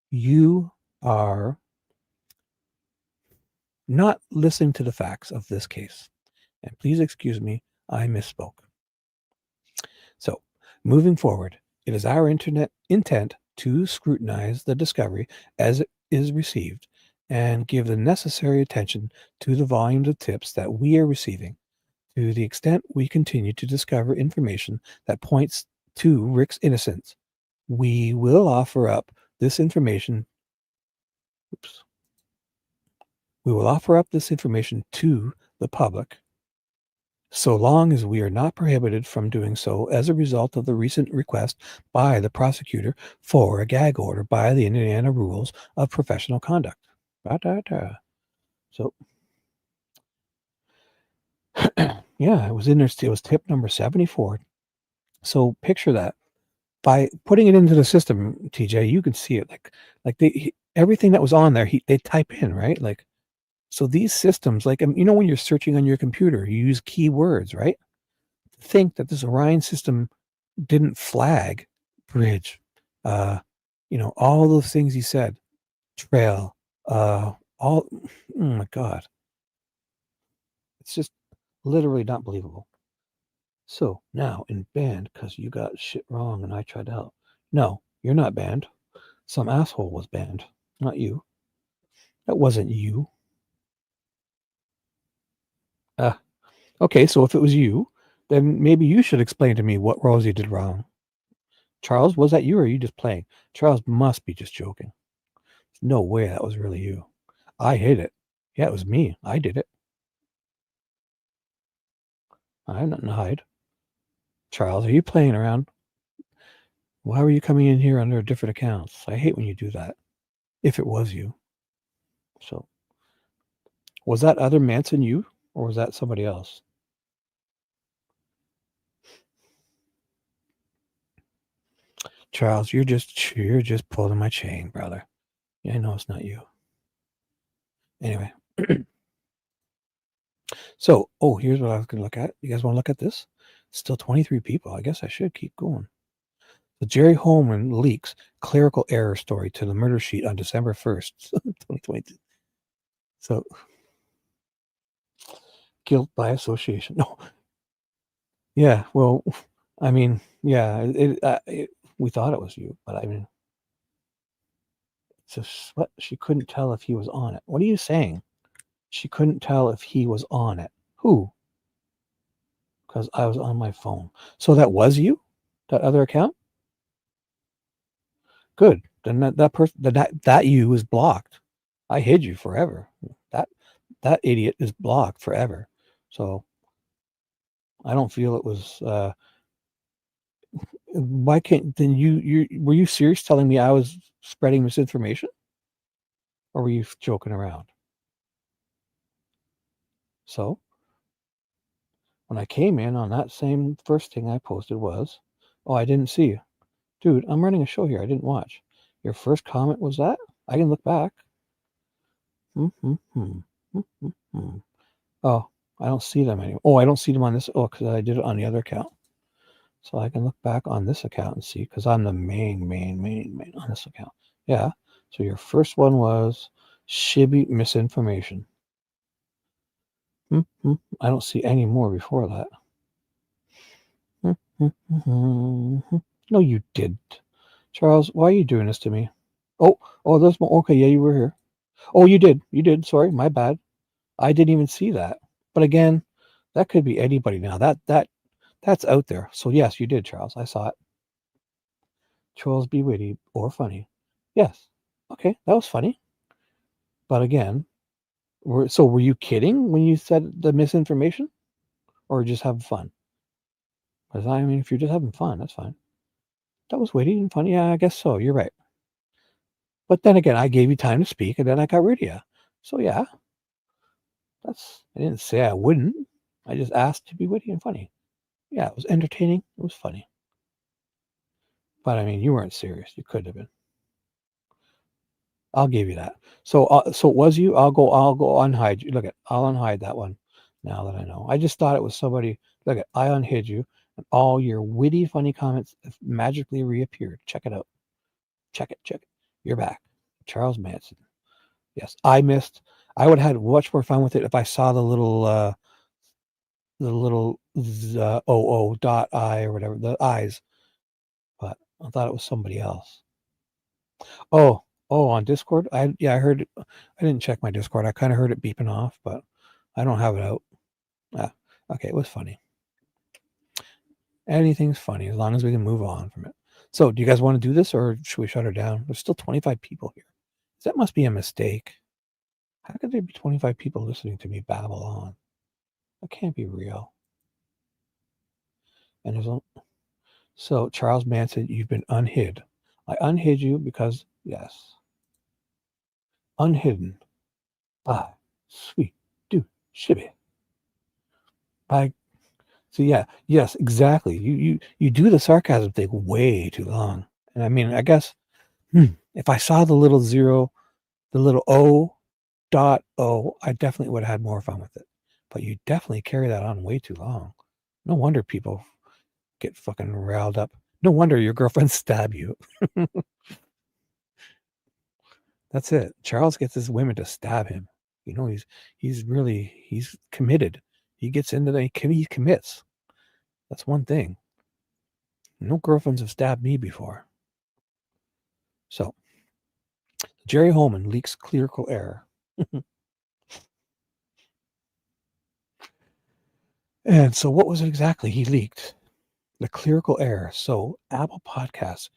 you are not listening to the facts of this case. And please excuse me, I misspoke. So, moving forward, it is our intent to scrutinize the discovery as it is received and give the necessary attention to the volumes of tips that we are receiving. To the extent we continue to discover information that points to Rick's innocence, we will offer up this information. We will offer up this information to the public, so long as we are not prohibited from doing so as a result of the recent request by the prosecutor for a gag order by the Indiana Rules of Professional Conduct. So, yeah, it was in there. It was tip number 74. So picture that. By putting it into the system, TJ, you can see it like everything that was on there, they type in, right? Like, so these systems, like, when you're searching on your computer, you use keywords, right? Think that this Orion system didn't flag bridge, all those things he said, trail, oh my God. It's just literally not believable. So now in banned because you got shit wrong and I tried to help. No, you're not banned. Some asshole was banned, not you. That wasn't you. Okay, so if it was you, then maybe you should explain to me what Rosie did wrong. Charles, was that you or are you just playing? Charles must be just joking. There's no way that was really you. I hid it. Yeah, it was me. I did it. I have nothing to hide. Charles, are you playing around? Why were you coming in here under different accounts? I hate when you do that. If it was you. So, was that other Manson you, or was that somebody else? Charles, you're just pulling my chain, brother. Yeah, I know it's not you. Anyway. So, here's what I was going to look at. You guys want to look at this? Still 23 people. I guess I should keep going. The Jerry Holman leaks clerical error story to the murder sheet on December 1st, 2022. So, guilt by association. No. Yeah, well, I mean, yeah, we thought it was you, but I mean, it's just what she couldn't tell if he was on it. What are you saying? She couldn't tell if he was on it. Who? Because I was on my phone. So that was you? That other account? Good. Then that person that you was blocked. I hid you forever. That idiot is blocked forever. So I don't feel it was why can't then you were you serious telling me I was spreading misinformation? Or were you joking around? So when I came in on that same first thing I posted was, I didn't see you. Dude, I'm running a show here. I didn't watch. Your first comment was that? I can look back. Oh, I don't see them anymore. I don't see them on this. Because I did it on the other account. So I can look back on this account and see, because I'm the main on this account. Yeah. So your first one was Shibby misinformation. I don't see any more before that. No, you didn't. Charles, why are you doing this to me? There's more. Okay, yeah, you were here. You did. Sorry, my bad. I didn't even see that. But again, that could be anybody now. That's out there. So yes, you did, Charles. I saw it. Trolls be witty or funny. Yes. Okay, that was funny. But again, were you kidding when you said the misinformation? Or just having fun? Because I mean, if you're just having fun, that's fine. That was witty and funny. Yeah, I guess so. You're right. But then again, I gave you time to speak, and then I got rid of you. So yeah, I didn't say I wouldn't. I just asked to be witty and funny. Yeah, it was entertaining. It was funny. But I mean, you weren't serious. You could have been. I'll give you that. So it was you. I'll go unhide you. Look I'll unhide that one now that I know. I just thought it was somebody. Look I unhid you, and all your witty, funny comments have magically reappeared. Check it out. Check it. You're back. Charles Manson. Yes, I missed. I would have had much more fun with it if I saw the little dot I or whatever, the eyes. But I thought it was somebody else. On Discord? I heard it. I didn't check my Discord. I kind of heard it beeping off, but I don't have it out. Okay, it was funny. Anything's funny as long as we can move on from it. So, do you guys want to do this, or should we shut her down? There's still 25 people here. That must be a mistake. How could there be 25 people listening to me babble on? That can't be real. And so Charles Manson, you've been unhid. I unhid you because, yes, unhidden by sweet dude Shibby. Yes, exactly. You do the sarcasm thing way too long. And I mean, I guess if I saw the little zero, the little O.O, I definitely would have had more fun with it. But you definitely carry that on way too long. No wonder people get fucking riled up. No wonder your girlfriend stab you. That's it. Charles gets his women to stab him. You know, he's committed. He gets into he commits. That's one thing. No girlfriends have stabbed me before. So, Jerry Holman leaks clerical error. And so what was it exactly he leaked? The clerical error. So Apple Podcasts.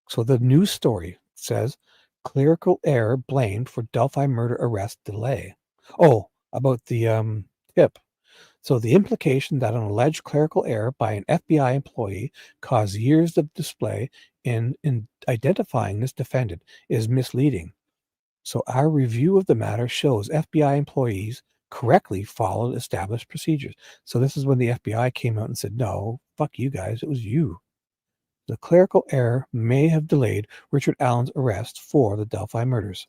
So the news story says clerical error blamed for Delphi murder arrest delay. About the tip. So the implication that an alleged clerical error by an FBI employee caused years of display in identifying this defendant is misleading. So our review of the matter shows FBI employees correctly followed established procedures. So this is when the FBI came out and said, no, fuck you guys, it was you. The clerical error may have delayed Richard Allen's arrest for the Delphi murders.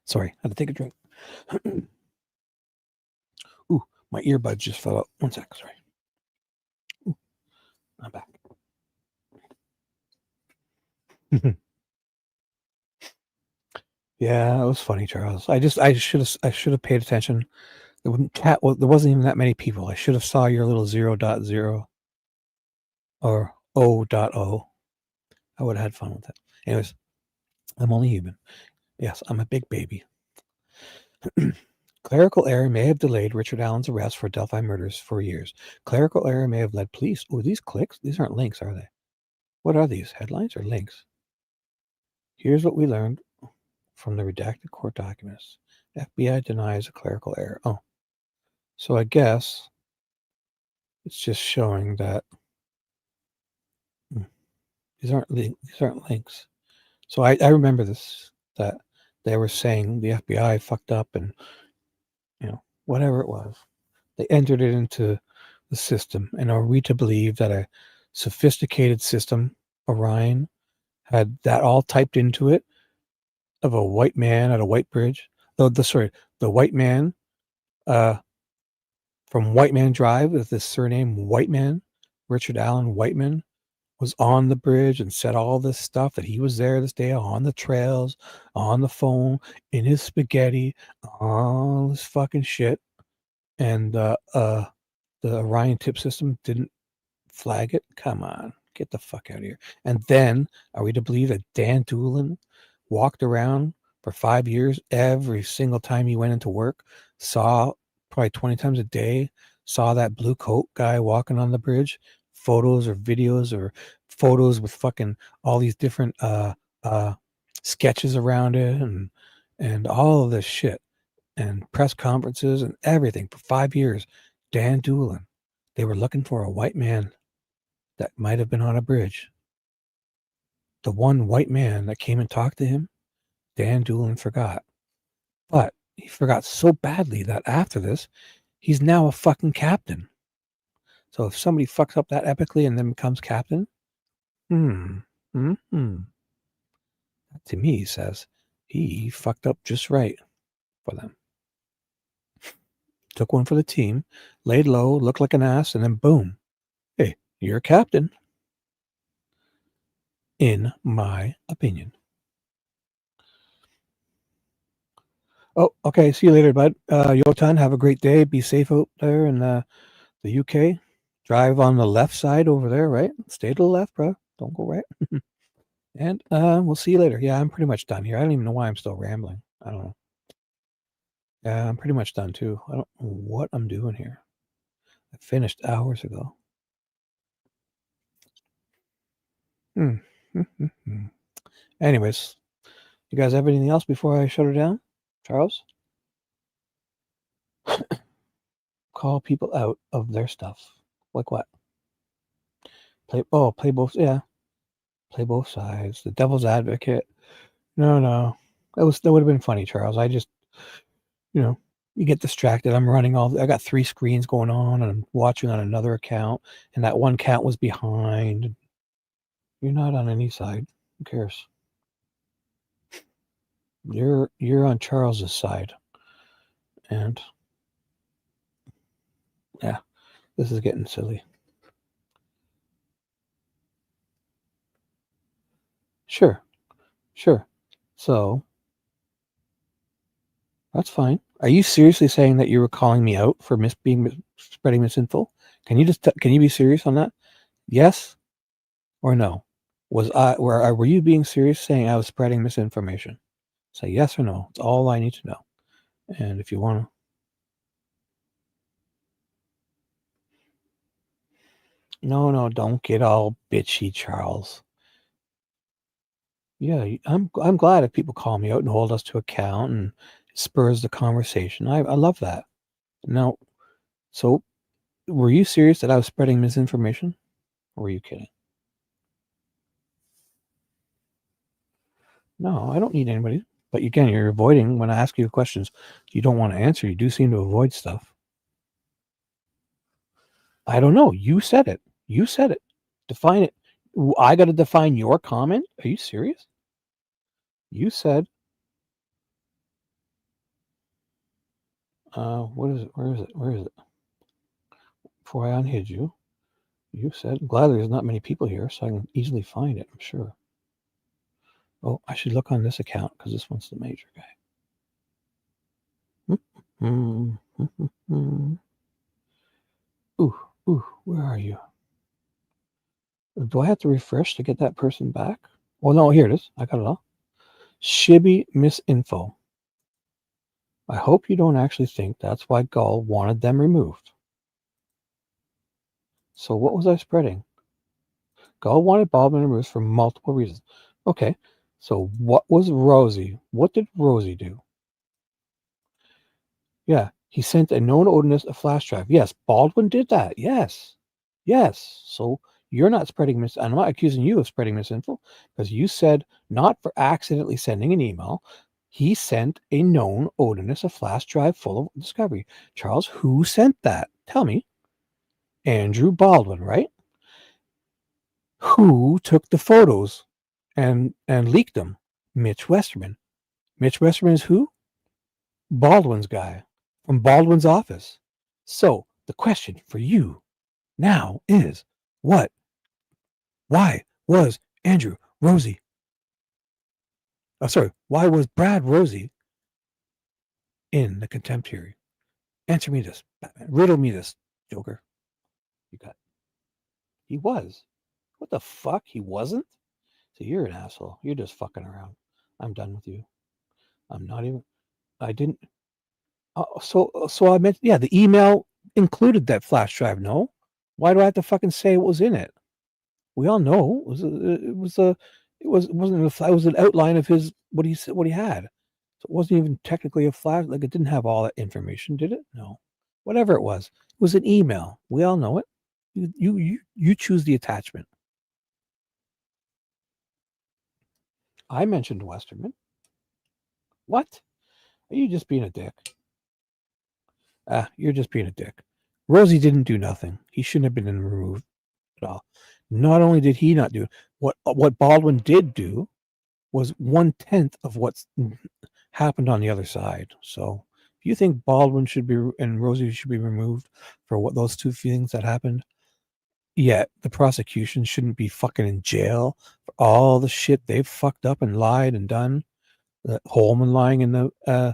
Sorry, I had to take a drink. Ooh, my earbuds just fell out. One sec, sorry. Ooh, I'm back. Yeah, it was funny, Charles. I should have paid attention. There wasn't even that many people. I should have saw your little 0.0 or O.0. I would have had fun with that. Anyways, I'm only human. Yes, I'm a big baby. Clerical error may have delayed Richard Allen's arrest for Delphi murders for years. Clerical error may have led police. Oh, these clicks? These aren't links, are they? What are these? Headlines or links? Here's what we learned from the redacted court documents. FBI denies a clerical error. Oh, so I guess it's just showing that these aren't links. So I remember this, that they were saying the FBI fucked up and, whatever it was. They entered it into the system. And are we to believe that a sophisticated system, Orion, had that all typed into it of a white man at a white bridge? The white man from White Man Drive with this surname Whiteman, Richard Allen Whiteman, was on the bridge and said all this stuff, that he was there this day on the trails, on the phone, in his spaghetti, all this fucking shit. And the Orion tip system didn't flag it. Come on, get the fuck out of here. And then are we to believe that Dan Doolin walked around for 5 years every single time he went into work, saw probably 20 times a day, saw that blue coat guy walking on the bridge, photos or videos or photos with fucking all these different sketches around it and all of this shit and press conferences and everything for 5 years. Dan Doolin, they were looking for a white man that might have been on a bridge. The one white man that came and talked to him, Dan Doolin forgot. But he forgot so badly that after this, he's now a fucking captain. So if somebody fucks up that epically and then becomes captain, to me, he says, he fucked up just right for them. Took one for the team, laid low, looked like an ass, and then boom. Hey, you're a captain. In my opinion. Oh, okay. See you later, bud. Yotan, have a great day. Be safe out there in the UK. Drive on the left side over there, right? Stay to the left, bro. Don't go right. And we'll see you later. Yeah, I'm pretty much done here. I don't even know why I'm still rambling. I don't know. Yeah, I'm pretty much done too. I don't know what I'm doing here. I finished hours ago. Anyways, you guys have anything else before I shut her down? Charles? Call people out of their stuff. Like what? Play both. Yeah. Play both sides. The devil's advocate. No. That would have been funny, Charles. I just, you get distracted. I got 3 screens going on and I'm watching on another account and that one account was behind. You're not on any side. Who cares? You're on Charles's side. And yeah, this is getting silly. Sure. So that's fine. Are you seriously saying that you were calling me out for spreading misinfo? Can you be serious on that? Yes or no? Were you being serious saying I was spreading misinformation? Say yes or no. It's all I need to know. And if you want No, don't get all bitchy, Charles. Yeah, I'm glad if people call me out and hold us to account and it spurs the conversation. I love that. Now, so were you serious that I was spreading misinformation? Or were you kidding? No, I don't need anybody. But again, you're avoiding when I ask you questions. You don't want to answer. You do seem to avoid stuff. I don't know. You said it. You said it. Define it. I got to define your comment? Are you serious? You said, what is it? Where is it? Where is it? Before I unhid you, you said, glad there's not many people here, so I can easily find it, I'm sure. Oh, I should look on this account because this one's the major guy. Ooh, where are you? Do I have to refresh to get that person back? Well, no, here it is. I got it all. Shibby misinfo. I hope you don't actually think that's why Gull wanted them removed. So what was I spreading? Gull wanted Baldwin removed for multiple reasons. Okay, so what was Rosie? What did Rosie do? Yeah, he sent a known Odinist a flash drive. Yes, Baldwin did that. Yes. So you're not spreading I'm not accusing you of spreading misinfo because you said not for accidentally sending an email. He sent a known Odinist a flash drive full of discovery. Charles, who sent that? Tell me. Andrew Baldwin, right? Who took the photos and leaked them? Mitch Westerman. Mitch Westerman is who? Baldwin's guy from Baldwin's office. So the question for you now is why was Andrew Rosie? Why was Brad Rosie in the contempt hearing? Answer me this, Batman. Riddle me this, Joker. You got. He was. What the fuck? He wasn't? So you're an asshole. You're just fucking around. I'm done with you. I'm not even. I didn't. So I meant, yeah, the email included that flash drive. No, why do I have to fucking say what was in it? We all know it was an outline of his what he said, what he had. So it wasn't even technically a flash. Like it didn't have all that information, did it? No, whatever it was an email. We all know it. You choose the attachment. I mentioned Westerman. What? Are you just being a dick? You're just being a dick. Rosie didn't do nothing. He shouldn't have been removed at all. Not only did he not do what Baldwin did do was 1/10 of what's happened on the other side. So if you think Baldwin should be and Rosie should be removed for what those two things that happened, yet the prosecution shouldn't be fucking in jail for all the shit they've fucked up and lied and done. Holman lying in the a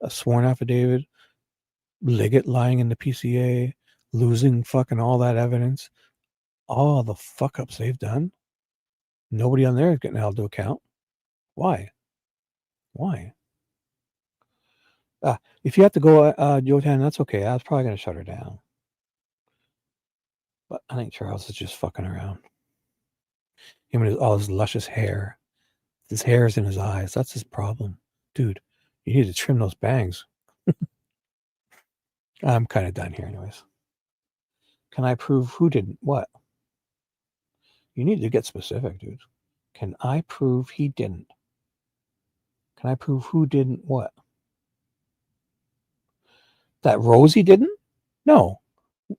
sworn affidavit, Liggett lying in the PCA, losing fucking all that evidence, all the fuck ups they've done. Nobody on there is getting held to account. Why? If you have to go, Jotan, that's okay. I was probably going to shut her down. But I think Charles is just fucking around. Him and all his luscious hair. His hair is in his eyes. That's his problem. Dude, you need to trim those bangs. I'm kind of done here anyways. Can I prove who didn't what? You need to get specific, dude. Can I prove he didn't? Can I prove who didn't what? That Rosie didn't? No.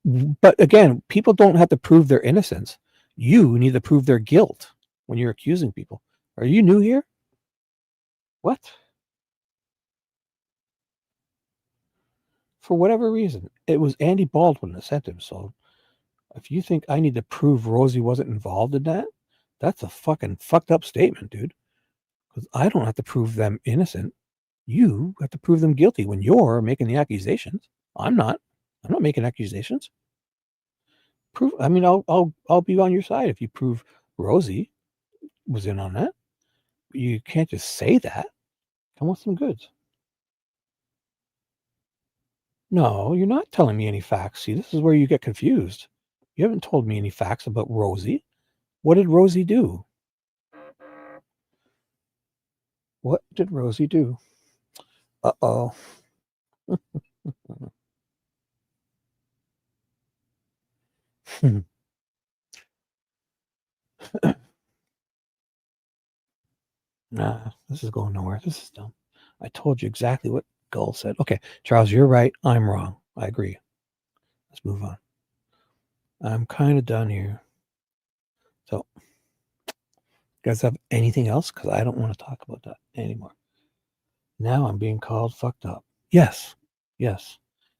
But again, people don't have to prove their innocence. You need to prove their guilt when you're accusing people. Are you new here? What? For whatever reason, it was Andy Baldwin that sent him. So if you think I need to prove Rosie wasn't involved in that, that's a fucking fucked up statement, dude. Because I don't have to prove them innocent. You have to prove them guilty when you're making the accusations. I'm not. I'm not making accusations. Prove. I mean, I'll be on your side if you prove Rosie was in on that. You can't just say that. Come with some goods. No, you're not telling me any facts. See, this is where you get confused. You haven't told me any facts about Rosie. What did Rosie do? What did Rosie do? Uh-oh. Nah, this is going nowhere. This is dumb. I told you exactly what Gull said. Okay, Charles, you're right. I'm wrong. I agree. Let's move on. I'm kind of done here. So, you guys have anything else? Because I don't want to talk about that anymore. Now I'm being called fucked up. Yes. Yes.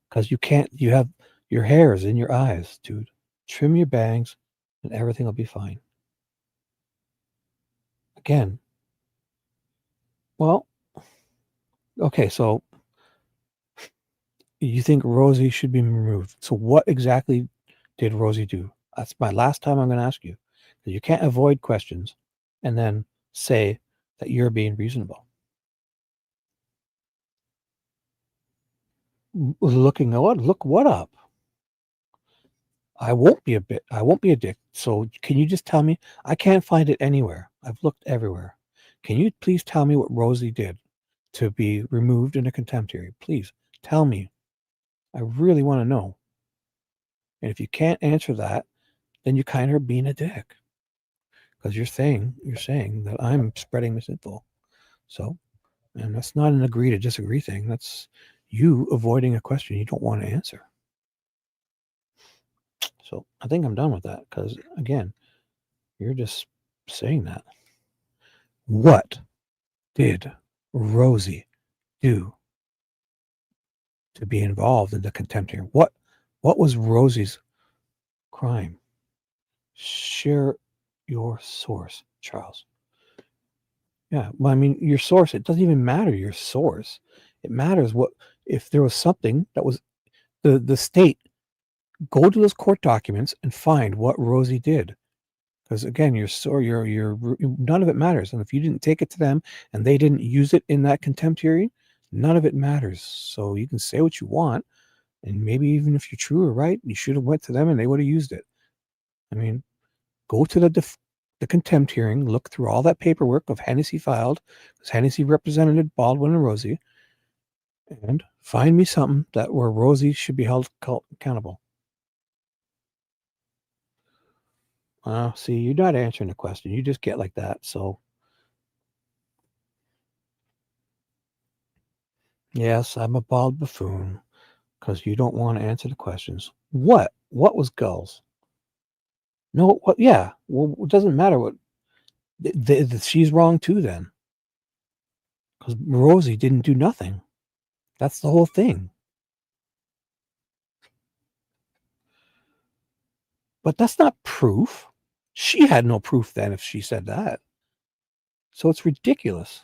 Because you have your hairs in your eyes, dude. Trim your bangs and everything will be fine. Again. Well, okay, so you think Rosie should be removed. So what exactly did Rosie do? That's my last time I'm going to ask you. You can't avoid questions and then say that you're being reasonable. Looking what? Look what up? I won't be a dick. So can you just tell me? I can't find it anywhere. I've looked everywhere. Can you please tell me what Rosie did to be removed in a contempt hearing? Please tell me. I really want to know. And if you can't answer that, then you kind of being a dick. Because you're saying that I'm spreading misinfo. So, and that's not an agree to disagree thing. That's you avoiding a question you don't want to answer. So I think I'm done with that because, again, you're just saying that. What did Rosie do to be involved in the contempt hearing? What was Rosie's crime? Share your source, Charles. Yeah, well, I mean, your source, it doesn't even matter your source. It matters what if there was something that was the state. Go to those court documents and find what Rosie did. Because again, your none of it matters. And if you didn't take it to them and they didn't use it in that contempt hearing, none of it matters. So you can say what you want, and maybe even if you're true or right, you should have went to them and they would have used it. I mean, go to the contempt hearing, look through all that paperwork of Hennessy filed, because Hennessy represented Baldwin and Rosie, and find me something that where Rosie should be held accountable. See, you're not answering the question. You just get like that. So, yes, I'm a bald buffoon because you don't want to answer the questions. What? What was Gull's? No, what? Yeah. Well, it doesn't matter what. She's wrong too then. Because Rosie didn't do nothing. That's the whole thing. But that's not proof. She had no proof then if she said that. So it's ridiculous.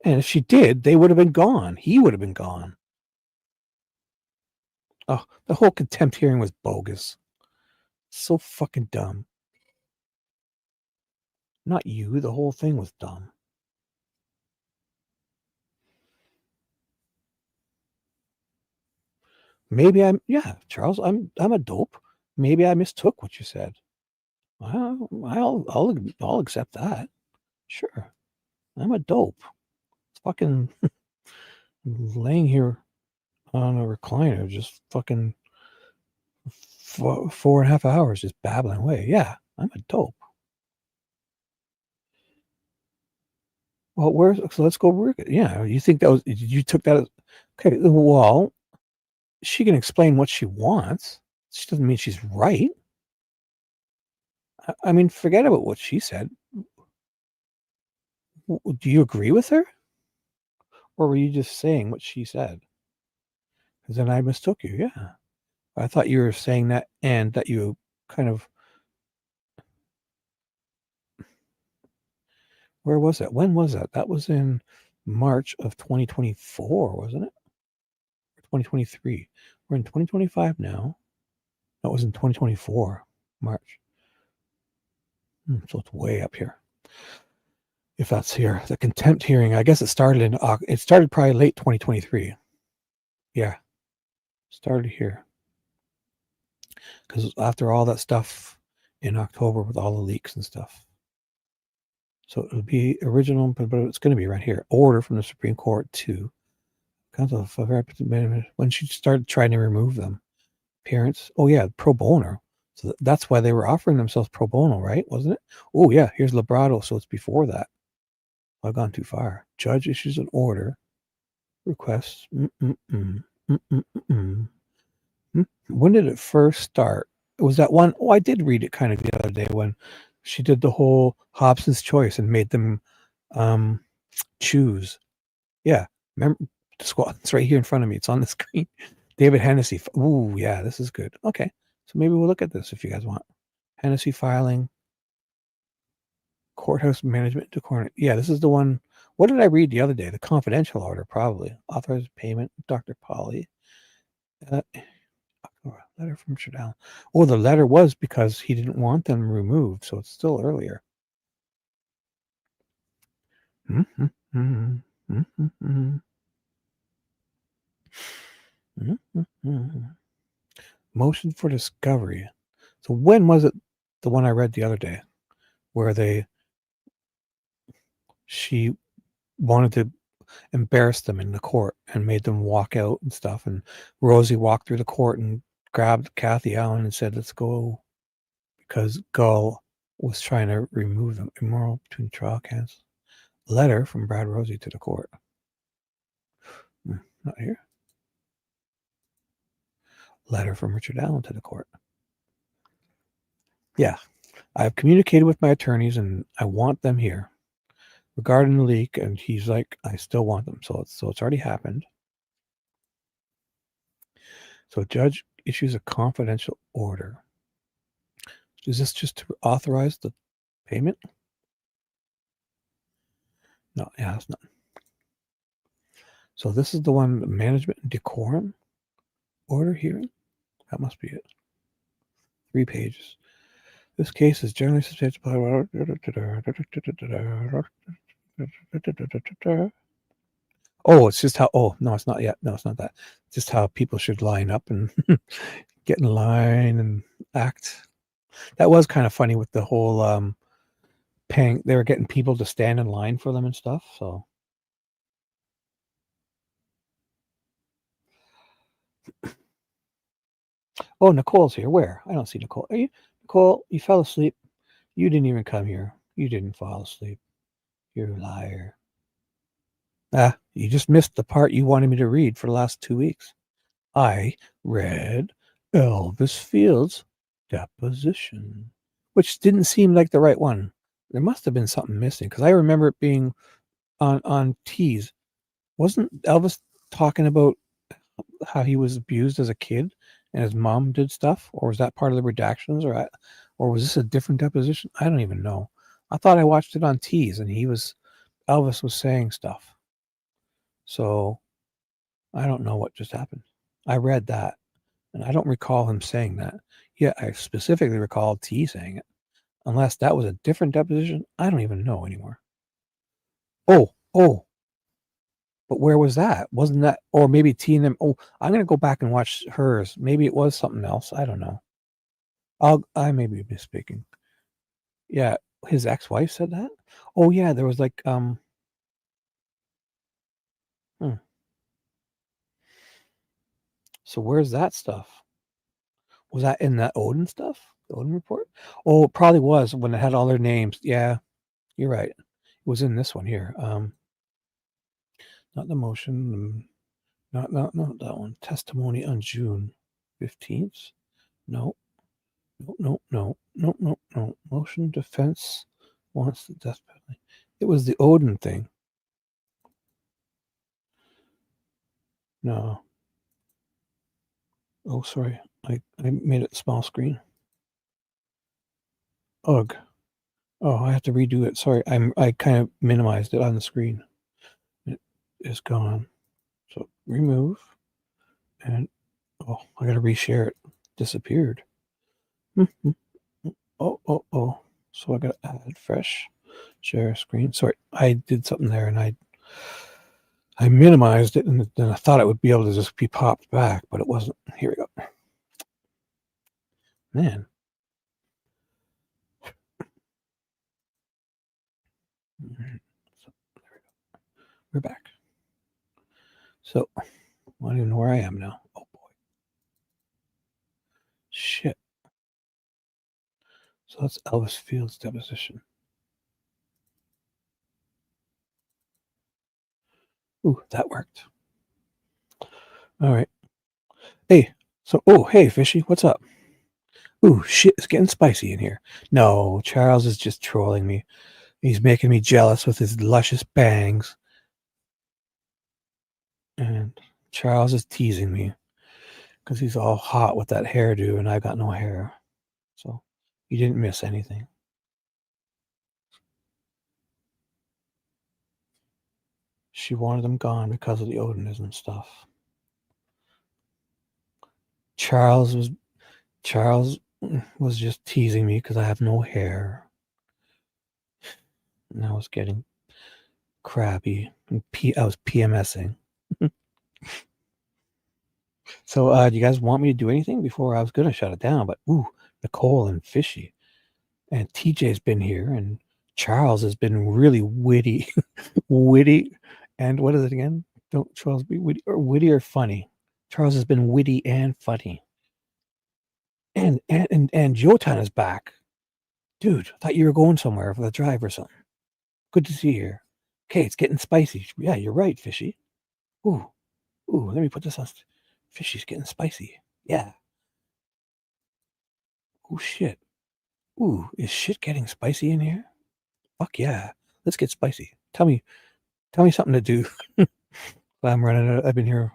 And if she did, they would have been gone. He would have been gone. Oh, the whole contempt hearing was bogus. So fucking dumb. Not you. The whole thing was dumb. Maybe Charles, I'm a dope. Maybe I mistook what you said. Well, I'll accept that. Sure. I'm a dope. It's fucking laying here on a recliner, just fucking 4.5 hours just babbling away. Yeah, I'm a dope. Well, so let's go work it. Yeah, you think that was, you took that as, okay, well, she can explain what she wants. She doesn't mean she's right. I mean, forget about what she said. Do you agree with her? Or were you just saying what she said? Because then I mistook you. Yeah. I thought you were saying that and that you kind of. Where was that? When was that? That was in March of 2024, wasn't it? 2023. We're in 2025 now. That was in 2024, March. So it's way up here. If that's here, the contempt hearing, I guess it started probably late 2023. Yeah. Started here. because after all that stuff in October with all the leaks and stuff. So it'll be original, but it's going to be right here. Order from the Supreme Court to Council of when she started trying to remove them. Parents, oh yeah, pro bono. So that's why they were offering themselves pro bono, right? Wasn't it? Oh yeah, here's Librado, so it's before that. I've gone too far. Judge issues an order. Requests. When did it first start? It was that one. Oh, I did read it kind of the other day when she did the whole Hobson's choice and made them choose. Yeah, remember the squad? It's right here in front of me. It's on the screen. David Hennessy. Ooh, yeah, this is good. Okay, so maybe we'll look at this if you guys want. Hennessy filing. Courthouse management to corner. Yeah, this is the one. What did I read the other day? The confidential order, probably. Authorized payment, Dr. Polly. Letter from Shadal. Oh, the letter was because he didn't want them removed, so it's still earlier. Motion for discovery. So when was it the one I read the other day where she wanted to embarrass them in the court and made them walk out and stuff, and Rosie walked through the court and grabbed Kathy Allen and said, let's go, because Gull was trying to remove them. Immoral between trial counsel. Letter from Brad Rosie to the court. Not here. Letter from Richard Allen to the court. Yeah, I've communicated with my attorneys and I want them here regarding the leak, and he's like, I still want them. So it's already happened. So a judge issues a confidential order. Is this just to authorize the payment? No, yeah, it's not. So this is the one, the management and decorum order hearing. That must be it. 3 pages. This case is generally substantial. Oh, it's just how. Oh, no, it's not yet. No, it's not that. It's just how people should line up and get in line and act. That was kind of funny with the whole paying. They were getting people to stand in line for them and stuff. So. Oh, Nicole's here. Where? I don't see Nicole. Are you, Nicole? You fell asleep. You didn't even come here. You didn't fall asleep. You're a liar. Ah, you just missed the part you wanted me to read for the last 2 weeks. I read Elvis Field's Deposition, which didn't seem like the right one. There must have been something missing, because I remember it being on Tease. Wasn't Elvis talking about how he was abused as a kid and his mom did stuff? Or was that part of the redactions? Or was this a different deposition? I don't even know. I thought I watched it on Tease and Elvis was saying stuff. So I don't know what just happened. I read that and I don't recall him saying that. Yeah, I specifically recall T saying it. Unless that was a different deposition, I don't even know anymore. Oh, but where was that? Wasn't that, or maybe T and them? Oh, I'm going to go back and watch hers. Maybe it was something else. I don't know. I may be misspeaking. Yeah, his ex-wife said that. Oh yeah, there was like So where's that stuff? Was that in that Odin stuff? The Odin report? Oh, it probably was when it had all their names. Yeah, you're right. It was in this one here. Not the motion. Not that one. Testimony on June 15th. No. Motion defense wants the death penalty. It was the Odin thing. No. Oh, sorry. I made it small screen. Ugh. Oh, I have to redo it. Sorry. I kind of minimized it on the screen. It is gone. So remove. And oh, I gotta reshare it. Disappeared. Oh. So I gotta add fresh share screen. Sorry, I did something there and I minimized it, and then I thought it would be able to just be popped back, but it wasn't. Here we go. Man. So, there we go. We're back. So, I don't even know where I am now. Oh boy. Shit. So that's Elvis Field's Deposition. Ooh, that worked. All right. Hey. So, oh, hey, Fishy, what's up? Ooh, shit, it's getting spicy in here. No, Charles is just trolling me. He's making me jealous with his luscious bangs. And Charles is teasing me because he's all hot with that hairdo and I got no hair. So you didn't miss anything. She wanted them gone because of the Odinism stuff. Charles was just teasing me because I have no hair. And I was getting crabby. And I was PMSing. So do you guys want me to do anything before? I was going to shut it down, but ooh, Nicole and Fishy. And TJ's been here, and Charles has been really witty. Witty. And what is it again? Don't Charles be witty or funny? Charles has been witty and funny. And Jotan is back. Dude, I thought you were going somewhere for the drive or something. Good to see you here. Okay, it's getting spicy. Yeah, you're right, Fishy. Ooh, let me put this on. Fishy's getting spicy. Yeah. Oh, shit. Ooh, is shit getting spicy in here? Fuck yeah. Let's get spicy. Tell me something to do. I'm running out. I've been here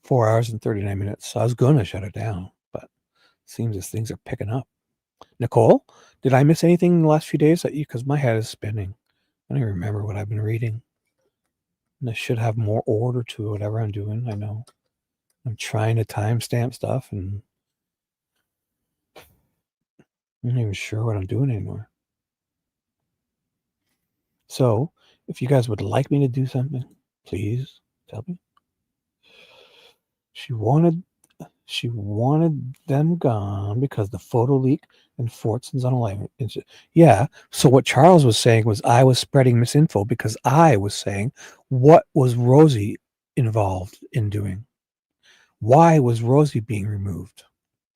4 hours and 39 minutes, so I was going to shut it down, but it seems as things are picking up. Nicole, did I miss anything in the last few days? Because my head is spinning. I don't even remember what I've been reading. And I should have more order to whatever I'm doing. I know. I'm trying to timestamp stuff, and I'm not even sure what I'm doing anymore. So, if you guys would like me to do something, please tell me. She wanted them gone because the photo leak and Fortson's unalignment. Yeah. So what Charles was saying was I was spreading misinfo because I was saying, what was Rosie involved in doing? Why was Rosie being removed?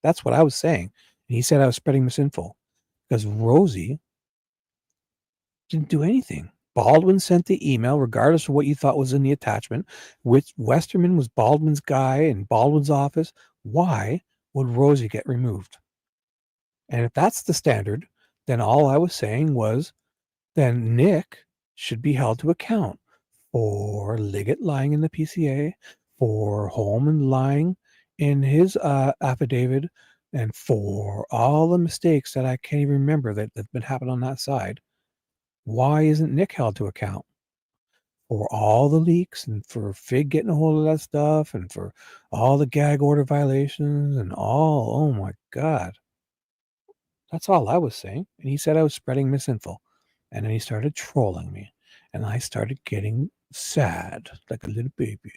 That's what I was saying. And he said I was spreading misinfo because Rosie didn't do anything. Baldwin sent the email, regardless of what you thought was in the attachment, which Westerman was Baldwin's guy in Baldwin's office. Why would Rosie get removed? And if that's the standard, then all I was saying was, then Nick should be held to account for Liggett lying in the PCA, for Holman lying in his affidavit, and for all the mistakes that I can't even remember that have been happening on that side. Why isn't Nick held to account for all the leaks and for Fig getting a hold of that stuff and for all the gag order violations and all? Oh my God. That's all I was saying. And he said I was spreading misinfo. And then he started trolling me. And I started getting sad like a little baby.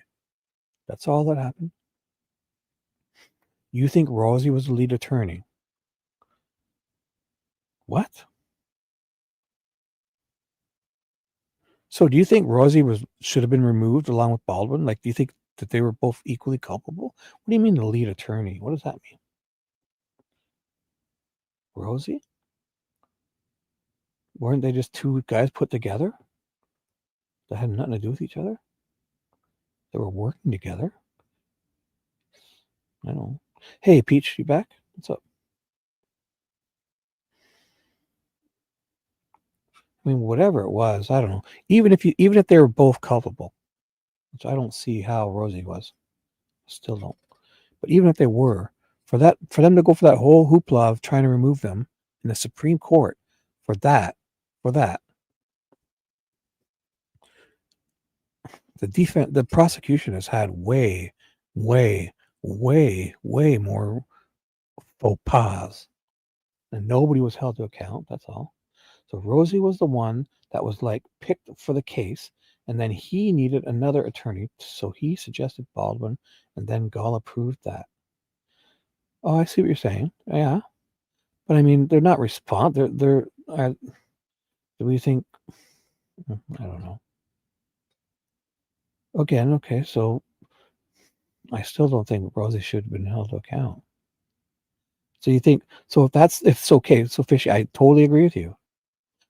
That's all that happened. You think Rosie was the lead attorney? What? So do you think Rosie should have been removed along with Baldwin? Like, do you think that they were both equally culpable? What do you mean the lead attorney? What does that mean? Rosie? Weren't they just two guys put together that had nothing to do with each other? They were working together. I don't know. Hey, Peach, you back? What's up? I mean, whatever it was, I don't know. Even if they were both culpable, which I don't see how Rosie was, still don't. But even if they were, for them to go for that whole hoopla of trying to remove them in the Supreme Court, for that, the prosecution has had way, way, way, way more faux pas, and nobody was held to account. That's all. So Rosie was the one that was like picked for the case, and then he needed another attorney, so he suggested Baldwin, and then Gall approved that. Oh, I see what you're saying. Yeah. But I mean, they're not They're. Do we think? I don't know. Again, okay, so I still don't think Rosie should have been held to account. So you think so? If it's okay, so Fishy, I totally agree with you.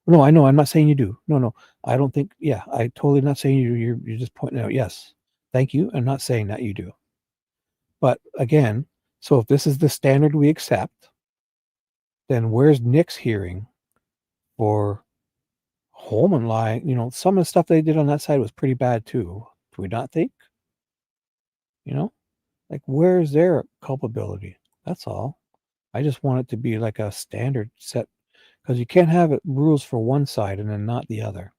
No, I know. I'm not saying you do. No, I don't think. Yeah, I totally not saying you. You're just pointing out. Yes, thank you. I'm not saying that you do. But again, so if this is the standard we accept, then where's Nick's hearing for Holman lying? Some of the stuff they did on that side was pretty bad too. Do we not think? Like where's their culpability? That's all. I just want it to be like a standard set because you can't have it rules for one side and then not the other.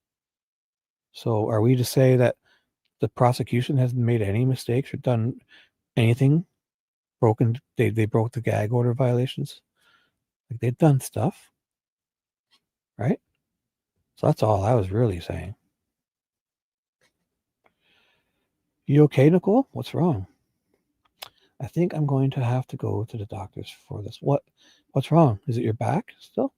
So are we to say that the prosecution hasn't made any mistakes or done anything broken? They broke the gag order violations. Like they've done stuff, right? So that's all I was really saying. You okay, Nicole? What's wrong? I think I'm going to have to go to the doctors for this. What's wrong? Is it your back still?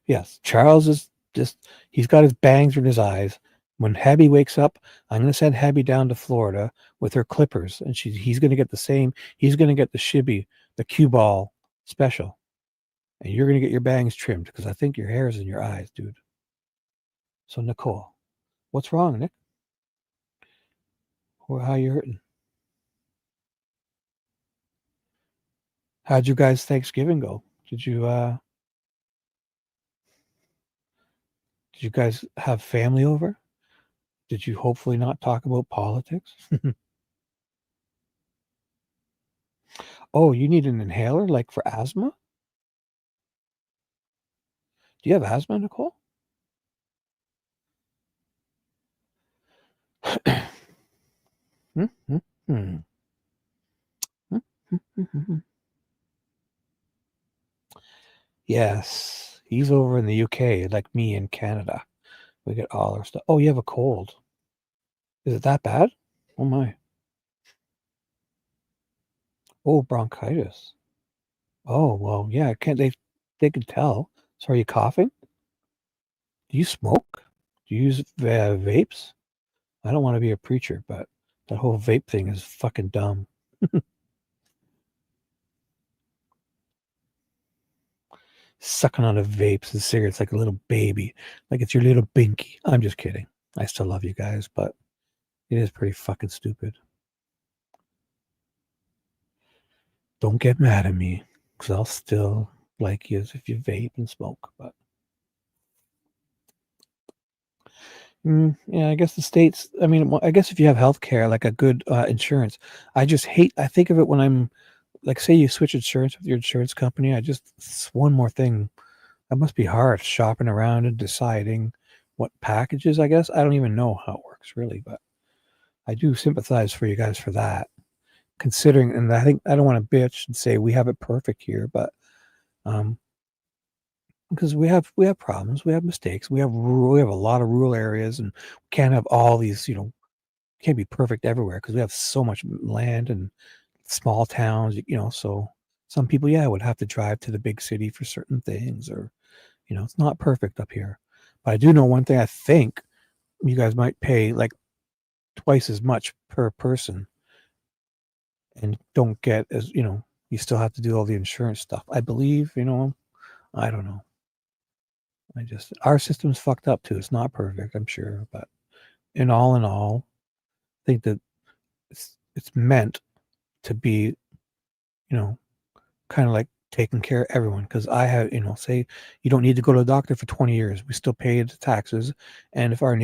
Yes, Charles is he's got his bangs in his eyes. When Habby wakes up, I'm going to send Habby down to Florida with her clippers, and he's going to get the same. He's going to get the Shibby, the cue ball special, and you're going to get your bangs trimmed because I think your hair is in your eyes, dude. So Nicole, what's wrong, Nick? How you hurting? How'd you guys Thanksgiving go? Did you guys have family over? Did you hopefully not talk about politics? Oh, you need an inhaler like for asthma? Do you have asthma, Nicole? Yes, he's over in the UK, like me in Canada. We get all our stuff. Oh, you have a cold. Is it that bad? Oh my. Oh, bronchitis. Oh, well, yeah, can't they can tell. So are you coughing? Do you smoke? Do you use vapes? I don't want to be a preacher, but that whole vape thing is fucking dumb. Sucking on a vape and cigarettes like a little baby, like it's your little binky. I'm just kidding. I still love you guys, but it is pretty fucking stupid. Don't get mad at me, because I'll still like you if you vape and smoke. But yeah, I guess the states. I mean, I guess if you have health care, like a good insurance, I just hate. I think of it when I'm like, say you switch insurance with your insurance company. It's one more thing. That must be hard shopping around and deciding what packages. I guess I don't even know how it works really, but I do sympathize for you guys for that. Considering, and I think I don't want to bitch and say we have it perfect here, but because we have problems, we have mistakes, we have a lot of rural areas, and we can't have all these. Can't be perfect everywhere because we have so much land and small towns. So some people, yeah, would have to drive to the big city for certain things, or it's not perfect up here. But I do know one thing. I think you guys might pay like twice as much per person and don't get as you still have to do all the insurance stuff. I believe, I don't know. Our system's fucked up too. It's not perfect, I'm sure, but in all, I think that it's meant to be, kind of like taking care of everyone. Because I have, say you don't need to go to the doctor for 20 years, we still pay the taxes, and if our,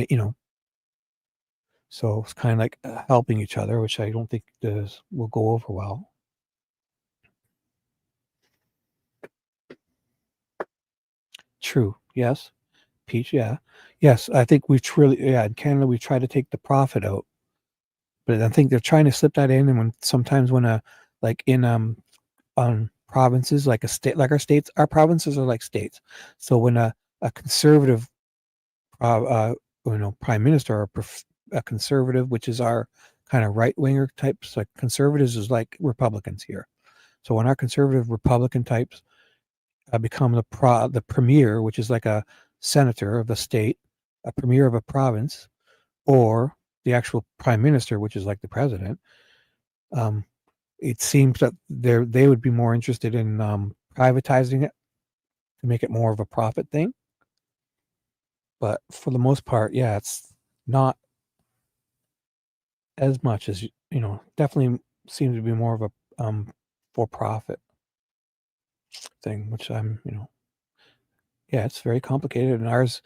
so it's kind of like helping each other, which I don't think will go over well. True. Yes. Peach. Yeah. Yes. I think we've truly, yeah, in Canada, we try to take the profit out, but I think they're trying to slip that in. And sometimes when like in, on provinces, like a state, like our provinces are like states. So when a conservative, prime minister or a conservative, which is our kind of right-winger types, like conservatives is like Republicans here. So when our conservative Republican types become the premier, which is like a senator of the state, a premier of a province, or the actual prime minister, which is like the president, it seems that they would be more interested in privatizing it to make it more of a profit thing. But for the most part, yeah, it's not as much as definitely seems to be more of a for profit thing, which yeah, it's very complicated, and ours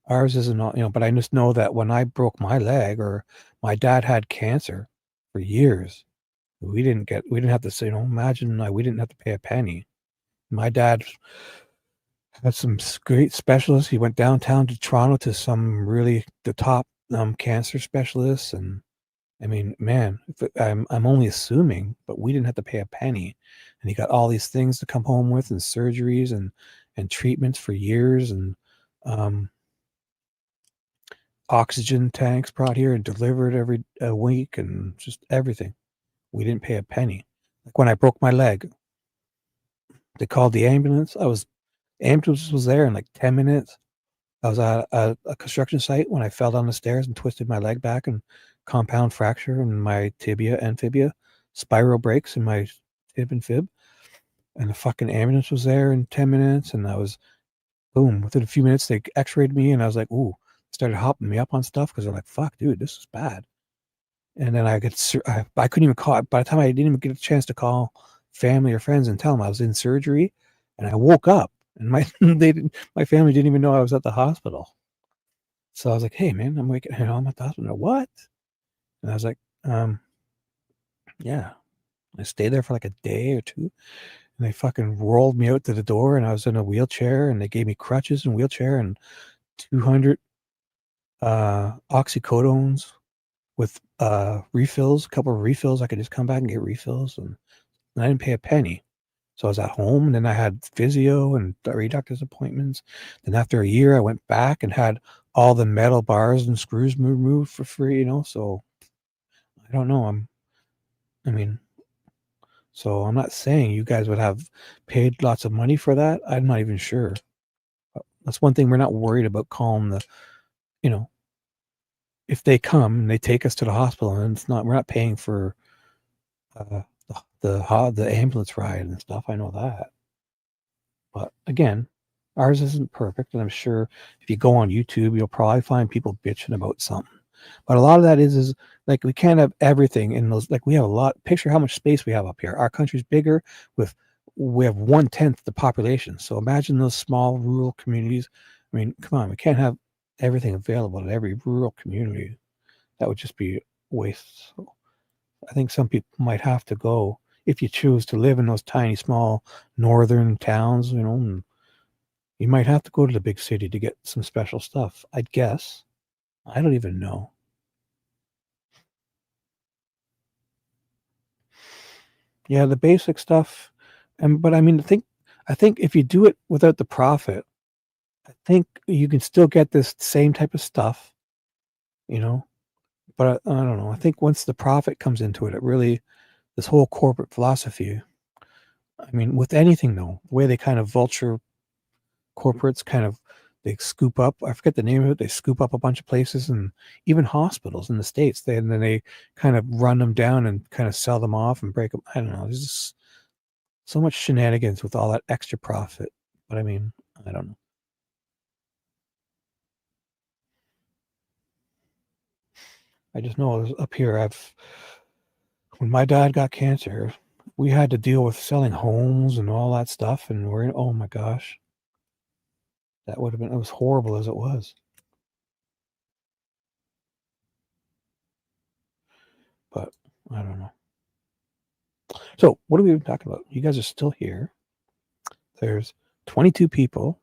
isn't all, but I just know that when I broke my leg, or my dad had cancer for years, we didn't have to say, imagine, we didn't have to pay a penny. My dad had some great specialists. He went downtown to Toronto to the top cancer specialists, and I mean, man, I'm only assuming, but we didn't have to pay a penny, and he got all these things to come home with, and surgeries and treatments for years, and oxygen tanks brought here and delivered every week, and just everything. We didn't pay a penny. Like when I broke my leg, they called the ambulance. Ambulance was there in like 10 minutes. I was at a construction site when I fell down the stairs and twisted my leg back, and compound fracture in my tibia and fibia, spiral breaks in my tib and fib, and the fucking ambulance was there in 10 minutes, and I was, boom, within a few minutes they x-rayed me, and I was like, ooh, started hopping me up on stuff because they're like, fuck, dude, this is bad. And then I couldn't even call, by the time I didn't even get a chance to call family or friends and tell them I was in surgery, and I woke up, and my family didn't even know I was at the hospital. So I was like, hey man, I'm waking, I'm at the hospital. What? And I was like, yeah. I stayed there for like a day or two, and they fucking rolled me out to the door, and I was in a wheelchair, and they gave me crutches and wheelchair, and 200 oxycodones with refills, a couple of refills. I could just come back and get refills, and I didn't pay a penny. So I was at home, and then I had physio and three doctor's appointments. Then after a year, I went back and had all the metal bars and screws removed for free, so I don't know. So I'm not saying you guys would have paid lots of money for that. I'm not even sure. That's one thing we're not worried about calling if they come and they take us to the hospital, and we're not paying for uh, the ambulance ride and stuff. I know that. But again, ours isn't perfect, and I'm sure if you go on YouTube, you'll probably find people bitching about something. But a lot of that is like, we can't have everything in those. Like, we have a lot. Picture how much space we have up here. Our country's bigger. We have 1/10 the population. So imagine those small rural communities. I mean, come on, we can't have everything available in every rural community. That would just be waste. So I think some people might have to go, if you choose to live in those tiny, small northern towns, and you might have to go to the big city to get some special stuff, I'd guess. I don't even know. Yeah, the basic stuff. But I mean, I think if you do it without the profit, I think you can still get this same type of stuff, you know. But I don't know. I think once the profit comes into it, this whole corporate philosophy. I mean, with anything though, the way they kind of vulture corporates, they scoop up. I forget the name of it. They scoop up a bunch of places, and even hospitals in the States. And then they kind of run them down and kind of sell them off and break them. I don't know. There's just so much shenanigans with all that extra profit. But I mean, I don't know. I just know up here, when my dad got cancer, we had to deal with selling homes and all that stuff, and oh my gosh, it was horrible as it was. But I don't know. So what are we even talking about? You guys are still here. There's 22 people,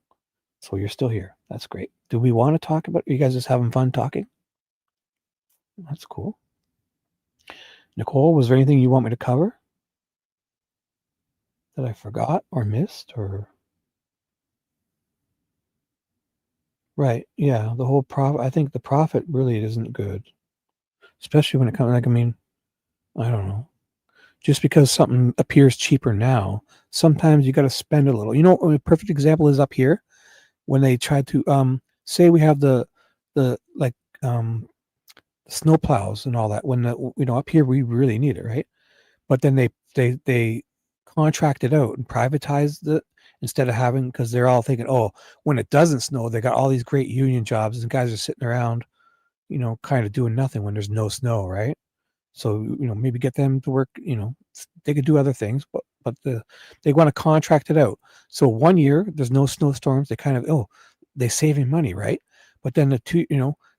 so you're still here. That's great. Do we want to talk about? Are you guys just having fun talking? That's cool. Nicole, was there anything you want me to cover that I forgot or missed, or? Right. Yeah. The whole profit. I think the profit really isn't good, especially when it comes. Like, I mean, I don't know. Just because something appears cheaper now, sometimes you got to spend a little. You know, a perfect example is up here when they tried to say we have the like um snow plows and all that. When up here we really need it, right? But then they contracted out and privatized it instead of having, because they're all thinking, oh, when it doesn't snow, they got all these great union jobs and guys are sitting around, kind of doing nothing when there's no snow, right? So, maybe get them to work, they could do other things, but they want to contract it out. So 1 year there's no snowstorms. They kind of, they saving money, right? But then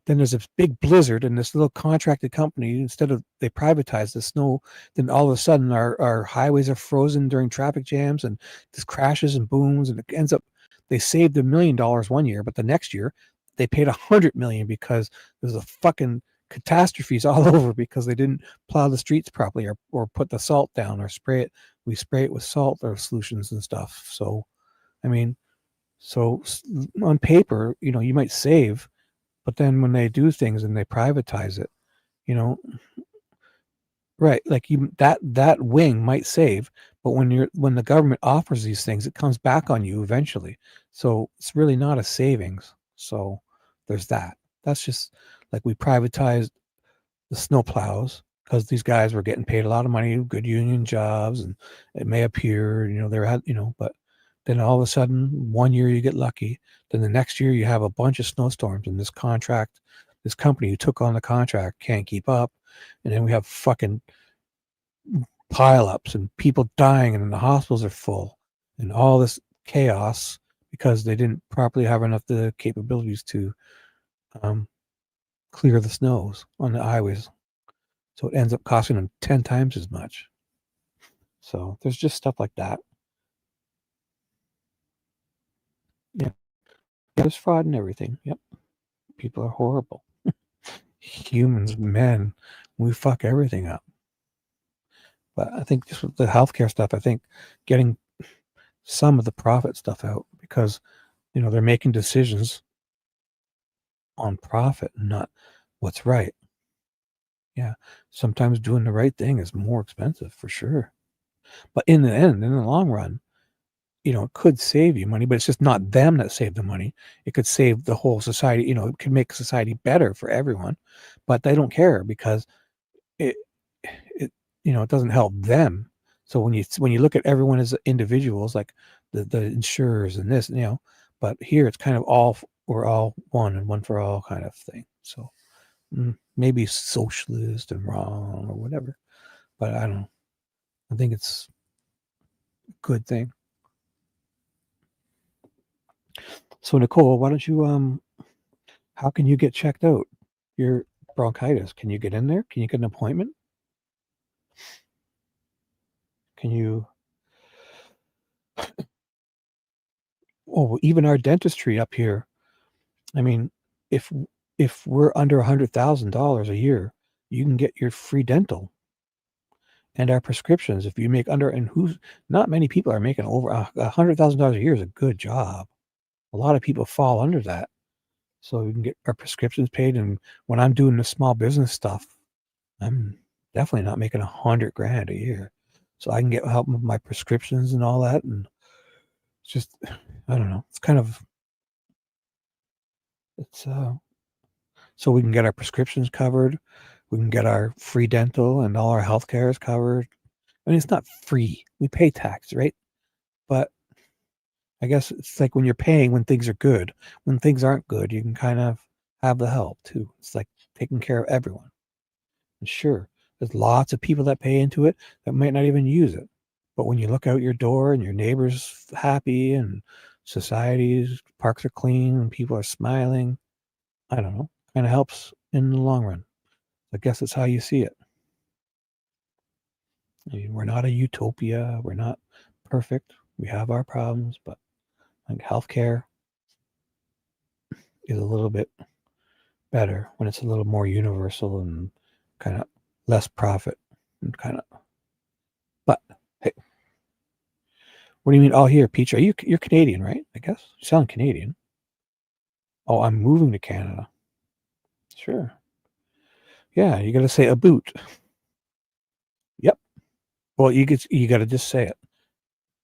then there's a big blizzard and this little contracted company, instead of they privatize the snow, then all of a sudden our highways are frozen during traffic jams and this crashes and booms, and it ends up they saved $1 million 1 year, but the next year they paid $100 million because there's a fucking catastrophes all over because they didn't plow the streets properly, or put the salt down, or spray it with salt or solutions and stuff. So I mean, on paper, you might save, but then when they do things and they privatize it, you know right, like that wing might save, but when the government offers these things, it comes back on you eventually. So it's really not a savings. So there's that's just like we privatized the snow plows because these guys were getting paid a lot of money, good union jobs, and it may appear, they're at, but then all of a sudden 1 year you get lucky, then the next year you have a bunch of snowstorms, and this company who took on the contract can't keep up, and then we have fucking pileups and people dying, and the hospitals are full, and all this chaos because they didn't properly have enough the capabilities to um, clear the snows on the highways. So it ends up costing them 10 times as much. So there's just stuff like that. Yeah. There's fraud and everything. Yep. People are horrible. Humans, men, we fuck everything up. But I think just with the healthcare stuff, I think getting some of the profit stuff out, because, they're making decisions on profit, not what's right. Yeah. Sometimes doing the right thing is more expensive for sure. But in the end, in the long run, it could save you money, but it's just not them that save the money. It could save the whole society. It could make society better for everyone, but they don't care because it, it doesn't help them. So when you look at everyone as individuals, like the insurers and this, but here it's kind of we're all one and one for all kind of thing. So maybe socialist and wrong or whatever, but I don't know. I think it's a good thing. So Nicole, why don't you how can you get checked out? Your bronchitis. Can you get in there? Can you get an appointment? Can you? Oh, even our dentistry up here. I mean, if if we're under $100,000 a year, you can get your free dental and our prescriptions. If you make under, and who's not many people are making over $100,000 a year is a good job. A lot of people fall under that, so we can get our prescriptions paid. And when I'm doing the small business stuff, I'm definitely not making 100 grand a year. So I can get help with my prescriptions and all that. And it's just, I don't know. It's so we can get our prescriptions covered. We can get our free dental, and all our health care is covered. I mean, it's not free. We pay tax, right? But I guess it's like when you're paying when things are good. When things aren't good, you can kind of have the help too. It's like taking care of everyone. And sure, there's lots of people that pay into it that might not even use it. But when you look out your door and your neighbor's happy and society's parks are clean and people are smiling, I don't know, kind of helps in the long run. I guess that's how you see it. I mean, we're not a utopia. We're not perfect. We have our problems, but I think healthcare is a little bit better when it's a little more universal and kind of less profit and kind of. But hey, what do you mean? Oh, here, Peach, you're Canadian, right? I guess you sound Canadian. Oh, I'm moving to Canada. Sure. Yeah, you got to say a boot. Well, you got to just say it.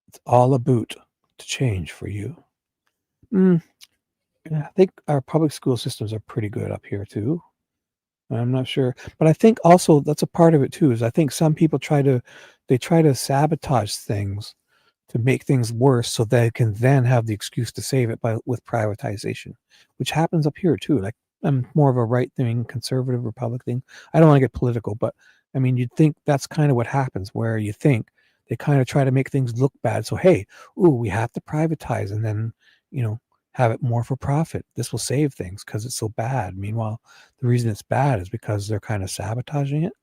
It's all about to change for you. Yeah, I think our public school systems are pretty good up here too. I'm not sure, but I think also that's a part of it too. Is I think some people try to sabotage things to make things worse so they can then have the excuse to save it with privatization, which happens up here too. Like I'm more of a right-wing conservative Republican. I don't want to get political, but I mean, you'd think that's kind of what happens where you think they kind of try to make things look bad. So, hey, we have to privatize and then, have it more for profit. This will save things because it's so bad. Meanwhile, the reason it's bad is because they're kind of sabotaging it,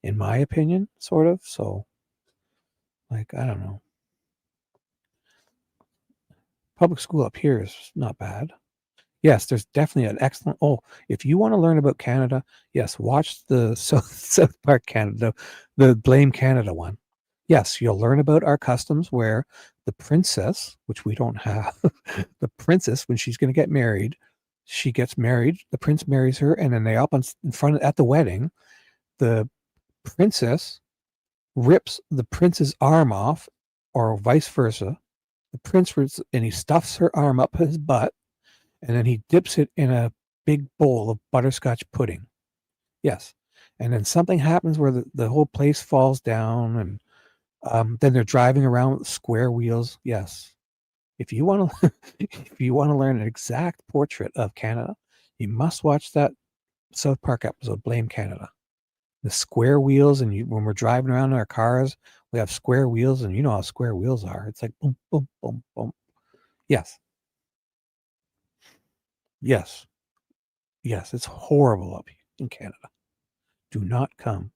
in my opinion, sort of. So, like, I don't know. Public school up here is not bad. Yes, there's definitely an excellent. Oh, if you want to learn about Canada, yes, watch the South Park Canada, the Blame Canada one. Yes, you'll learn about our customs where the princess, which we don't have, the princess, when she's going to get married, she gets married, the prince marries her, and then they up in front at the wedding, the princess rips the prince's arm off, or vice versa. The prince and he stuffs her arm up his butt, and then he dips it in a big bowl of butterscotch pudding. Yes. And then something happens where the whole place falls down, and then they're driving around with square wheels. Yes. If you want to if you want to learn an exact portrait of Canada, you must watch that South Park episode, Blame Canada. The square wheels, and when we're driving around in our cars, we have square wheels, and you know how square wheels are. It's like boom, boom, boom, boom. Yes. Yes. Yes, it's horrible up in Canada. Do not come.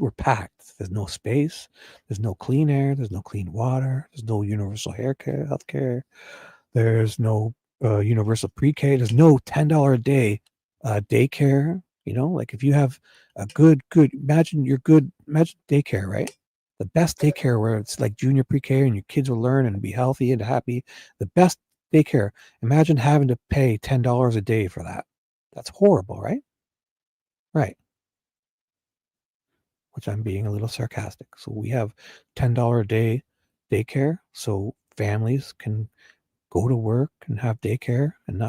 We're packed. There's no space. There's no clean air. There's no clean water. There's no universal health care. There's no universal pre-K. There's no $10 a day daycare. Like if you have a good, imagine daycare, right? The best daycare where it's like junior pre-K and your kids will learn and be healthy and happy. The best daycare. Imagine having to pay $10 a day for that. That's horrible, right? Right. Which I'm being a little sarcastic. So we have $10 a day daycare so families can go to work and have daycare and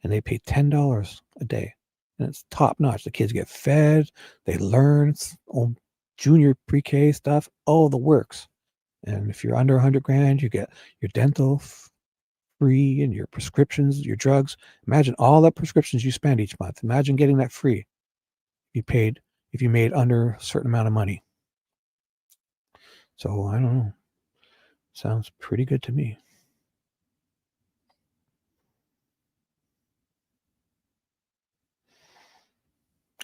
they pay $10 a day. And it's top notch. The kids get fed, they learn, it's all junior pre-K stuff, all the works. And if you're under 100 grand, you get your dental free and your prescriptions, your drugs. Imagine all the prescriptions you spend each month. Imagine getting that free. If you made under a certain amount of money. So I don't know. Sounds pretty good to me.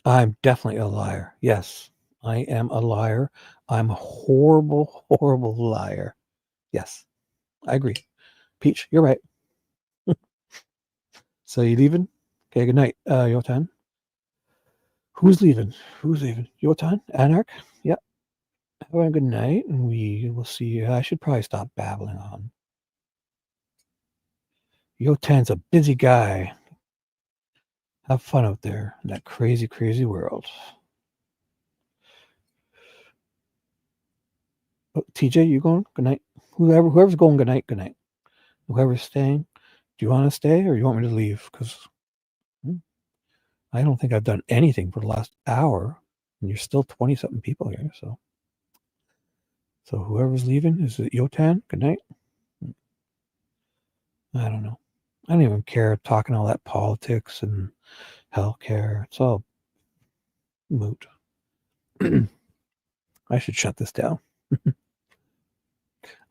I'm definitely a liar. Yes, I am a liar. I'm a horrible, horrible liar. Yes, I agree. Peach, you're right. So you leaving? Okay, good night. Your time. Who's leaving? Your time? Anarch? Yep. Have a good night, and we will see you. I should probably stop babbling on. Yotan's a busy guy. Have fun out there in that crazy, crazy world. Oh, TJ, you going? Good night. Whoever's going, good night, good night. Whoever's staying, do you want to stay or you want me to leave? Because I don't think I've done anything for the last hour, and you're still 20-something people here. So whoever's leaving, is it Yotan? Good night. I don't know. I don't even care talking all that politics and healthcare. It's all moot. I should shut this down.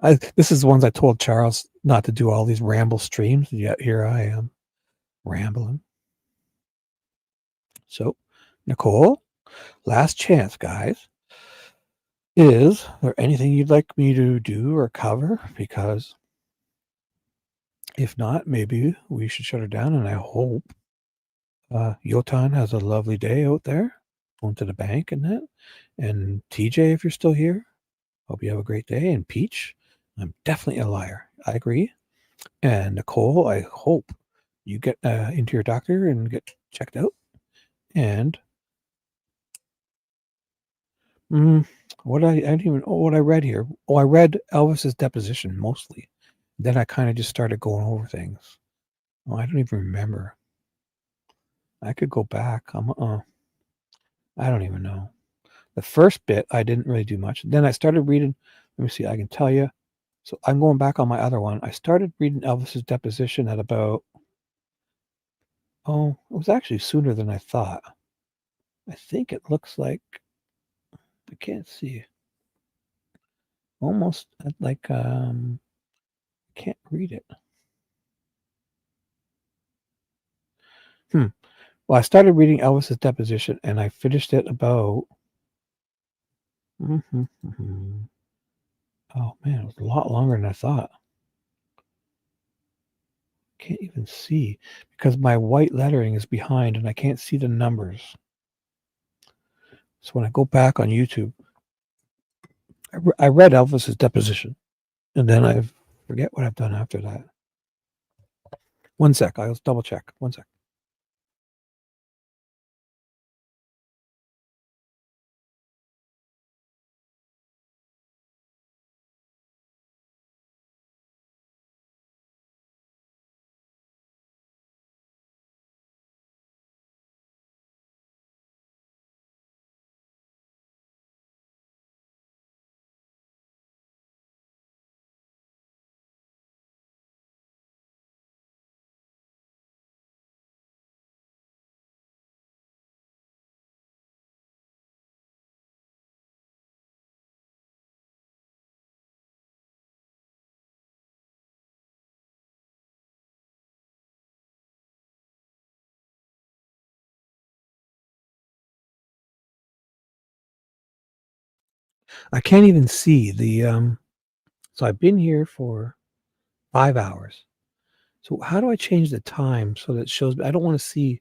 This is the ones I told Charles not to do all these ramble streams, yet here I am rambling. So, Nicole, last chance, guys. Is there anything you'd like me to do or cover? Because if not, maybe we should shut her down. And I hope Yotan has a lovely day out there, going to the bank and that. And TJ, if you're still here, hope you have a great day. And Peach, I'm definitely a liar. I agree. And Nicole, I hope you get into your doctor and get checked out. And What I didn't even know what I read here. Oh, I read Elvis's Deposition mostly. Then I kind of just started going over things. Oh, I don't even remember. I could go back. I don't even know. The first bit I didn't really do much. Then I started reading. Let me see. I can tell you. So I'm going back on my other one. I started reading Elvis's Deposition at about. Oh, it was actually sooner than I thought. I think it looks like I can't see. Almost like can't read it. Well, I started reading Elvis's Deposition and I finished it about. Oh man, it was a lot longer than I thought. Can't even see because my white lettering is behind and I can't see the numbers. So when I go back on YouTube, I read Elvis's Deposition and then I forget what I've done after that. One sec, I'll double check. One sec. I can't even see the so I've been here for 5 hours. So how do I change the time so that it shows? I don't want to see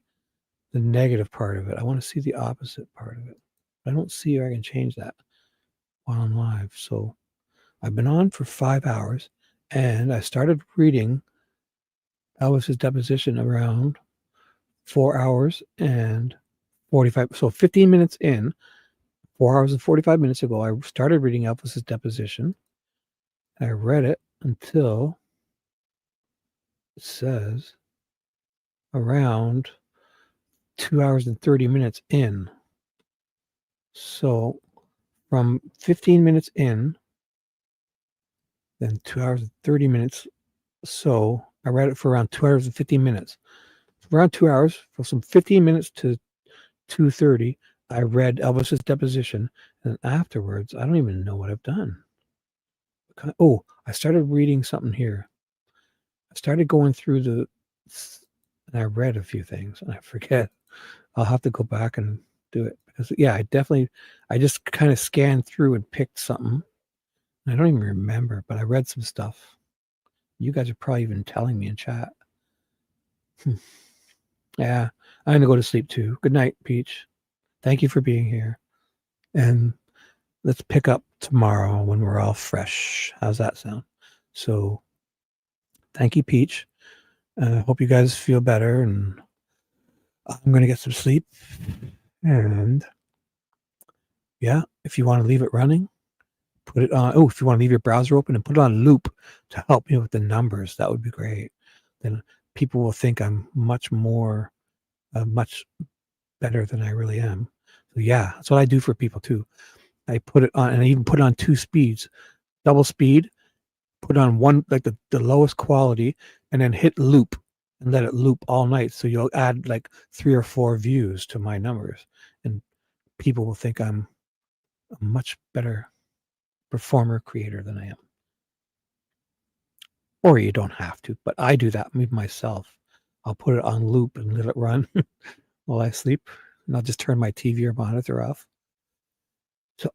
the negative part of it. I want to see the opposite part of it. I don't see where I can change that while I'm live. So I've been on for 5 hours and I started reading Elvis's Deposition around 4 hours and 45. So 15 minutes in, 4 hours and 45 minutes ago, I started reading Elvis's Deposition. I read it until it says around 2 hours and 30 minutes in. So from 15 minutes in, then 2 hours and 30 minutes. So I read it for around 2 hours and 15 minutes. Around 2 hours, from some 15 minutes to 2:30, I read Elvis's Deposition, and afterwards, I don't even know what I've done. Oh, I started reading something here. I started going through and I read a few things, and I forget. I'll have to go back and do it because yeah, I just kind of scanned through and picked something. I don't even remember, but I read some stuff. You guys are probably even telling me in chat. Yeah, I'm gonna go to sleep too. Good night, Peach. Thank you for being here. And let's pick up tomorrow when we're all fresh. How's that sound? So thank you, Peach. I hope you guys feel better, and I'm gonna get some sleep. And yeah, if you want to leave it running, put it on. Oh, if you want to leave your browser open and put it on loop to help me with the numbers, that would be great. Then people will think I'm much better than I really am. So yeah, that's what I do for people too. I put it on, and I even put it on 2 speeds, double speed, put on one, like the lowest quality, and then hit loop and let it loop all night. So you'll add like 3 or 4 views to my numbers, and people will think I'm a much better performer creator than I am. Or you don't have to, but I do that myself. I'll put it on loop and let it run while I sleep, and I'll just turn my TV or monitor off. So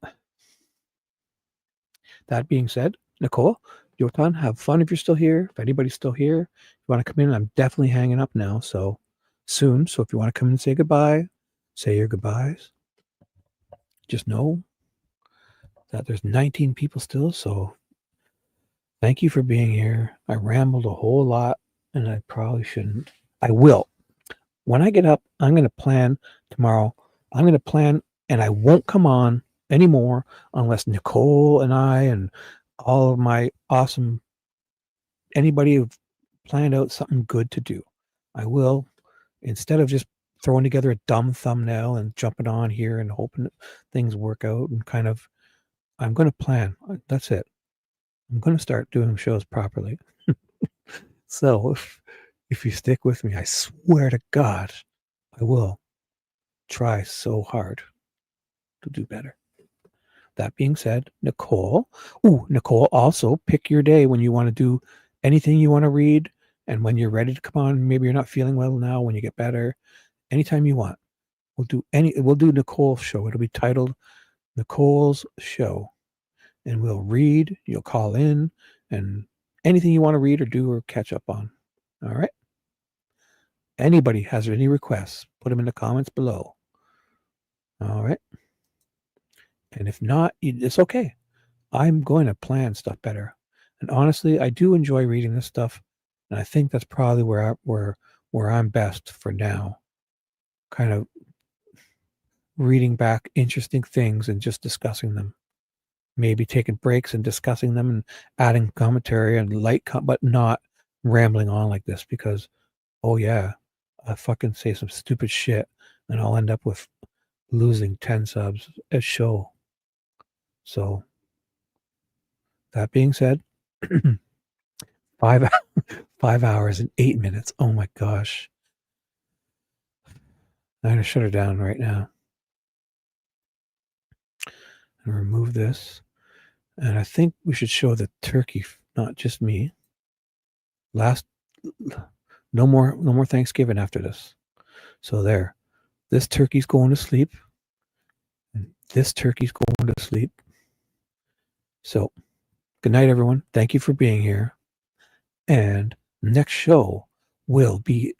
that being said, Nicole, Yotan, have fun if you're still here. If anybody's still here, if you want to come in, I'm definitely hanging up now. So soon. So if you want to come in and say goodbye, say your goodbyes. Just know that there's 19 people still. So thank you for being here. I rambled a whole lot and I probably shouldn't. I will. When I get up, I'm going to plan tomorrow. I'm going to plan and I won't come on anymore unless Nicole and I and all of my awesome anybody who've planned out something good to do. I will, instead of just throwing together a dumb thumbnail and jumping on here and hoping that things work out and kind of, I'm going to plan. That's it. I'm going to start doing shows properly. So if you stick with me, I swear to God, I will try so hard to do better. That being said, Nicole, also pick your day when you want to do anything you want to read and when you're ready to come on. Maybe you're not feeling well now, when you get better, anytime you want. We'll do Nicole's show. It'll be titled Nicole's Show. And we'll read, you'll call in, and anything you want to read or do or catch up on. All right? Anybody has any requests, put them in the comments below. All right? And if not, it's okay. I'm going to plan stuff better. And honestly, I do enjoy reading this stuff. And I think that's probably where I'm best for now. Kind of reading back interesting things and just discussing them. Maybe taking breaks and discussing them and adding commentary and but not rambling on like this, because, oh yeah, I fucking say some stupid shit and I'll end up with losing 10 subs a show. So that being said, 5 hours and 8 minutes. Oh my gosh. I'm going to shut her down right now. And remove this. And I think we should show the turkey, not just me. No more Thanksgiving after this. So there. This turkey's going to sleep. And this turkey's going to sleep. So, good night, everyone. Thank you for being here. And next show will be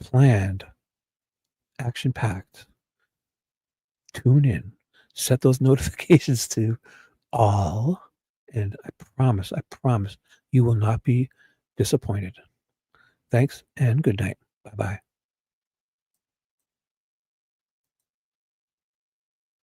planned, action-packed. Tune in. Set those notifications to all. And I promise, you will not be disappointed. Thanks and good night. Bye-bye.